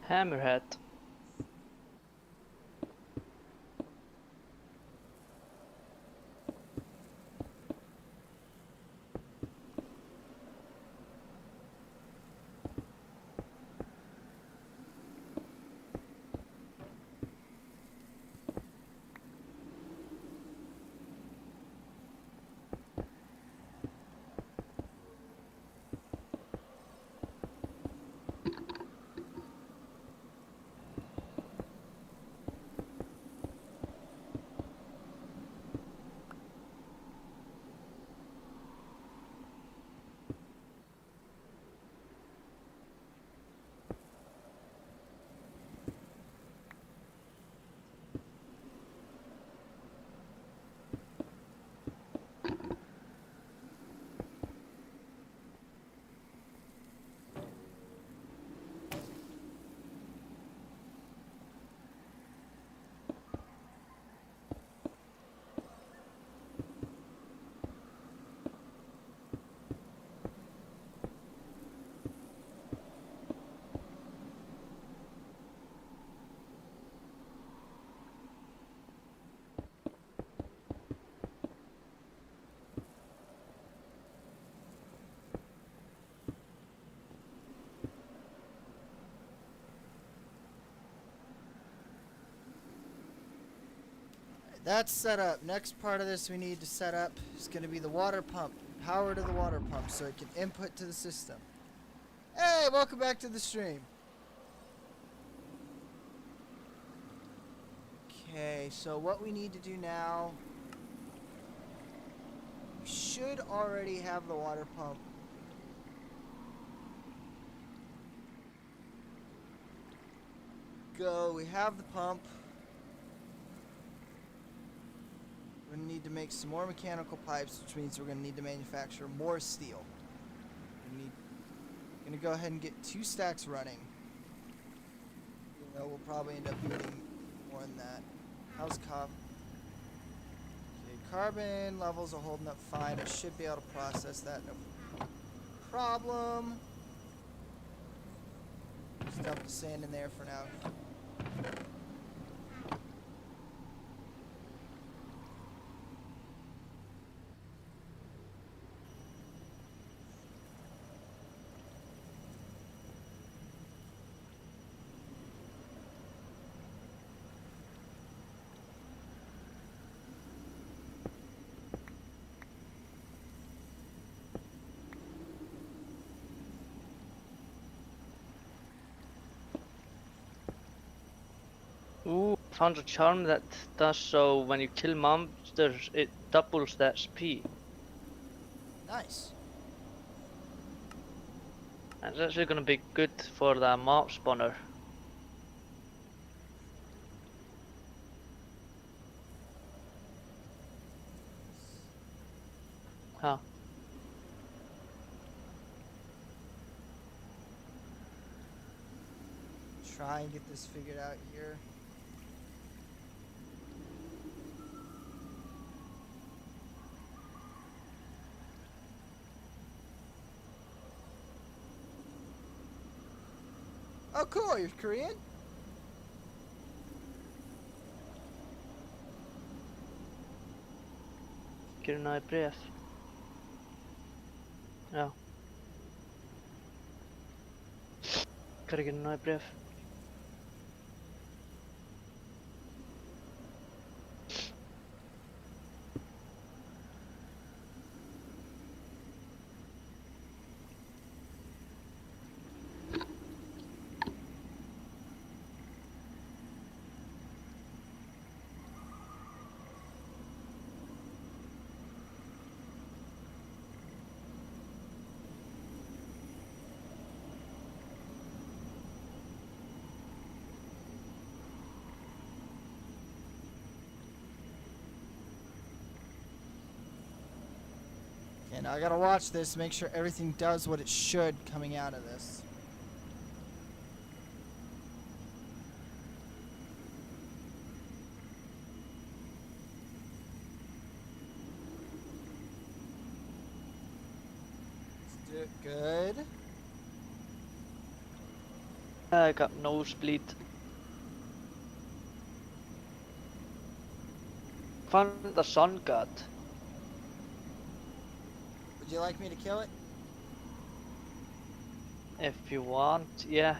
Hammerhead. That's set up. Next part of this we need to set up is going to be the water pump. Power to the water pump so it can input to the system. Hey, welcome back to the stream. Okay, so what we need to do now, we should already have the water pump. Go, we have the pump. We're going to need to make some more mechanical pipes, which means we're going to need to manufacture more steel. We're going to go ahead and get 2 stacks running. Even though we'll probably end up needing more than that. How's carbon? Okay, carbon levels are holding up fine. I should be able to process that, no problem. Just dump the sand in there for now. Ooh, found a charm that does so when you kill monsters, it doubles the SP. Nice. That's actually gonna be good for the mob spawner. Huh. Try and get this figured out here. Oh, cool. You're Korean? Kyrna i brev. Ja. Kyrna i brev. Okay, now I gotta watch this, make sure everything does what it should coming out of this. Let's do it good. I got nosebleed. Found the sun god. Would you like me to kill it? If you want, yeah.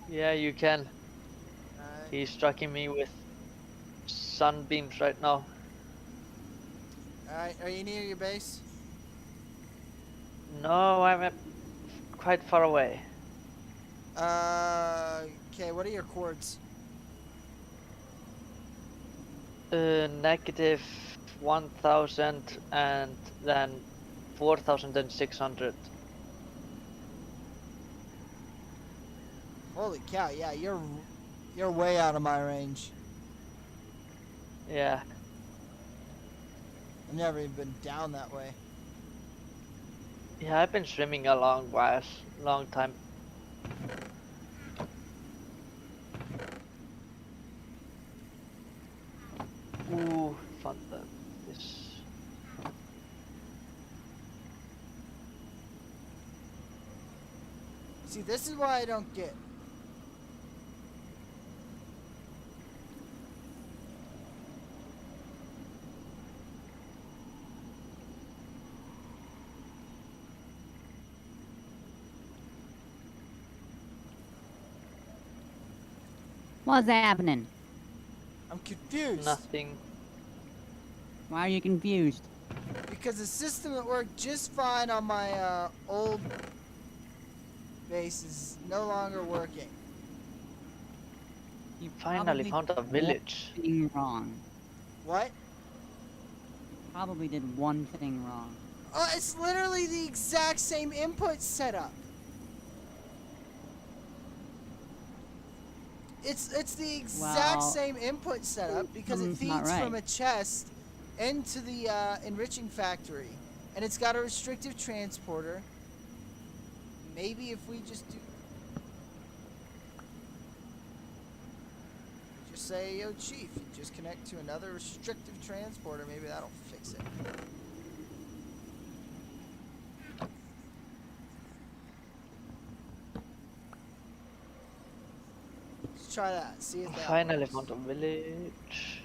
Yeah, you can. Alright. He's striking me with sunbeams right now. Alright, are you near your base? No, I'm quite far away. Okay, what are your chords? Negative 1000 and then 4600. Holy cow, yeah, you're way out of my range. Yeah. I've never even been down that way. Yeah, I've been swimming a long time. Ooh, fun this. See, this is why I don't get. What's happening? I'm confused. Nothing. Why are you confused? Because the system that worked just fine on my old base is no longer working. You Finally probably found a did village. one thing wrong. What? Probably did one thing wrong. Oh, it's literally the exact same input setup. It's the exact Well, same input setup because it something's not feeds from a right. chest into the enriching factory, and it's got a restrictive transporter. Maybe if we just do, just say, "Yo, Chief, you just connect to another restrictive transporter." Maybe that'll fix it. Let's try that. See if that Finally works. found a village.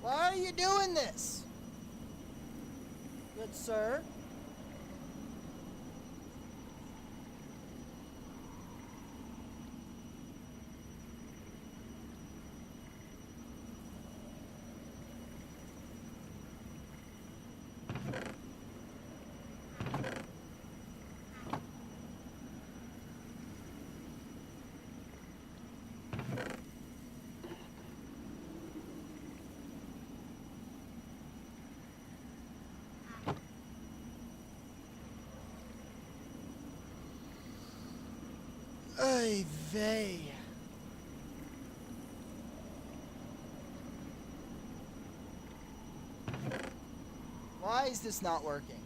Why are you doing this? Good sir. Ay vey. Why is this not working?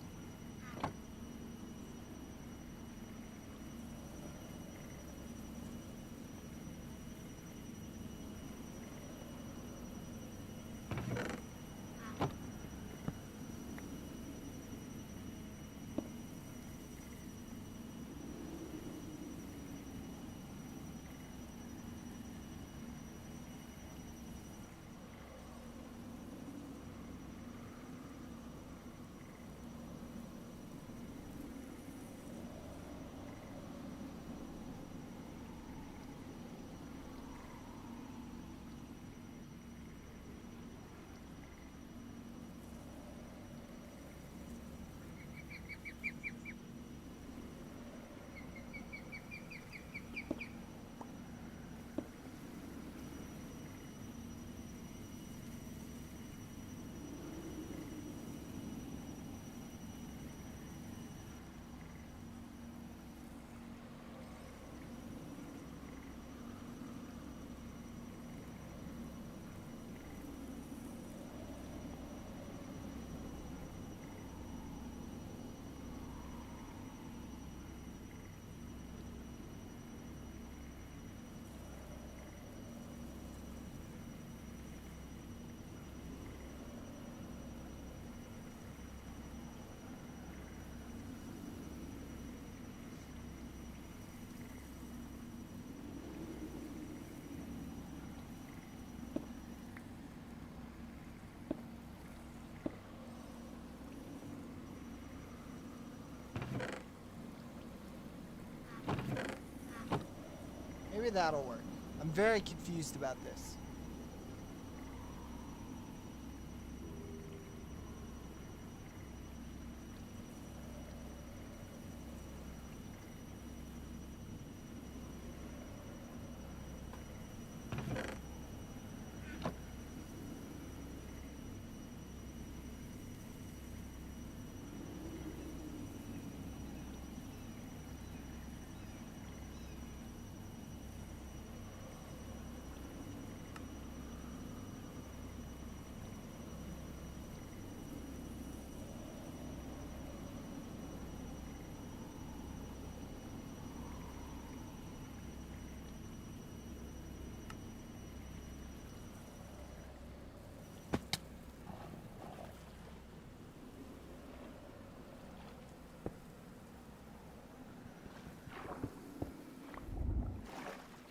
Maybe that'll work. I'm very confused about this.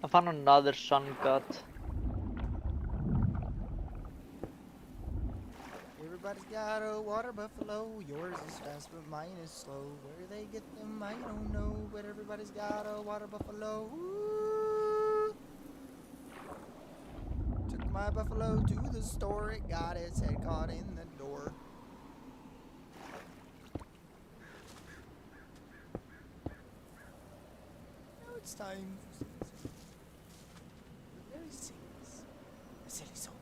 I found another sun god. Everybody's got a water buffalo. Yours is fast, but mine is slow. Where they get them, I don't know. But everybody's got a water buffalo. Ooh. Took my buffalo to the store. It got its head caught in the door. Now it's time for some the very serious. A silly soul.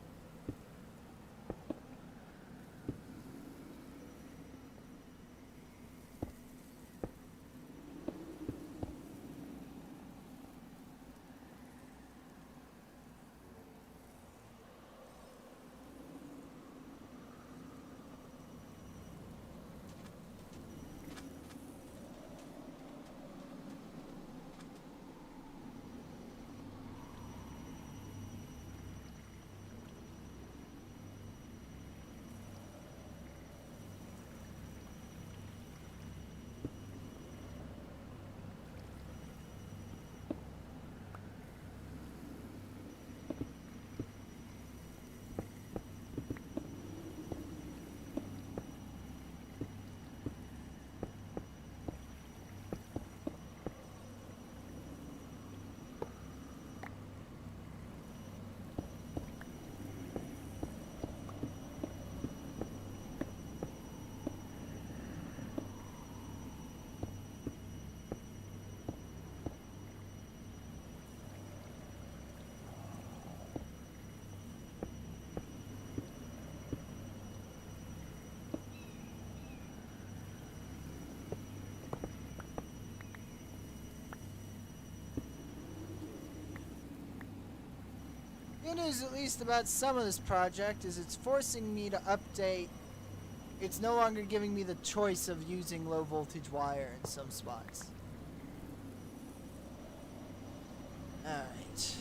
Good news, at least about some of this project, is it's forcing me to update. It's no longer giving me the choice of using low voltage wire in some spots. Alright.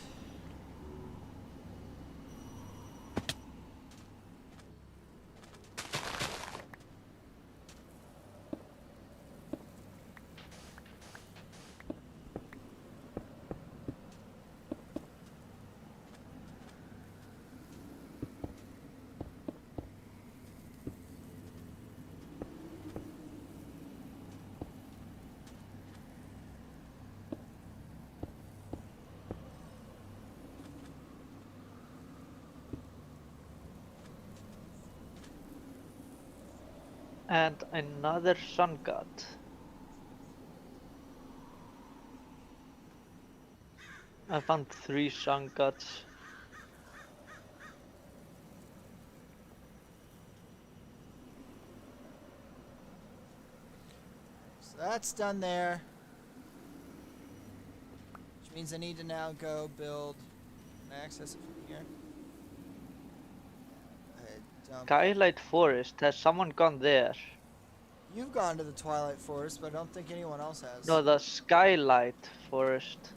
And another sun god. I found 3 sun gods. So that's done there. Which means I need to now go build and access it from here. Skylight Forest. Has someone gone there? You've gone to the Twilight Forest, but I don't think anyone else has. No, the Skylight Forest.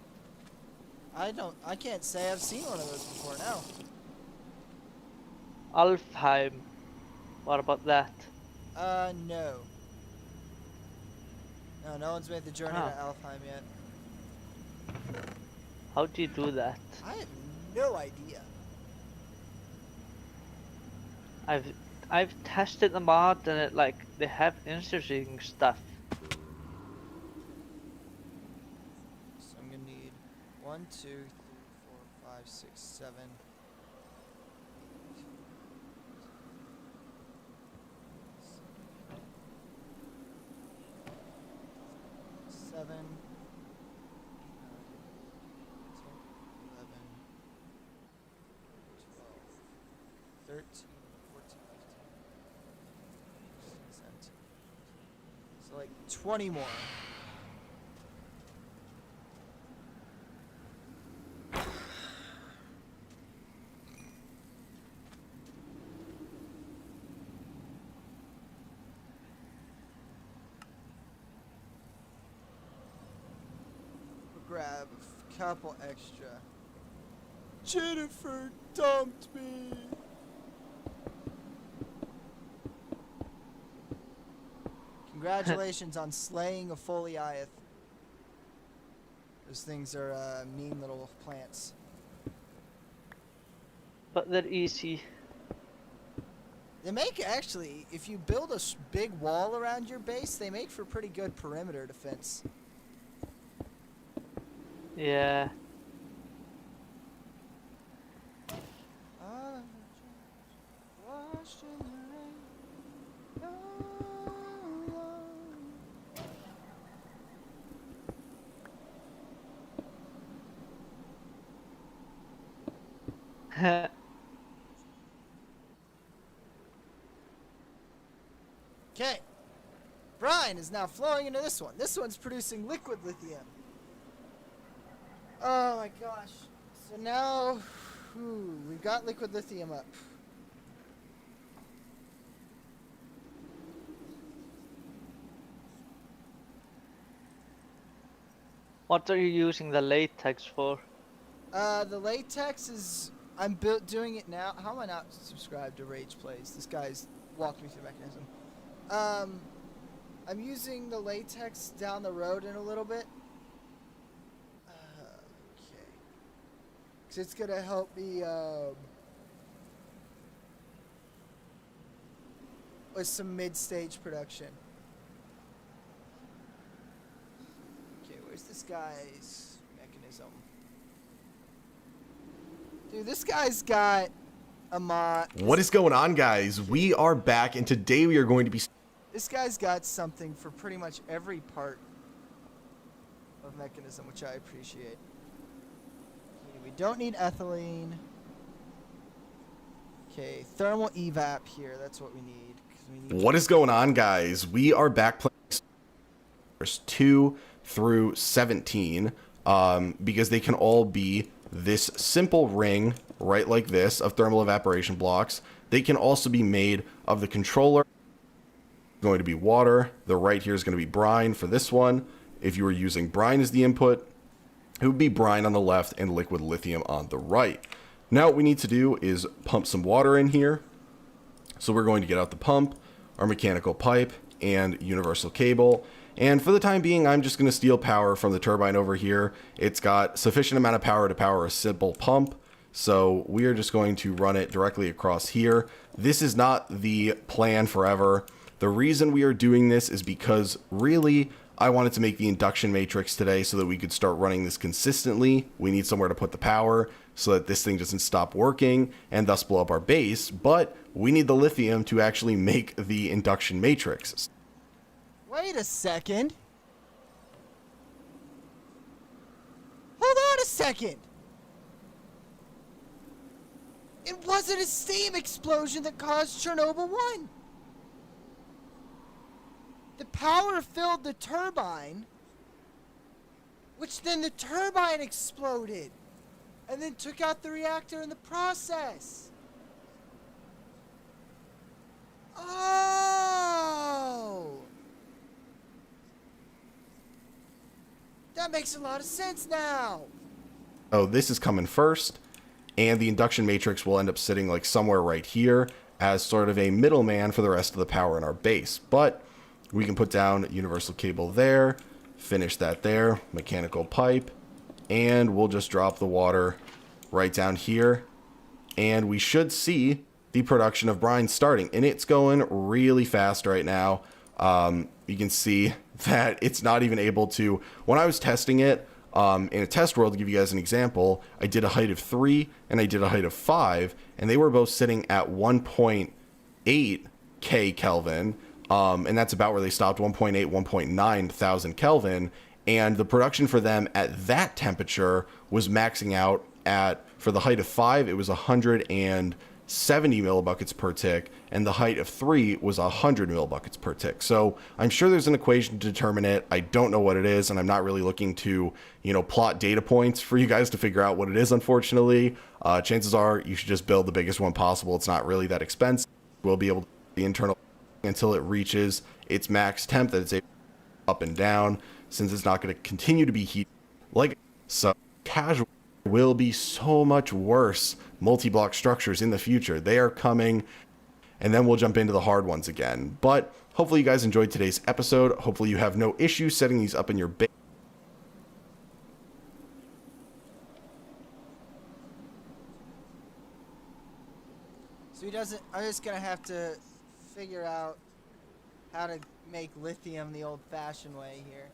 I can't say I've seen one of those before now. Alfheim. What about that? No. No one's made the journey Ah. to Alfheim yet. How do you do that? I have no idea. I've tested the mod and it like they have interesting stuff. So I'm gonna need 1, 2, 3, 4, 5, 6, 7. 7, 9, 10, 11, 12, 13, 14, 15, 16, 17. So like 20 more. Grab a couple extra. Jennifer dumped me. Congratulations on slaying a Foliath. Those things are mean little plants. But they're easy. They make actually, if you build a big wall around your base, they make for pretty good perimeter defense. Yeah. Okay. Brine is now flowing into this one. This one's producing liquid lithium. Oh my gosh. So now, we've got liquid lithium up. What are you using the latex for? The latex is, I'm doing it now. How am I not subscribed to Rage Plays? This guy's walked me through mechanism. I'm using the latex down the road in a little bit. Okay. Cause it's gonna help me, with some mid-stage production. Okay, where's this guy's mechanism? Dude, this guy's got a mod. What is going on, guys? We are back, and today we are going to be... This guy's got something for pretty much every part of mechanism, which I appreciate. We don't need ethylene. Okay, thermal evap here. That's what we need. 'Cause we need What is going on, guys? We are back playing 2 through 17 because they can all be this simple ring right like this, of thermal evaporation blocks. They can also be made of the controller. Going to be water. The right here is going to be brine for this one. If you were using brine as the input, it would be brine on the left and liquid lithium on the right. Now what we need to do is pump some water in here. So we're going to get out the pump, our mechanical pipe, and universal cable. And for the time being, I'm just going to steal power from the turbine over here. It's got sufficient amount of power to power a simple pump. So we are just going to run it directly across here. This is not the plan forever. The reason we are doing this is because really, I wanted to make the induction matrix today so that we could start running this consistently. We need somewhere to put the power so that this thing doesn't stop working and thus blow up our base. But we need the lithium to actually make the induction matrix. Wait a second. Hold on a second. It wasn't a steam explosion that caused Chernobyl 1. The power filled the turbine, which then the turbine exploded and then took out the reactor in the process. Oh! That makes a lot of sense now. Oh, this is coming first, and the induction matrix will end up sitting like somewhere right here as sort of a middleman for the rest of the power in our base. But we can put down universal cable there, finish that there, mechanical pipe, and we'll just drop the water right down here. And we should see the production of brine starting. And it's going really fast right now. You can see that it's not even able to... When I was testing it, in a test world, to give you guys an example, I did a height of 3 and I did a height of 5, and they were both sitting at 1.8 K Kelvin. And that's about where they stopped, 1.8, 1.9 thousand Kelvin. And the production for them at that temperature was maxing out at, for the height of 5, it was 170 millibuckets per tick, and the height of 3 was 100 millibuckets per tick. So I'm sure there's an equation to determine it. I don't know what it is, and I'm not really looking to, plot data points for you guys to figure out what it is, unfortunately. Chances are you should just build the biggest one possible. It's not really that expensive. We'll be able to do the internal until it reaches its max temp that it's able to up and down, since it's not going to continue to be heat like so. Casual will be so much worse multi-block structures in the future. They are coming, and then we'll jump into the hard ones again. But hopefully you guys enjoyed today's episode. Hopefully you have no issues setting these up in your base. So he doesn't... I'm just going to have to figure out how to make lithium the old-fashioned way here.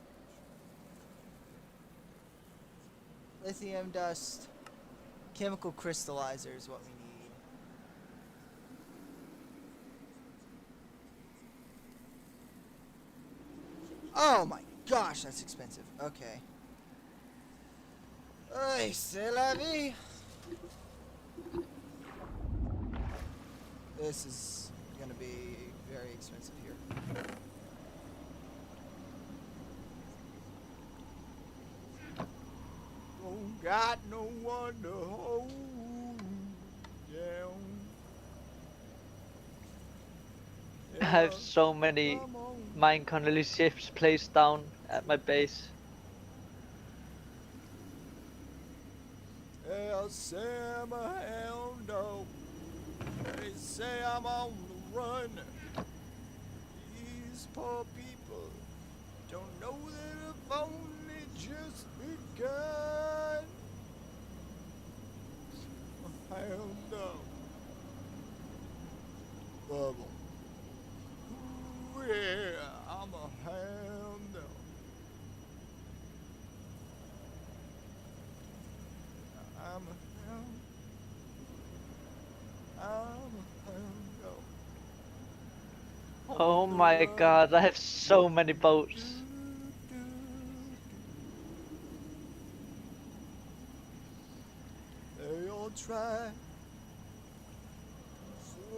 Lithium dust, chemical crystallizer is what we need. Oh my gosh, that's expensive. Okay. Oy, c'est la vie. This is gonna be very expensive here. Don't got no one to hold down. I have so many mine colony ships placed down at my base. They'll say I'm a hound dog. They say I'm on the run. These poor people don't know that I've only just begun. A hound dog. Bubble. Ooh, yeah, I'm a hound dog. I'm a hound. I'm a hound dog. Oh my god, I have so many boats. They all try so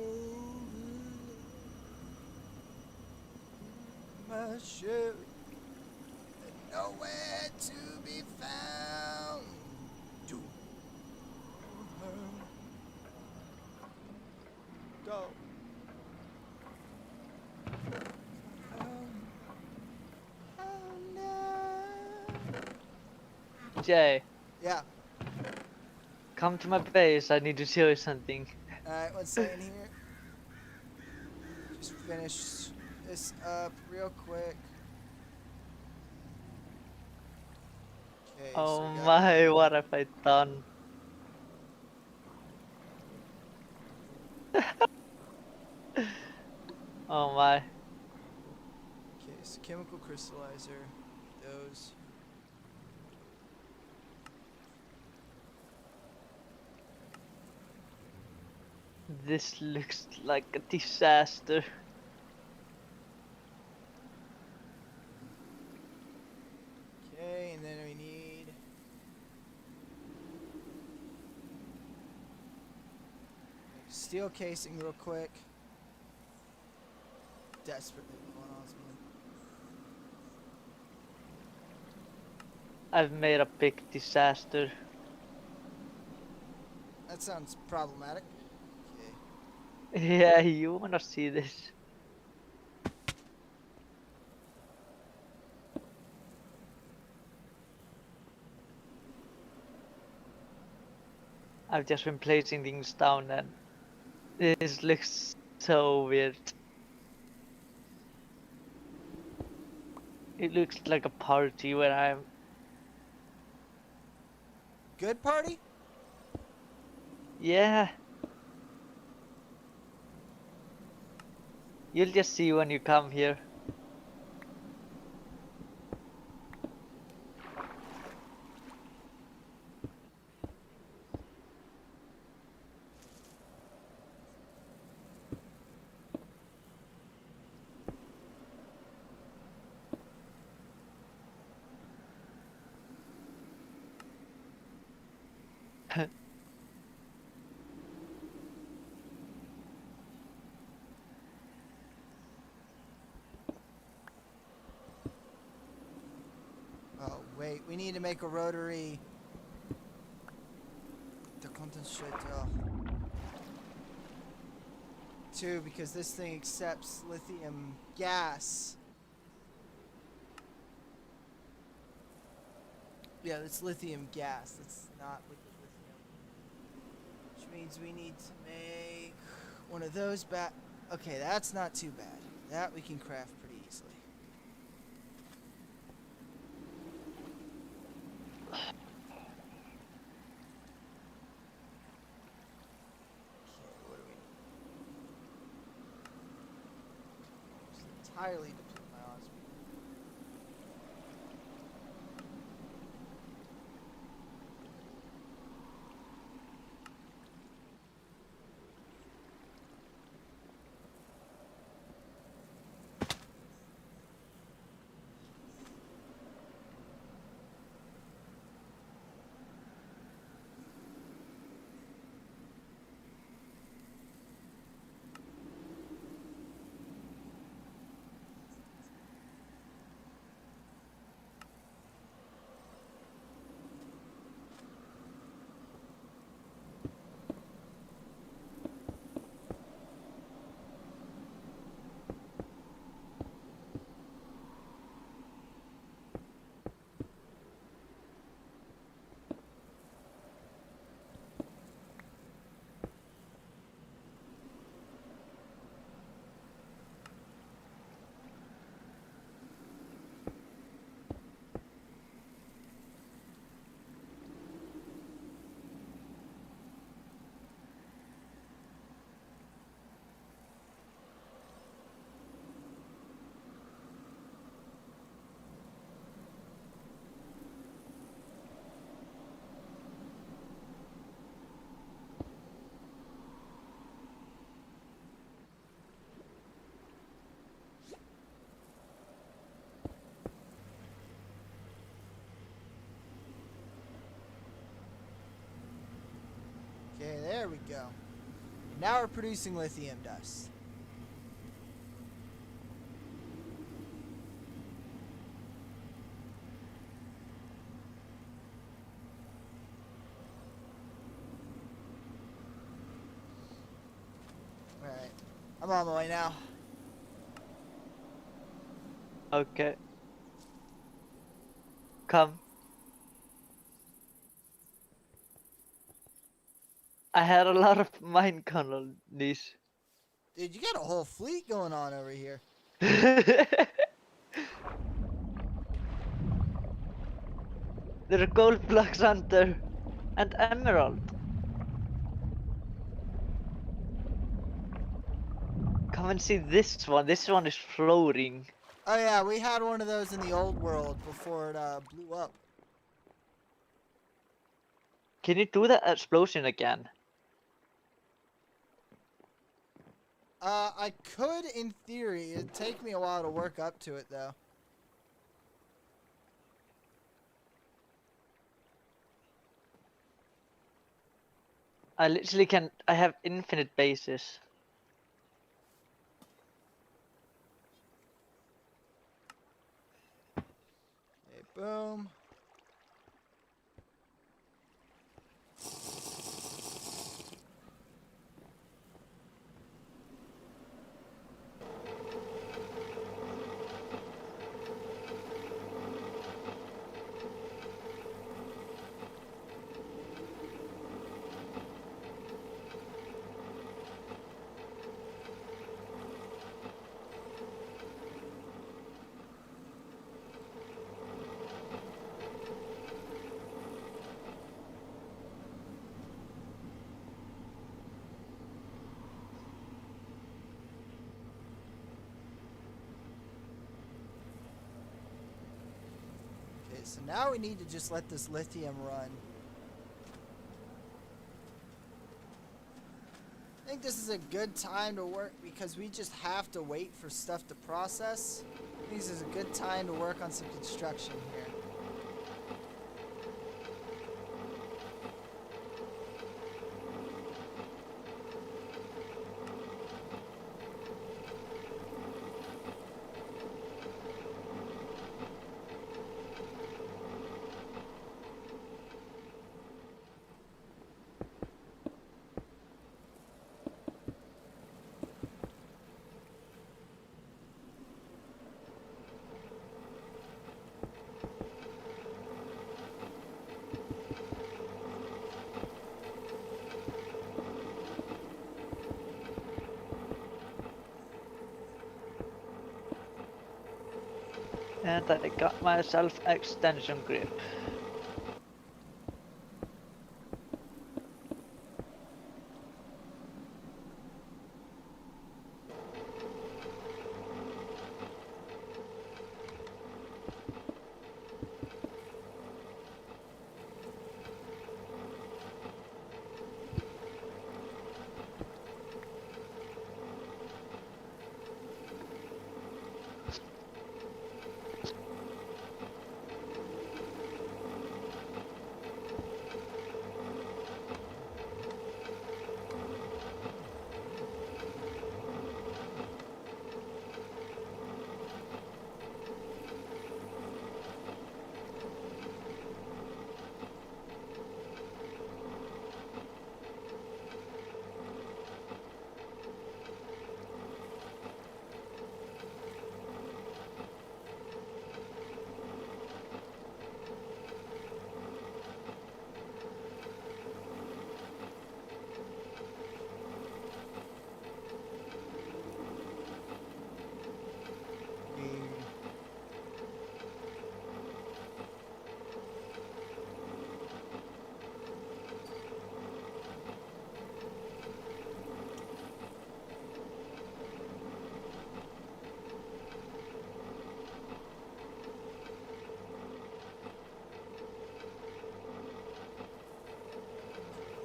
my ship and nowhere to be found. Do Go. Oh no. Jay, Yeah. come to my base. I need to show you something. Alright, one second here. Just finish this up real quick. Okay, so Oh we got my, what have I done? Oh my. okay, so chemical crystallizer, those. This looks like a disaster. Okay, and then we need steel casing real quick. Desperately going on something. I've made a big disaster. That sounds problematic. Okay. Yeah, you wanna see this? I've just been placing things down and this looks so weird. It looks like a party where I'm. Good party? Yeah. You'll just see when you come here. Oh, wait, we need to make a rotary. The content should, Two, because this thing accepts lithium gas. Yeah, it's lithium gas. It's not liquid lithium. Which means we need to make one of those back. Okay, that's not too bad. That we can craft pretty easily. Okay, what do we need? Just entirely deplete my osmium. Okay, there we go. Now we're producing lithium dust. Alright, I'm on my way now. Okay. Come. I had a lot of mine colonies. Dude, you got a whole fleet going on over here. There are gold blocks hunter and emerald. Come and see this one. This one is floating. Oh yeah, we had one of those in the old world before it blew up. Can you do that explosion again? I could in theory. It'd take me a while to work up to it though. I literally can. I have infinite bases. Okay, boom. Okay, so now we need to just let this lithium run. I think this is a good time to work because we just have to wait for stuff to process. I think this is a good time to work on some construction here. And I got myself extension grip.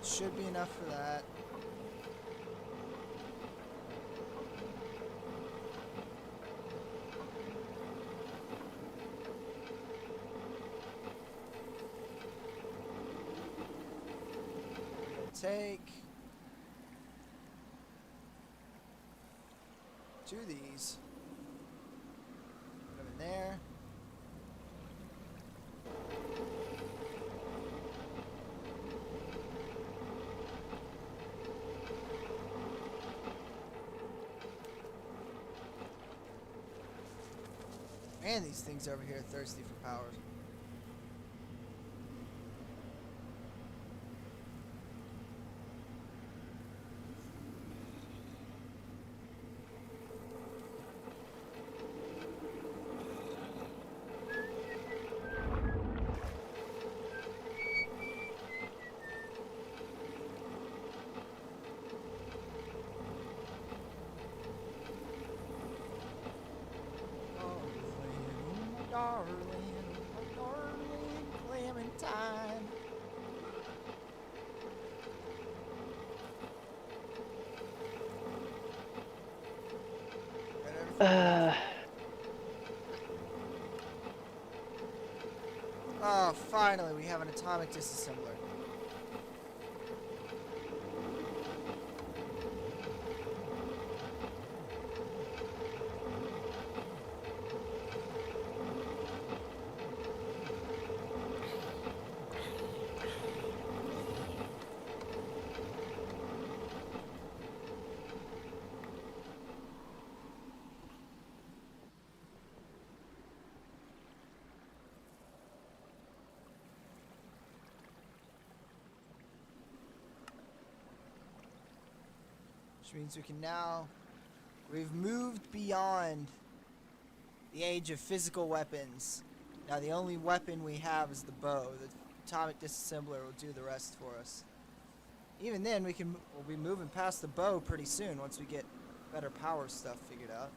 Should be enough for that. Take 2 of these. Put them in there. And these things over here are thirsty for power. Darling Clementine. Oh, finally, we have an atomic disassembler. Which means we can now, we've moved beyond the age of physical weapons. Now the only weapon we have is the bow. The atomic disassembler will do the rest for us. Even then, we'll be moving past the bow pretty soon once we get better power stuff figured out.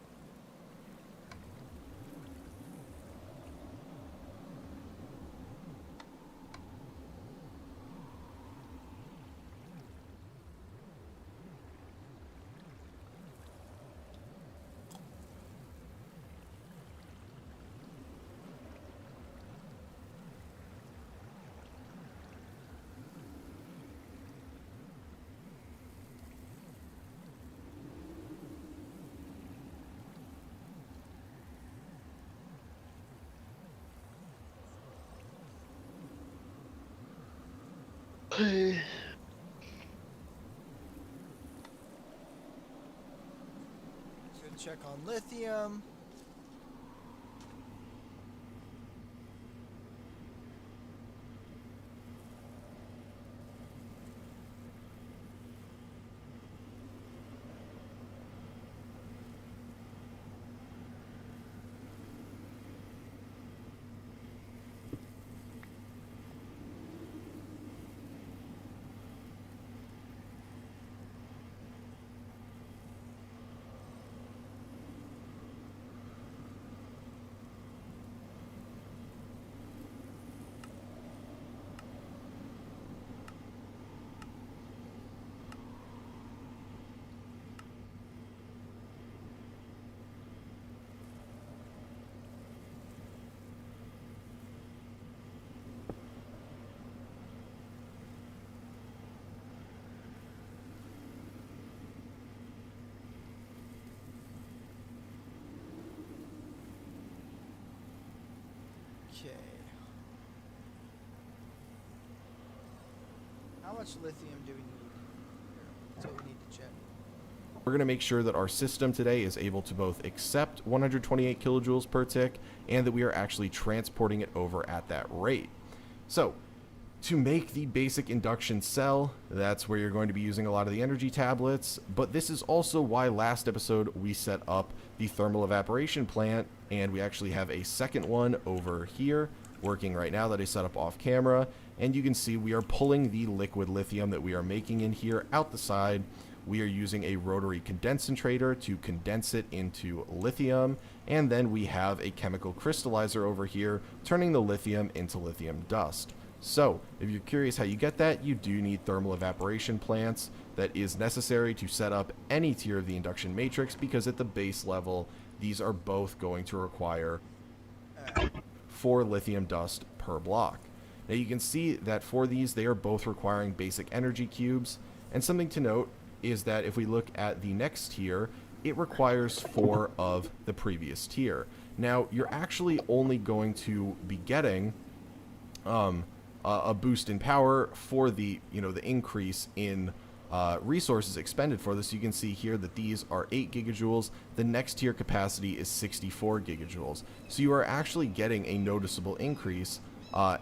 Check on lithium. Okay. How much lithium do we need? That's what we need to check. We're going to make sure that our system today is able to both accept 128 kilojoules per tick and that we are actually transporting it over at that rate. So, to make the basic induction cell, that's where you're going to be using a lot of the energy tablets, but this is also why last episode we set up the thermal evaporation plant, and we actually have a second one over here working right now that I set up off camera, and you can see we are pulling the liquid lithium that we are making in here out the side. We are using a rotary condensator to condense it into lithium, and then we have a chemical crystallizer over here turning the lithium into lithium dust. So, if you're curious how you get that, you do need thermal evaporation plants. That is necessary to set up any tier of the induction matrix, because at the base level, these are both going to require 4 lithium dust per block. Now you can see that for these, they are both requiring basic energy cubes, and something to note is that if we look at the next tier, it requires 4 of the previous tier. Now, you're actually only going to be getting a boost in power for the, the increase in resources expended for this. You can see here that these are 8 gigajoules. The next tier capacity is 64 gigajoules. So you are actually getting a noticeable increase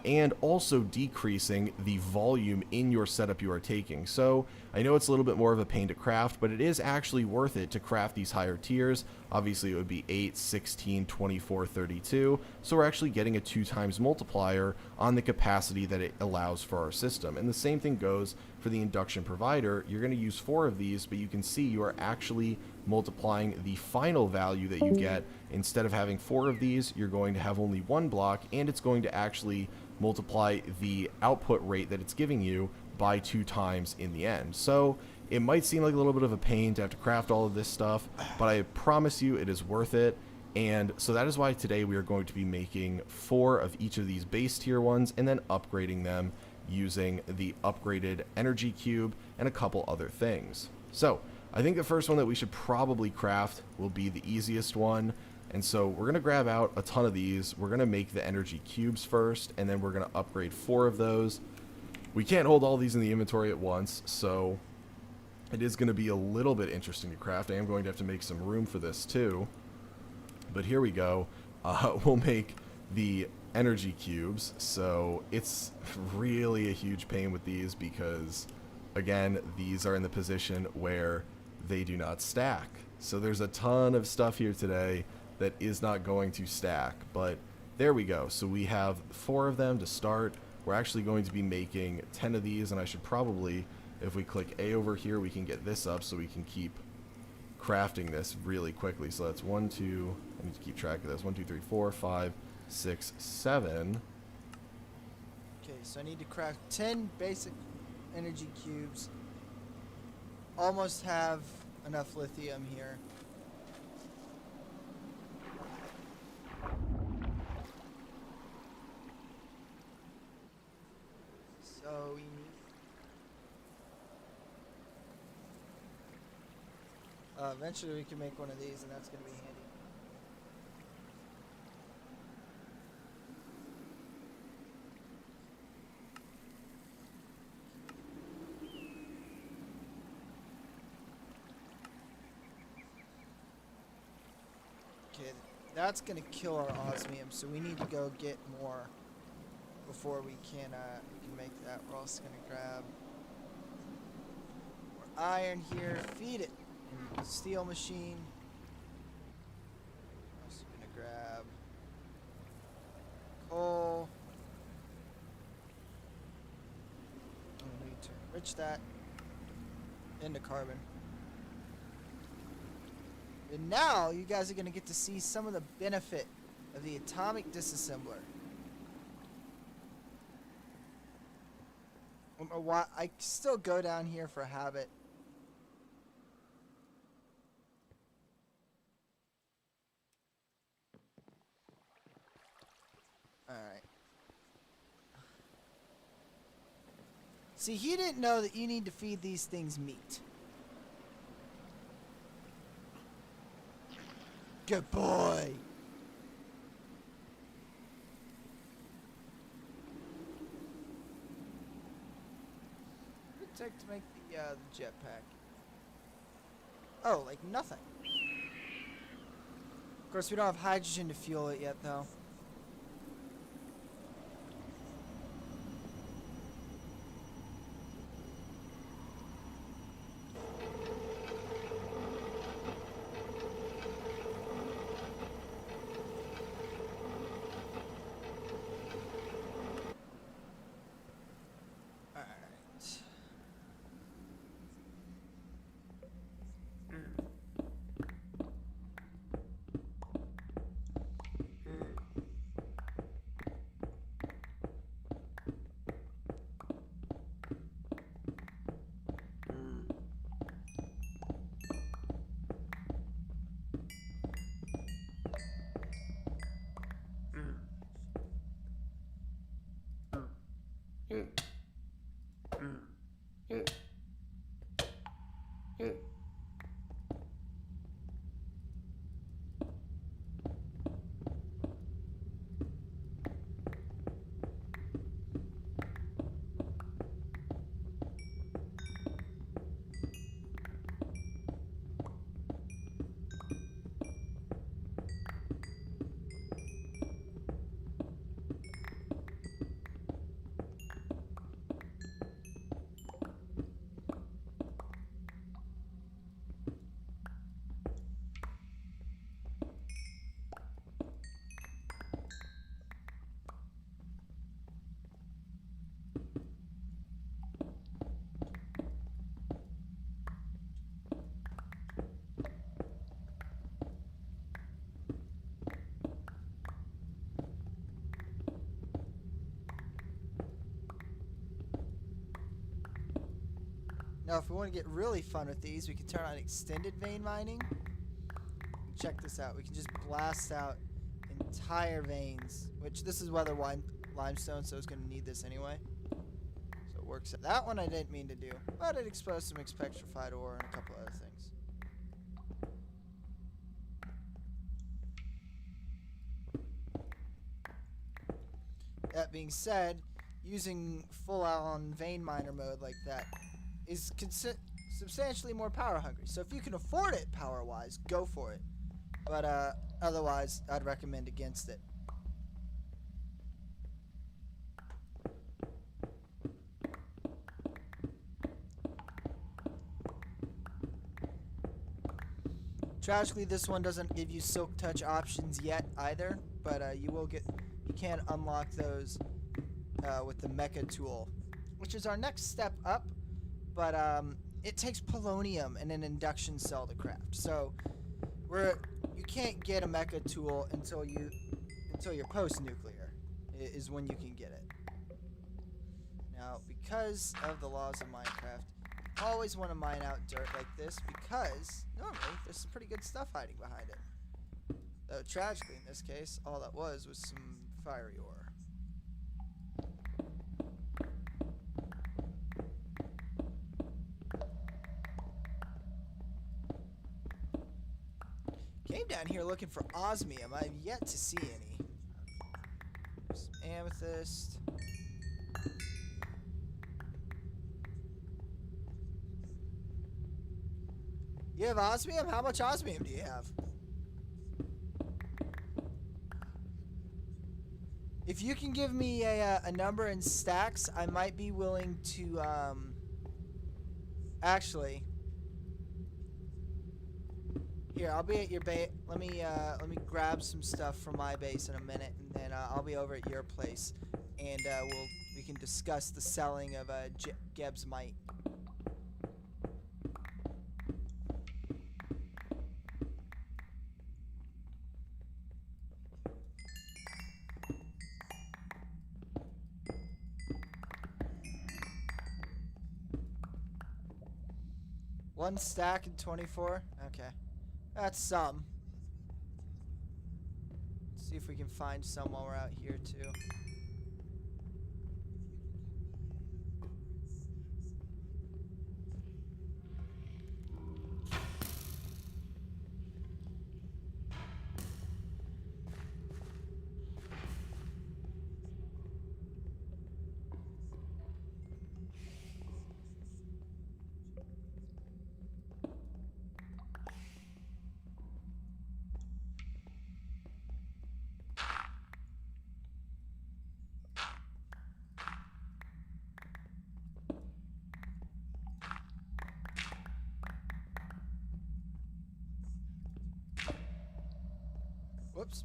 and also decreasing the volume in your setup you are taking. So I know it's a little bit more of a pain to craft, but it is actually worth it to craft these higher tiers. Obviously it would be 8, 16, 24, 32. So we're actually getting a 2 times multiplier on the capacity that it allows for our system. And the same thing goes for the induction provider. You're going to use 4 of these, but you can see you are actually multiplying the final value that you get. Instead of having 4 of these, you're going to have only 1 block, and it's going to actually multiply the output rate that it's giving you by 2 times in the end. So it might seem like a little bit of a pain to have to craft all of this stuff, but I promise you it is worth it. And so that is why today we are going to be making 4 of each of these base tier ones and then upgrading them using the upgraded energy cube and a couple other things. So I think the first one that we should probably craft will be the easiest one. And so we're going to grab out a ton of these. We're going to make the energy cubes first, and then we're going to upgrade 4 of those. We can't hold all these in the inventory at once, so it is going to be a little bit interesting to craft. I am going to have to make some room for this too. But here we go. We'll make the energy cubes. So it's really a huge pain with these because, again, these are in the position where they do not stack. So there's a ton of stuff here today that is not going to stack. But there we go. So we have 4 of them to start. We're actually going to be making 10 of these, and I should probably, if we click A over here, we can get this up so we can keep crafting this really quickly. So that's 1, 2, I need to keep track of this. 1, 2, 3, 4, 5, 6, 7. Okay, so I need to craft 10 basic energy cubes. Almost have enough lithium here. So we need eventually we can make one of these, and that's going to be handy. Okay, that's going to kill our osmium, so we need to go get more before we can make that. We're also going to grab more iron here, feed it in the steel machine. Also going to grab coal. And we need to enrich that into carbon. And now you guys are going to get to see some of the benefit of the atomic disassembler. I don't know why I still go down here for habit. Alright. See, he didn't know that you need to feed these things meat. Good boy. What did it take to make the jetpack? Oh, like nothing. Of course, we don't have hydrogen to fuel it yet, though. Now, if we want to get really fun with these, we can turn on extended vein mining. Check this out. We can just blast out entire veins, which this is weather limestone, so it's going to need this anyway. So it works. That one I didn't mean to do, but it exposed some petrified ore and a couple other things. That being said, using full-on vein miner mode like that is substantially more power hungry. So if you can afford it power-wise, go for it. But otherwise, I'd recommend against it. Tragically, this one doesn't give you silk touch options yet either, but you can unlock those with the mecha tool, which is our next step up. But it takes polonium and an induction cell to craft. So you can't get a mecha tool until you're post-nuclear is when you can get it. Now, because of the laws of Minecraft, you always want to mine out dirt like this because normally there's some pretty good stuff hiding behind it. Though tragically in this case, all that was some fiery ore. Came down here looking for osmium. I have yet to see any. Some amethyst. You have osmium? How much osmium do you have? If you can give me a number in stacks, I might be willing to actually. Here, I'll be at your base. Let me grab some stuff from my base in a minute, and then I'll be over at your place, and we can discuss the selling of Geb's mite. One stack and 24. Okay. That's some. Let's see if we can find some while we're out here, too. Whoops.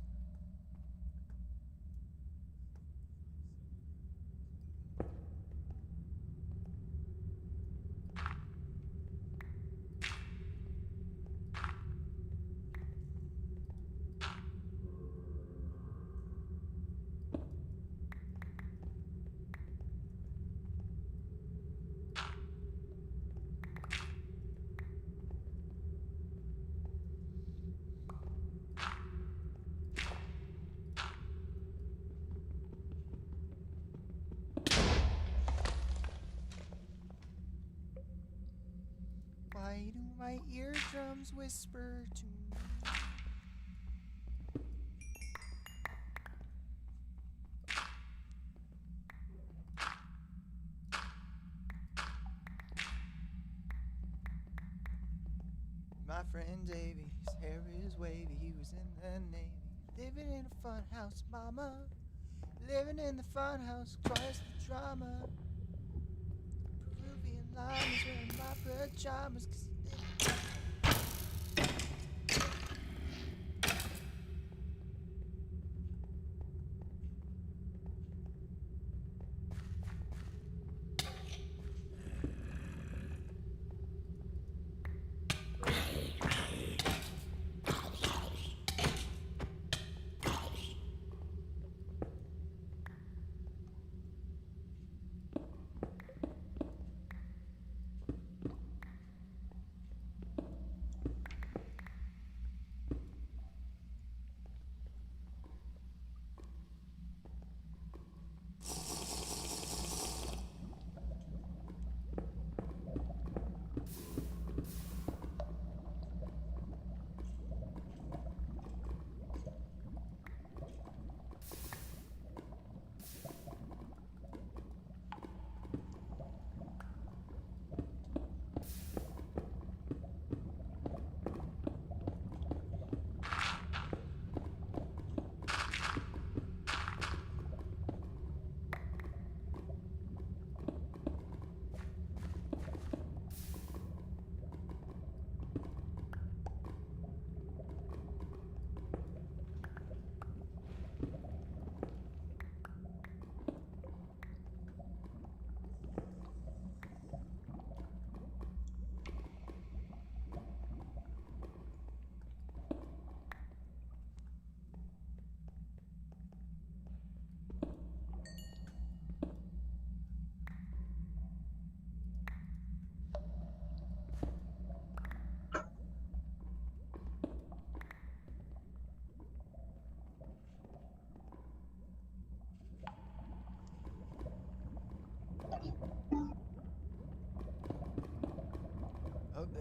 Why do my eardrums whisper to me? My friend Davey, his hair is wavy, he was in the Navy. Living in a fun house, mama. Living in the fun house, twice the drama. Peruvian llamas wearing my pajamas. 'Cause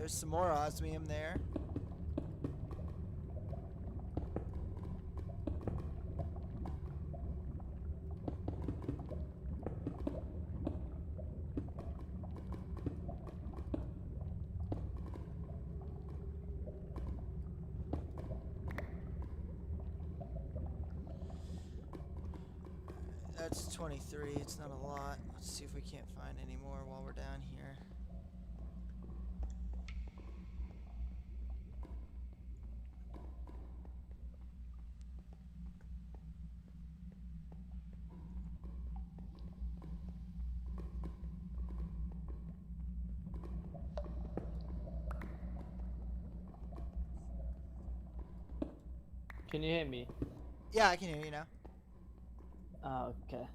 There's some more osmium there. That's 23. It's not a lot. Let's see if we can't find any more while we're down here. Can you hear me? Yeah, I can hear you now. Okay.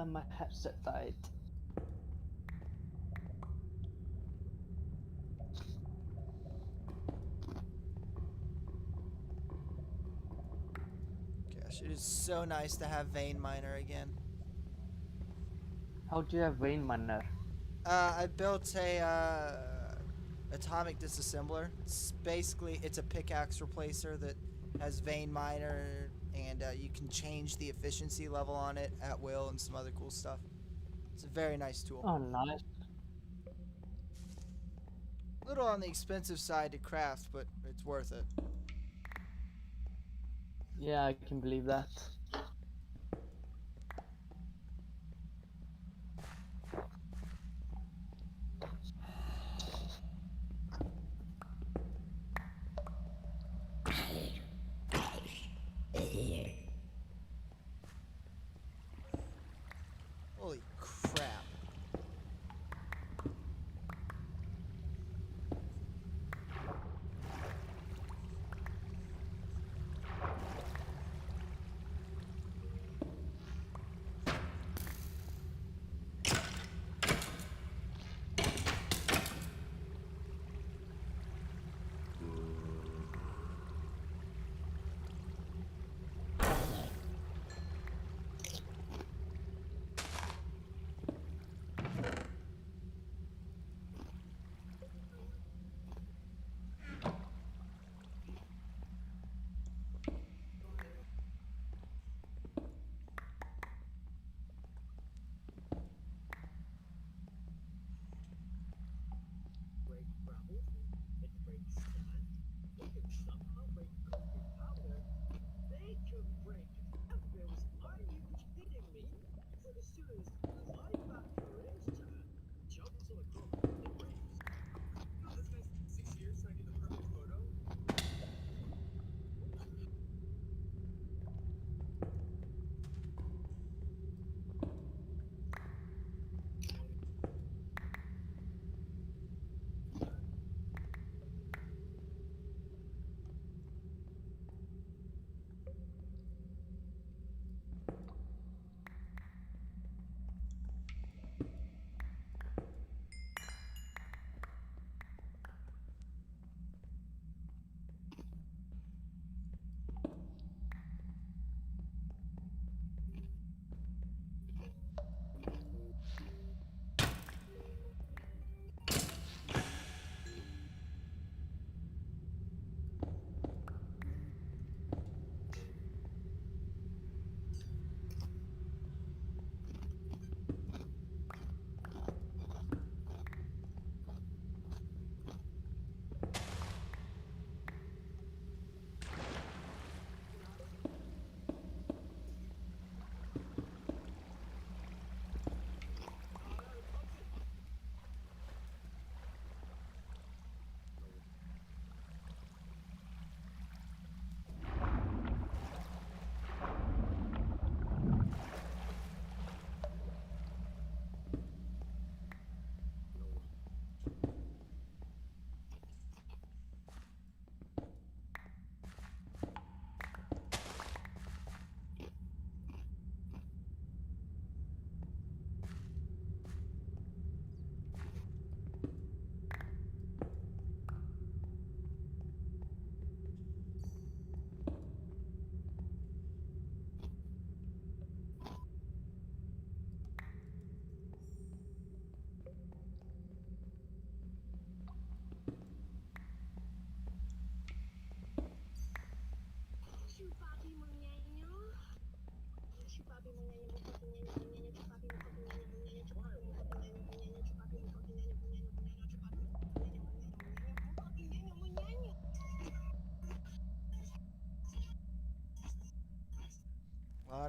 My headset died. Gosh, it is so nice to have Vein Miner again. How do you have vein miner? I built a atomic disassembler. It's a pickaxe replacer that has Vein Miner, and you can change the efficiency level on it at will and some other cool stuff. It's a very nice tool. Oh, nice. A little on the expensive side to craft, but it's worth it. Yeah, I can believe that. Holy crap.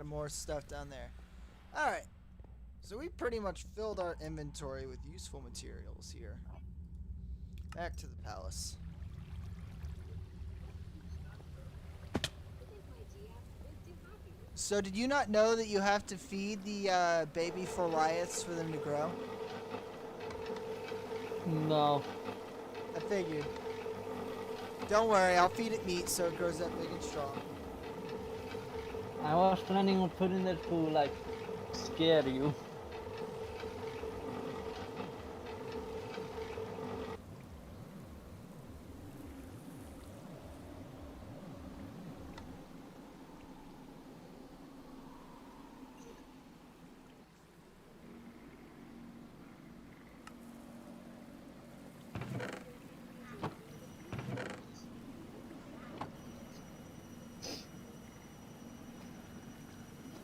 lot of more stuff down there. Alright. So we pretty much filled our inventory with useful materials here. Back to the palace. So did you not know that you have to feed the baby Goliaths for them to grow? No. I figured. Don't worry, I'll feed it meat so it grows up big and strong. I was planning on putting it to like scare you.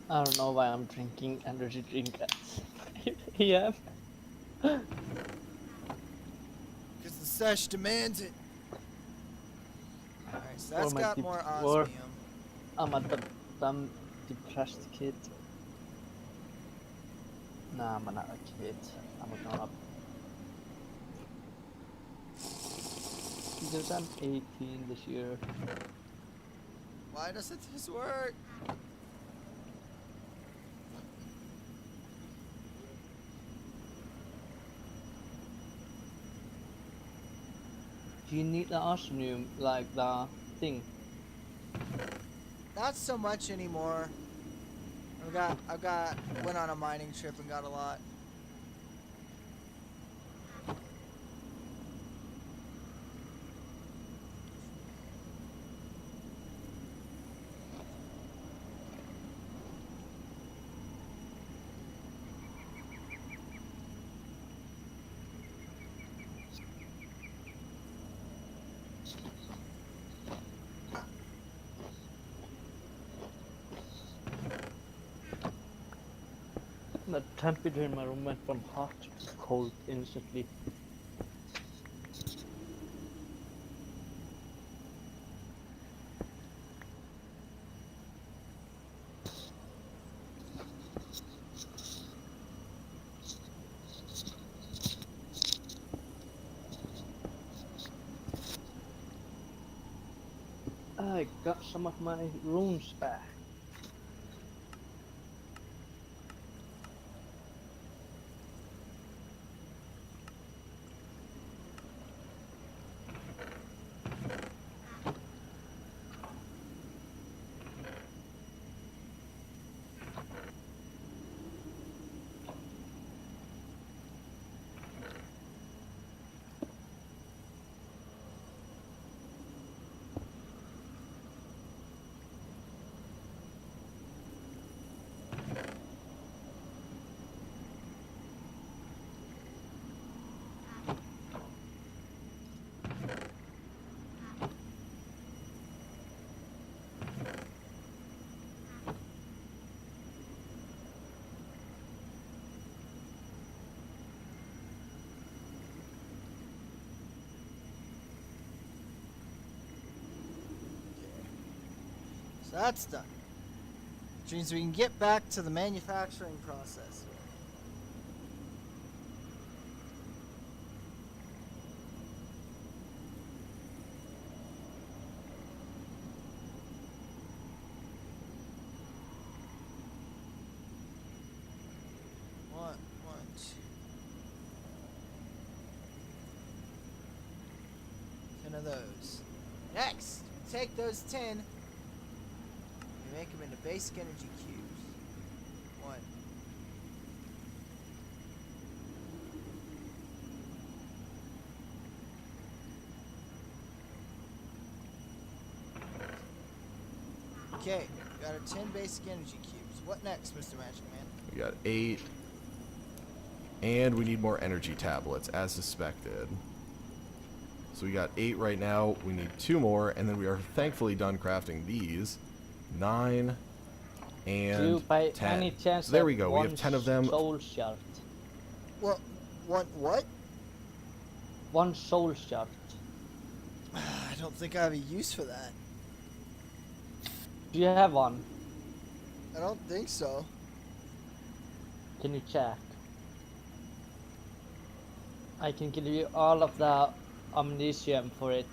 I don't know why I'm drinking energy drink at 5 AM. Because the sesh demands it. Alright, so that's got more osmium. I'm a dumb, depressed kid. Nah, I'm not a kid. I'm a grown up. Because I'm 18 this year. Why doesn't this work? Do you need the osmium, like the thing? Not so much anymore. Went on a mining trip and got a lot. The temperature in my room went from hot to cold instantly. I got some of my runes back. So that's done. Which means we can get back to the manufacturing process. One, two. 10 of those. Next, take those 10 and make them into basic energy cubes. 1. Okay, we got our 10 basic energy cubes. What next, Mr. Magic Man? We got 8. And we need more energy tablets, as suspected. So we got 8 right now. We need 2 more, and then we are thankfully done crafting these. 9 and Do you by 10. any chance So there we have go. We have one 10 of them. Soul shard. Well, what? One soul shard. I don't think I have a use for that. Do you have one? I don't think so. Can you check? I can give you all of the omniscient for it.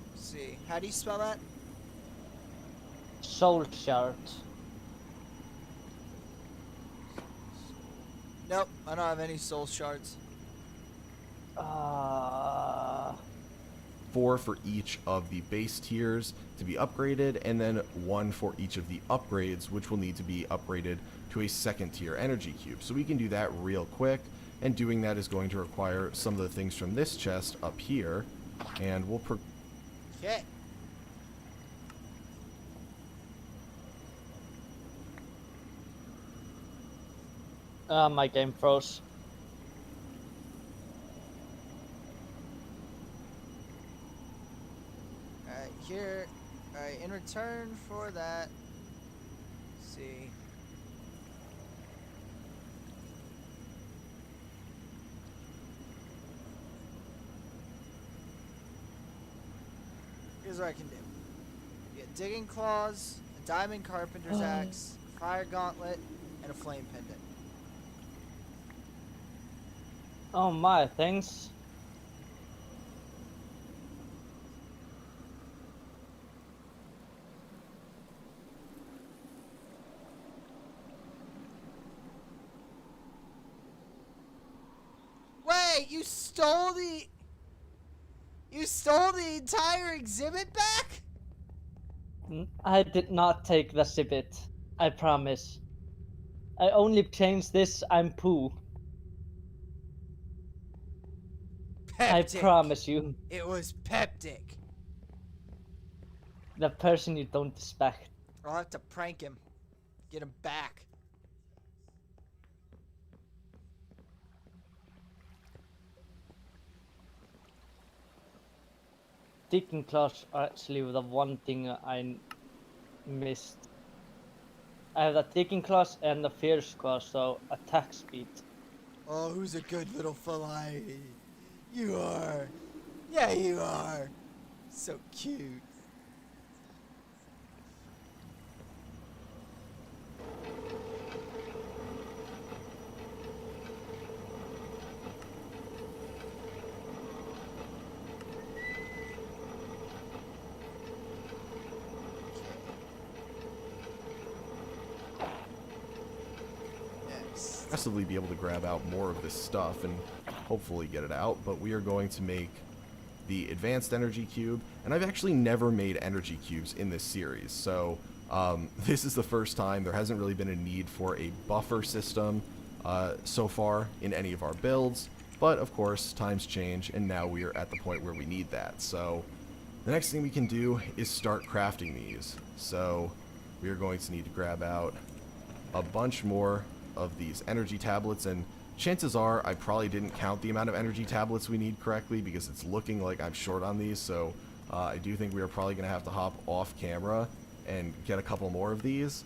Let's see. How do you spell that? Soul shard. Nope, I don't have any soul shards. 4 for each of the base tiers to be upgraded, and then 1 for each of the upgrades, which will need to be upgraded to a second tier energy cube. So we can do that real quick, and doing that is going to require some of the things from this chest up here, and we'll Okay. My game froze. Alright, here. Alright, in return for that. Let's see. Here's what I can do. You get digging claws, a diamond carpenter's axe, a fire gauntlet, and a flame pendant. Oh my, thanks. Wait, you stole the... You stole the entire exhibit back? I did not take the exhibit. I promise. I only changed this. I'm poo. I Peptic. promise you. It was Peptic. The person you don't expect. I'll have to prank him. Get him back. Digging claws are actually the one thing I missed. I have the digging claws and the fierce claws, so attack speed. Oh, who's a good little fly? You are. Yeah, you are. So cute. Next. progressively be able to grab out more of this stuff and hopefully get it out, but we are going to make the advanced energy cube, and I've actually never made energy cubes in this series, so this is the first time. There hasn't really been a need for a buffer system so far in any of our builds, but of course times change, and now we are at the point where we need that. So the next thing we can do is start crafting these. So we are going to need to grab out a bunch more of these energy tablets, and chances are I probably didn't count the amount of energy tablets we need correctly because it's looking like I'm short on these, so I do think we are probably going to have to hop off camera and get a couple more of these.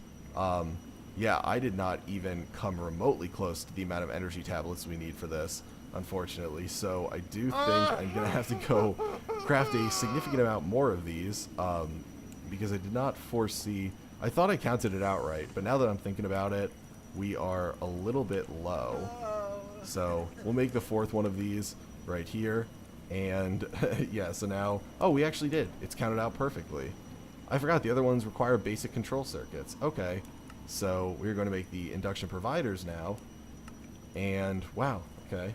Yeah, I did not even come remotely close to the amount of energy tablets we need for this, unfortunately, so I do think I'm going to have to go craft a significant amount more of these, because I did not foresee... I thought I counted it out right, but now that I'm thinking about it, we are a little bit low. So we'll make the fourth one of these right here, and yeah, so now... Oh, we actually did. It's counted out perfectly. I forgot the other ones require basic control circuits. Okay, so we're going to make the induction providers now, and wow, okay.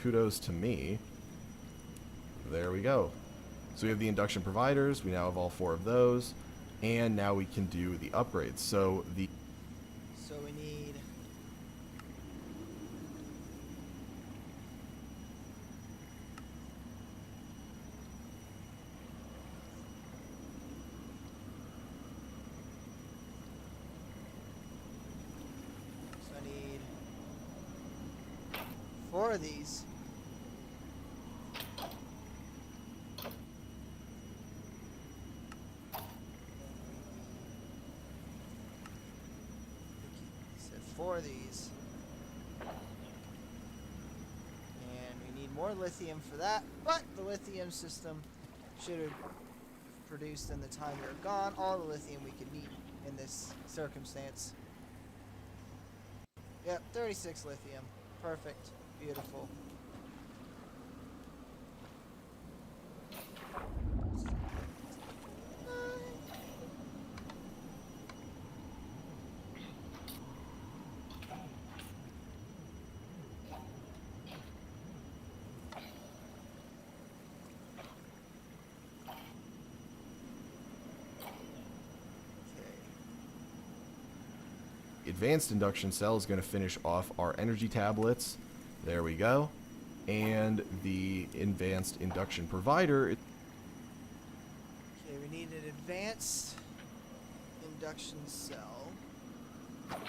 Kudos to me. There we go. So we have the induction providers, we now have all four of those, and now we can do the upgrades. So the... So we need... So I need 4 of these. So 4 of these. And we need more lithium for that, but the lithium system should have produced in the time we were gone all the lithium we could need. in this circumstance. Yep, 36 lithium. Perfect. Beautiful. Advanced induction cell is going to finish off our energy tablets. There we go. And the advanced induction provider. Okay, we need an advanced induction cell. Which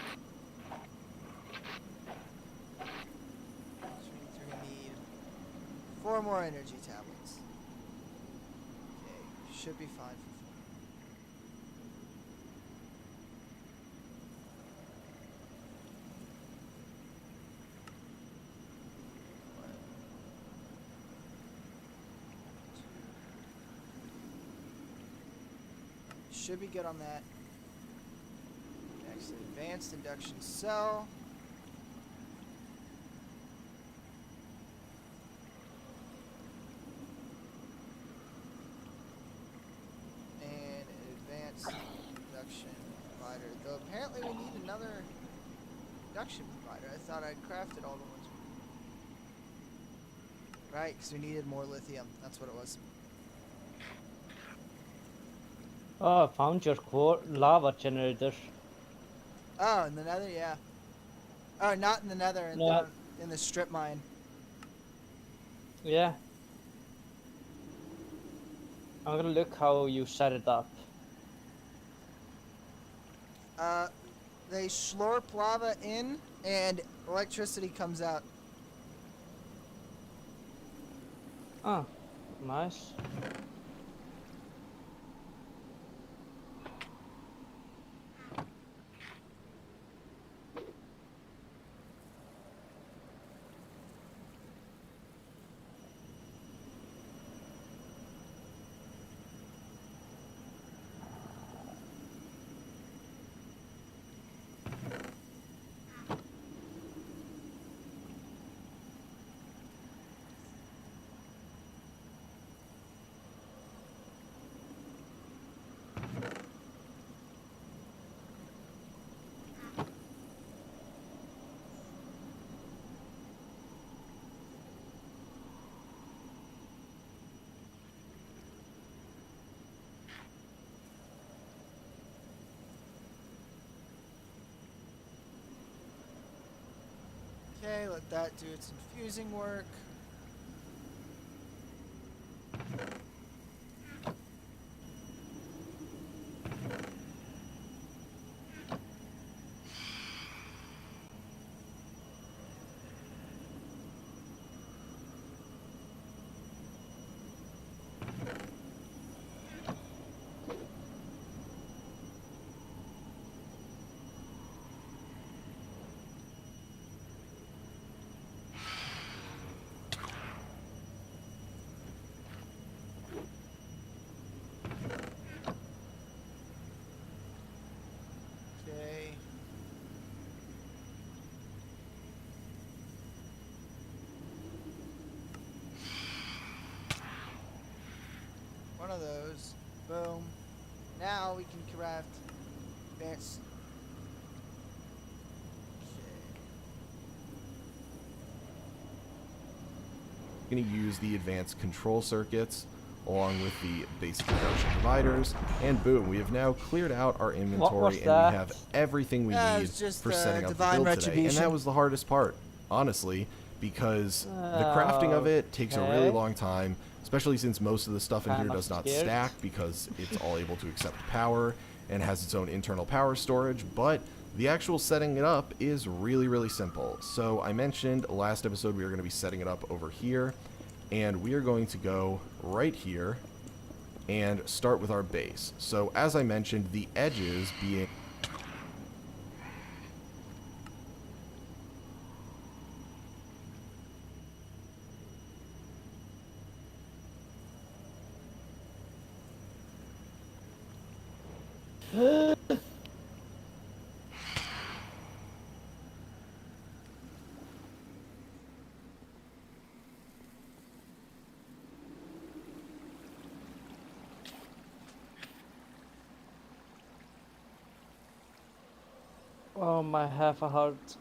means we're going to need 4 more energy tablets. Okay, should be fine for 4. Should be good on that. Next, advanced induction cell. And an advanced induction provider. Though apparently we need another induction provider. I thought I'd crafted all the ones. Right, because we needed more lithium. That's what it was. Oh, I found your core lava generator. Oh, in the nether, yeah. Oh, not in the nether, in the strip mine. Yeah. I'm gonna look how you set it up. They slurp lava in, and electricity comes out. Oh, nice. Okay, let that do its infusing work. Okay. One of those. Boom. Now we can craft advanced. Going to use the advanced control circuits along with the basic induction providers, and boom, we have now cleared out our inventory and we have everything we need for setting up the build today. And that was the hardest part, honestly, because the crafting of it takes a really long time, especially since most of the stuff in here does not stack because it's all able to accept power and has its own internal power storage, but the actual setting it up is really, really simple. So I mentioned last episode we are going to be setting it up over here, and we are going to go right here and start with our base. So as I mentioned, the edges being Oh, my half a heart.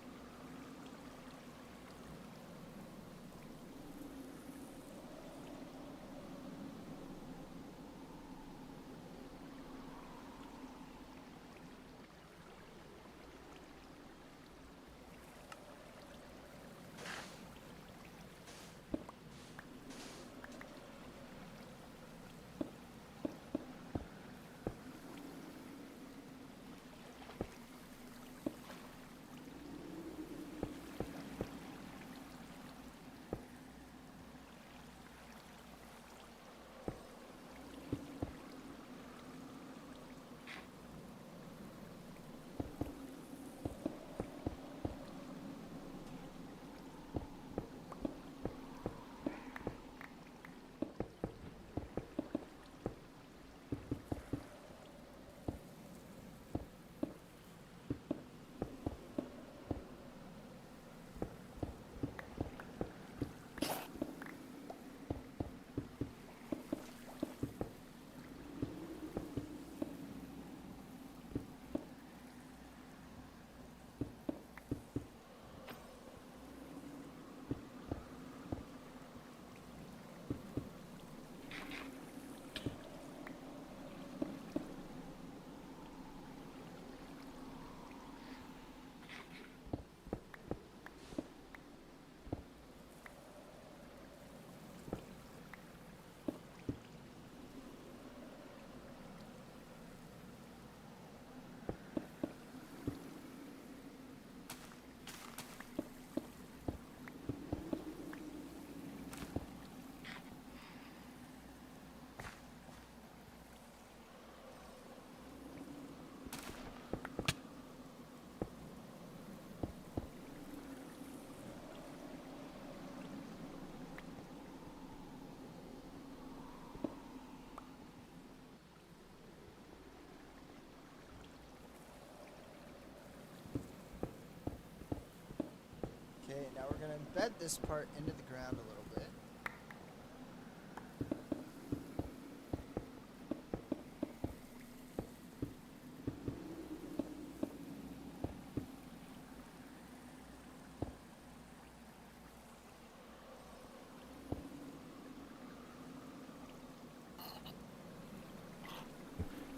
Okay, now we're gonna embed this part into the ground a little bit.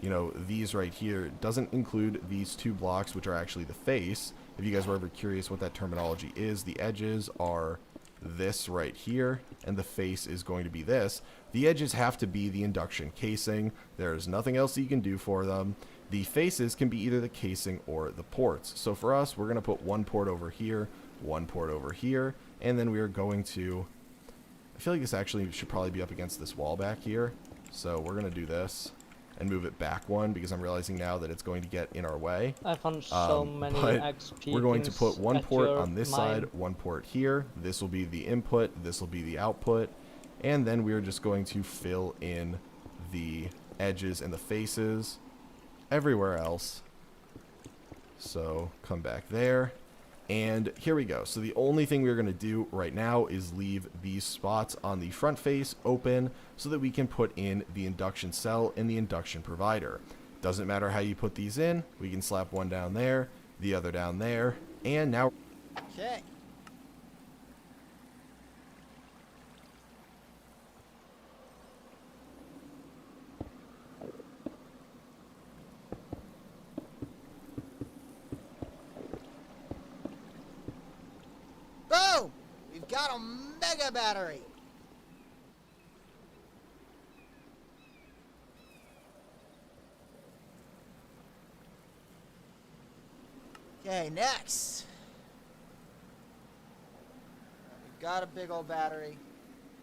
You know, these right here doesn't include these two blocks, which are actually the face. If you guys were ever curious what that terminology is, the edges are this right here, and the face is going to be this. The edges have to be the induction casing. There's nothing else that you can do for them. The faces can be either the casing or the ports. So for us, we're going to put one port over here, one port over here, and then we are going to... I feel like this actually should probably be up against this wall back here. So we're going to do this and move it back one, because I'm realizing now that it's going to get in our way. I found so many But XP we're going to things put one at port your on this mine. side, one port here. This will be the input, this will be the output, and then we're just going to fill in the edges and the faces everywhere else. So come back there. And here we go. So the only thing we're going to do right now is leave these spots on the front face open so that we can put in the induction cell and the induction provider. Doesn't matter how you put these in. We can slap one down there, the other down there, and now... Okay. Boom! We've got a mega battery. Okay, next. We've got a big old battery.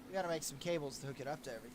We gotta make some cables to hook it up to everything.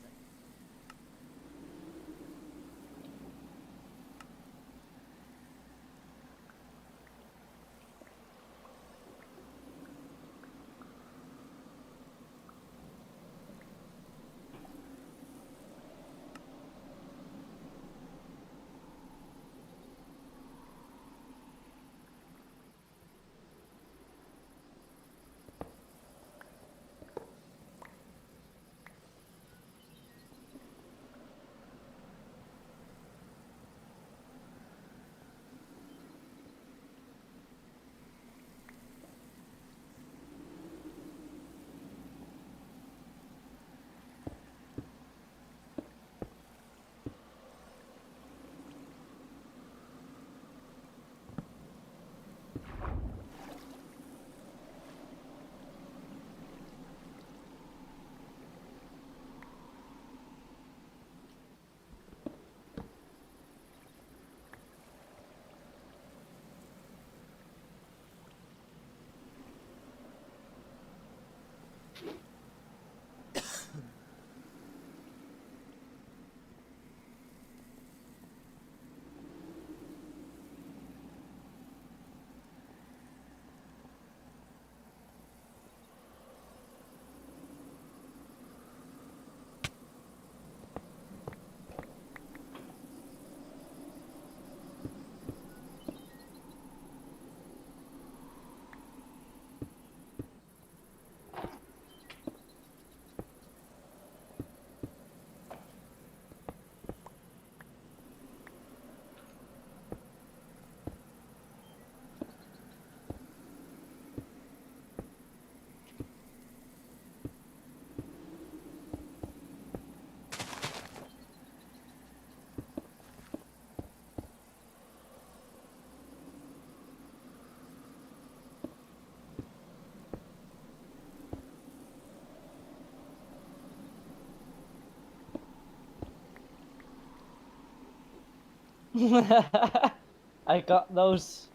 I got those.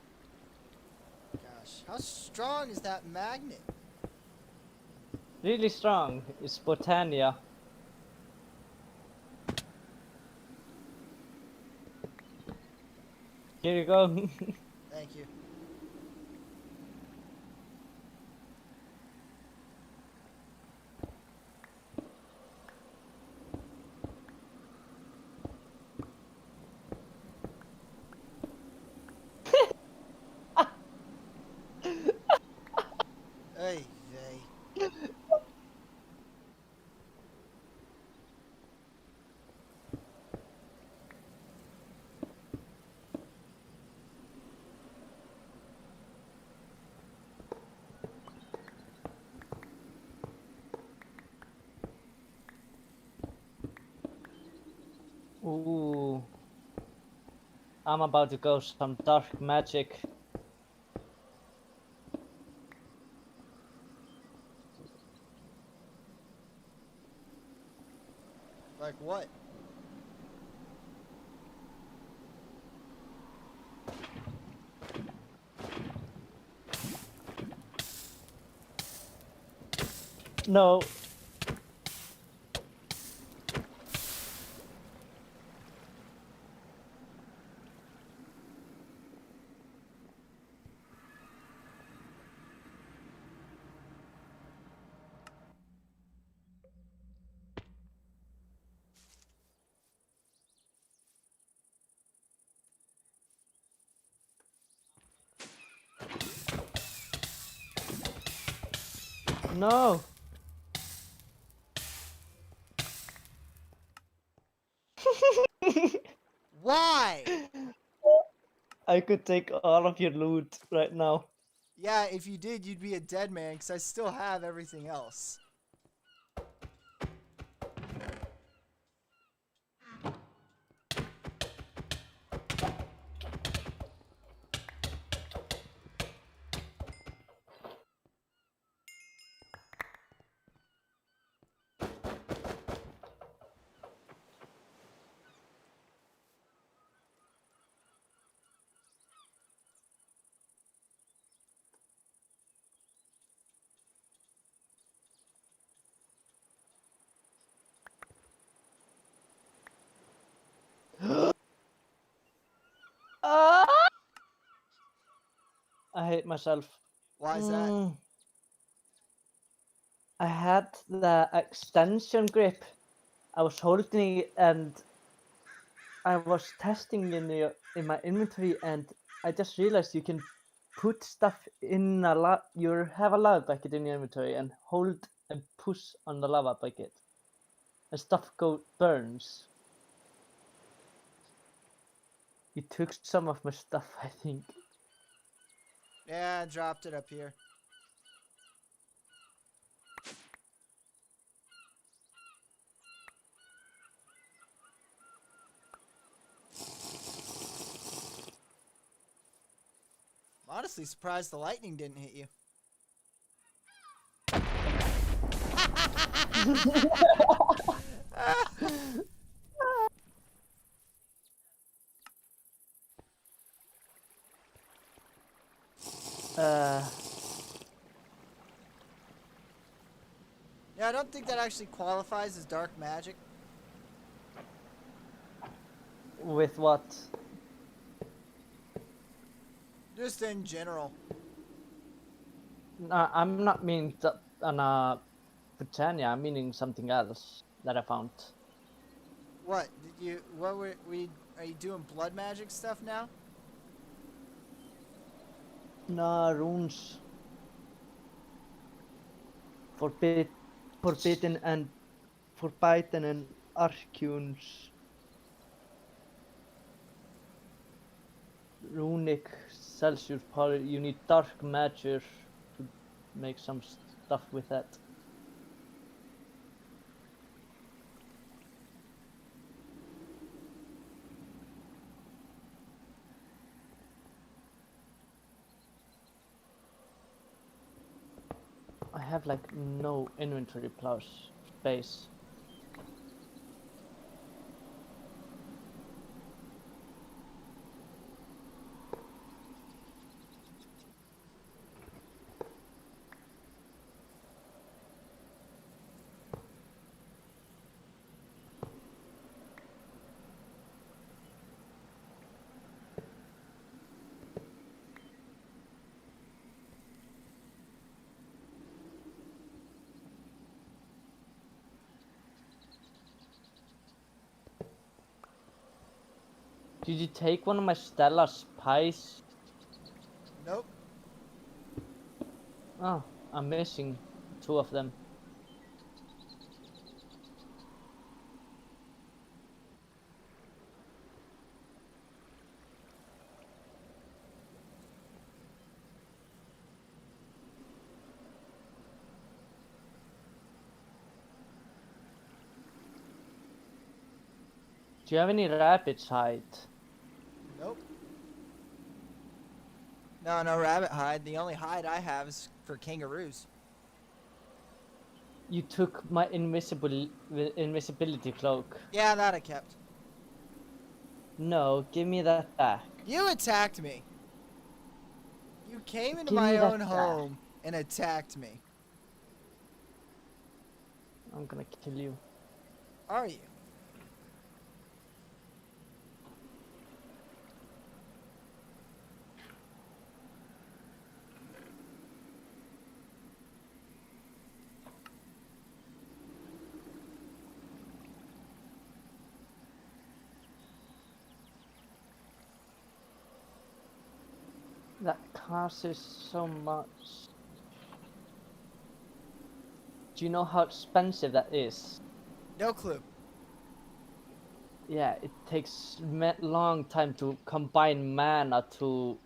Gosh, how strong is that magnet? Really strong. It's Botania. Here you go. Thank you. Hey, vey. Ooh. I'm about to go some dark magic. Like what? No. No. Why? I could take all of your loot right now. Yeah, if you did, you'd be a dead man, because I still have everything else. Ah! I hate myself. Why is that? I had the extension grip. I was holding it and I was testing in my inventory, and I just realized you can put stuff in you have a lava bucket in your inventory and hold and push on the lava bucket, and stuff burns. You took some of my stuff, I think. Yeah, I dropped it up here. I'm honestly surprised the lightning didn't hit you. Yeah, I don't think that actually qualifies as dark magic. With what? Just in general. No, I'm not meaning on Britannia. I'm meaning something else that I found. What? Are you doing blood magic stuff now? No, runes. Forbidden and forbidden and arcunes. Runic Celsius power. You need dark magic to make some stuff with that. I have like no inventory plus space. Did you take one of my Stella pies? Nope. Oh, I'm missing 2 of them. Do you have any rabbit's hide? Nope. No rabbit hide. The only hide I have is for kangaroos. You took my invisibility cloak. Yeah, that I kept. No, give me that back. You attacked me. You came into Give my me that own back. home and attacked me. I'm gonna kill you. Are you? That costs so much. Do you know how expensive that is? No clue. Yeah, it takes long time to combine mana to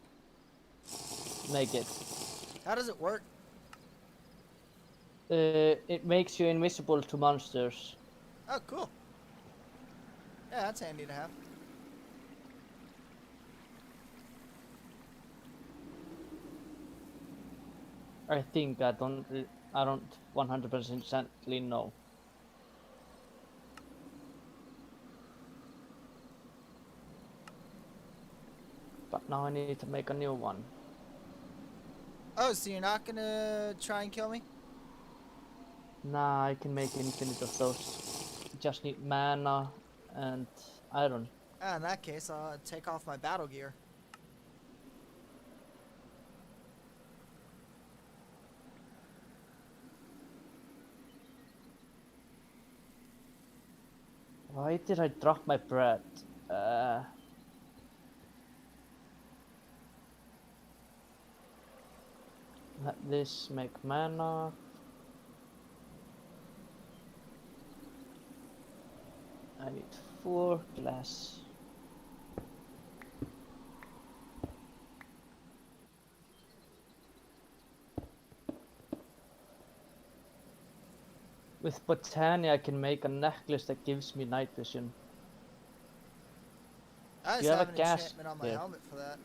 make it. How does it work? It makes you invisible to monsters. Oh, cool. Yeah, that's handy to have. I think I don't 100% know. But now I need to make a new one. Oh, so you're not gonna try and kill me? Nah, I can make infinite of those. Just need mana and iron. Ah, in that case, I'll take off my battle gear. Why did I drop my bread? Let this make mana. I need 4 glass. With Botania I can make a necklace that gives me night vision. I just You have have a an gas enchantment on my here. helmet for that.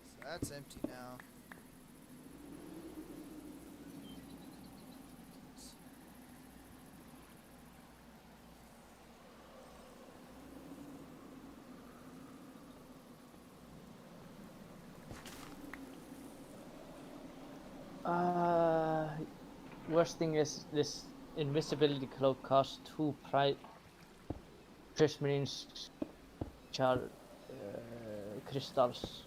So that's empty now. Worst thing is this invisibility cloak costs 2 prismarine crystals.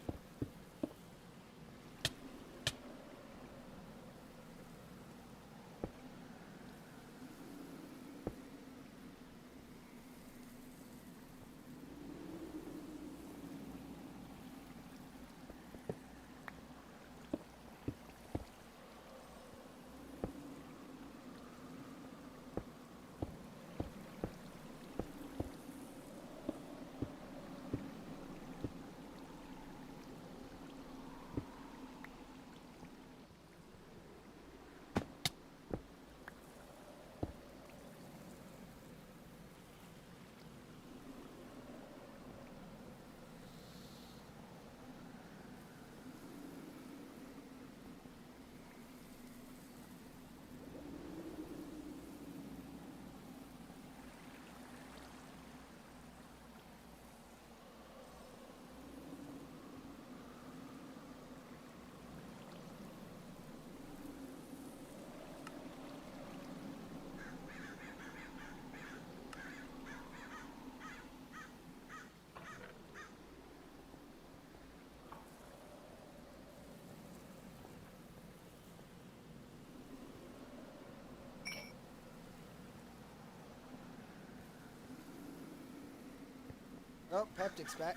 Oh, Peptic's back.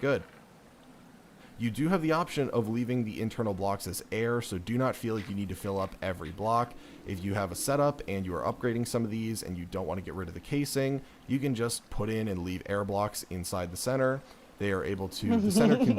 Good. You do have the option of leaving the internal blocks as air, so do not feel like you need to fill up every block. If you have a setup and you are upgrading some of these and you don't want to get rid of the casing, you can just put in and leave air blocks inside the center. They are able to, the center can